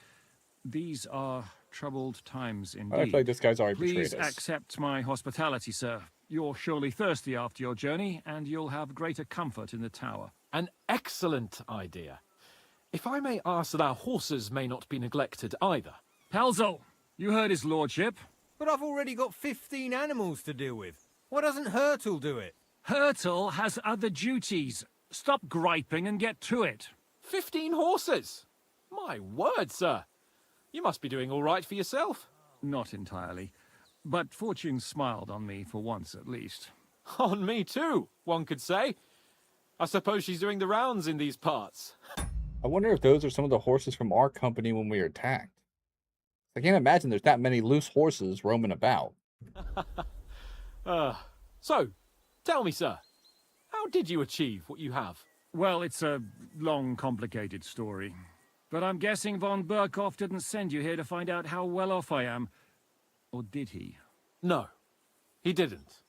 These are troubled times indeed. I feel like this guy's already betrayed Please us. accept my hospitality, sir. You're surely thirsty after your journey, and you'll have greater comfort in the tower. An excellent idea. If I may ask that our horses may not be neglected either. Pelzel, you heard his lordship. But I've already got 15 animals to deal with. Why doesn't Hurtle do it? Hurtle has other duties. Stop griping and get to it. 15 horses? My word, sir. You must be doing all right for yourself. Not entirely. But fortune smiled on me for once at least. On me too, one could say. I suppose she's doing the rounds in these parts. I wonder if those are some of the horses from our company when we were attacked. I can't imagine there's that many loose horses roaming about. So, tell me, sir, how did you achieve what you have? Well, it's a long, complicated story. But I'm guessing von Burkhoff didn't send you here to find out how well off I am. Or did he? No, he didn't.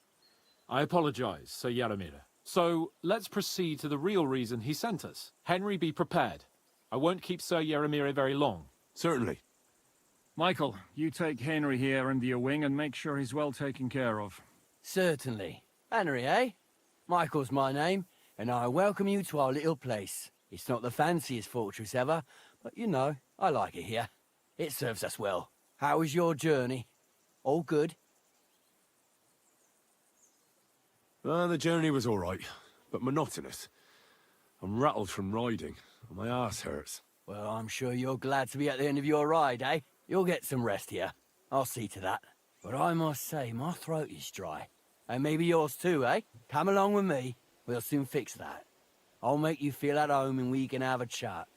I apologize, Sir Yaramir. So, let's proceed to the real reason he sent us. Henry, be prepared. I won't keep Sir Yaramir very long. Certainly. Michael, you take Henry here under your wing and make sure he's well taken care of. Certainly. Henry, eh? Michael's my name, and I welcome you to our little place. It's not the fanciest fortress ever, but you know, I like it here. It serves us well. How was your journey? All good? The journey was all right, but monotonous. I'm rattled from riding, and my ass hurts. Well, I'm sure you're glad to be at the end of your ride, eh? You'll get some rest here. I'll see to that. But I must say, my throat is dry. And maybe yours too, eh? Come along with me. We'll soon fix that. I'll make you feel at home and we can have a chat.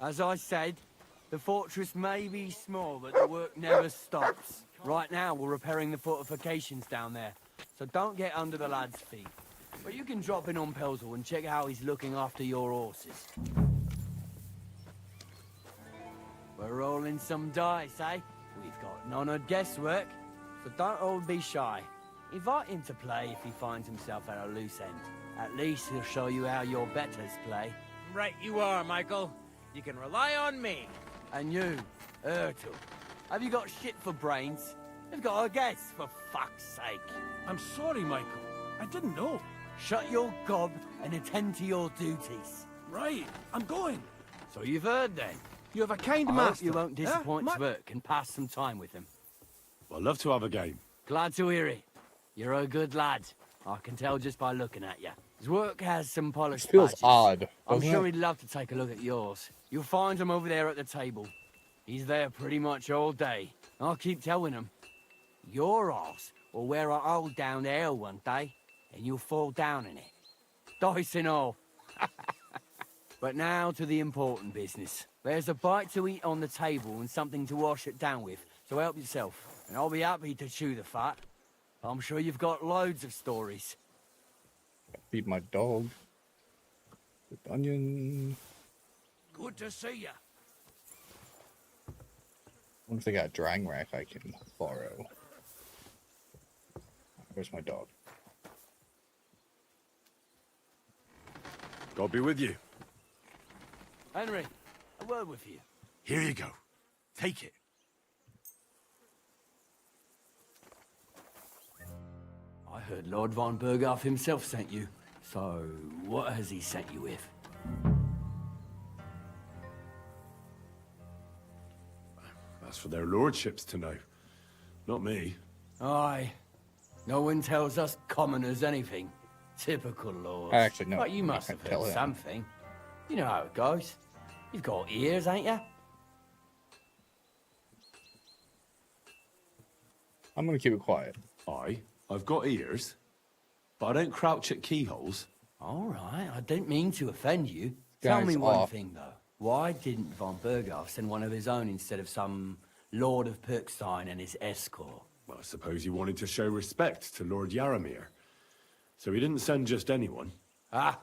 As I said, the fortress may be small, but the work never stops. Right now, we're repairing the fortifications down there, so don't get under the lad's feet. But you can drop in on Pelzel and check how he's looking after your horses. We're rolling some dice, eh? We've got none of guesswork, so don't all be shy. Invite him to play if he finds himself at a loose end. At least he'll show you how your betters play. Right you are, Michael. You can rely on me. And you, Ertul, have you got shit for brains? You've got a guess, for fuck's sake. I'm sorry, Michael. I didn't know. Shut your gob and attend to your duties. Right, I'm going. So you've heard then. You have a kind I master. hope you won't disappoint Svirk and pass some time with him. I'd love to have a game. Glad to hear it. You're a good lad. I can tell just by looking at you. His work has some polished This feels badges. odd. I'm doesn't sure it? he'd love to take a look at yours. You'll find him over there at the table. He's there pretty much all day. I'll keep telling him. Your arse will wear a hole down the hill one day, and you'll fall down in it. Dice and all. But now to the important business. There's a bite to eat on the table and something to wash it down with, so help yourself. And I'll be happy to chew the fat. I'm sure you've got loads of stories. Feed my dog. With onion. Good to see you. I wonder if they got a drying rack I can borrow. Where's my dog? God be with you. Henry, a word with you. Here you go. Take it. I heard Lord von Burghoff himself sent you. So, what has he sent you with? That's for their lordships to know. Not me. Aye. No one tells us commoners anything. Typical lords. I actually know. But you I must can't have tell heard him. something. You know how it goes. You've got ears, ain't you? I'm gonna keep it quiet. I've got ears, but I don't crouch at keyholes. All right, I didn't mean to offend you. Tell me Guy's one off. thing, though. Why didn't von Burghoff send one of his own instead of some Lord of Pirkstein and his escort? Well, I suppose he wanted to show respect to Lord Yaramir. So he didn't send just anyone. Ah,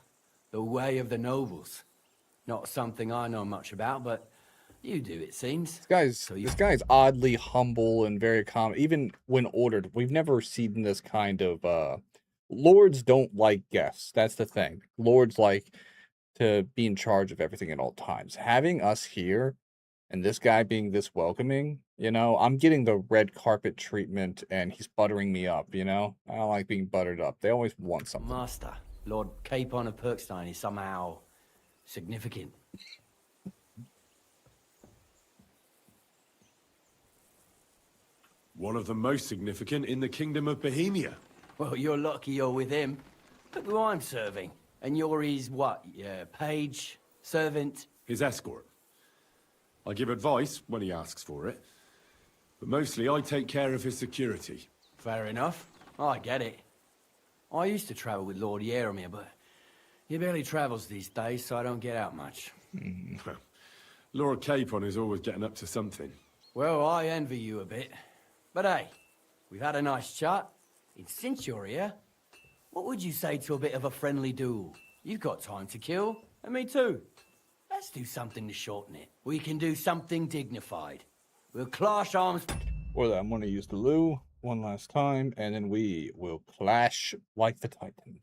the way of the nobles. Not something I know much about, but you do, it seems. This guy's oddly humble and very calm. Even when ordered, we've never seen this kind of. Lords don't like guests. That's the thing. Lords like to be in charge of everything at all times. Having us here, and this guy being this welcoming, you know, I'm getting the red carpet treatment, and he's buttering me up. You know, I don't like being buttered up. They always want something. Master, Lord Capon of Pirkstein is somehow significant. One of the most significant in the Kingdom of Bohemia. Well, you're lucky you're with him. Look who I'm serving. And you're his, what, page, servant? His escort. I give advice when he asks for it. But mostly I take care of his security. Fair enough. I get it. I used to travel with Lord Yaromir, but he barely travels these days, so I don't get out much. Lord Capon is always getting up to something. Well, I envy you a bit. But hey, we've had a nice chat. And since you're here, what would you say to a bit of a friendly duel? You've got time to kill, and me too. Let's do something to shorten it. We can do something dignified. We'll clash arms. Or that I'm going to use the loo one last time, and then we will clash like the Titans.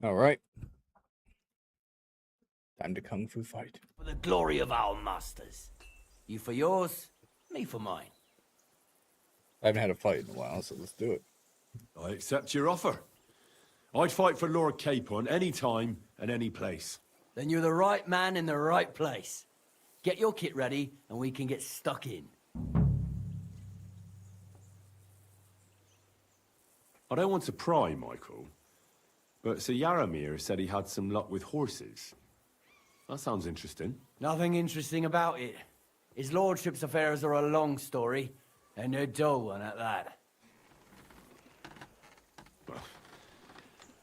All right. Time to kung fu fight. For the glory of our masters. You for yours, me for mine. I haven't had a fight in a while, so let's do it. I accept your offer. I'd fight for Lord Capon any time and any place. Then you're the right man in the right place. Get your kit ready, and we can get stuck in. I don't want to pry, Michael, but Sir Yaromir said he had some luck with horses. That sounds interesting. Nothing interesting about it. His lordship's affairs are a long story, and a dull one at that. Well,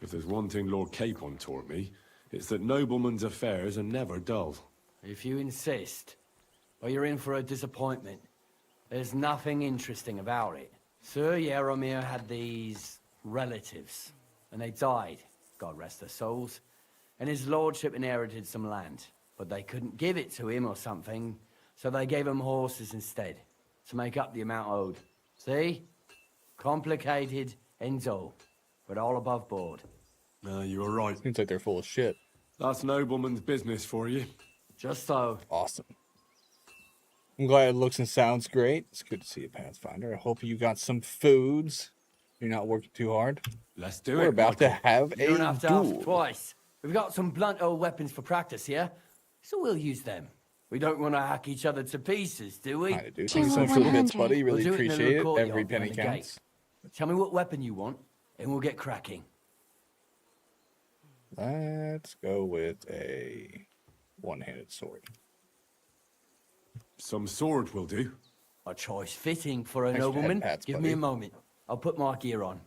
if there's one thing Lord Capon taught me, it's that noblemen's affairs are never dull. If you insist, well, you're in for a disappointment. There's nothing interesting about it. Sir Yaromir had these relatives, and they died, God rest their souls, and his lordship inherited some land, but they couldn't give it to him or something, so they gave him horses instead, to make up the amount owed. See? Complicated and dull, but all above board. No, you were right. Seems like they're full of shit. That's nobleman's business for you. Just so. Awesome. I'm glad it looks and sounds great. It's good to see you, Pathfinder. I hope you got some foods. You're not working too hard. Let's do it. We're about to have You don't a have to ask duel. twice. We've got some blunt old weapons for practice here, so we'll use them. We don't want to hack each other to pieces, do we? Kinda do. Thanks so much for the bits, buddy. Really We'll do it in the appreciate it. little Every courtyard penny by the gate. counts. Tell me what weapon you want, and we'll get cracking. Let's go with a one-handed sword. Some sword will do. A choice fitting for a Thanks for head nobleman. pats, Give buddy. me a moment. I'll put my gear on.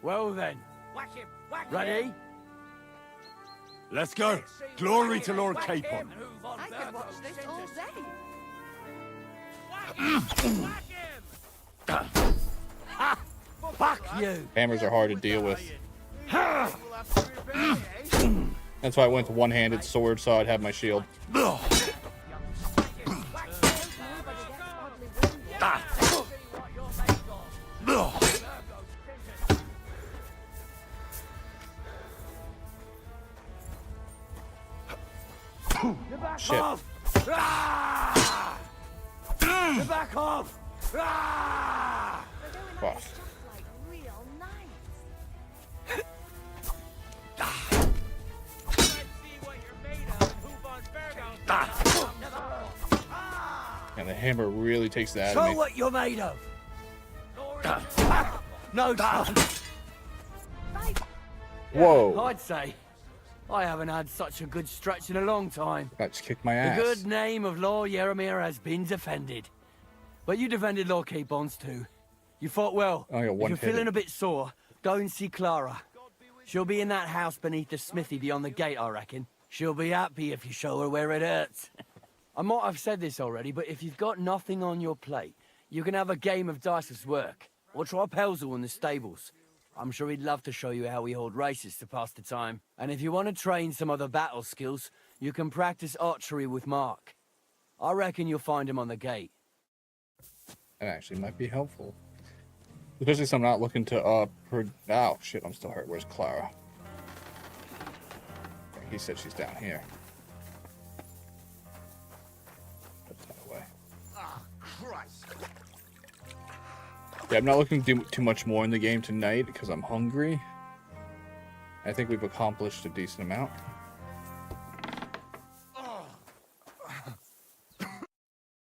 Well then. Ready? Let's go. Glory to Lord Capon. I could watch this all day. Fuck you! Hammers are hard to deal with. That's why I went to one-handed sword, so I'd have my shield. Shit. Back off! Fuck. And the hammer really takes that out of Show me. what you're made of! No chance! Whoa. I'd say I haven't had such a good stretch in a long time. That just kicked my The ass. good name of Lord Yaramir has been defended. But you defended Lord Capons too. You fought well. I got If one you're hit. feeling a bit sore, go and see Clara. She'll be in that house beneath the smithy beyond the gate, I reckon. She'll be happy if you show her where it hurts. I might have said this already, but if you've got nothing on your plate, you can have a game of dice's work. Or try Pelzel in the stables. I'm sure he'd love to show you how we hold races to pass the time. And if you want to train some other battle skills, you can practice archery with Mark. I reckon you'll find him on the gate. That actually might be helpful. Especially since I'm not looking to, oh, shit, I'm still hurt. Where's Clara? He said she's down here. Put that away. Ah, Christ. Yeah, I'm not looking to do too much more in the game tonight because I'm hungry. I think we've accomplished a decent amount.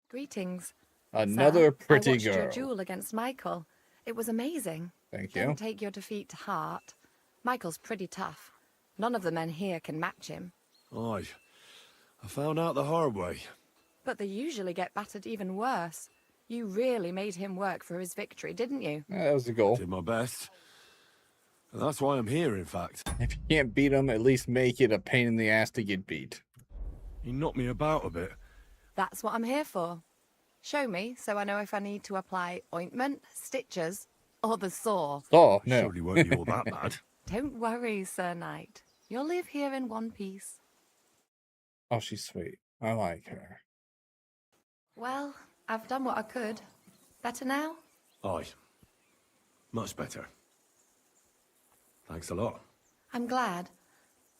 Greetings. Another Sir, pretty I watched girl. your duel against Michael. It was amazing. Thank you. Don't take your defeat to heart. Michael's pretty tough. None of the men here can match him. Aye. I found out the hard way. But they usually get battered even worse. You really made him work for his victory, didn't you? Yeah, that was the goal. Did my best. And that's why I'm here, in fact. If you can't beat him, at least make it a pain in the ass to get beat. He knocked me about a bit. That's what I'm here for. Show me, so I know if I need to apply ointment, stitches, or the saw. Oh, no. Surely won't be all that bad. Don't worry, Sir Knight. You'll live here in one piece. Oh, she's sweet. I like her. Well, I've done what I could. Better now? Aye. Much better. Thanks a lot. I'm glad.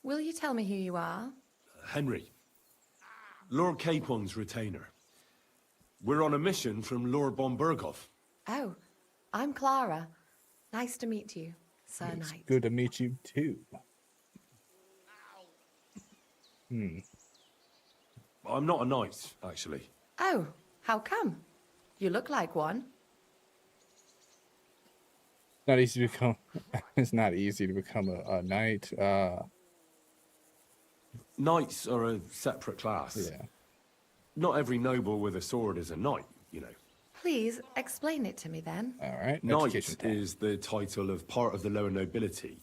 Will you tell me who you are? Henry. Lord Capon's retainer. We're on a mission from Lord Bombergov. Oh, I'm Clara. Nice to meet you, Sir It's Knight. good to meet you, too. I'm not a knight, actually. Oh, how come? You look like one. Not easy to become. It's not easy to become a knight. Knights are a separate class. Yeah. Not every noble with a sword is a knight, you know. Please explain it to me then. All right. Knight Education time. is the title of part of the lower nobility.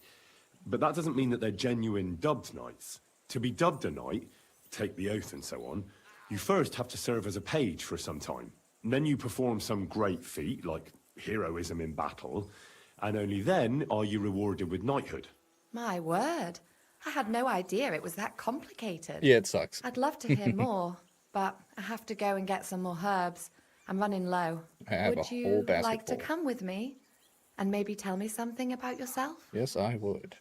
But that doesn't mean that they're genuine dubbed knights. To be dubbed a knight, take the oath and so on, you first have to serve as a page for some time. And then you perform some great feat, like heroism in battle, and only then are you rewarded with knighthood. My word. I had no idea it was that complicated. Yeah, it sucks. I'd love to hear more, but I have to go and get some more herbs. I'm running low. I have a Would whole you basket like to full. come with me and maybe tell me something about yourself? Yes, I would.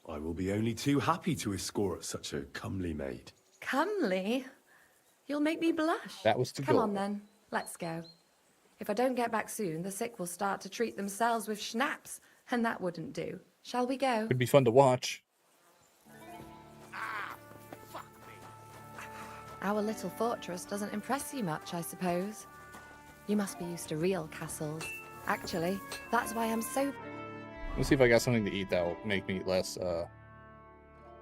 I will be only too happy to escort such a comely maid. Comely? You'll make me blush. That was the Come goal. on then, let's go. If I don't get back soon, the sick will start to treat themselves with schnapps, and that wouldn't do. Shall we go? Could be fun to watch. Our little fortress doesn't impress you much, I suppose. You must be used to real castles. Actually, that's why I'm so... Let's see if I got something to eat that will make me less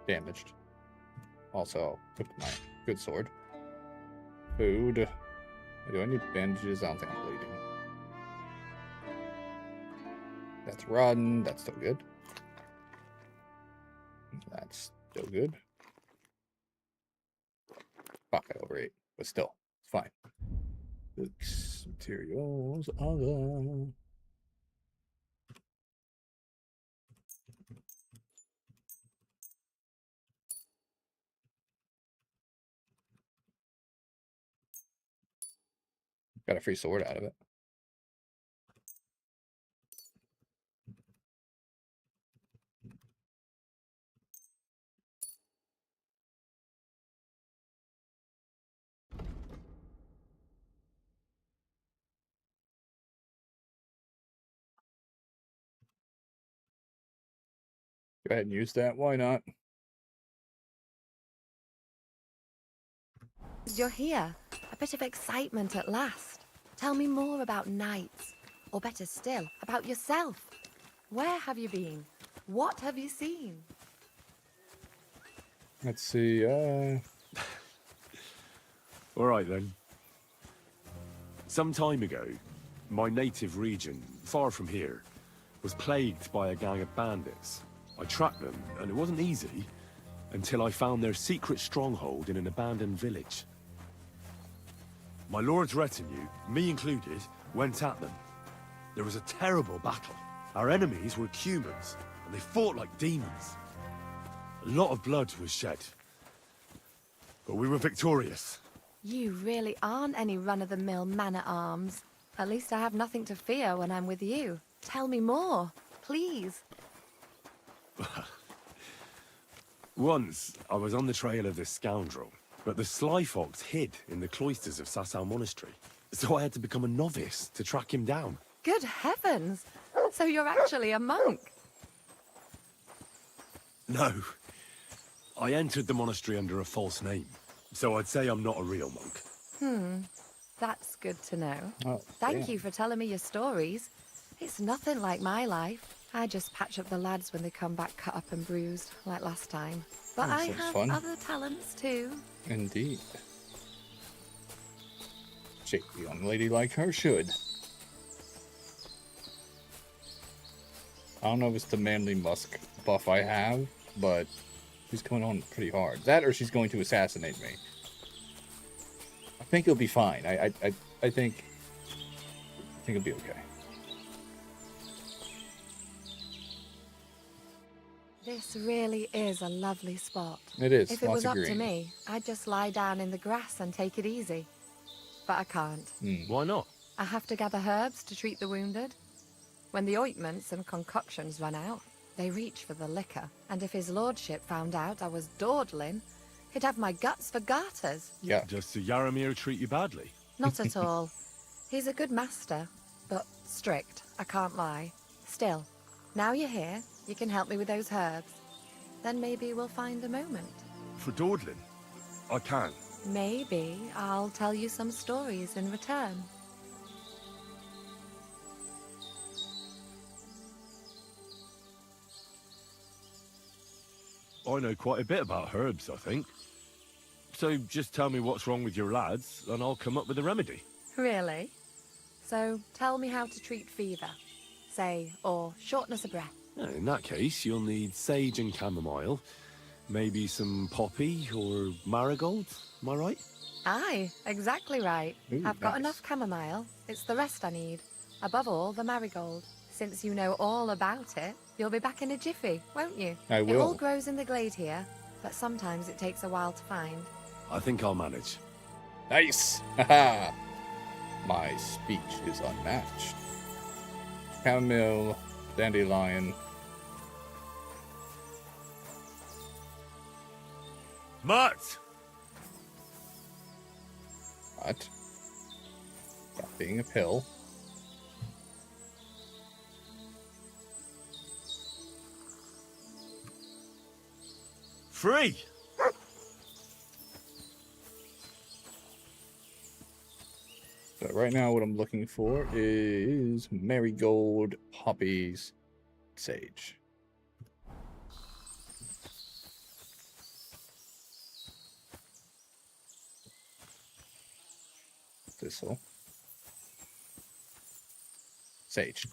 damaged. Also, I'll equip my good sword. Food. Do I need bandages? I don't think I'm bleeding. That's rotten. That's still good. That's still good. Fuck, I overate. But still, it's fine. Books, materials, other. Got a free sword out of it. Go ahead and use that. Why not? You're here. A bit of excitement at last. Tell me more about knights. Or better still, about yourself. Where have you been? What have you seen? Let's see. All right then. Some time ago, my native region, far from here, was plagued by a gang of bandits. I tracked them, and it wasn't easy, until I found their secret stronghold in an abandoned village. My lord's retinue, me included, went at them. There was a terrible battle. Our enemies were humans, and they fought like demons. A lot of blood was shed, but we were victorious. You really aren't any run-of-the-mill man-at-arms. At least I have nothing to fear when I'm with you. Tell me more, please. Once, I was on the trail of this scoundrel, but the sly fox hid in the cloisters of Sasau Monastery. So I had to become a novice to track him down. Good heavens! So you're actually a monk? No. I entered the monastery under a false name, so I'd say I'm not a real monk. That's good to know. Oh, Thank you for telling me your stories. It's nothing like my life. I just patch up the lads when they come back cut up and bruised, like last time. But That I sounds have fun. other talents too. Indeed. Shake the young lady like her should. I don't know if it's the manly musk buff I have, but she's coming on pretty hard. That or she's going to assassinate me. I think it'll be fine. I think it'll be okay. This really is a lovely spot. It is. If it Lots was of up to green. me, I'd just lie down in the grass and take it easy. But I can't. Why not? I have to gather herbs to treat the wounded. When the ointments and concoctions run out, they reach for the liquor. And if his lordship found out I was dawdling, he'd have my guts for garters. Yeah. Does Sir Yaramir treat you badly? Not at all. He's a good master, but strict, I can't lie. Still, now you're here, you can help me with those herbs. Then maybe we'll find a moment. For dawdling? I can. Maybe I'll tell you some stories in return. I know quite a bit about herbs, I think. So just tell me what's wrong with your lads, and I'll come up with a remedy. Really? So tell me how to treat fever, say, or shortness of breath. In that case, you'll need sage and chamomile, maybe some poppy or marigold, am I right? Aye, exactly right. Ooh, I've got nice. enough chamomile. It's the rest I need. Above all, the marigold. Since you know all about it, you'll be back in a jiffy, won't you? I It will. all grows in the glade here, but sometimes it takes a while to find. I think I'll manage. Nice! Haha! My speech is unmatched. Chamomile, dandelion. Mutt! What? Stop being a pill. free! So right now what I'm looking for is marigold, poppies, sage. Thistle. Sage.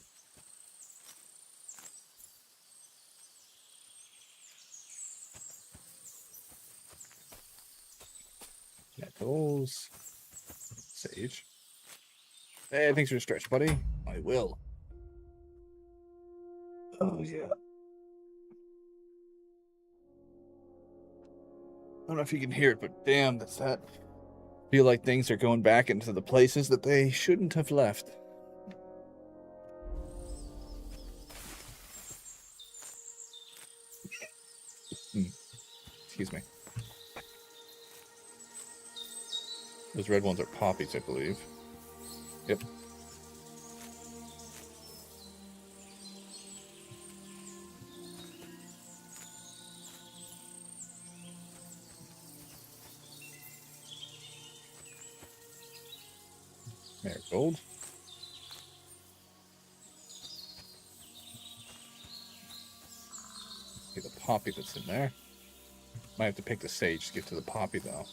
Nettles. Sage. Hey, thanks for the stretch, buddy. I will. Oh, yeah. I don't know if you can hear it, but damn, that's that. Feel like things are going back into the places that they shouldn't have left. Excuse me. Those red ones are poppies, I believe. Yep. Marigold. See the poppy that's in there. Might have to pick the sage to get to the poppy, though.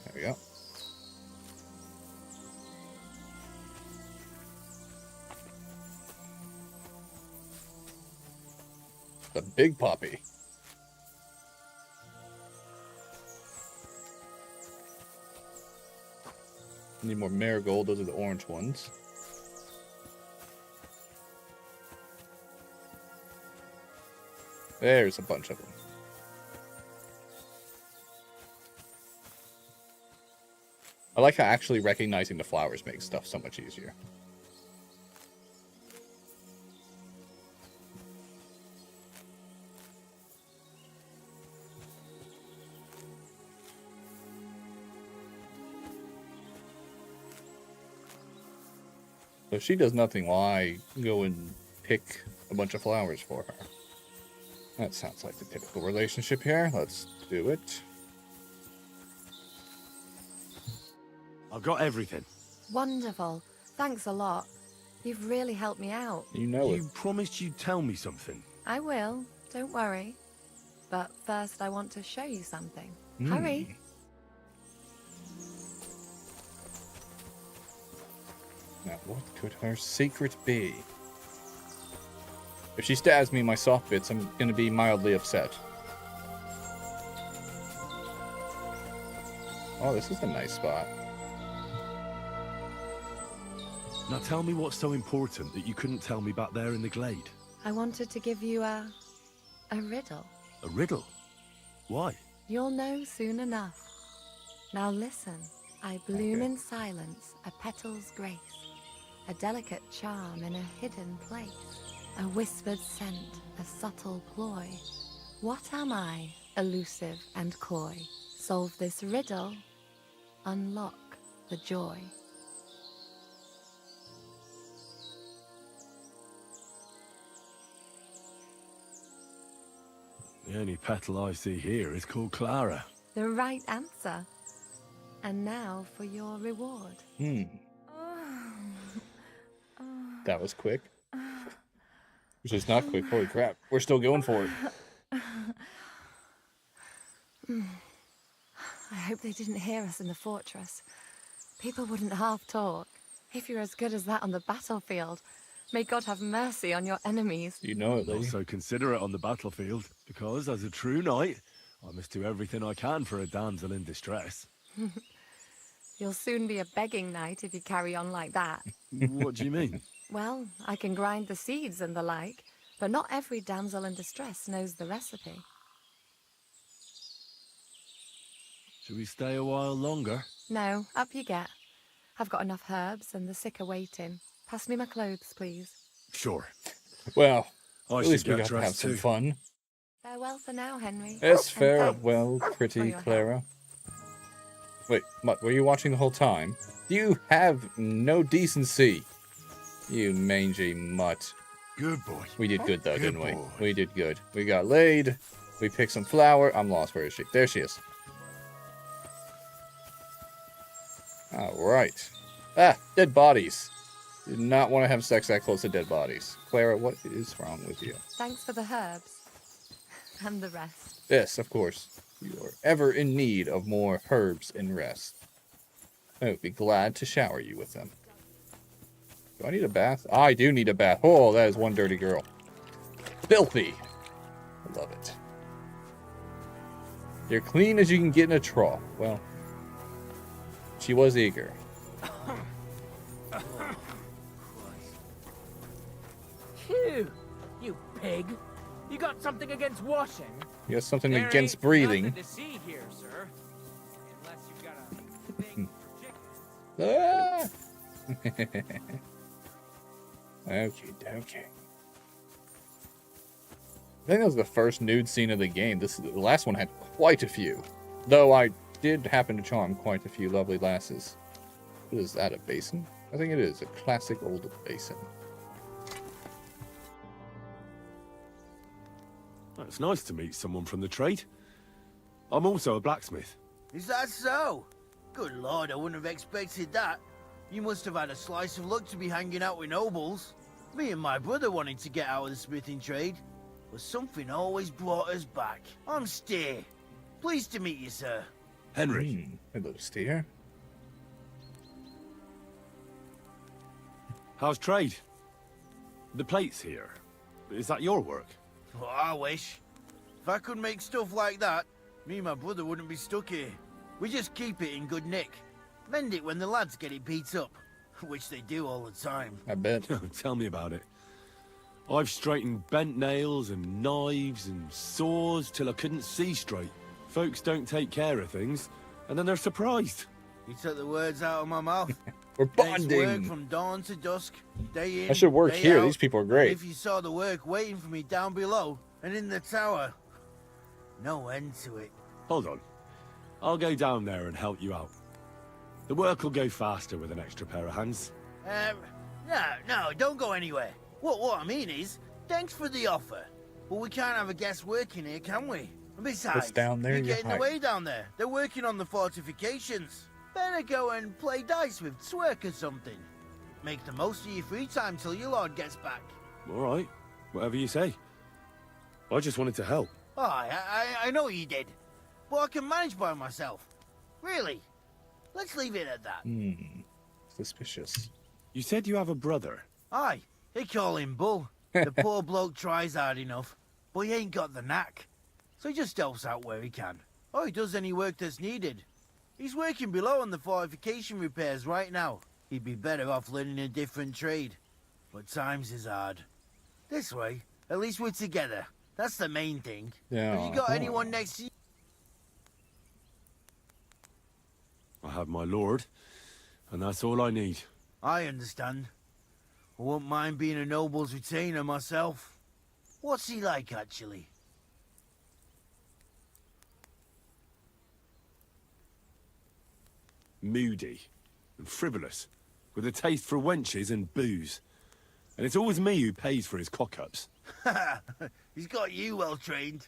There we go. The big poppy. Need more marigold. Those are the orange ones. There's a bunch of them. I like how actually recognizing the flowers makes stuff so much easier. So if she does nothing while I go and pick a bunch of flowers for her. That sounds like the typical relationship here. Let's do it. I've got everything. Wonderful. Thanks a lot. You've really helped me out. You know it. You promised you'd tell me something. I will. Don't worry. But first I want to show you something. Hurry. Now, what could her secret be? If she stabs me in my soft bits, I'm going to be mildly upset. Oh, this is a nice spot. Now tell me what's so important that you couldn't tell me back there in the glade. I wanted to give you a riddle. A riddle? Why? You'll know soon enough. Now listen. I bloom in silence, a petal's grace, a delicate charm in a hidden place, a whispered scent, a subtle ploy. What am I, elusive and coy? Solve this riddle, unlock the joy. The only petal I see here is called Clara. The right answer. And now for your reward. That was quick. Which is not quick. Holy crap. We're still going for it. I hope they didn't hear us in the fortress. People wouldn't half talk. If you're as good as that on the battlefield, may God have mercy on your enemies. You know it, lady. Not so considerate on the battlefield, because as a true knight, I must do everything I can for a damsel in distress. You'll soon be a begging knight if you carry on like that. What do you mean? Well, I can grind the seeds and the like, but not every damsel in distress knows the recipe. Should we stay a while longer? No, up you get. I've got enough herbs and the sick are waiting. Pass me my clothes, please. Sure. Well, I at least should we get got to have dressed some too. fun. Farewell for now, Henry. Yes, And farewell, thanks for pretty your Clara. Wait, Mutt, were you watching the whole time? You have no decency. You mangy mutt. Good boy. We did good, though, Good didn't we? boy. We did good. We got laid. We pick some flour. I'm lost. Where is she? There she is. Alright. Ah, dead bodies. You do not want to have sex that close to dead bodies. Clara, what is wrong with you? Thanks for the herbs. And the rest. Yes, of course. You are ever in need of more herbs and rest. I would be glad to shower you with them. Do I need a bath? I do need a bath. Oh, that is one dirty girl. Filthy. I love it. You're clean as you can get in a trough. Well, she was eager. Phew, you pig. You got something against washing? You got something There against ain't breathing. nothing to see here, sir. Unless you've got a thing for chickens. Okay. I think that was the first nude scene of the game. The last one had quite a few. Though I did happen to charm quite a few lovely lasses. What is that, a basin? I think it is. A classic old basin. It's nice to meet someone from the trade. I'm also a blacksmith. Is that so? Good lord, I wouldn't have expected that. You must have had a slice of luck to be hanging out with nobles. Me and my brother wanted to get out of the smithing trade, but something always brought us back. I'm Steer. Pleased to meet you, sir. Henry. Hello, Steer. How's trade? The plates here. Is that your work? Well, I wish. If I could make stuff like that, me and my brother wouldn't be stuck here. We just keep it in good nick. Mend it when the lads get it beat up, which they do all the time. I bet. Tell me about it. I've straightened bent nails and knives and saws till I couldn't see straight. Folks don't take care of things, and then they're surprised. You took the words out of my mouth. We're It's work bonding. from dawn to dusk, day in, I should work day here. out. These people are great. If you saw the work waiting for me down below and in the tower, no end to it. Hold on. I'll go down there and help you out. The work will go faster with an extra pair of hands. No, don't go anywhere. What I mean is, thanks for the offer, but we can't have a guest working here, can we? And besides, What's down there? you're You're getting hired. away down there. They're working on the fortifications. Better go and play dice with Twerk or something. Make the most of your free time till your lord gets back. All right. Whatever you say. I just wanted to help. Oh, I know you did. But I can manage by myself. Really. Let's leave it at that. Suspicious. You said you have a brother. Aye, they call him Bull. The poor bloke tries hard enough, but he ain't got the knack. So he just helps out where he can. Or he does any work that's needed. He's working below on the fortification repairs right now. He'd be better off learning a different trade. But times is hard. This way, at least we're together. That's the main thing. Yeah. Have you got anyone next to you? I have my lord, and that's all I need. I understand. I won't mind being a noble's retainer myself. What's he like, actually? Moody and frivolous, with a taste for wenches and booze. And it's always me who pays for his cock-ups. He's got you well trained.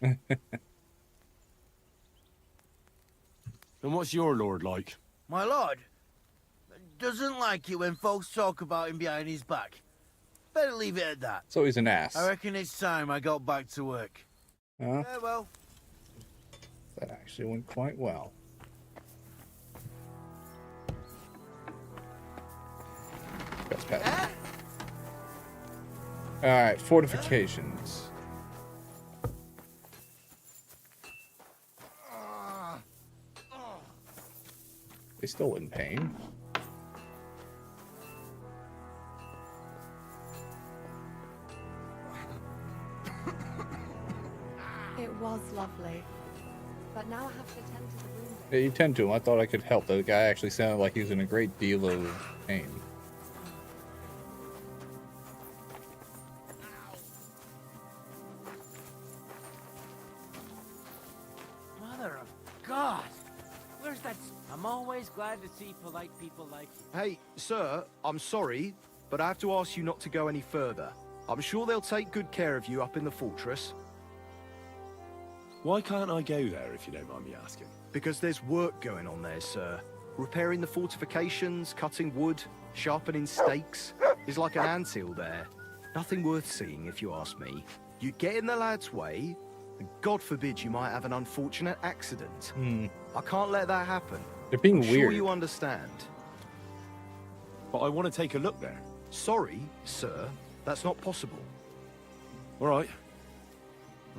And what's your lord like? My lord doesn't like it when folks talk about him behind his back. Better leave it at that. So he's an ass. I reckon it's time I got back to work. Well. That actually went quite well. That's bad. Alright, fortifications. They still in pain. It was lovely. But now I have to tend to the wounded. Yeah, you tend to. I thought I could help. The guy actually sounded like he was in a great deal of pain. Mother of God! Where's that? I'm always glad to see polite people like you. Hey, sir, I'm sorry, but I have to ask you not to go any further. I'm sure they'll take good care of you up in the fortress. Why can't I go there, if you don't mind me asking? Because there's work going on there, sir. Repairing the fortifications, cutting wood, sharpening stakes. There's like an anthill there. Nothing worth seeing, if you ask me. You get in the lad's way, and God forbid you might have an unfortunate accident. I can't let that happen. They're being I'm weird. sure you understand. But I want to take a look there. Sorry, sir. That's not possible. All right.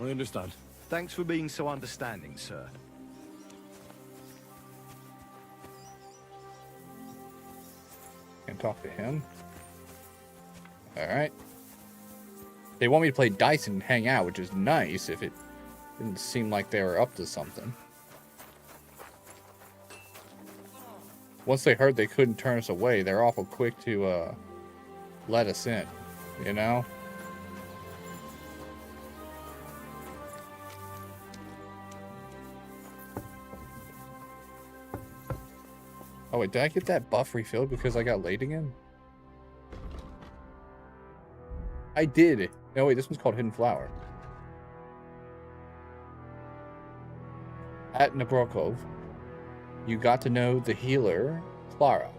I understand. Thanks for being so understanding, sir. Can talk to him. Alright. They want me to play dice and hang out, which is nice if it didn't seem like they were up to something. Once they heard they couldn't turn us away, they're awful quick to let us in, you know? Oh wait, did I get that buff refilled because I got late again? I did. No wait, this one's called Hidden Flower. At Nabrokov, you got to know the healer, Clara,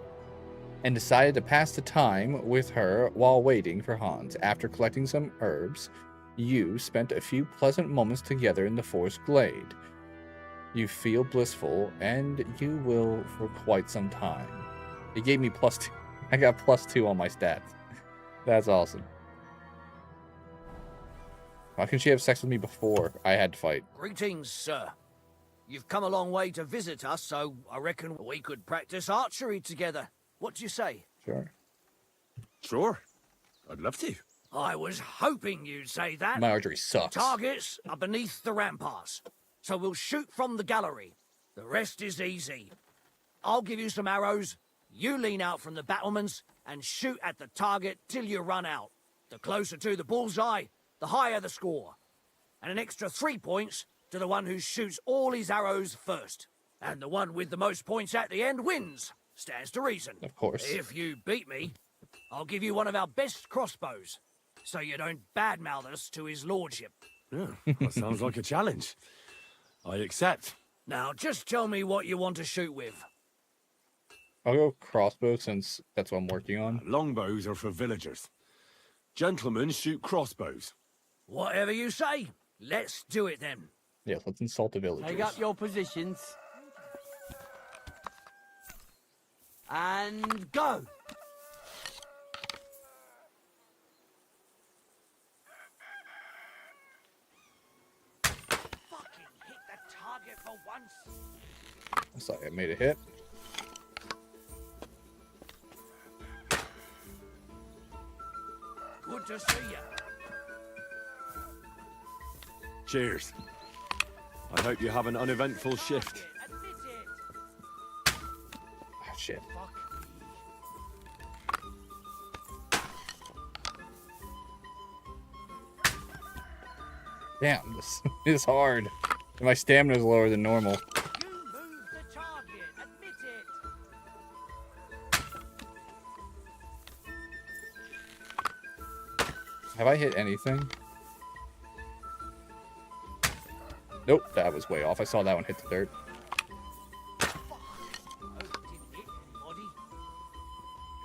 and decided to pass the time with her while waiting for Hans. After collecting some herbs, you spent a few pleasant moments together in the forest glade. You feel blissful, and you will for quite some time. It gave me +2. I got +2 on my stats. That's awesome. Why couldn't she have sex with me before I had to fight? Greetings, sir. You've come a long way to visit us, so I reckon we could practice archery together. What do you say? Sure. Sure. I'd love to. I was hoping you'd say that. My archery sucks. Targets are beneath the ramparts, so we'll shoot from the gallery. The rest is easy. I'll give you some arrows, you lean out from the battlements, and shoot at the target till you run out. The closer to the bullseye, the higher the score. And an extra 3 points to the one who shoots all his arrows first. And the one with the most points at the end wins. Stands to reason. Of course. If you beat me, I'll give you one of our best crossbows, so you don't badmouth us to his lordship. Yeah, that sounds like a challenge. I accept. Now, just tell me what you want to shoot with. I'll go crossbow since that's what I'm working on. Longbows are for villagers. Gentlemen shoot crossbows. Whatever you say. Let's do it then. Yeah, let's insult the villagers. Take up your positions. And go! Fucking hit the target for once. Looks like I made a hit. Good to see you. Cheers. I hope you have an uneventful shift. Oh, shit. Damn, this is hard. My stamina is lower than normal. You moved the target. Admit it. Have I hit anything? Nope, that was way off. I saw that one hit the dirt.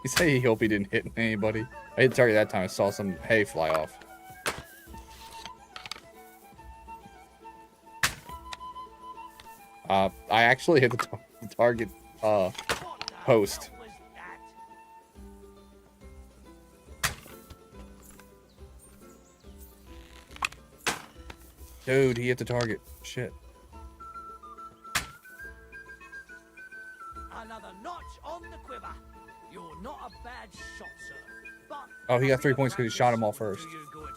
He said he hope he didn't hit anybody. I hit the target that time. I saw some hay fly off. I actually hit the target post. Dude, he hit the target. Shit. Another notch on the quiver. You're not a bad shot, sir. But Oh, he got 3 points because he shot him all first. do you good.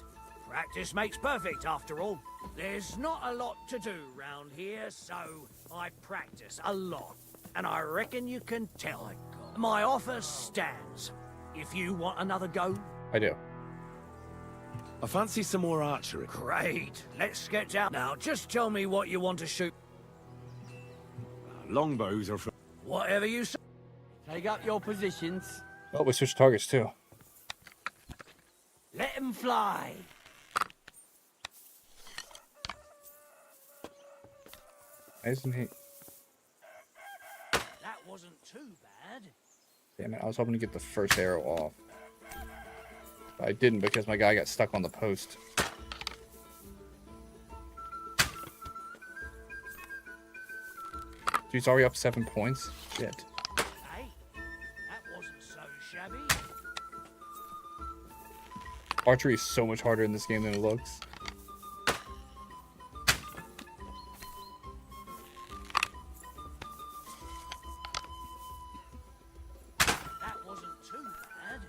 Practice makes perfect, after all. There's not a lot to do round here, so I practice a lot. And I reckon you can tell. My offer stands. If you want another go. I do. I fancy some more archery. Great. Let's sketch out. Now, just tell me what you want to shoot. Longbows are for... Whatever you say. Take up your positions. Oh, we switched targets too. Let 'em fly. Isn't he? That wasn't too bad. Damn it, I was hoping to get the first arrow off. But I didn't because my guy got stuck on the post. Dude, he's already up 7 points? Shit. Hey, that wasn't so shabby. Archery is so much harder in this game than it looks. That wasn't too bad.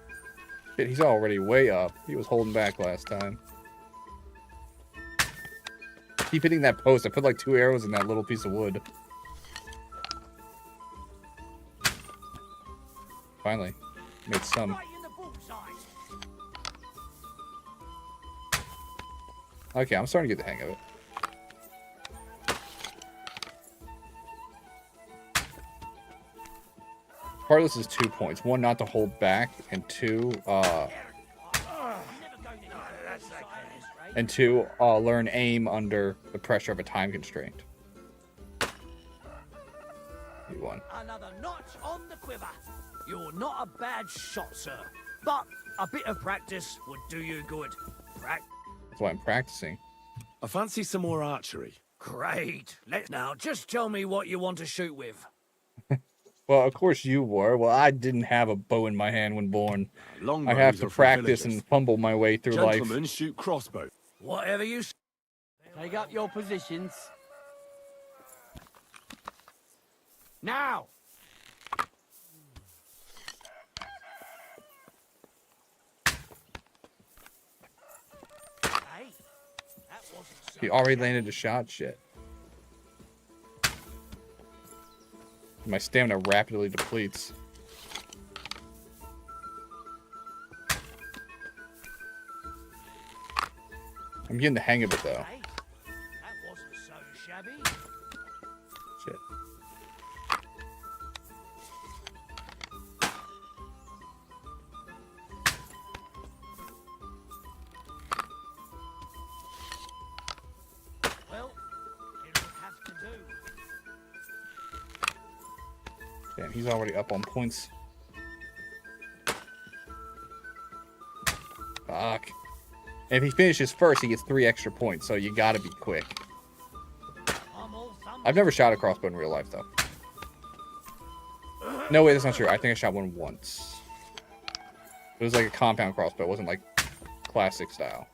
Shit, he's already way up. He was holding back last time. Keep hitting that post. I put like 2 arrows in that little piece of wood. Finally, made some. Right in the bullseye. Okay, I'm starting to get the hang of it. Part of this is 2 points. One, not to hold back, and two, learn aim under the pressure of a time constraint. One. Another notch on the quiver. You're not a bad shot, sir. But a bit of practice would do you good. That's why I'm practicing. I fancy some more archery. Great. Let's now just tell me what you want to shoot with. Well, of course you were. Well, I didn't have a bow in my hand when born. Longbows I have to are for practice villagers. and fumble my way through life. Gentlemen shoot crossbow. Whatever you say. Take up your positions. Now! Hey, that wasn't so He already landed a shot. Shit. My stamina rapidly depletes. I'm getting the hang of it though. Hey, that wasn't so shabby. Shit. Well, it'll have to do. Damn, he's already up on points. Fuck. And if he finishes first, he gets 3 extra points, so you gotta be quick. I've never shot a crossbow in real life, though. No, wait, that's not true. I think I shot one once. It was like a compound crossbow. It wasn't like classic style.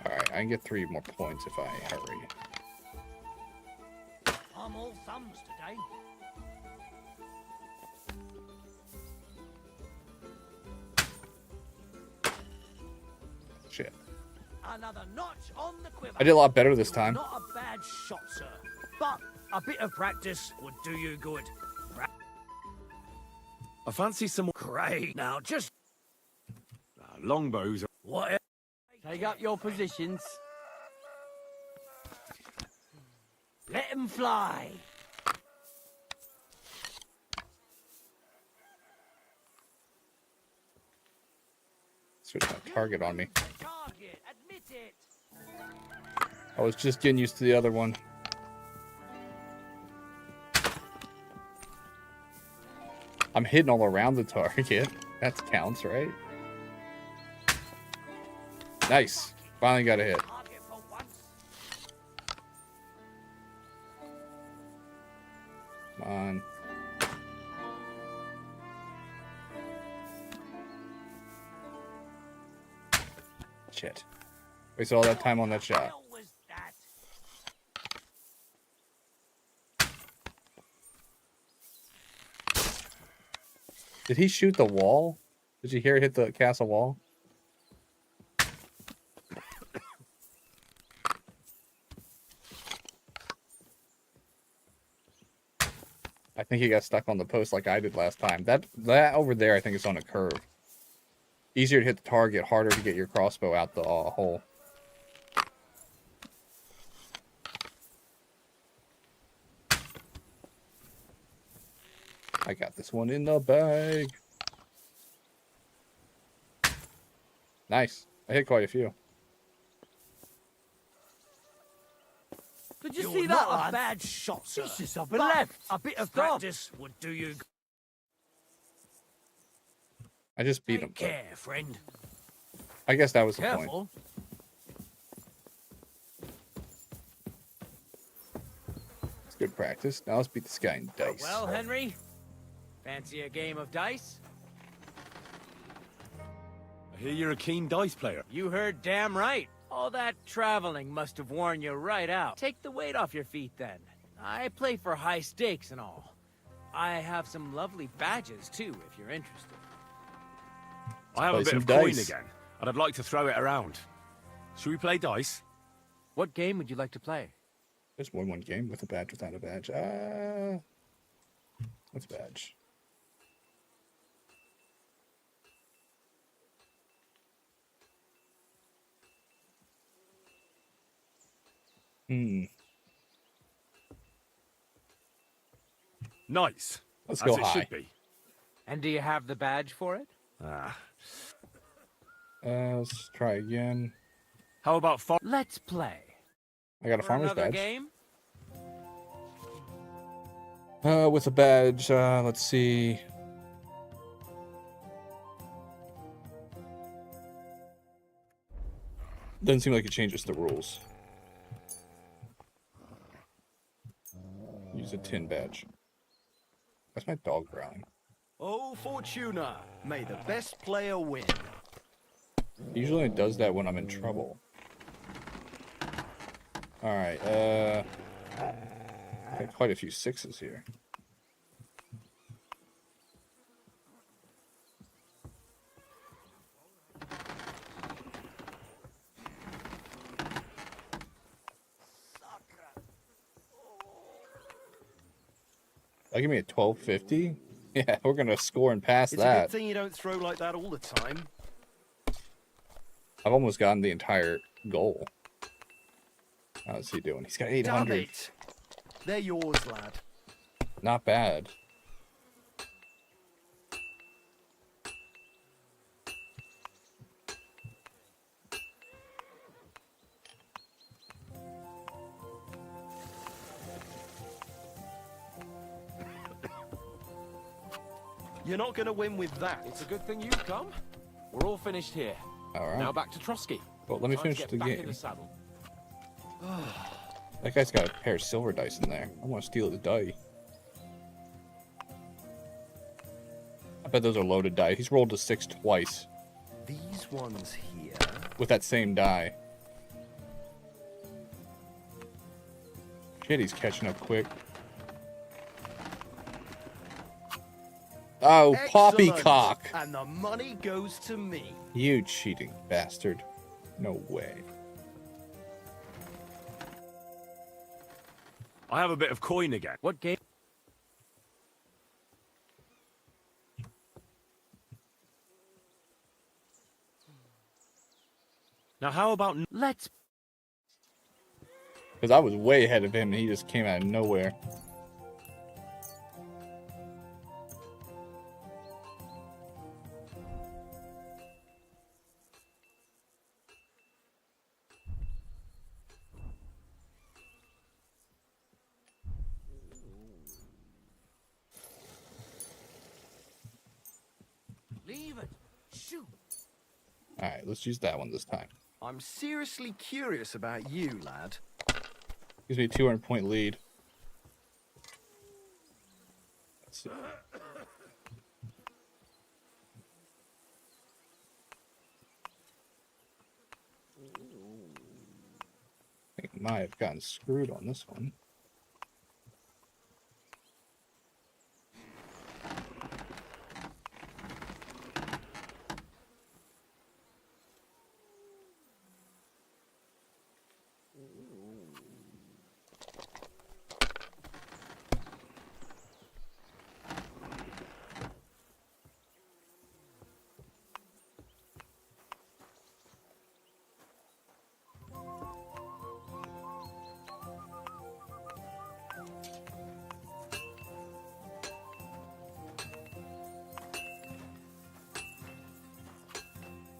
Alright, I can get 3 more points if I hurry. I'm all thumbs today. Shit. Another notch on the quiver. I did a lot better this time. Not a bad shot, sir. But a bit of practice would do you good. I fancy some more. Great. Now just longbows. Whatever. Take up your positions. Let 'em fly. Switch my target on me. Target, admit it. I was just getting used to the other one. I'm hitting all around the target. That counts, right? Nice. Finally got a hit. Come on. Shit. Wasted all that time on that shot. Did he shoot the wall? Did you hear it hit the castle wall? I think he got stuck on the post like I did last time. That over there, I think is on a curve. Easier to hit the target, harder to get your crossbow out the hole. I got this one in the bag. Nice. I hit quite a few. Did you see not that, a lads. bad shot, sir. He's just up and But left. A bit of Stop. practice would do you I just beat him. Take care, friend. I guess that was the point. Careful. It's good practice. Now let's beat this guy in dice. Well, Henry, fancy a game of dice? I hear you're a keen dice player. You heard damn right. All that traveling must have worn you right out. Take the weight off your feet then. I play for high stakes and all. I have some lovely badges too, if you're interested. I have a play bit some of coin dice. again, and I'd like to throw it around. Should we play dice? What game would you like to play? Just won one game with a badge, without a badge. What's badge? Nice. Let's As go it high. should be. And do you have the badge for it? Let's try again. How about Let's play. I got a For farmer's another badge. game? With a badge, let's see. Doesn't seem like it changes the rules. Use a tin badge. That's my dog growling. Oh, Fortuna, may the best player win. Usually it does that when I'm in trouble. Alright, got quite a few sixes here. That give me a 1250? Yeah, we're gonna score and pass It's a that. good thing you don't throw like that all the time. I've almost gotten the entire goal. How's he doing? He's got 800. Damn it. They're yours, lad. Not bad. You're not going to win with that. It's a good thing you've come. We're all finished here. All right. Now back to Trotsky. Well, let me Time to finish get the back in game. the saddle. That guy's got a pair of silver dice in there. I want to steal the die. I bet those are loaded die. He's rolled a 6 twice These ones here. with that same die. Shit, he's catching up quick. Oh, Excellent. poppycock! And the money goes to me. You cheating bastard. No way. I have a bit of coin again. What game? Now, how about... Let's... Because I was way ahead of him and he just came out of nowhere. Leave it. Shoot. Alright, let's use that one this time. I'm seriously curious about you, lad. Gives me a 200-point lead. Let's see. I think I might have gotten screwed on this one.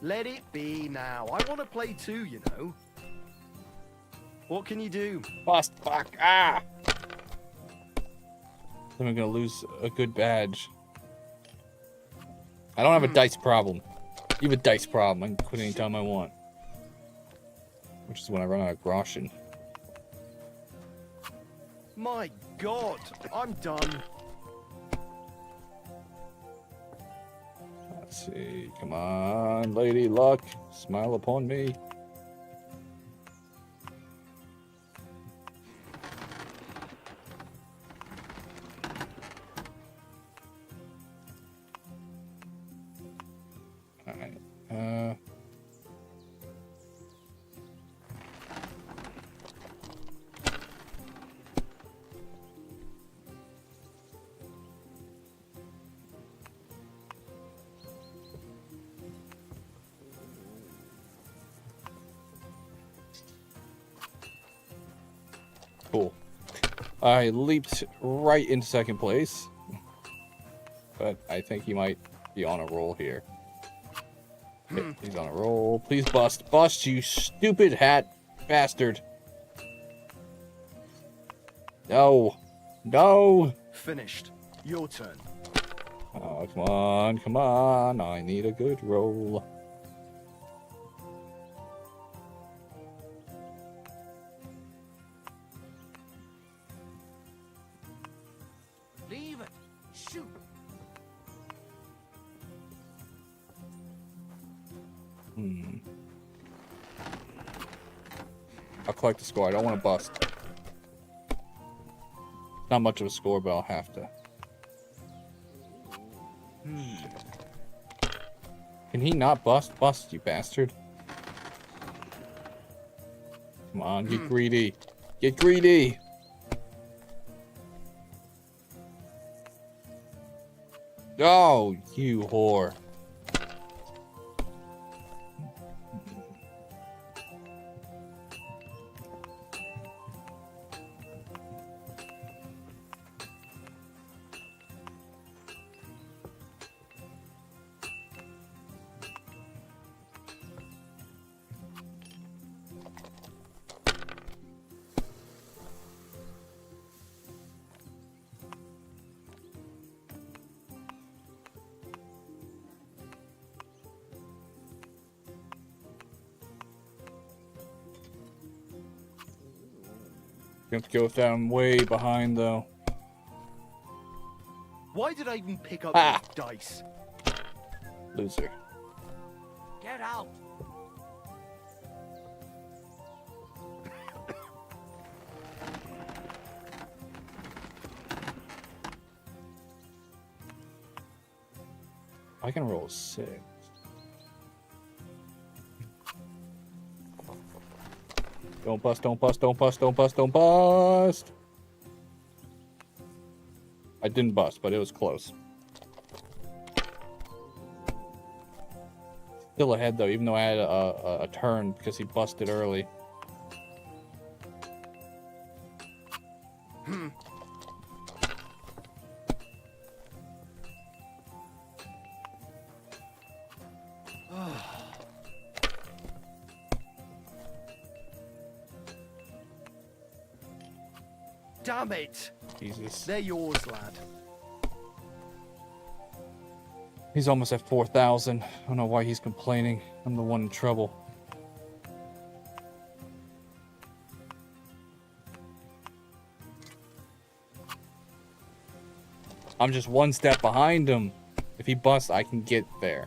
Let it be now. I want to play too, you know. What can you do? Bust. Fuck. Ah. Then I'm gonna lose a good badge. I don't have a dice problem. You have a dice problem. I can quit anytime I want. Which is when I run out of groschen. My God, I'm done. Let's see. Come on, Lady Luck. Smile upon me. Alright. Cool. I leaped right into second place. But I think he might be on a roll here. Okay, he's on a roll. Please bust. Bust, you stupid hat bastard. No. No. Finished. Your turn. Oh, come on. Come on. I need a good roll. Leave it. Shoot. I'll collect the score. I don't want to bust. Not much of a score, but I'll have to. Can he not bust? Bust, you bastard. Come on, get greedy. Get greedy! Oh, you whore. You have to go with that. I'm way behind, though. Why did I even pick up Ah. these dice? Loser. Get out. I can roll 6. Don't bust, don't bust, don't bust, don't bust, don't bust! I didn't bust, but it was close. Still ahead, though, even though I had a turn because he busted early. Damn it! Jesus. They're yours, lad. He's almost at 4,000. I don't know why he's complaining. I'm the one in trouble. I'm just one step behind him. If he busts, I can get there.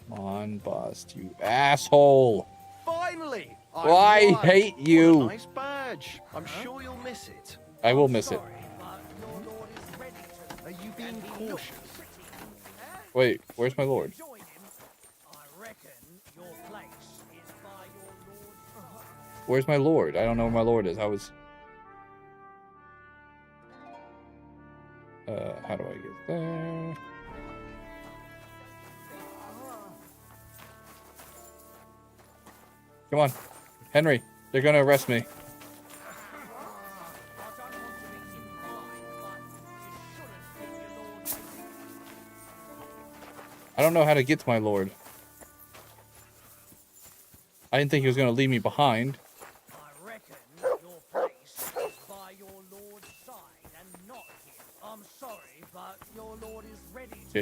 Come on, bust, you asshole. Finally! Well, I won. hate you. What a nice badge. I'm sure you'll miss it. I will miss it. Are you being cautious? Wait, where's my lord? Where's my lord? I don't know where my lord is. I was... how do I get there? Come on. Henry, they're gonna arrest me. I don't know how to get to my lord. I didn't think he was gonna leave me behind.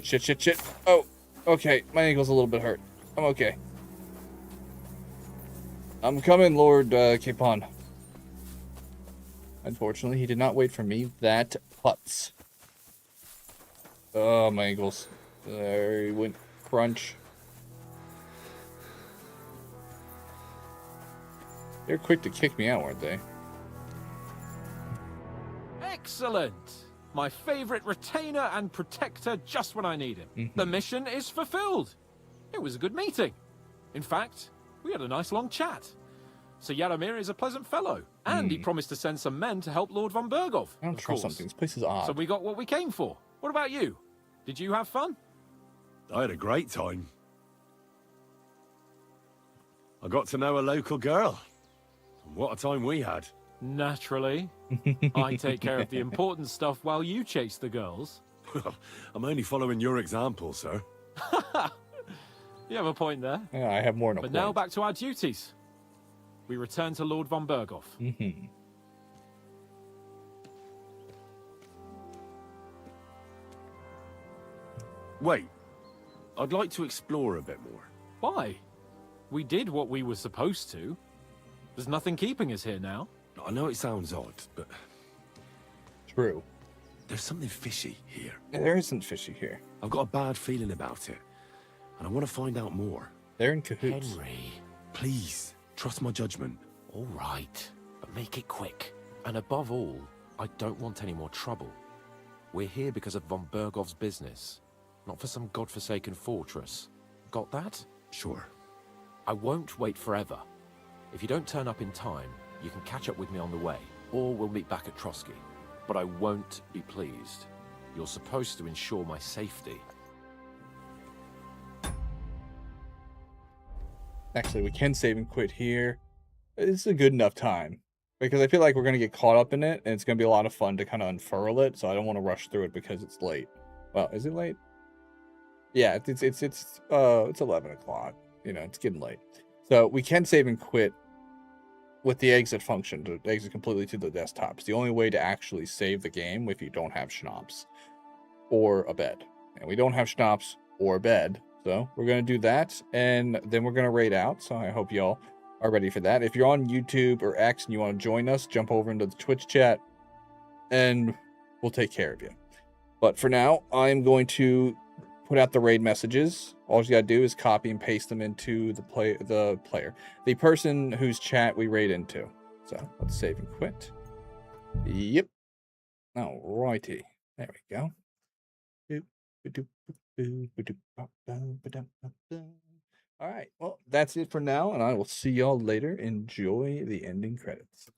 Shit. Oh, okay. My ankle's a little bit hurt. I'm okay. I'm coming, Lord Capon. Unfortunately, he did not wait for me. That putz. Oh, my ankles. There he went. Crunch. They're quick to kick me out, weren't they? Excellent! My favorite retainer and protector just when I need him. The mission is fulfilled. It was a good meeting. In fact, we had a nice long chat. Sir Yaramir is a pleasant fellow, and he promised to send some men to help Lord von Bergov. I don't trust something. This place is odd. So we got what we came for. What about you? Did you have fun? I had a great time. I got to know a local girl. And what a time we had. Naturally. I take care of the important stuff while you chase the girls. I'm only following your example, sir. You have a point there. Yeah, I have more than a But point. now back to our duties. We return to Lord von Bergov. Wait. I'd like to explore a bit more. Why? We did what we were supposed to. There's nothing keeping us here now. I know it sounds odd, but... True. There's something fishy here. There isn't fishy here. I've got a bad feeling about it. And I want to find out more. They're in cahoots. Henry. Please, trust my judgment. All right, but make it quick. And above all, I don't want any more trouble. We're here because of von Bergov's business, not for some godforsaken fortress. Got that? Sure. I won't wait forever. If you don't turn up in time, you can catch up with me on the way, or we'll meet back at Trotsky. But I won't be pleased. You're supposed to ensure my safety. Actually, we can save and quit here. It's a good enough time. Because I feel like we're going to get caught up in it, and it's going to be a lot of fun to kind of unfurl it, so I don't want to rush through it because it's late. Well, is it late? Yeah, it's 11 o'clock. You know, it's getting late. So we can save and quit with the exit function to exit completely to the desktop. It's the only way to actually save the game if you don't have schnapps or a bed. And we don't have schnapps or a bed, so we're going to do that, and then we're going to raid out, so I hope y'all are ready for that. If you're on YouTube or X and you want to join us, jump over into the Twitch chat, and we'll take care of you. But for now, I'm going to put out the raid messages. All you gotta do is copy and paste them into the person whose chat we raid into. So let's save and quit. Yep. Alrighty. There we go. All right. Well, that's it for now, and I will see y'all later. Enjoy the ending credits.